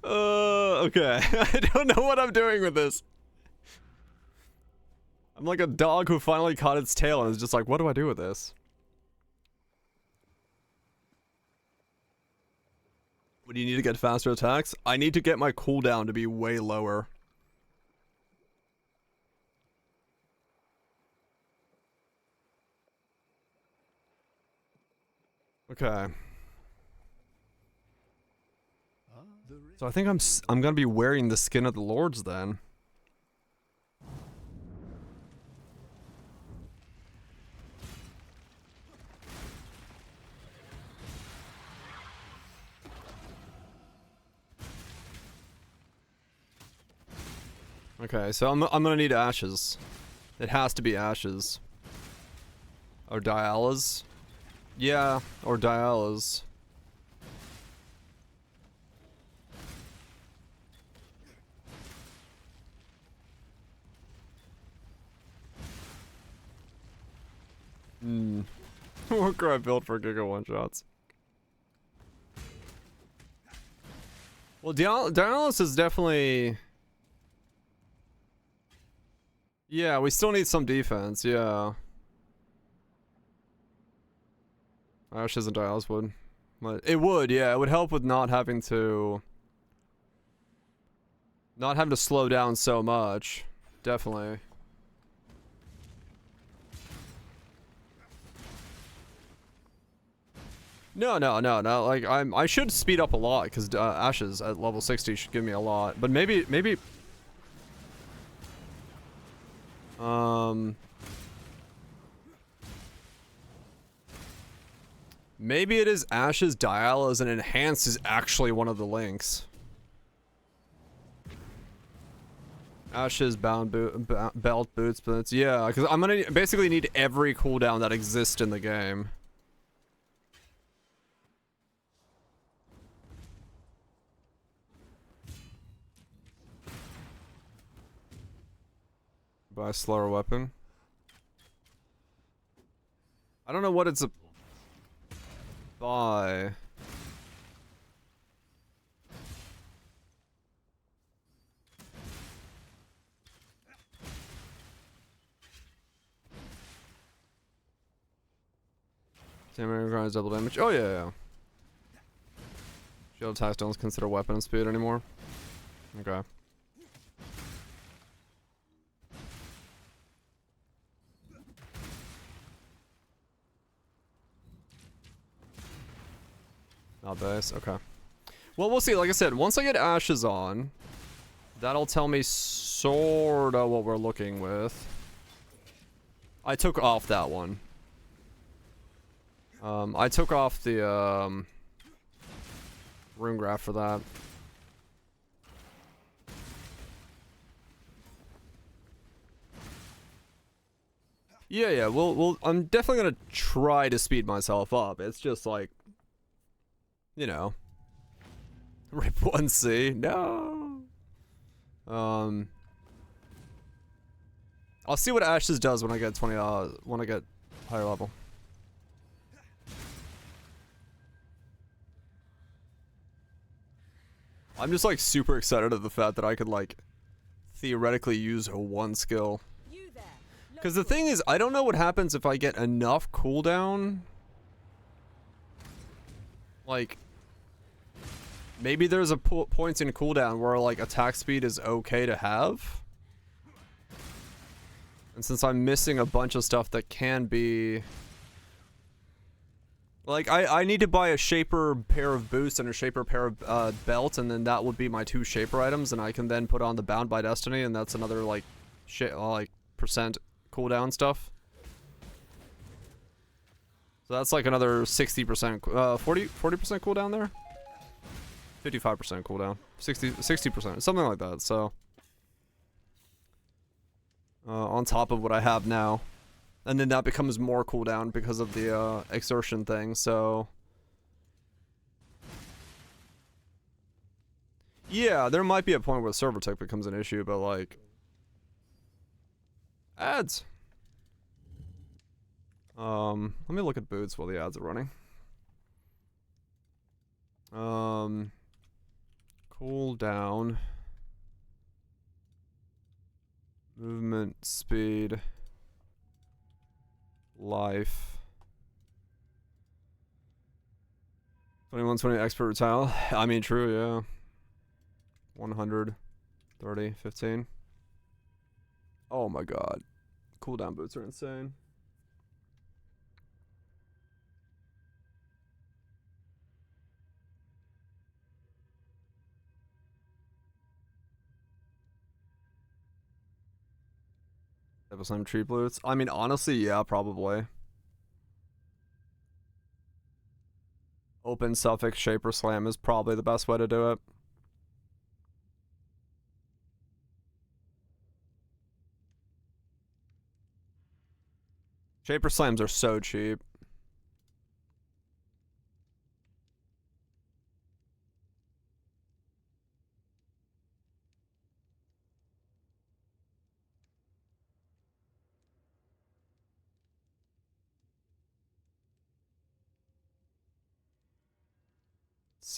S1: Okay. I don't know what I'm doing with this. I'm like a dog who finally caught its tail and is just like, what do I do with this? What do you need to get faster attacks? I need to get my cooldown to be way lower. Okay. So I think I'm gonna be wearing the skin of the lords then. Okay, so I'm gonna need ashes. It has to be ashes. Or Dialas. Yeah, or Dialas. What could I build for Giga one-shots? Well, Dialis is definitely... Yeah, we still need some defense, yeah. Ashes and Dialis would. But it would, yeah, it would help with not having to slow down so much. Definitely. No. Like I should speed up a lot because Ashes at level 60 should give me a lot. But maybe. Maybe it is Ashes, Dialas, and Enhanced is actually one of the links. Ashes, belt boots. Yeah, because I'm gonna basically need every cooldown that exists in the game. Buy a slower weapon. I don't know what it's a buy. Same requires double damage. Oh yeah. Shield attacks don't consider weapon speed anymore. Okay. Not base. Okay. Well, we'll see. Like I said, once I get Ashes on, that'll tell me sorta what we're looking with. I took off that one. I took off the rune graph for that. Yeah. I'm definitely gonna try to speed myself up. It's just like, you know, rip 1C. No. I'll see what Ashes does when I get 20. When I get higher level. I'm just like super excited at the fact that I could like theoretically use a one skill. Because the thing is, I don't know what happens if I get enough cooldown. Like, maybe there's a points in cooldown where like attack speed is okay to have. And since I'm missing a bunch of stuff that can be... Like, I need to buy a Shaper pair of boots and a Shaper pair of belt, and then that would be my 2 Shaper items, and I can then put on the Bound by Destiny, and that's another, like, percent cooldown stuff. So that's like another 60%, 40% cooldown there? 55% cooldown. 60%, something like that, so... on top of what I have now. And then that becomes more cooldown because of the exertion thing, so... Yeah, there might be a point where server tech becomes an issue, but like... Ads! Let me look at boots while the ads are running. Cooldown. Movement, speed... Life. 2120 expert tile. I mean, true, yeah. 100, 30, 15. Oh my god. Cooldown boots are insane. Some tree boots. I mean, honestly, yeah, probably. Open suffix Shaper Slam is probably the best way to do it. Shaper Slams are so cheap.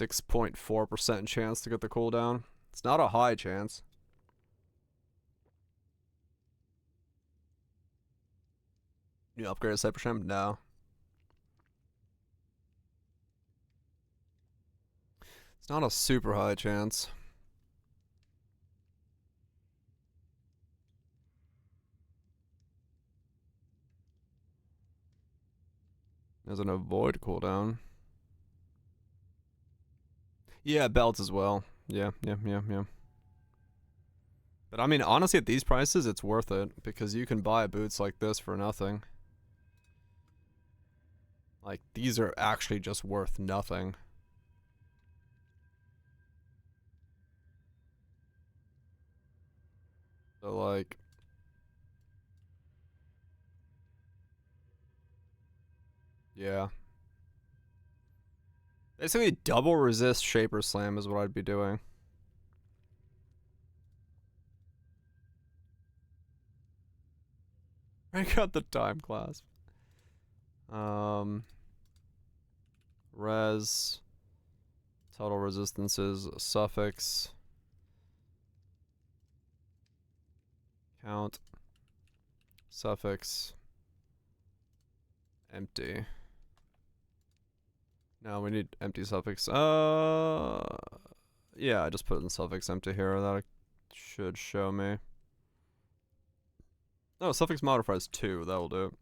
S1: .4% chance to get the cooldown. It's not a high chance. You upgrade a Cyber Sham? No. It's not a super high chance. There's an avoid cooldown. Yeah, belts as well. Yeah. But I mean, honestly, at these prices, it's worth it. Because you can buy boots like this for nothing. Like, these are actually just worth nothing. So, like... Yeah. Basically, double resist Shaper Slam is what I'd be doing. I got the time clasp. Res. Total resistances. Suffix. Count. Suffix. Empty. No, we need empty suffix. Yeah, I just put in suffix empty here. That should show me. No, suffix modifiers 2. That'll do it.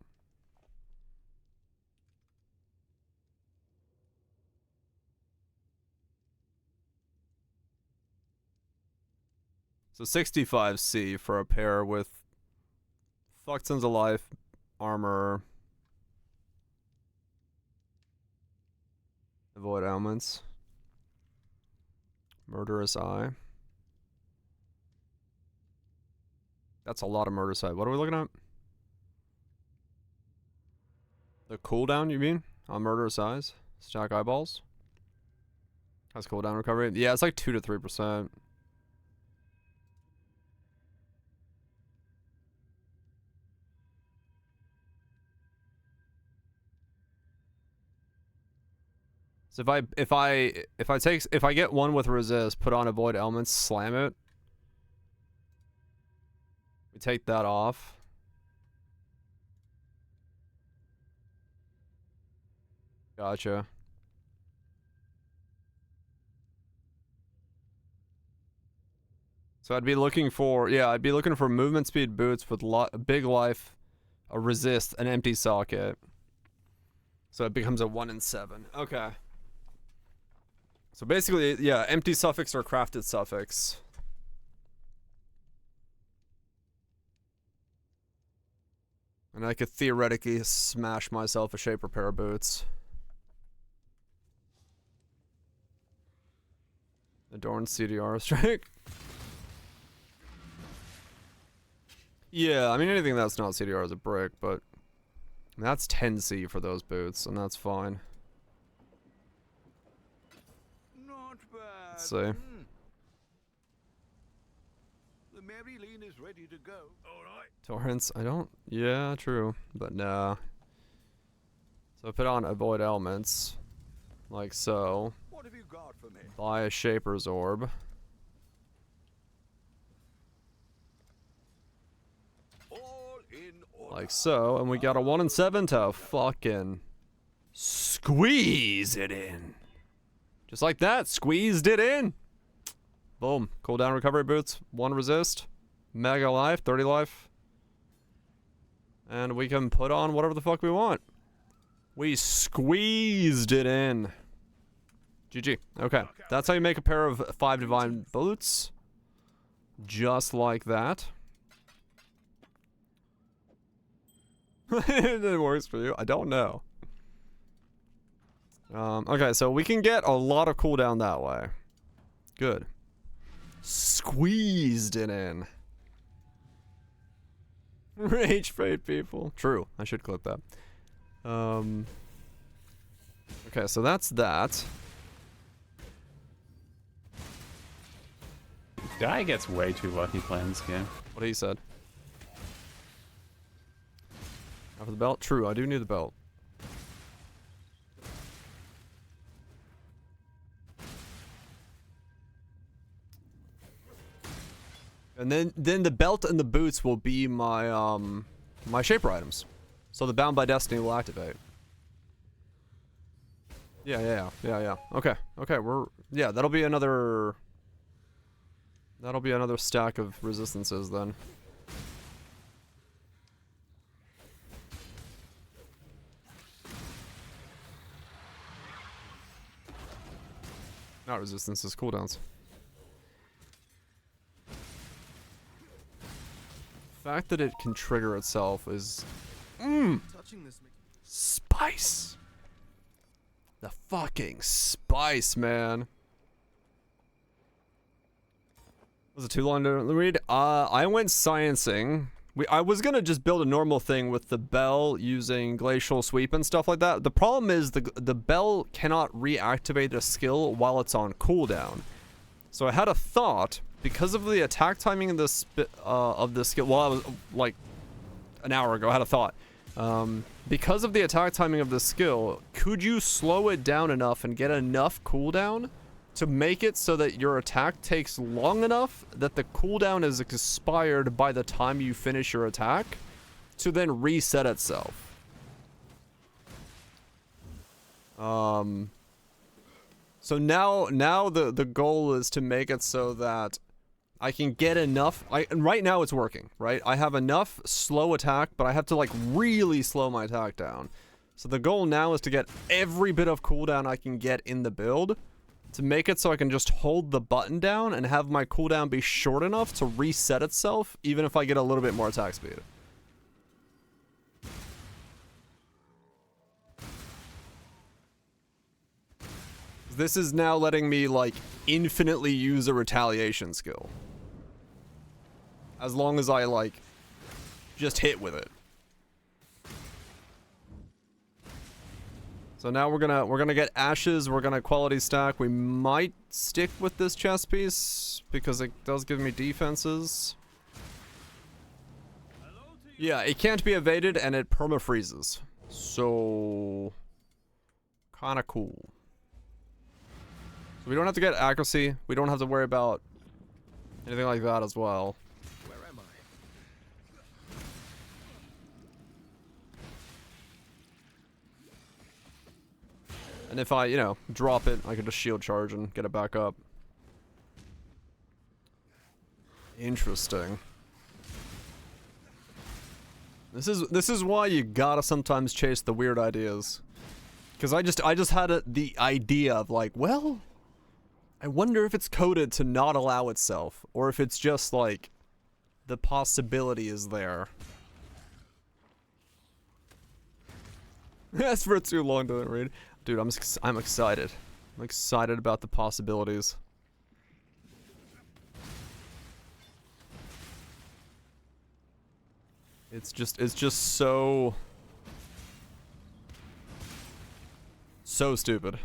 S1: So 65C for a pair with fuck tons of life, armor, avoid ailments, murderous eye. That's a lot of murderous eye. What are we looking at? The cooldown, you mean? On murderous eyes? Stack eyeballs? Has cooldown recovery? Yeah, it's like 2 to 3%. So if I get one with resist, put on avoid elements, slam it. We take that off. Gotcha. So I'd be looking for, yeah, I'd be looking for movement speed boots with big life, a resist, an empty socket. So it becomes a 1 in 7. Okay. So basically, yeah, empty suffix or crafted suffix. And I could theoretically smash myself a shaper pair of boots. Adorned CDR strike. Yeah, I mean anything that's not CDR is a brick, but that's 10C for those boots, and that's fine.
S7: Not bad.
S1: Let's see.
S7: The Mary Lean is ready to go. All right.
S1: Torrents, I don't, yeah, true, but nah. So I put on avoid elements, like so.
S7: What have you got for me?
S1: Buy a Shaper's Orb.
S7: All in order.
S1: Like so, and we got a 1 in 7 to fucking squeeze it in. Just like that, squeezed it in. Boom, cooldown recovery boots, 1 resist, mega life, 30 life. And we can put on whatever the fuck we want. We squeezed it in. GG. Okay, that's how you make a pair of 5 divine boots. Just like that. It works for you. I don't know. Okay, so we can get a lot of cooldown that way. Good. Squeezed it in. Rage bait people. True. I should clip that. Okay, so that's that.
S12: Guy gets way too lucky playing this game.
S1: What he said. After the belt? True, I do need the belt. And then the belt and the boots will be my my shaper items. So the Bound by Destiny will activate. Yeah. Okay, yeah, that'll be another stack of resistances then. Not resistances, cooldowns. The fact that it can trigger itself is spice. The fucking spice, man. Was it too long to read? I went sciencing. I was gonna just build a normal thing with the bell using glacial sweep and stuff like that. The problem is the bell cannot reactivate a skill while it's on cooldown. So I had a thought, because of the attack timing of this skill. Well, I was like an hour ago. I had a thought. Because of the attack timing of the skill, could you slow it down enough and get enough cooldown to make it so that your attack takes long enough that the cooldown is expired by the time you finish your attack to then reset itself? So now the goal is to make it so that I can get enough. And right now it's working, right? I have enough slow attack, but I have to like really slow my attack down. So the goal now is to get every bit of cooldown I can get in the build to make it so I can just hold the button down and have my cooldown be short enough to reset itself, even if I get a little bit more attack speed. This is now letting me, like, infinitely use a retaliation skill. As long as I, like, just hit with it. So now we're gonna get ashes, we're gonna quality stack. We might stick with this chest piece because it does give me defenses. Yeah, it can't be evaded and it perma freezes. So kinda cool. We don't have to get accuracy. We don't have to worry about anything like that as well.
S8: Where am I?
S1: And if I, you know, drop it, I can just shield charge and get it back up. Interesting. This is why you gotta sometimes chase the weird ideas. Cause I just had the idea of like, well, I wonder if it's coded to not allow itself, or if it's just like the possibility is there. That's for too long to read. Dude, I'm excited. I'm excited about the possibilities. It's just so stupid.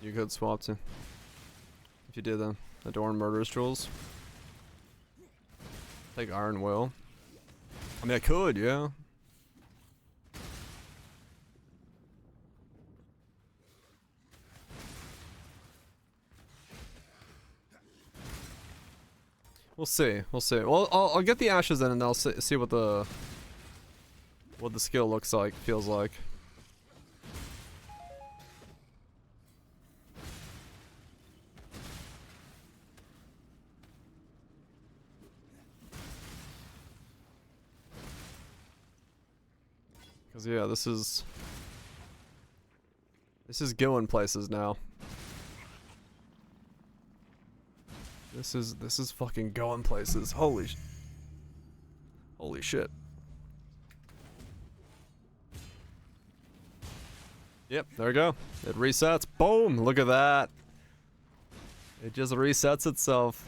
S1: You could swap to. If you did them. Adorn Murderous Jewels. Take Iron Will. I mean, I could, yeah. We'll see. We'll see. Well, I'll get the ashes in, and I'll see what the skill looks like, feels like. Cause yeah, this is going places now. This is fucking going places. Holy shit. Yep, there we go. It resets. Boom! Look at that. It just resets itself.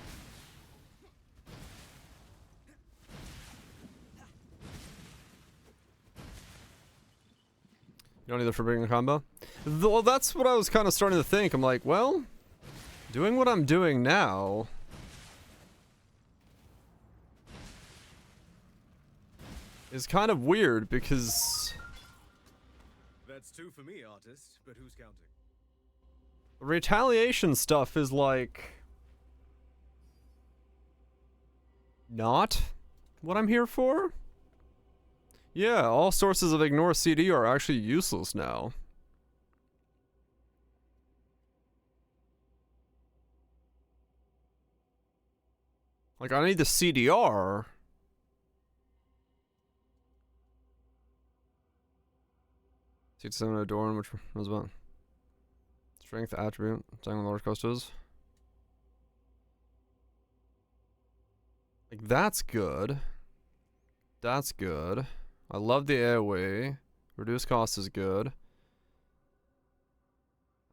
S1: You don't need the Forbidden Combo? Well, that's what I was kind of starting to think. I'm like, well, doing what I'm doing now... is kind of weird, because...
S8: That's two for me, artist, but who's counting?
S1: Retaliation stuff is like... not what I'm here for? Yeah, all sources of ignore CD are actually useless now. Like, I need the CDR. Seat 7 Adorn, which was about strength attribute, saying what the Lord cost is. Like, that's good. That's good. I love the AoE. Reduce cost is good.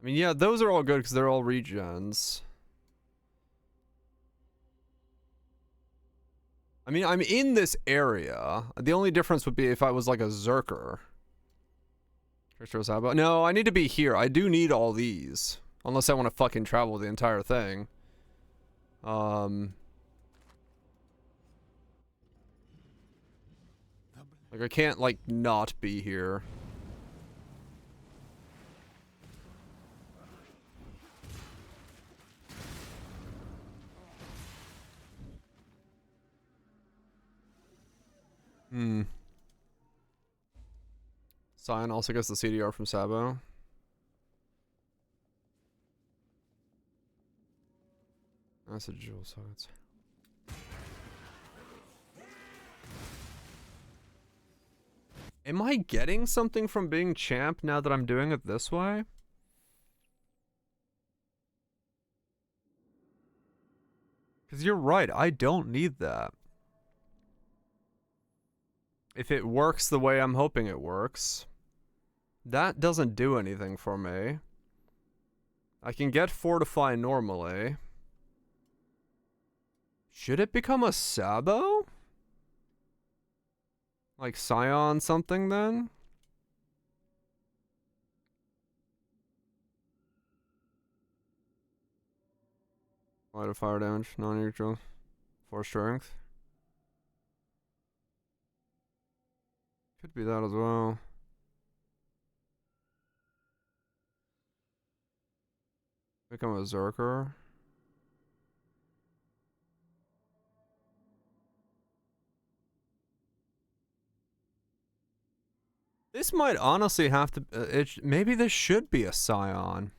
S1: I mean, yeah, those are all good because they're all regens. I mean, I'm in this area. The only difference would be if I was like a Zerker. No, I need to be here. I do need all these. Unless I want to fucking travel the entire thing. Like, I can't, like, not be here. Scion also gets the CDR from Sabo. That's a jewel, so it's... Am I getting something from being champ now that I'm doing it this way? Because you're right, I don't need that. If it works the way I'm hoping it works, that doesn't do anything for me. I can get Fortify normally. Should it become a Sabo? Like Scion something then? Light of fire damage, non-neutral, 4 strength. Could be that as well. Become a Zerker. This might honestly have to. Maybe this should be a Scion.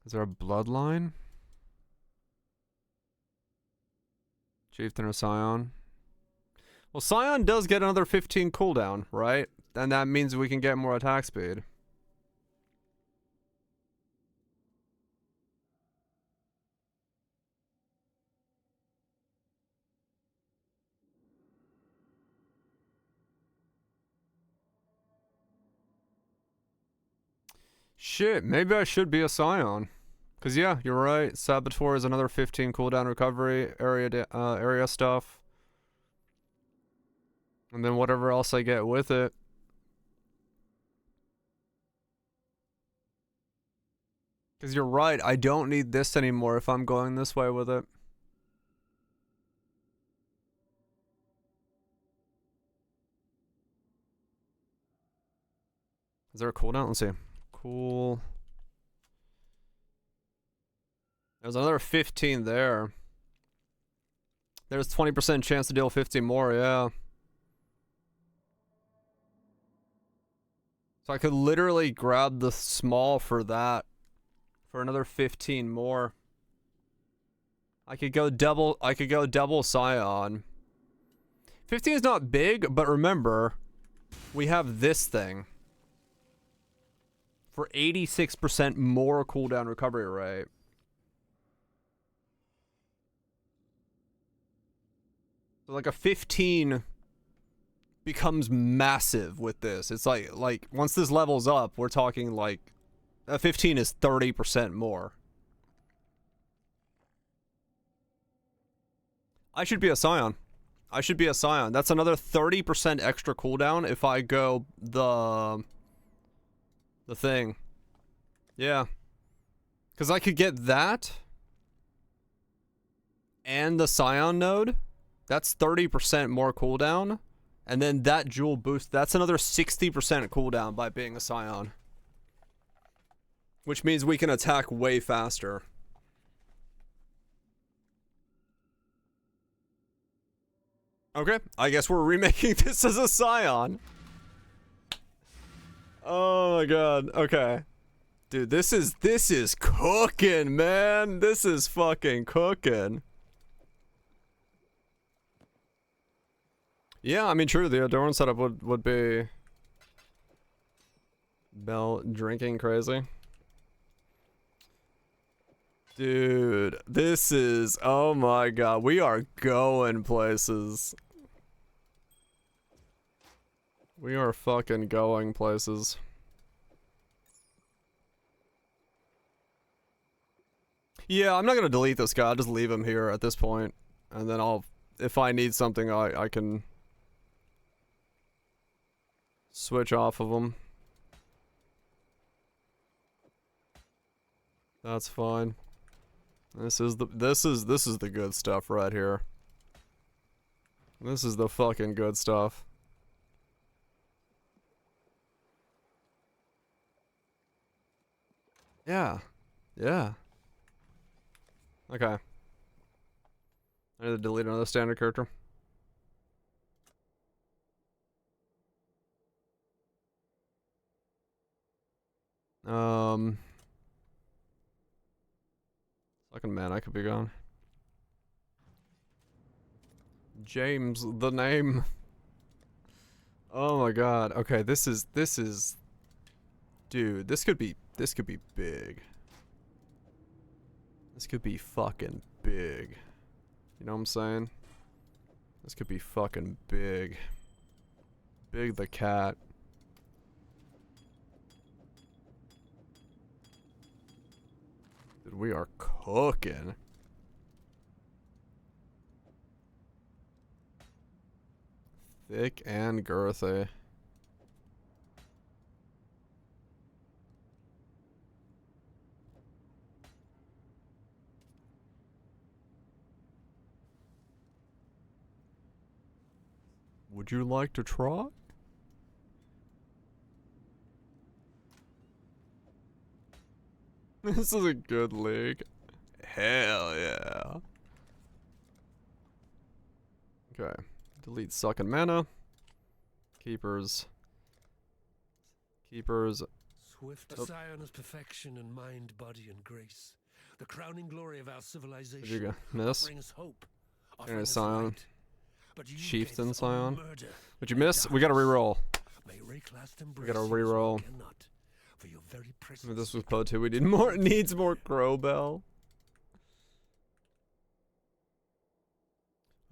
S1: Is there a bloodline? Chieftain or Scion? Well, Scion does get another 15 cooldown, right? And that means we can get more attack speed. Shit, maybe I should be a Scion. Cause yeah, you're right. Saboteur is another 15 cooldown recovery area stuff. And then whatever else I get with it. Cause you're right, I don't need this anymore if I'm going this way with it. Is there a cooldown? Let's see. Cool. There's another 15 there. There's 20% chance to deal 15 more, yeah. So I could literally grab the small for that. For another 15 more. I could go double Scion. 15 is not big, but remember, we have this thing. For 86% more cooldown recovery rate. So like a 15 becomes massive with this. It's like once this levels up, we're talking like a 15 is 30% more. I should be a Scion. I should be a Scion. That's another 30% extra cooldown if I go the thing. Yeah. Because I could get that and the Scion node. That's 30% more cooldown. And then that jewel boost, that's another 60% cooldown by being a Scion. Which means we can attack way faster. Okay, I guess we're remaking this as a Scion. Oh my god, okay. Dude, this is cooking, man. This is fucking cooking. Yeah, I mean, true, the Adoran setup would be Bell drinking crazy. Dude, this is, oh my god, we are going places. We are fucking going places. Yeah, I'm not gonna delete this guy, I'll just leave him here at this point. And then I'll, if I need something, I can switch off of him. That's fine. This is the good stuff right here. This is the fucking good stuff. Yeah. Yeah. Okay. I need to delete another standard character. Fucking man, I could be gone. James, the name. Oh my god. Okay, this is dude, this could be big. This could be fucking big. You know what I'm saying? This could be fucking big. Big the cat. Dude, we are cooking. Thick and girthy. Would you like to try? This is a good league. Hell yeah. Okay. Delete sucking mana. Keepers. Keepers.
S13: Swift Scion's perfection in mind, body, and grace. The crowning glory of our civilization.
S1: Where'd you go? Miss?
S13: Offering us hope.
S1: Offering us Scion.
S13: light. But you
S1: Chieftain Scion.
S13: murder.
S1: What'd you miss? We gotta reroll.
S13: May Rayclast
S1: We gotta
S13: embrace you as we
S1: reroll.
S13: cannot, for your very presence.
S1: This was Po 2. We need more. Needs more Crowbell.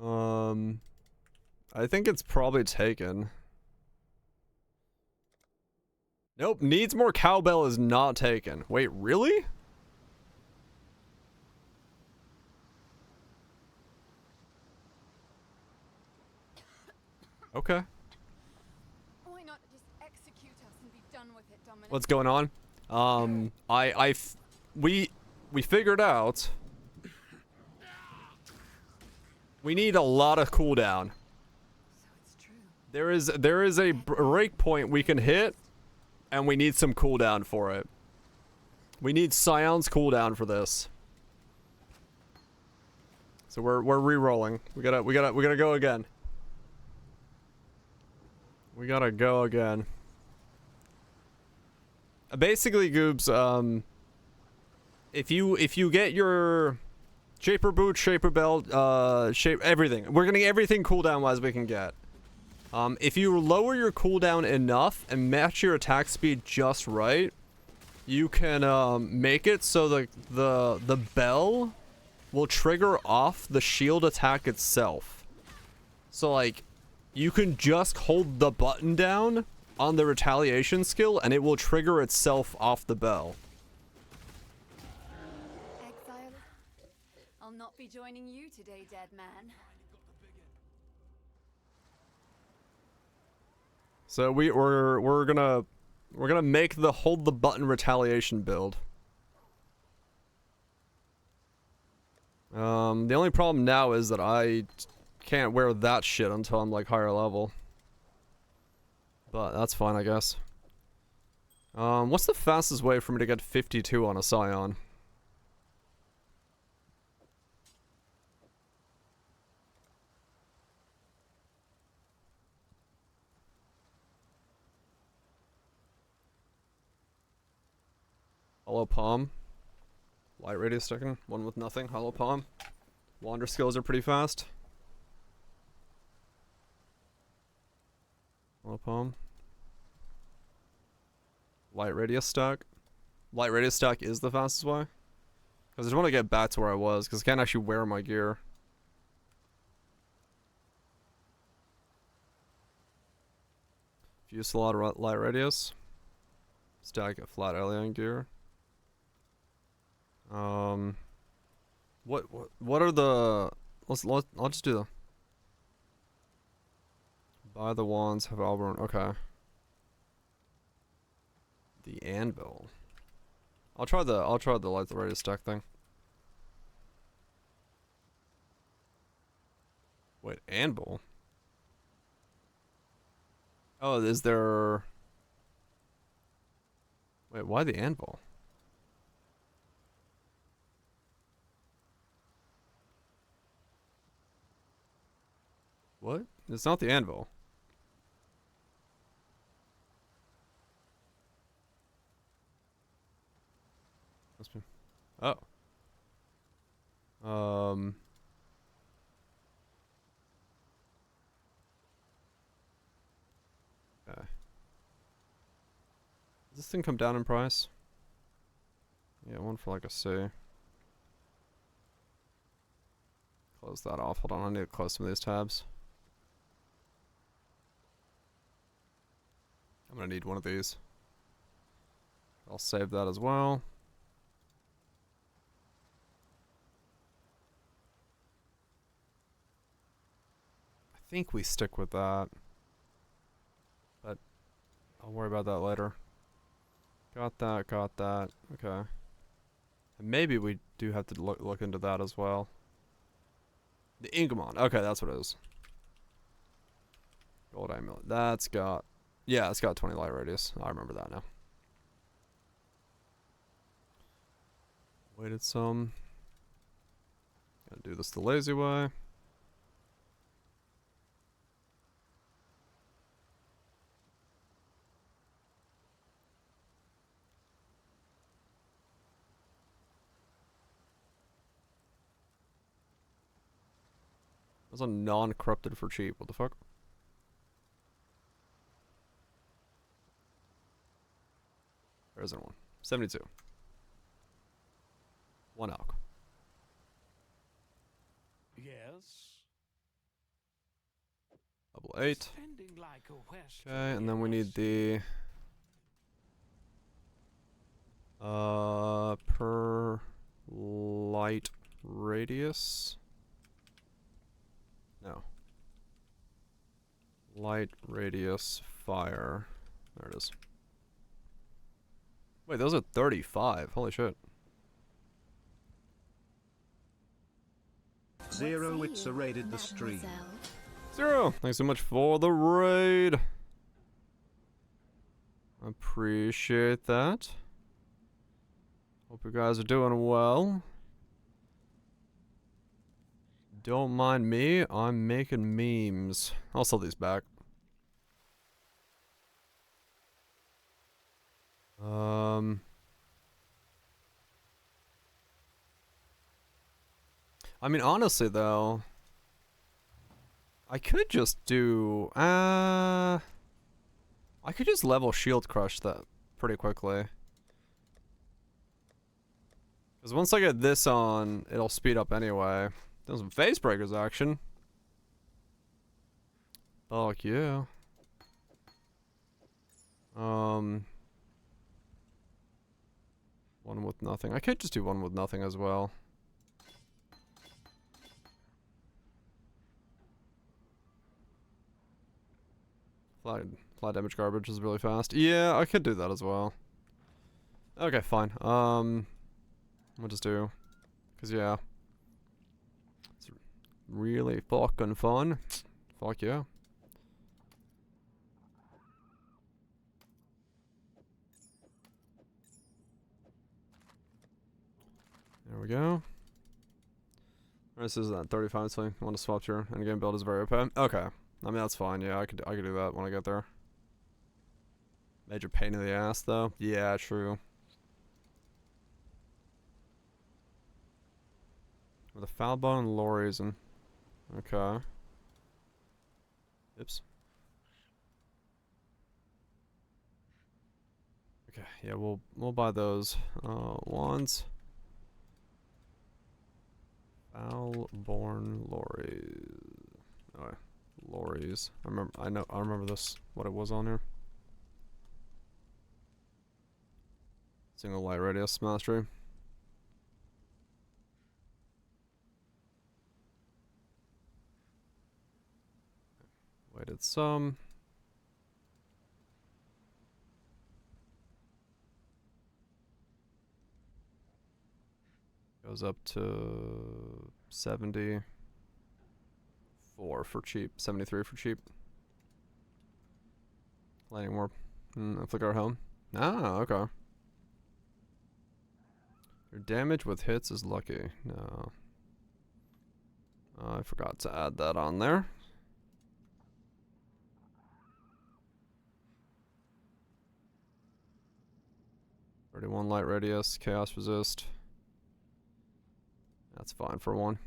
S1: I think it's probably taken. Nope. Needs more Cowbell is not taken. Wait, really? Okay.
S3: Why not just execute us and be done with it, Dominic?
S1: What's going on? We figured out we need a lot of cooldown. There is a break point we can hit, and we need some cooldown for it. We need Scion's cooldown for this. So we're re-rolling. We gotta go again. We gotta go again. Basically, Goobs, if you get your Shaper Boot, Shaper Belt, everything. We're getting everything cooldown-wise we can get. If you lower your cooldown enough and match your attack speed just right, you can make it so the bell will trigger off the shield attack itself. So like, you can just hold the button down on the retaliation skill and it will trigger itself off the bell.
S3: Exile? I'll not be joining you today, dead man.
S1: So we're gonna make the hold the button retaliation build. The only problem now is that I can't wear that shit until I'm like higher level. But that's fine, I guess. What's the fastest way for me to get 52 on a Scion? Hollow Palm. Light radius sticking. One with nothing. Hollow Palm. Wander skills are pretty fast. Hollow Palm. Light radius stack. Light radius stack is the fastest way. Because I just want to get back to where I was. Because I can't actually wear my gear. Fuse slot light radius. Stack a flat alien gear. What are the I'll just do the buy the wands, have Auburn. Okay. The anvil. I'll try the light the radius stack thing. Wait, anvil? Oh, is there... Wait, why the anvil? What? It's not the anvil. Must be. Oh. Okay. Does this thing come down in price? Yeah, one for like a C. Close that off. Hold on, I need to close some of these tabs. I'm gonna need one of these. I'll save that as well. I think we stick with that. But I'll worry about that later. Got that, got that. Okay. And maybe we do have to look into that as well. The Ingamon. Okay, that's what it is. Gold amulet. That's got... Yeah, it's got 20 light radius. I remember that now. Waited some. Gotta do this the lazy way. That's a non-corrupted for cheap. What the fuck? There isn't one. 72. One alk.
S13: Yes.
S1: Double 8.
S13: Spending like a Western
S1: Okay, and then we need the per light radius. No. Light radius fire. There it is. Wait, those are 35. Holy shit.
S14: Zero Witzer raided the stream.
S1: Zero, thanks so much for the raid. Appreciate that. Hope you guys are doing well. Don't mind me, I'm making memes. I'll sell these back. I mean, honestly though, I could just do, I could just level shield crush that pretty quickly. Because once I get this on, it'll speed up anyway. There's some face breakers action. Fuck yeah. One with nothing. I could just do one with nothing as well. Fly damage garbage is really fast. Yeah, I could do that as well. Okay, fine. We'll just do, cause yeah, it's really fucking fun. Fuck yeah. There we go. This is that 35, so I want to swap your endgame build is very OP. Okay. I mean, that's fine. Yeah, I could do that when I get there. Major pain in the ass, though. Yeah, true. With a foul bone and lorries and... Okay. Oops. Okay, yeah, we'll buy those wands. Foul-born lorries. Okay. Lorries. I remember this, what it was on here. Single light radius mastery. Waited some. Goes up to 74 for cheap. 73 for cheap. Lightning warp. Flicker our home. Ah, okay. Your damage with hits is lucky. No. I forgot to add that on there. One light radius, chaos resist. That's fine for one.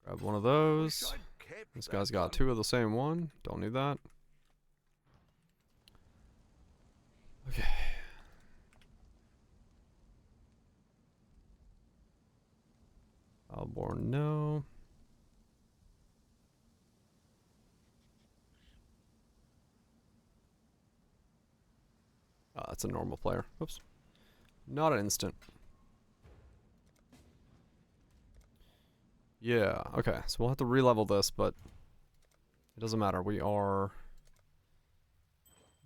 S1: Grab one of those. This guy's got two of the same one. Don't need that. Okay. Alborn, no. Oh, that's a normal player. Oops. Not an instant. Yeah, okay. So we'll have to re-level this, but it doesn't matter. We are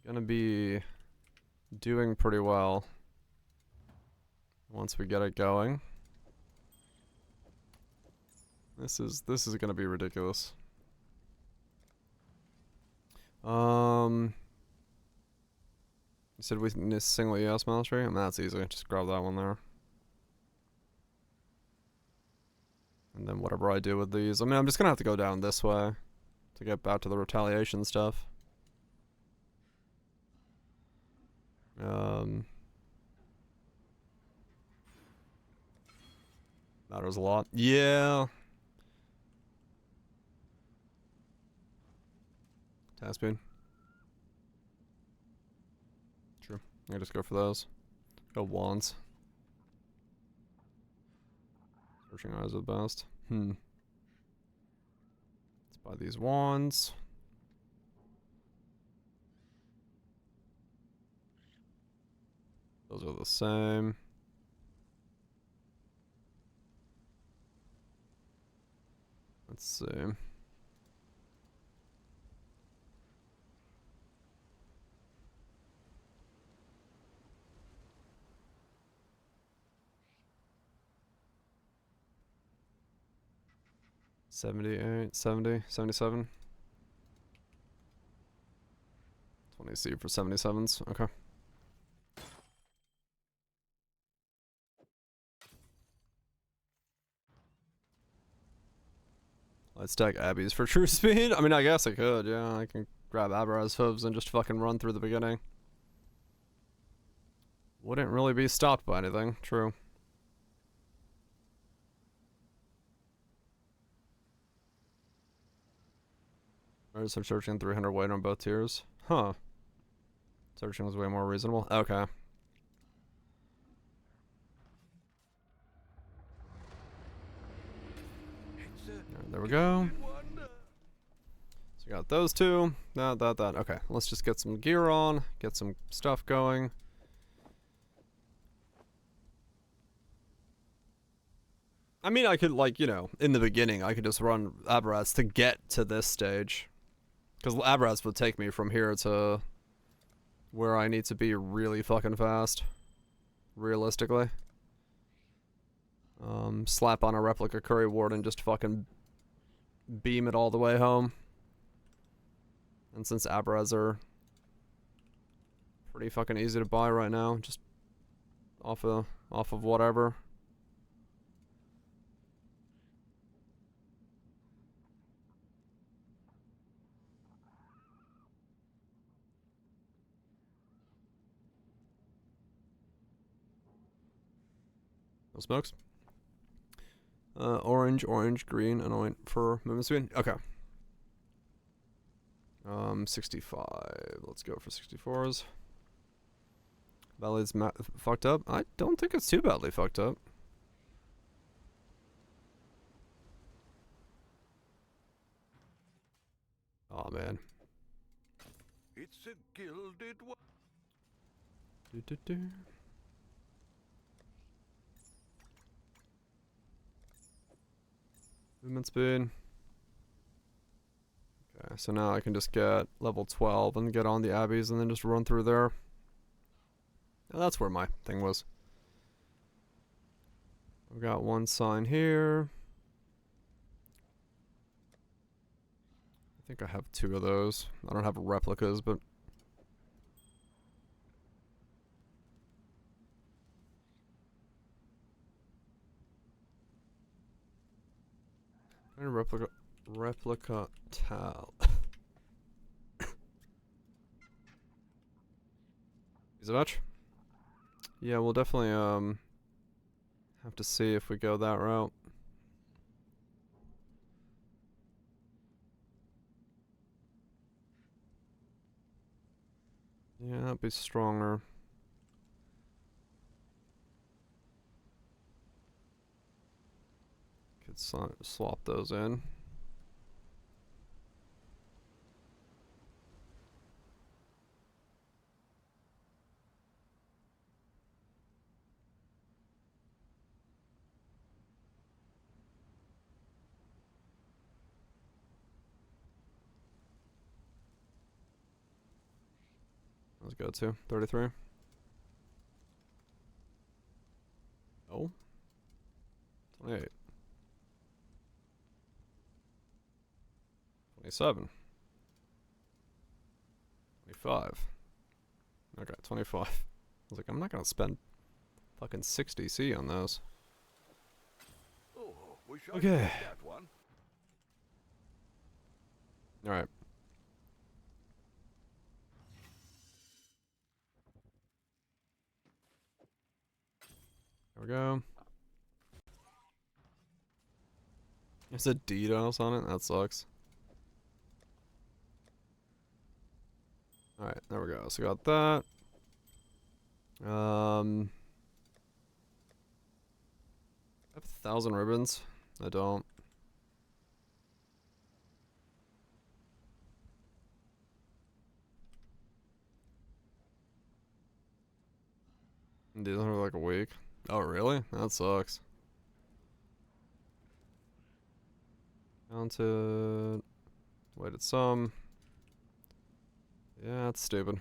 S1: gonna be doing pretty well once we get it going. This is gonna be ridiculous. You said we need single ES military? I mean, that's easy. Just grab that one there. And then whatever I do with these. I mean, I'm just gonna have to go down this way to get back to the retaliation stuff. Matters a lot. Yeah. Task speed. True. I just go for those. Go wands. Searching eyes are the best. Let's buy these wands. Those are the same. Let's see. $78, $70, $77. 20C for 77s. Okay. Let's stack Abby's for true speed. I mean, I guess I could. Yeah, I can grab Abra's hooves and just fucking run through the beginning. Wouldn't really be stopped by anything. True. Alright, so searching 300 weight on both tiers. Huh. Searching was way more reasonable. Okay. Right, there we go. So we got those two. That. Okay, let's just get some gear on. Get some stuff going. I mean, I could, like, you know, in the beginning, I could just run Aberrats to get to this stage. Because Aberrats would take me from here to where I need to be really fucking fast. Realistically. Slap on a replica Curry Ward and just fucking beam it all the way home. And since Aberrats are pretty fucking easy to buy right now, just off of whatever. No smokes. Orange, green, anoint for movement speed. Okay. 65. Let's go for 64s. Belly's fucked up. I don't think it's too badly fucked up. Oh man.
S7: It's a gilded one.
S1: Movement speed. Okay, so now I can just get level 12 and get on the Abbeys and then just run through there. Now that's where my thing was. I've got one sign here. I think I have 2 of those. I don't have replicas, but... Replica Tal. Is it much? Yeah, we'll definitely have to see if we go that route. Yeah, that'd be stronger. Could swap those in. Let's go to 33. Oh. 28. 27. 25. Okay, 25. I was like, I'm not gonna spend fucking 60C on those.
S7: Oh, wish I
S1: Okay.
S7: could get that one.
S1: Alright. There we go. There's a DDoS on it? That sucks. Alright, there we go. So got that. I have 1,000 ribbons. I don't. These are like a week. Oh, really? That sucks. Counted. Weighted sum. Yeah, that's stupid.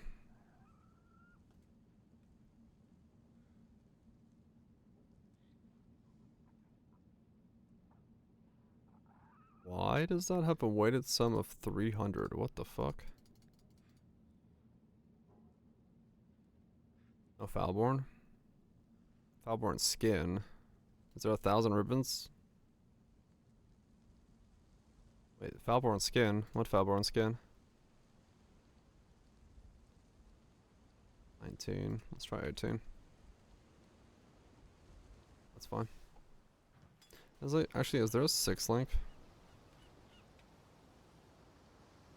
S1: Why does that have a weighted sum of 300? What the fuck? Oh, Falborn? Falborn skin. Is there 1,000 ribbons? Wait, Falborn skin? What Falborn skin? 19. Let's try 18. That's fine. Actually, is there a 6 link?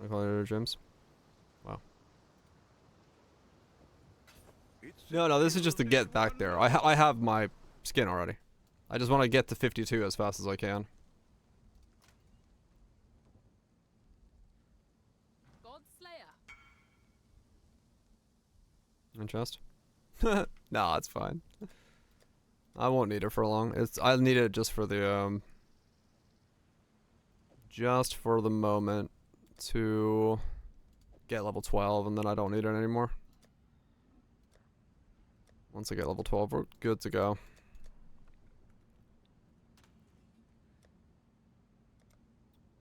S1: Gyms? Wow. No, this is just to get back there. I have my skin already. I just want to get to 52 as fast as I can. And chest? Nah, it's fine. I won't need it for long. I'll need it just for the moment to get level 12, and then I don't need it anymore. Once I get level 12, we're good to go.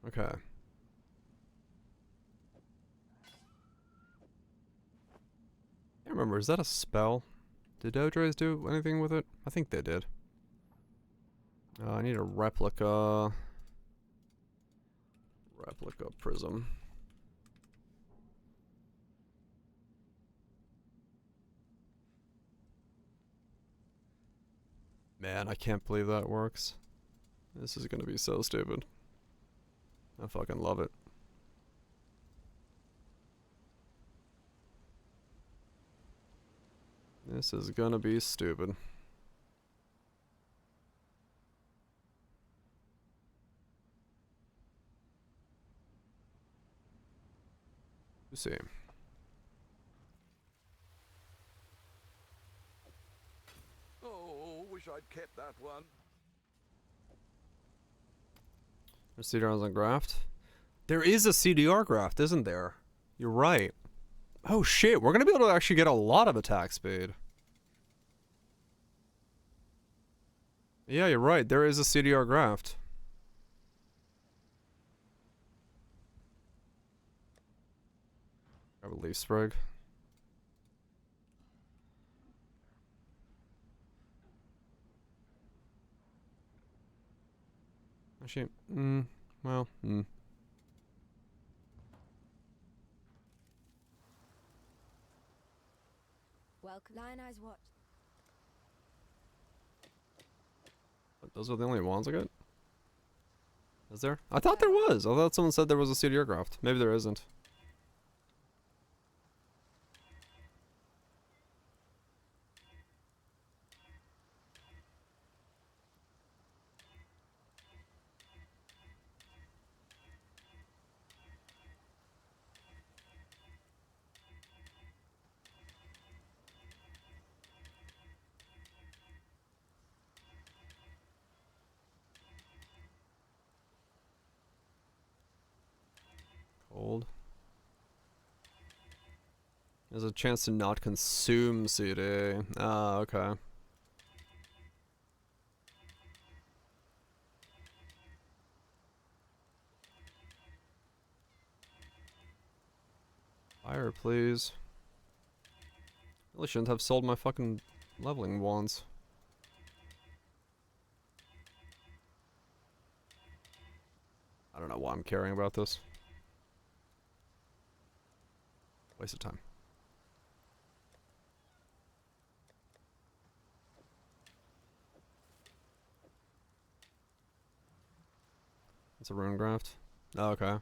S1: Okay. I can't remember, is that a spell? Did Dodres do anything with it? I think they did. I need a replica. Replica prism. Man, I can't believe that works. This is gonna be so stupid. I fucking love it. This is gonna be stupid. Let's see.
S7: Oh, wish I'd kept that one.
S1: There's CDRs on graft. There is a CDR graft, isn't there? You're right. Oh shit, we're gonna be able to actually get a lot of attack speed. Yeah, you're right. There is a CDR graft. Grab a leaf sprig. Actually, well,
S15: Welcome. Lion Eyes watch.
S1: Those are the only ones I got? Is there? I thought there was. I thought someone said there was a CDR graft. Maybe there isn't. Cold. There's a chance to not consume CD. Ah, okay. Fire, please. Really shouldn't have sold my fucking leveling wands. I don't know why I'm caring about this. Waste of time. It's a rune graft. Oh, okay.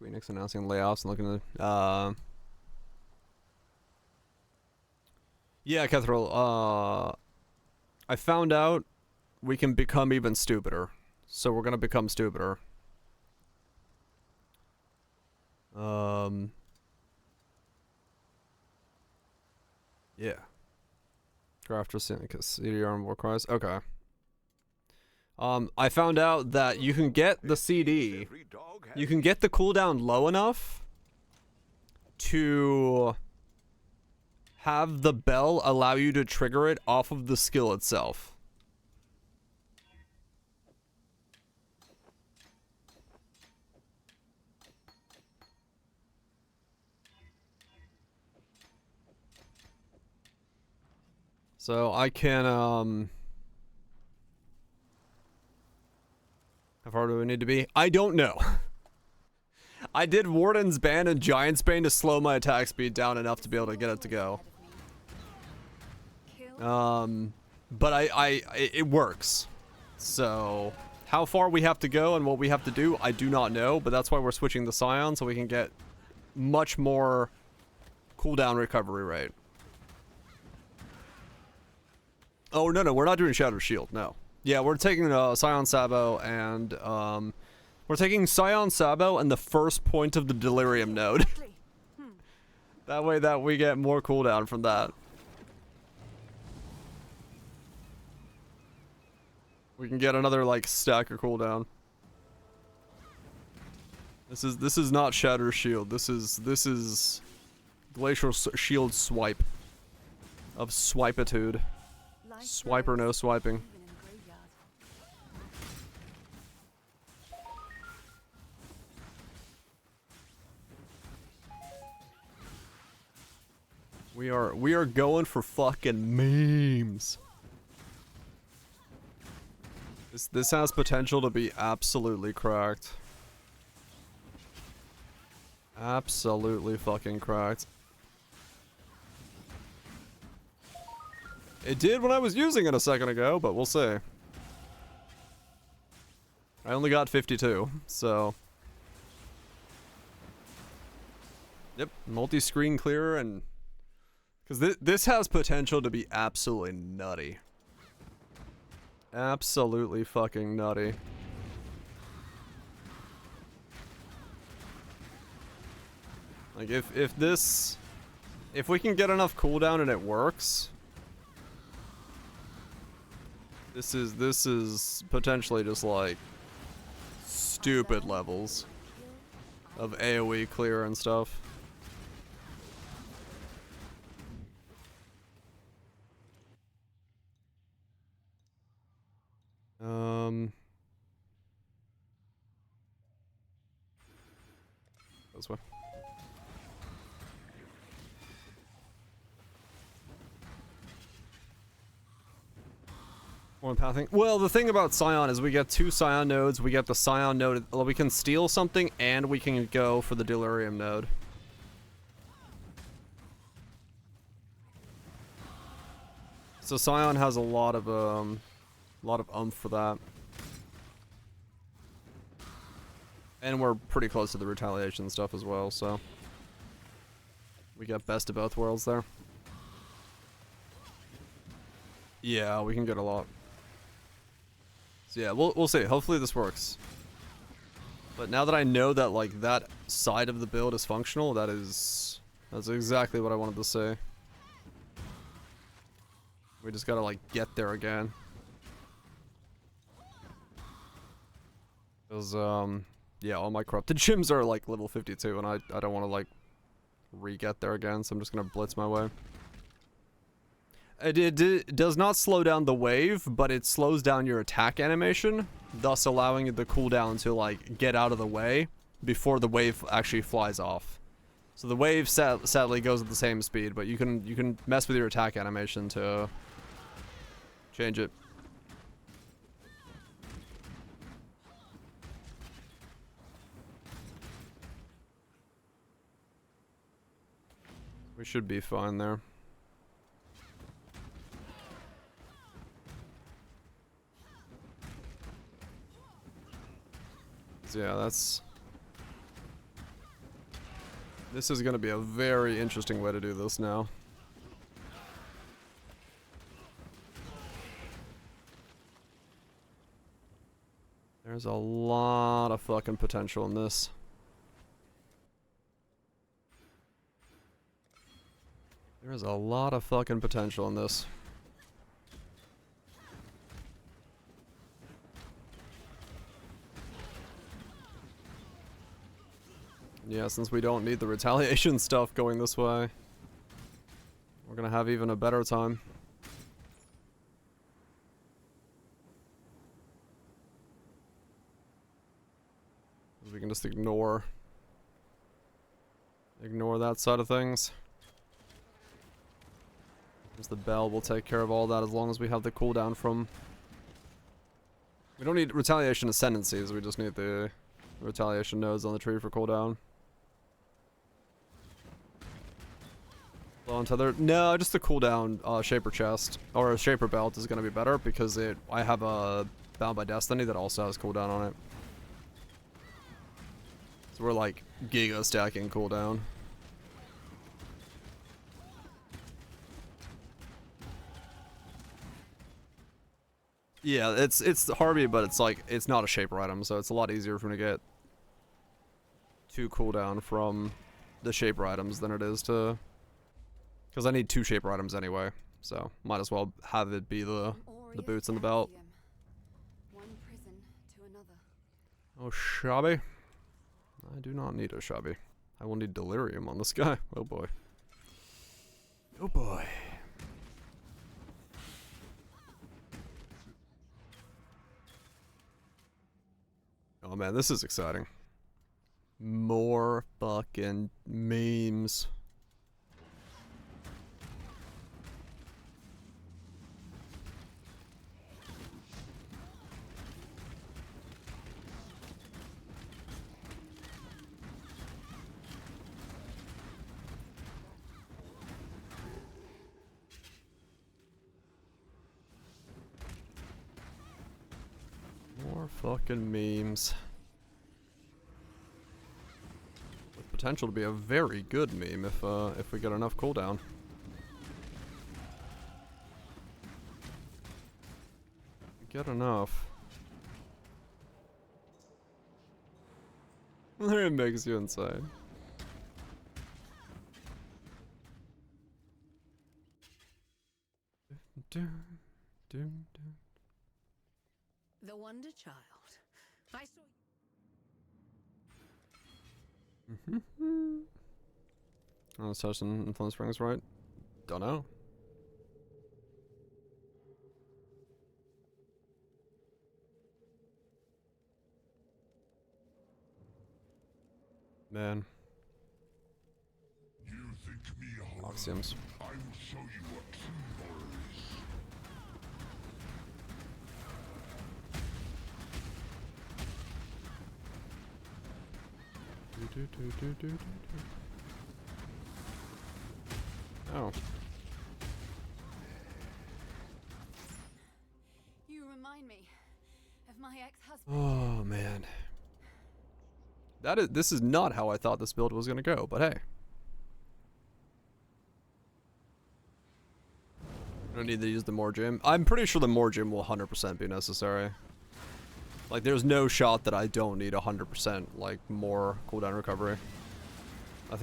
S1: Squeenix announcing layouts and looking at yeah, Kethril, I found out we can become even stupider. So we're gonna become stupider. Yeah. Crafter Syndicus, CDR and Warcries. Okay. I found out that you can get the CD, you can get the cooldown low enough to have the bell allow you to trigger it off of the skill itself. So I can, how far do we need to be? I don't know. I did Warden's Bane and Giant's Bane to slow my attack speed down enough to be able to get it to go. But it works. So, how far we have to go and what we have to do, I do not know, but that's why we're switching the Scion so we can get much more cooldown recovery rate. Oh, no, we're not doing Shadow Shield, no. Yeah, we're taking Scion Sabo and, we're taking Scion Sabo and the first point of the Delirium node. That way that we get more cooldown from that. We can get another, like, stack of cooldown. This is not Shatter Shield. This is Glacial Shield Swipe. Of Swipitude. Swipe or no swiping. We are going for fucking memes. This has potential to be absolutely cracked. Absolutely fucking cracked. It did when I was using it a second ago, but we'll see. I only got 52, so. Yep, multi-screen clearer and... Because this has potential to be absolutely nutty. Absolutely fucking nutty. Like, if we can get enough cooldown and it works... This is potentially just like stupid levels of AoE clear and stuff. This way. One pathing. Well, the thing about Scion is we get 2 Scion nodes. We get the Scion node. We can steal something, and we can go for the Delirium node. So Scion has a lot of oomph for that. And we're pretty close to the retaliation stuff as well, so we get best of both worlds there. Yeah, we can get a lot. So yeah, we'll see. Hopefully this works. But now that I know that like that side of the build is functional, that's exactly what I wanted to say. We just gotta like get there again. Because yeah, all my corrupted gyms are like level 52 and I don't want to like re-get there again, so I'm just gonna blitz my way. It does not slow down the wave, but it slows down your attack animation, thus allowing the cooldown to like get out of the way before the wave actually flies off. So the wave sadly goes at the same speed, but you can mess with your attack animation to change it. We should be fine there. So yeah, this is going to be a very interesting way to do this now. There's a lot of fucking potential in this. There's a lot of fucking potential in this. Yeah, since we don't need the retaliation stuff going this way, we're gonna have even a better time. We can just ignore that side of things. Just the bell will take care of all that as long as we have the cooldown from... We don't need retaliation ascendancies, we just need the retaliation nodes on the tree for cooldown. Untether. No, just the cooldown Shaper chest or a Shaper belt is gonna be better because I have a Bound by Destiny that also has cooldown on it. So we're like giga stacking cooldown. Yeah, it's Harvey, but it's like it's not a Shaper item, so it's a lot easier for me to get 2 cooldown from the Shaper items than it is to. Because I need 2 Shaper items anyway, so might as well have it be the boots and the belt.
S3: One prison to another.
S1: Oh, shabby. I do not need a shabby. I will need delirium on this guy. Oh boy. Oh boy. Oh man, this is exciting. More fucking memes. More fucking memes. With potential to be a very good meme if we get enough cooldown. Get enough. It makes you insane.
S9: The Wonder Child. I saw.
S1: Oh, such an Influence Springs, right? Don't know. Man.
S4: You think me a horror?
S1: Oxiums.
S4: I will show you what true horror is.
S1: Oh.
S3: You remind me of my ex-husband.
S1: Oh man. This is not how I thought this build was gonna go, but hey. I don't need to use the more gym. I'm pretty sure the more gym will 100% be necessary. Like, there's no shot that I don't need 100% like more cooldown recovery. I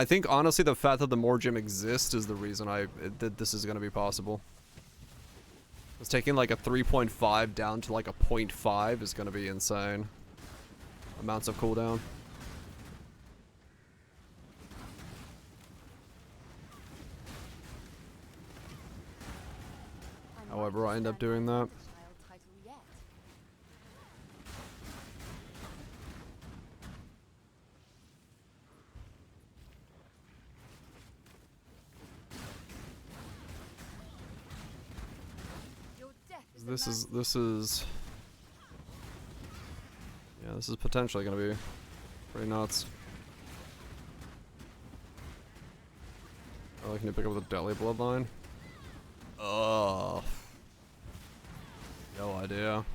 S1: think honestly the fact that the more gym exists is the reason that this is gonna be possible. It's taking like a 3.5 down to like a 0.5 is gonna be insane. Amounts of cooldown. However, I end up doing that. This is yeah, this is potentially gonna be pretty nuts. Oh, can you pick up the Delhi bloodline? Oh, no idea.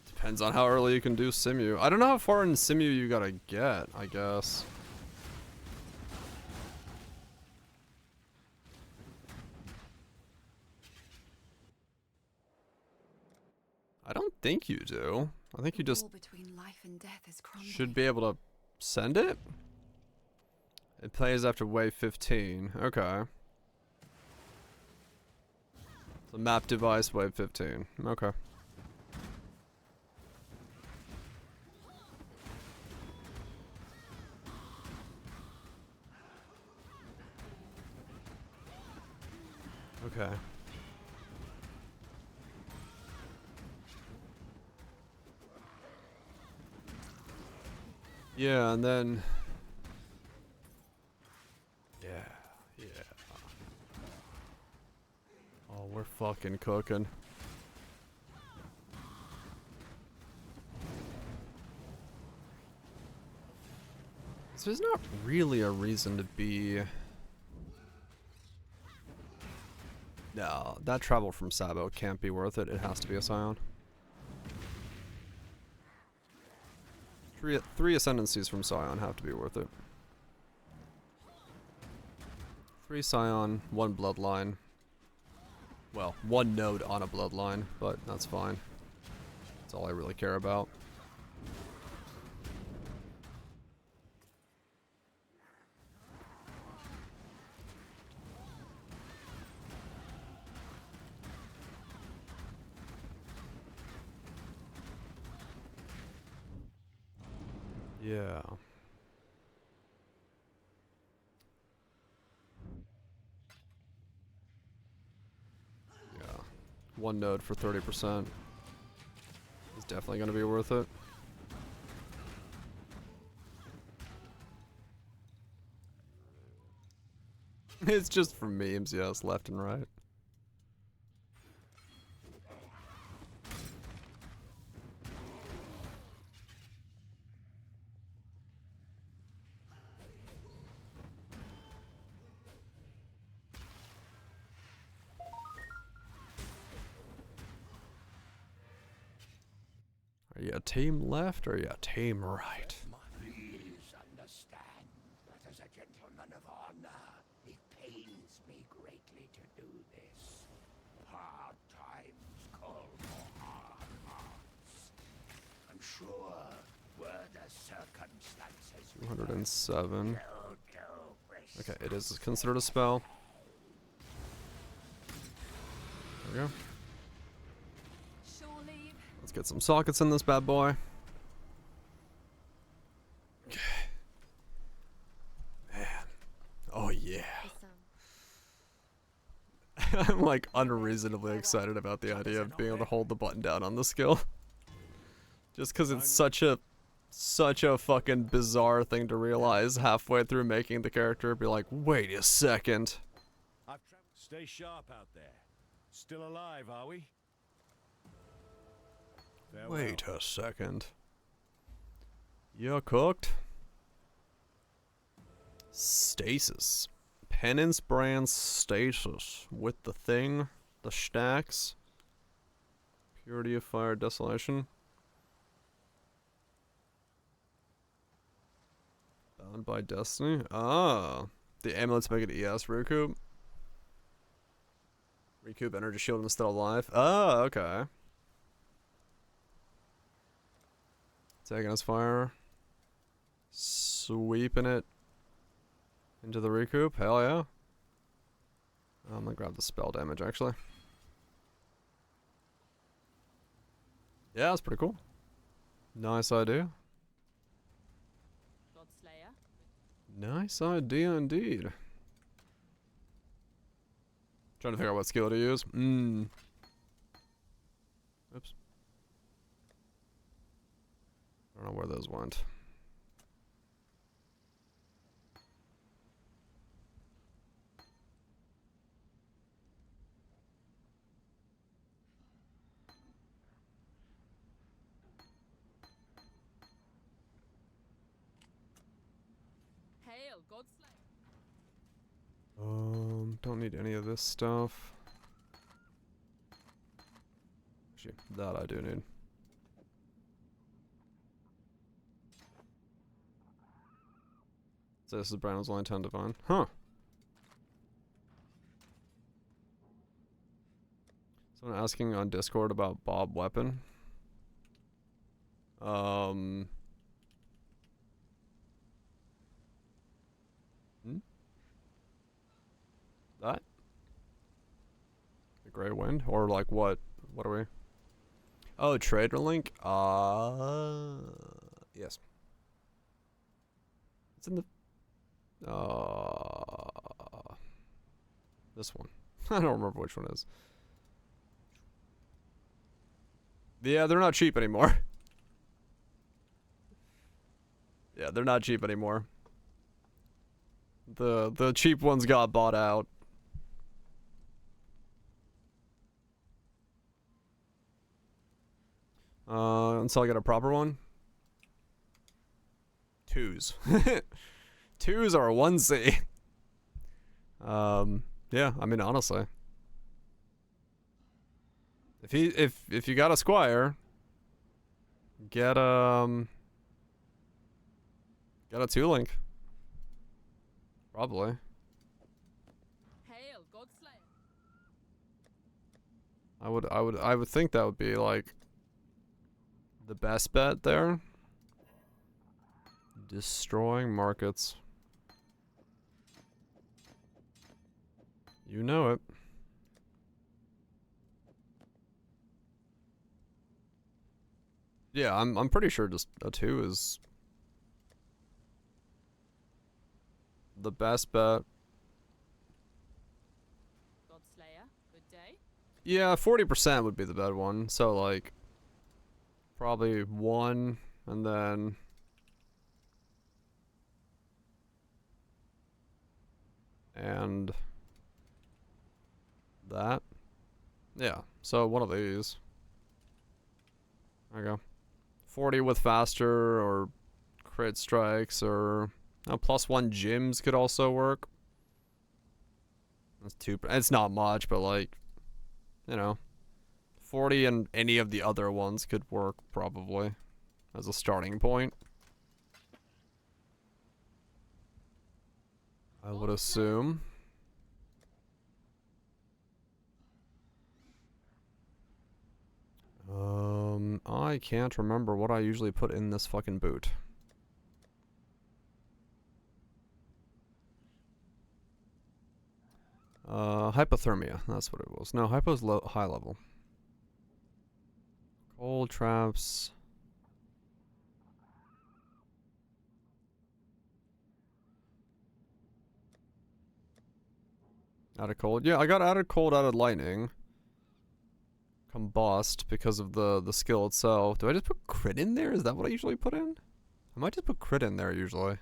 S1: Depends on how early you can do Simu. I don't know how far in Simu you gotta get, I guess. I don't think you do. I think you just
S3: between life and death is crumbling.
S1: should be able to send it. It plays after wave 15. Okay. So map device wave 15. Okay. Okay. Yeah, and then yeah. Oh, we're fucking cooking. So there's not really a reason to be. No, that travel from Sabo can't be worth it. It has to be a Scion. Three ascendancies from Scion have to be worth it. 3 Scion, 1 bloodline. Well, 1 node on a bloodline, but that's fine. That's all I really care about. Yeah. Yeah. 1 node for 30% is definitely going to be worth it. It's just for memes, yes, left and right. Are you a team left or are you a team right?
S2: Please understand that as a gentleman of honor, it pains me greatly to do this. Hard times call for hard hearts. I'm sure were the circumstances
S1: 207. Okay, it is considered a spell. There we go. Let's get some sockets in this bad boy. Okay. Man. Oh yeah. I'm like unreasonably excited about the idea of being able to hold the button down on the skill. Just because it's such a fucking bizarre thing to realize halfway through making the character. Be like, wait a second.
S16: Stay sharp out there. Still alive, are we? Farewell.
S1: Wait a second. You're cooked? Stasis. Penance brand stasis. With the thing. The stacks. Purity of fire, desolation. Bound by destiny. Ah. The amulets make it ES recoup. Recoup energy shield instead of life. Oh, okay. Taking his fire. Sweeping it into the recoup. Hell yeah. I'm gonna grab the spell damage actually. Yeah, that's pretty cool. Nice idea. Nice idea indeed. Trying to figure out what skill to use. Oops. I don't know where those went.
S6: Hail, Godslayer.
S1: Don't need any of this stuff. Actually, that I do need. So this is Brandon's only 10 divine. Huh. Someone asking on Discord about Bob Weapon. That? The Grey Wind? Or like what? What are we? Oh, Trader Link? Yes. It's in the... This one. I don't remember which one it is. Yeah, they're not cheap anymore. Yeah, they're not cheap anymore. The cheap ones got bought out. Until I get a proper one. Twos. Twos are 1C. Yeah, I mean honestly. If you got a squire, get a 2-link. Probably.
S6: Hail, Godslayer.
S1: I would think that would be like the best bet there. Destroying markets. You know it. Yeah, I'm pretty sure just a 2 is the best bet.
S6: Godslayer, good day.
S1: Yeah, 40% would be the bad one. So like probably 1 and then and that. Yeah, so one of these. There you go. 40 with faster or crit strikes or +1 gyms could also work. That's 2. It's not much, but like, you know, 40 and any of the other ones could work probably as a starting point. I would assume. I can't remember what I usually put in this fucking boot. Hypothermia, that's what it was. No, hypo's high level. Cold traps. Added cold. Yeah, I got added cold, added lightning. Combust because of the skill itself. Do I just put crit in there? Is that what I usually put in? I might just put crit in there usually.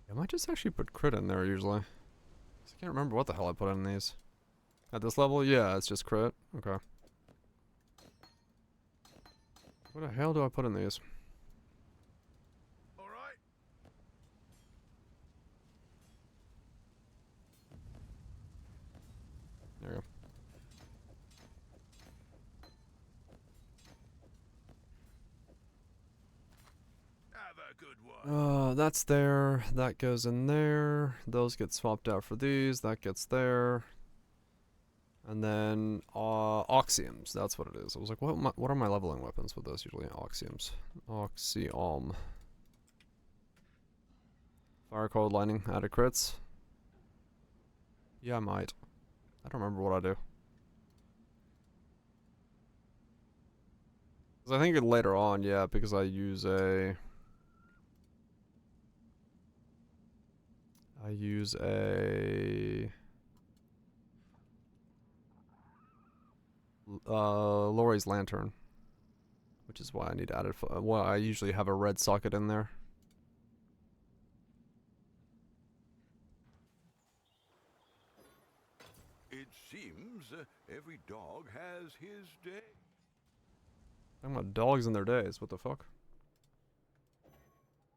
S1: I might just actually put crit in there usually. I can't remember what the hell I put in these. At this level? Yeah, it's just crit. Okay. What the hell do I put in these?
S16: Alright.
S1: There you go.
S16: Have a good one.
S1: That's there. That goes in there. Those get swapped out for these. That gets there. And then Oxiums. That's what it is. I was like, what are my leveling weapons with this? Usually Oxiums. Oxiom. Fire cold lightning. Added crits. Yeah, I might. I don't remember what I do. 'Cause I think later on, yeah, because I use a... Lori's Lantern. Which is why I need added... Well, I usually have a red socket in there.
S7: It seems every dog has his day.
S1: Talking about dogs in their days. What the fuck?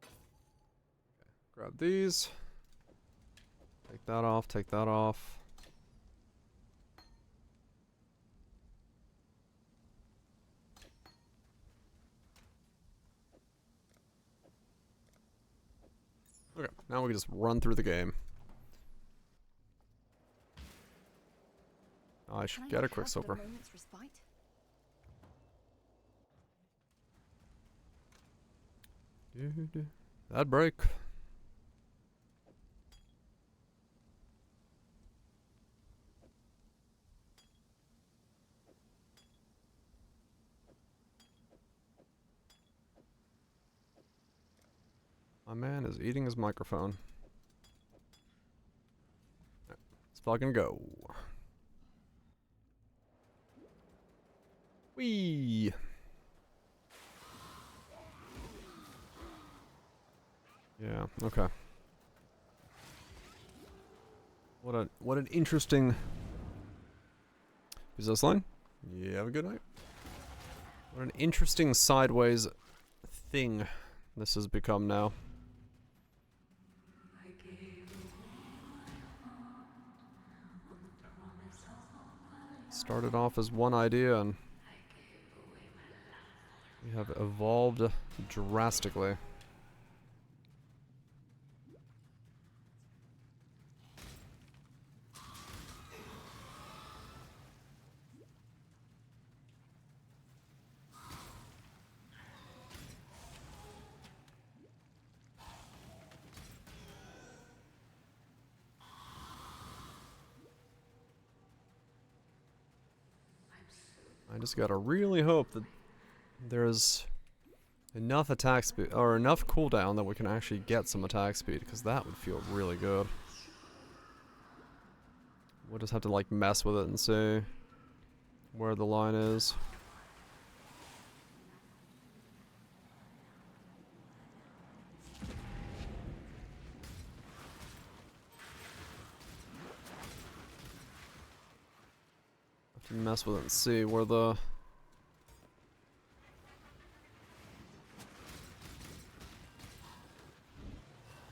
S1: Okay, grab these. Take that off. Take that off. Okay, now we can just run through the game. I should get a quicksilver. That break. My man is eating his microphone. Let's fucking go. Whee! Yeah, okay. What an interesting... Is this line? Yeah, have a good night. What an interesting sideways thing this has become now. Started off as one idea and we have evolved drastically. I just gotta really hope that there's enough attack speed, or enough cooldown that we can actually get some attack speed, because that would feel really good. We'll just have to like mess with it and see where the line is. Have to mess with it and see where the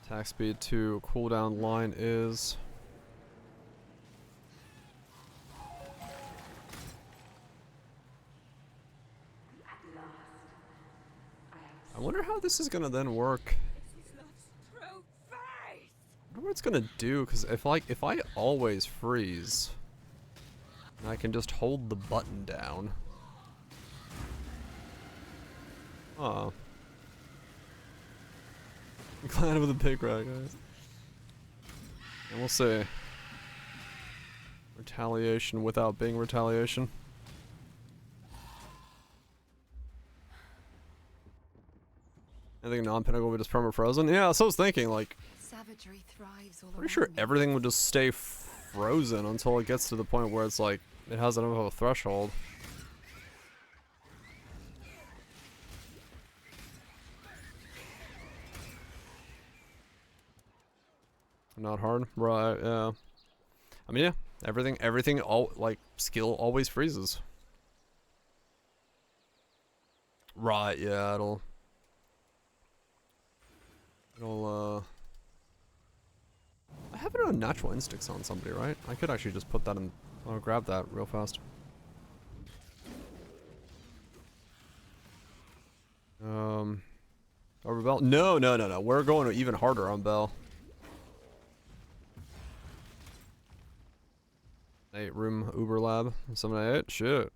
S1: attack speed to cooldown line is. I wonder how this is gonna then work. I wonder what it's gonna do, because if I always freeze, I can just hold the button down. Oh. Glad with a big rat, guys. And we'll see. Retaliation without being retaliation. Anything non-pinnacle will be just perma-frozen? Yeah, so I was thinking, like,
S3: Savagery thrives all
S1: pretty sure
S3: around me.
S1: everything would just stay frozen until it gets to the point where it's like, it has enough of a threshold. Not hard, right? Yeah. I mean, yeah. Everything, all like skill always freezes. Right? Yeah. It'll. I have it on natural instincts on somebody, right? I could actually just put that in. I'll grab that real fast. Over Bell? No. We're going even harder on Bell. 8 room Uber Lab. 7-8. Shit.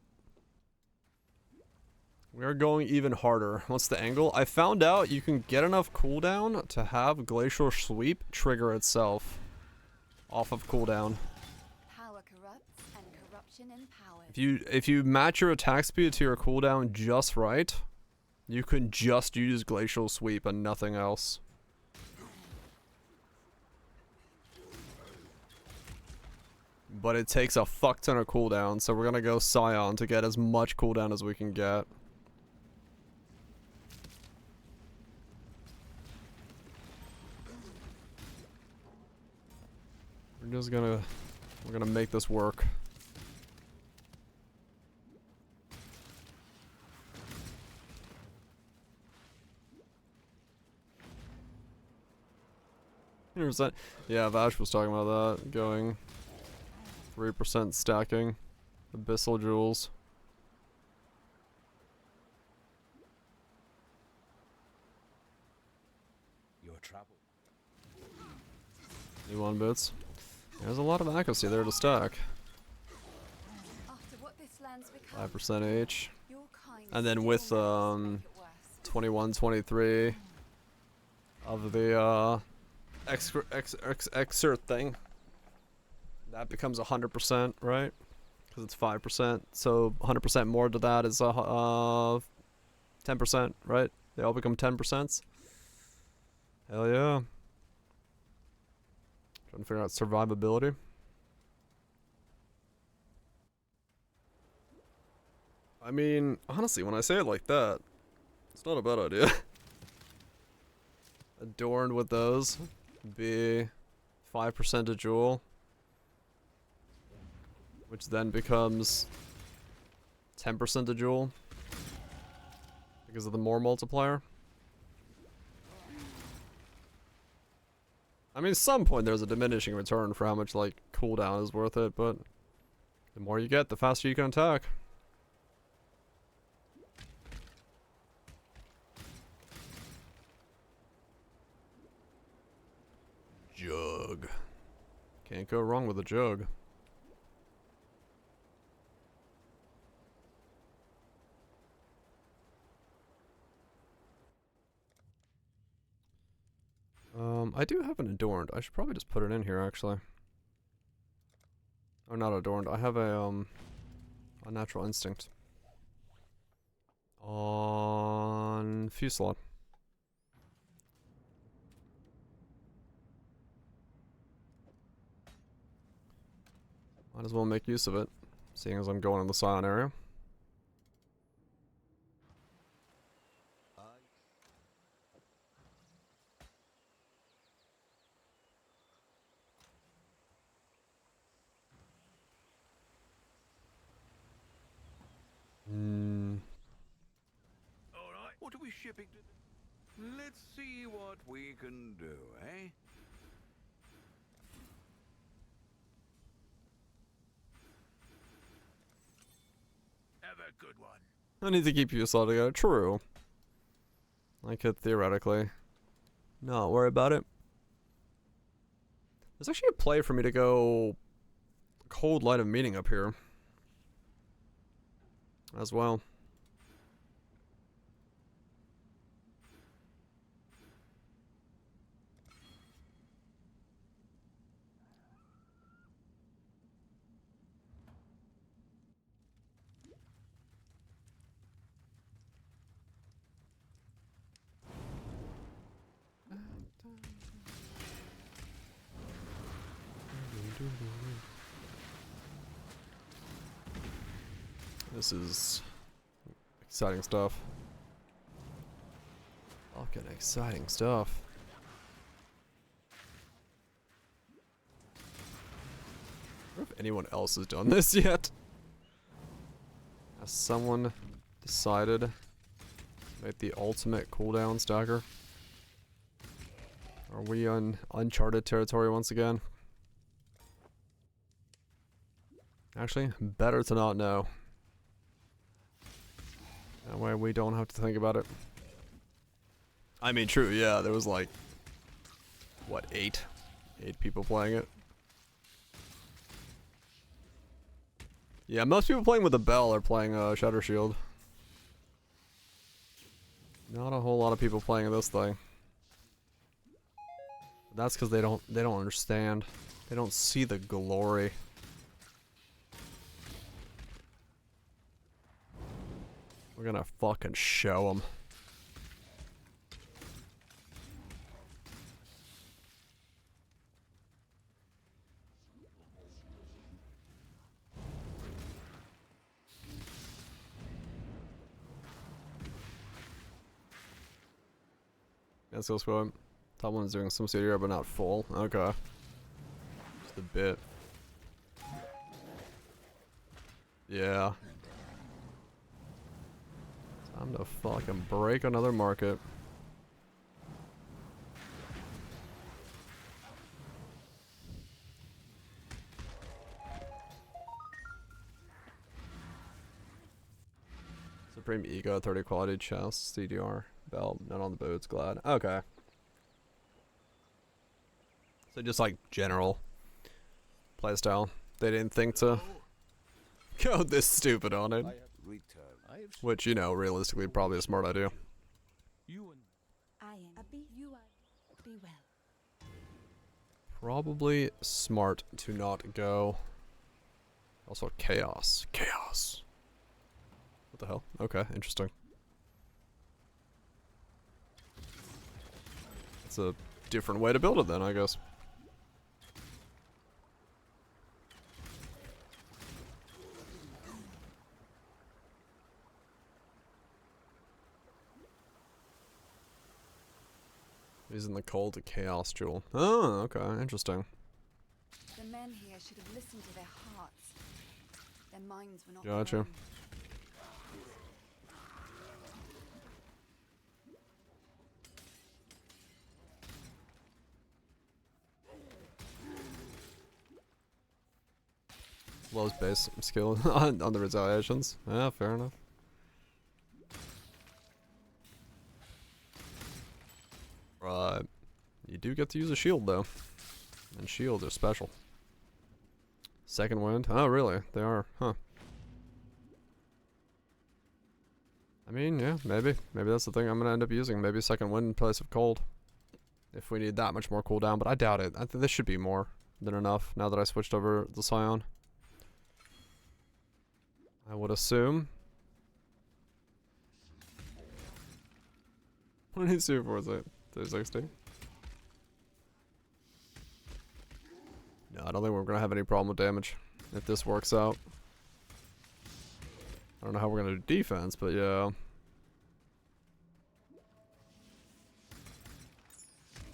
S1: We are going even harder. What's the angle? I found out you can get enough cooldown to have Glacial Sweep trigger itself off of cooldown.
S3: Power corrupts and corruption empowers.
S1: If you match your attack speed to your cooldown just right, you can just use Glacial Sweep and nothing else. But it takes a fuck ton of cooldown, so we're gonna go Scion to get as much cooldown as we can get. We're gonna make this work. 100%. Yeah, Vash was talking about that. Going 3% stacking Abyssal Jewels.
S16: Your trouble.
S1: E1 bits. There's a lot of accuracy there to stack.
S3: After what this land's become,
S1: 5% each.
S3: your kind
S1: And then
S3: still
S1: with
S3: manages to make it worse.
S1: 21, 23 of the exert thing, that becomes 100%, right? Because it's 5%, so 100% more to that is 10%, right? They all become 10%. Hell yeah. Trying to figure out survivability. I mean, honestly, when I say it like that, it's not a bad idea. Adorned with those, be 5% a jewel, which then becomes 10% a jewel because of the more multiplier. I mean, at some point there's a diminishing return for how much like cooldown is worth it, but the more you get, the faster you can attack. Jug. Can't go wrong with a jug. I do have an adorned. I should probably just put it in here, actually. Oh, not adorned. I have a natural instinct. On Fuselaw. Might as well make use of it, seeing as I'm going in the Scion area.
S7: Alright, what are we shipping to? Let's see what we can do, eh?
S16: Have a good one.
S1: I need to keep Fuselaw together. True. I could theoretically not worry about it. There's actually a play for me to go Cold Light of Meeting up here as well. This is exciting stuff. Fucking exciting stuff. I wonder if anyone else has done this yet. Has someone decided to make the ultimate cooldown stacker? Are we on uncharted territory once again? Actually, better to not know. That way we don't have to think about it. I mean, true, yeah, there was like, what, 8 people playing it. Yeah, most people playing with the Bell are playing Shatter Shield. Not a whole lot of people playing this thing. That's because they don't understand. They don't see the glory. We're gonna fucking show them. Let's go squad. Top one's doing some CDR but not full. Okay. Just a bit. Yeah. Time to fucking break another market. Supreme Ego, 30 quality chest, CDR, belt, none on the boots, glad. Okay. So just like general playstyle. They didn't think to go this stupid on it. Which, you know, realistically probably a smart idea.
S15: I am. You are. Be well.
S1: Probably smart to not go. Also chaos. Chaos. What the hell? Okay, interesting. It's a different way to build it then, I guess. Using the cold to chaos jewel. Oh, okay, interesting.
S3: The men here should have listened to their hearts. Their minds were not
S1: Gotcha.
S3: their own.
S1: Lowest base skill on the retaliations. Yeah, fair enough. Right. You do get to use a shield though. And shields are special. Second wind? Oh really? They are, huh. I mean, yeah, maybe. Maybe that's the thing I'm gonna end up using. Maybe second wind in place of cold. If we need that much more cooldown, but I doubt it. I think this should be more than enough now that I switched over the Scion. I would assume. 22 for 360. No, I don't think we're gonna have any problem with damage if this works out. I don't know how we're gonna do defense, but yeah.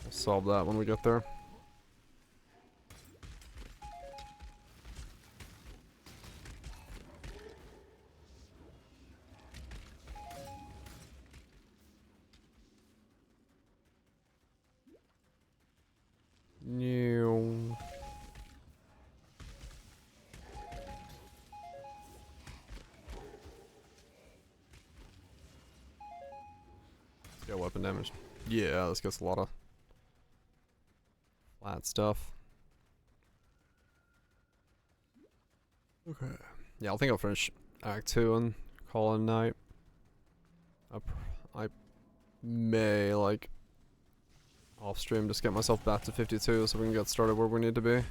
S1: We'll solve that when we get there. New. Yeah, weapon damage. Yeah, this gets a lot of flat stuff. Okay. Yeah, I think I'll finish Act 2 and call it a night. I may, like, off stream just get myself back to 52 so we can get started where we need to be.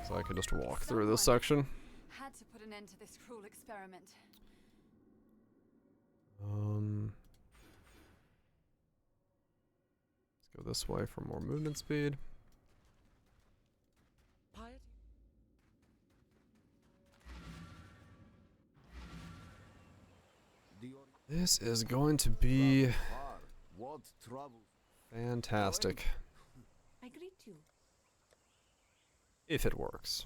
S1: So I can just walk through this section.
S3: Had to put an end to this cruel experiment.
S1: Let's go this way for more movement speed. This is going to be fantastic.
S9: I greet you.
S1: If it works.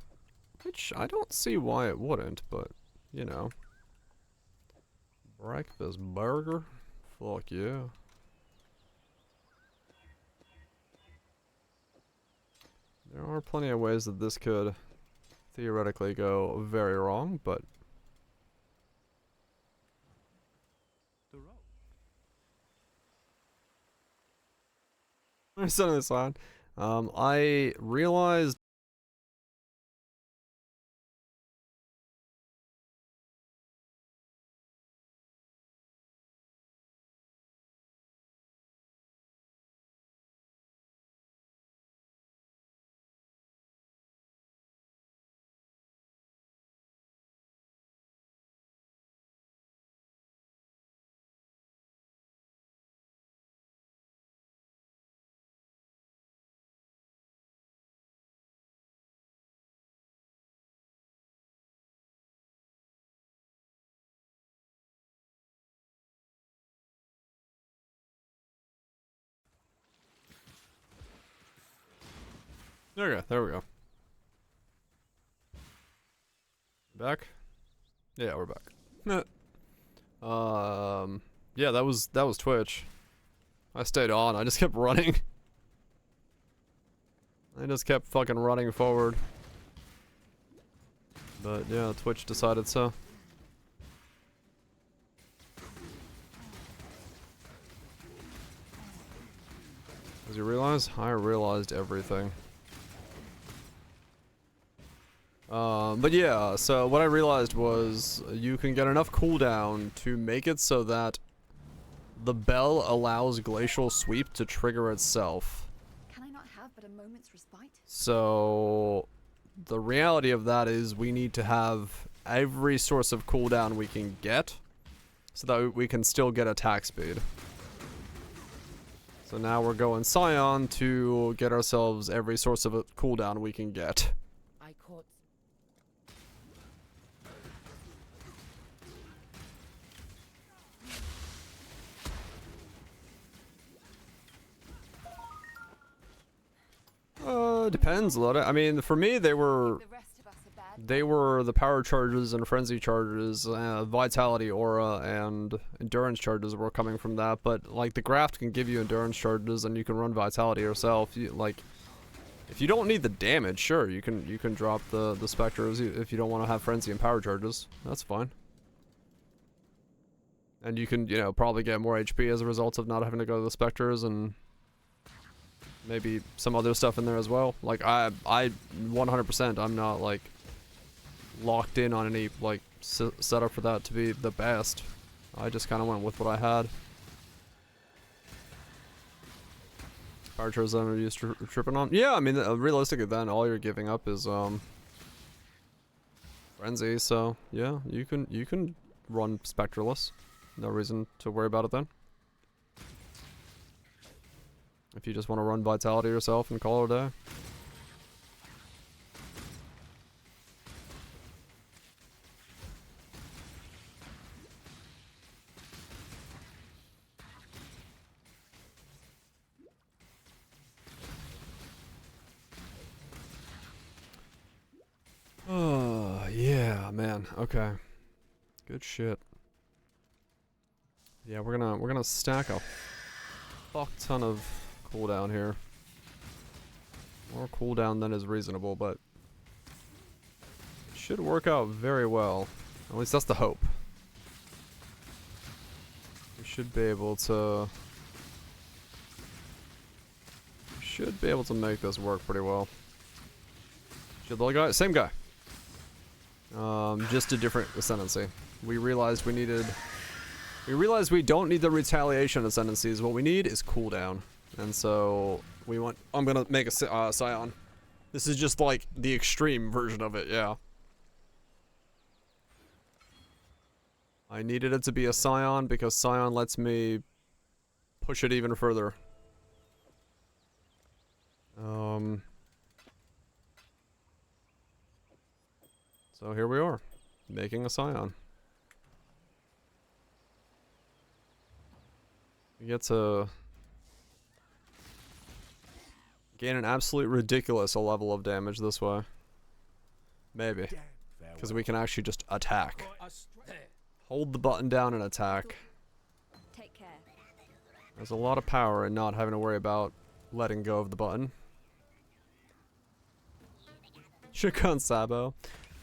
S1: Which I don't see why it wouldn't, but, you know. Breakfast burger? Fuck yeah. There are plenty of ways that this could theoretically go very wrong, but there's something this on. I realized okay, there we go. Back? Yeah, we're back. Yeah, that was Twitch. I stayed on, I just kept running. I just kept fucking running forward. But yeah, Twitch decided so. As you realize, I realized everything. But yeah, so what I realized was you can get enough cooldown to make it so that the bell allows Glacial Sweep to trigger itself.
S3: Can I not have but a moment's respite?
S1: So the reality of that is we need to have every source of cooldown we can get so that we can still get attack speed. So now we're going Scion to get ourselves every source of a cooldown we can get.
S5: I caught.
S1: Depends a lot. I mean, for me, they were the power charges and frenzy charges, vitality, aura, and endurance charges were coming from that. But like the graft can give you endurance charges, and you can run vitality yourself. If you don't need the damage, sure, you can drop the specters if you don't want to have frenzy and power charges. That's fine. And you can probably get more HP as a result of not having to go to the specters and maybe some other stuff in there as well. Like I 100%, I'm not like locked in on any like setup for that to be the best. I just kind of went with what I had. Power charges I'm used to tripping on. Yeah, I mean realistically, then all you're giving up is frenzy. So yeah, you can run spectraless. No reason to worry about it then. If you just want to run vitality yourself and call it a day. Oh, yeah, man. Okay. Good shit. Yeah, we're gonna stack a fuck ton of cooldown here. More cooldown than is reasonable, but it should work out very well. At least that's the hope. We should be able to make this work pretty well. Should the guy? Same guy. Just a different ascendancy. We realized we don't need the retaliation ascendancies. What we need is cooldown. And so I'm gonna make a Scion. This is just like the extreme version of it, yeah. I needed it to be a Scion because Scion lets me push it even further. So here we are, making a Scion. We get to gain an absolute ridiculous level of damage this way. Maybe. Because we can actually just attack. Hold the button down and attack.
S3: Take care.
S1: There's a lot of power in not having to worry about letting go of the button. Should've gone Sabo.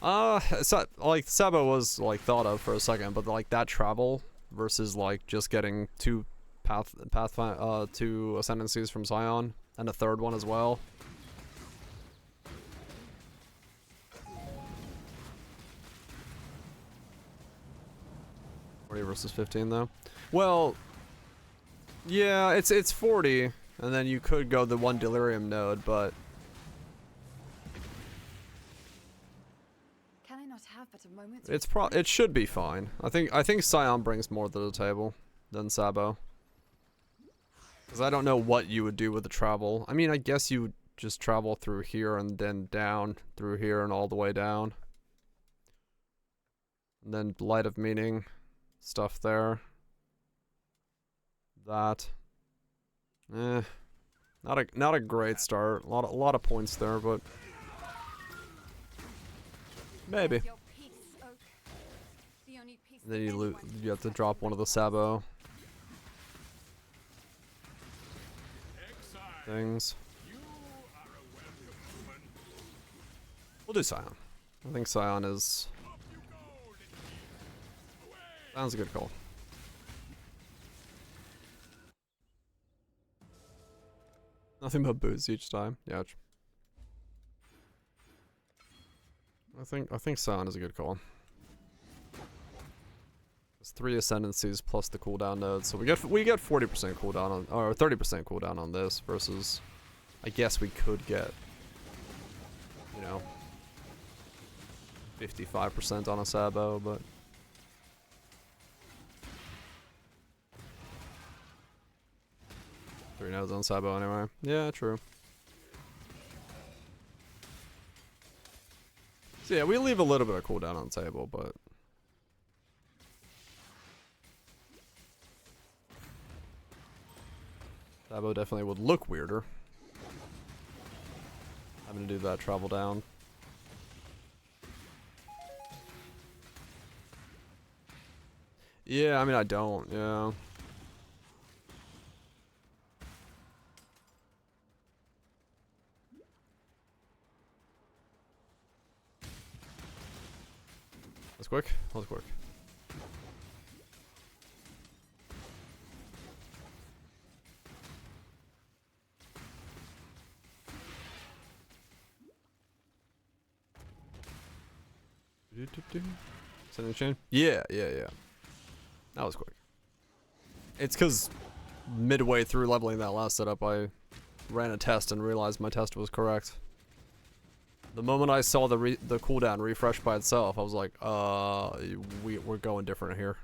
S1: Like Sabo was like thought of for a second, but like that travel versus like just getting two two ascendancies from Scion and a third one as well. 40 versus 15 though. Well, yeah, it's 40, and then you could go the one delirium node, but
S3: Can I not have but a moment's
S1: it should be fine. I think Scion brings more to the table than Sabo. Because I don't know what you would do with the travel. I mean, I guess you would just travel through here and then down through here and all the way down. And then Light of Meaning stuff there. That. Not a great start. A lot of points there, but maybe. And then you have to drop one of the Sabo things. We'll do Scion. I think Scion is... Sounds a good call. Nothing but boots each time. Yeah. I think Sion is a good call. It's 3 ascendancies plus the cooldown node, so we get 40% cooldown on, or 30% cooldown on this versus, I guess we could get, you know, 55% on a Sabo, but 3 nodes on Sabo anyway. Yeah, true. So yeah, we leave a little bit of cooldown on the table, but Sabo definitely would look weirder having to do that travel down. Yeah, I mean I don't, yeah. That's quick. That was quick. Sending chain? Yeah. That was quick. It's because midway through leveling that last setup, I ran a test and realized my test was correct. The moment I saw the cooldown refresh by itself, I was like, we're going different here.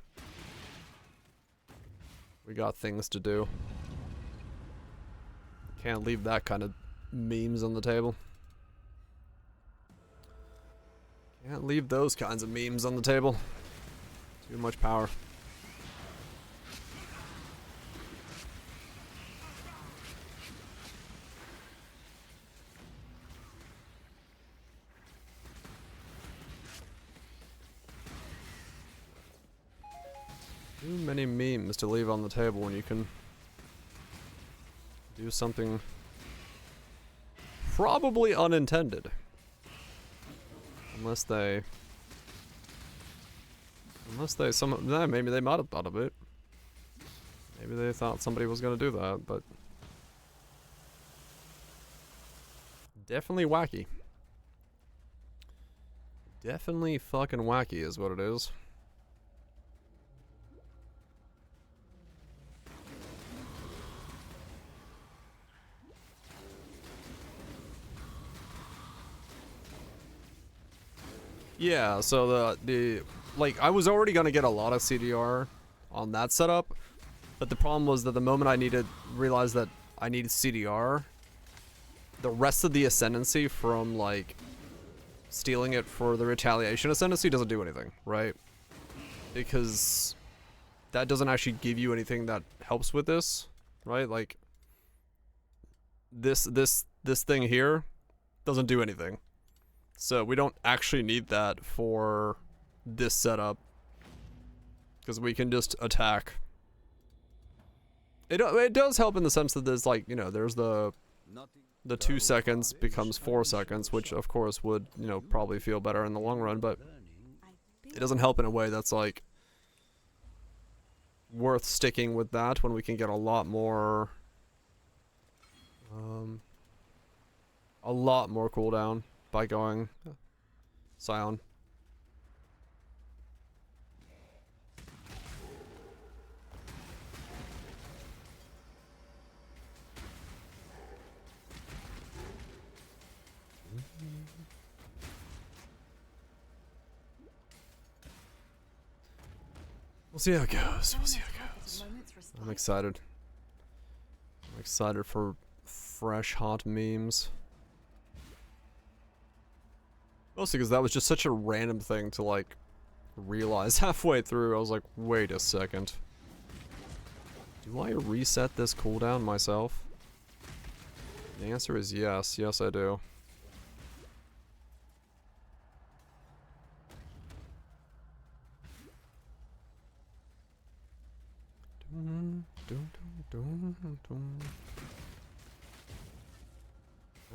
S1: We got things to do. Can't leave that kind of memes on the table. Can't leave those kinds of memes on the table. Too much power. Too many memes to leave on the table when you can do something probably unintended. Unless they maybe they might have thought of it. Maybe they thought somebody was gonna do that, but definitely wacky. Definitely fucking wacky is what it is. Yeah, so the like I was already gonna get a lot of CDR on that setup, but the problem was that the moment I realized that I needed CDR, the rest of the ascendancy from like stealing it for the retaliation ascendancy doesn't do anything, right? Because that doesn't actually give you anything that helps with this, right? Like this thing here doesn't do anything. So we don't actually need that for this setup, because we can just attack. It does help in the sense that there's like, you know, there's the 2 seconds becomes 4 seconds, which of course would, you know, probably feel better in the long run, but it doesn't help in a way that's like worth sticking with that when we can get a lot more cooldown by going Scion. We'll see how it goes. We'll see how it goes. I'm excited. I'm excited for fresh, hot memes. Mostly because that was just such a random thing to like realize halfway through. I was like, wait a second. Do I reset this cooldown myself? The answer is yes. Yes, I do.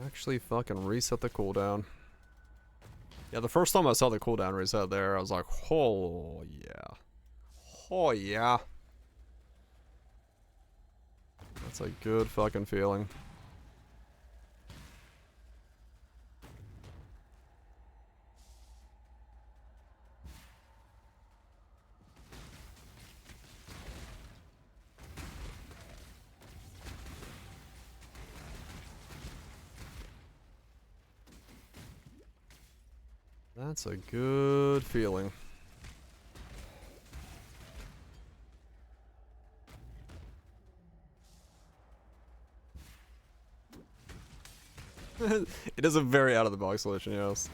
S1: Actually fucking reset the cooldown. Yeah, the first time I saw the cooldown reset there, I was like, oh yeah. Oh yeah. That's a good fucking feeling. That's a good feeling. It is a very out of the box solution, yes.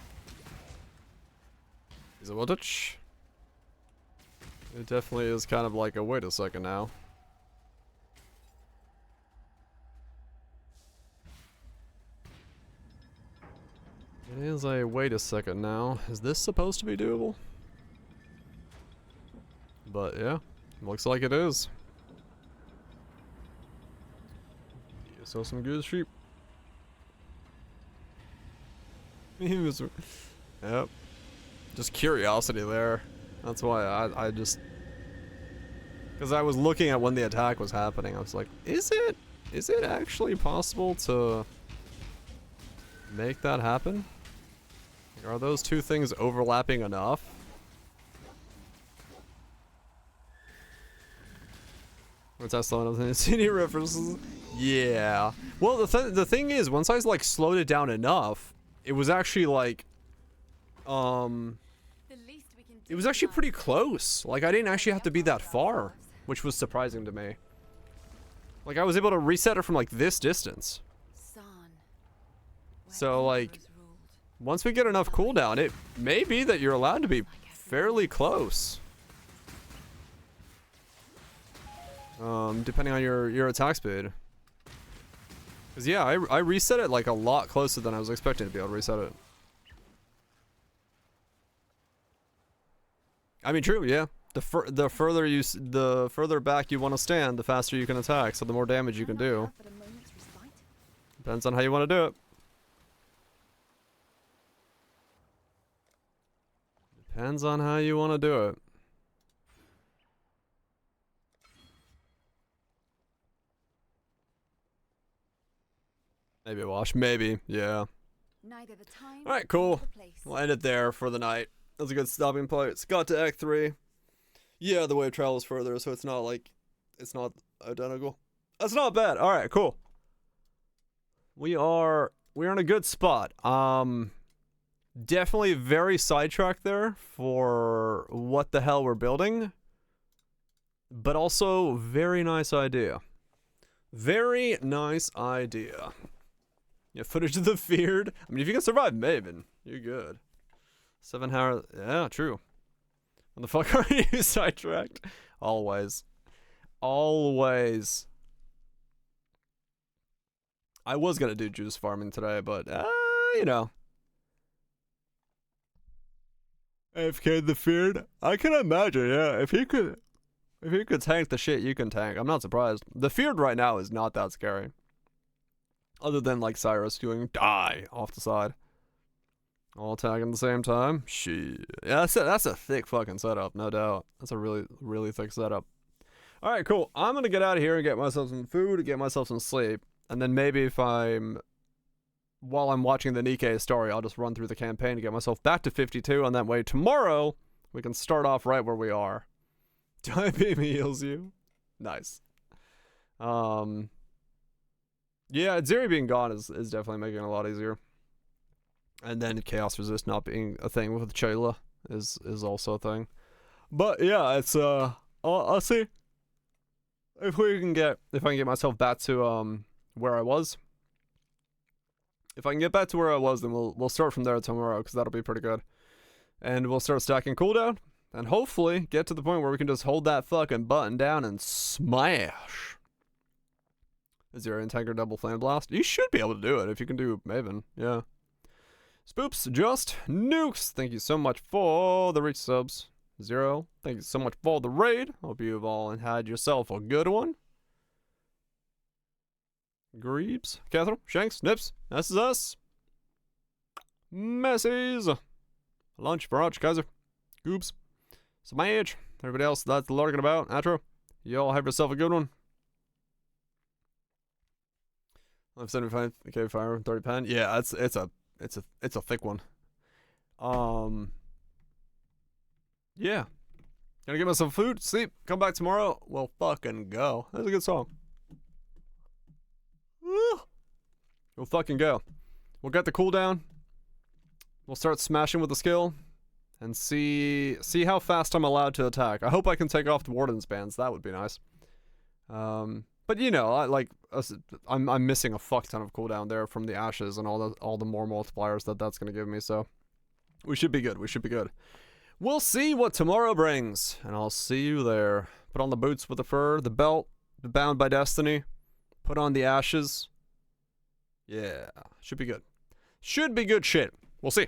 S1: Is it voltage? It definitely is kind of like a wait a second now. It is a wait a second now. Is this supposed to be doable? But yeah, looks like it is. You saw some good sheep. Yep. Just curiosity there. That's why I just... Because I was looking at when the attack was happening. I was like, is it actually possible to make that happen? Like, are those two things overlapping enough? What's that slowing up in CD references? Yeah. Well, the thing is, once I like slowed it down enough, it was actually like, it was actually pretty close. Like, I didn't actually have to be that far, which was surprising to me. Like, I was able to reset it from like this distance. So like, once we get enough cooldown, it may be that you're allowed to be fairly close. Depending on your attack speed. Cause yeah, I reset it like a lot closer than I was expecting to be able to reset it. I mean, true, yeah. The further back you want to stand, the faster you can attack. So the more damage you can do. Depends on how you want to do it. Depends on how you want to do it. Maybe a wash. Maybe. Yeah. Alright, cool. We'll end it there for the night. That's a good stopping place. Got to Act 3. Yeah, the wave travels further, so it's not like... It's not identical. That's not bad. Alright, cool. We're in a good spot. Definitely very sidetracked there for what the hell we're building. But also, very nice idea. Very nice idea. Yeah, footage of the feared. I mean, if you can survive Maven, you're good. 7 hours. Yeah, true. When the fuck are you sidetracked? Always. Always. I was gonna do juice farming today, but, you know. AFK the feared. I can imagine, yeah. If you could tank the shit you can tank, I'm not surprised. The feared right now is not that scary. Other than like Cyrus doing die off the side. All attacking at the same time. Shit. Yeah, that's a thick fucking setup, no doubt. That's a really, really thick setup. Alright, cool. I'm gonna get out of here and get myself some food, get myself some sleep. And then maybe if while I'm watching the Nikkei story, I'll just run through the campaign to get myself back to 52, and that way tomorrow we can start off right where we are. Time beam heals you. Nice. Yeah, Zeri being gone is definitely making it a lot easier. And then Chaos Resist not being a thing with Chayla is also a thing. But yeah, it's I'll see if I can get myself back to where I was. If I can get back to where I was, then we'll start from there tomorrow, because that'll be pretty good. And we'll start stacking cooldown, and hopefully get to the point where we can just hold that fucking button down and smash. Is there an Integra double flame blast? You should be able to do it if you can do Maven, yeah. Spoops, just nukes. Thank you so much for the reach subs. Zero, thank you so much for the raid. Hope you've all had yourself a good one. Greebs, Catherine, Shanks, Nips, this is us. Messies. Lunch, Barrage, Kaiser, Goops, Smash. Everybody else that's lurking about. Atro, you all have yourself a good one. I'm 75k fire, 30 pen. Yeah, it's a thick one. Yeah. Gonna get myself food, sleep, come back tomorrow. We'll fucking go. That's a good song. Woo. We'll fucking go. We'll get the cooldown. We'll start smashing with the skill and see how fast I'm allowed to attack. I hope I can take off the Warden's bands. That would be nice. But you know, I'm missing a fuck ton of cooldown there from the ashes and all the more multipliers that's gonna give me. So we should be good. We should be good. We'll see what tomorrow brings, and I'll see you there. Put on the boots with the fur, the belt, the bound by destiny. Put on the ashes. Yeah, should be good. Should be good shit. We'll see.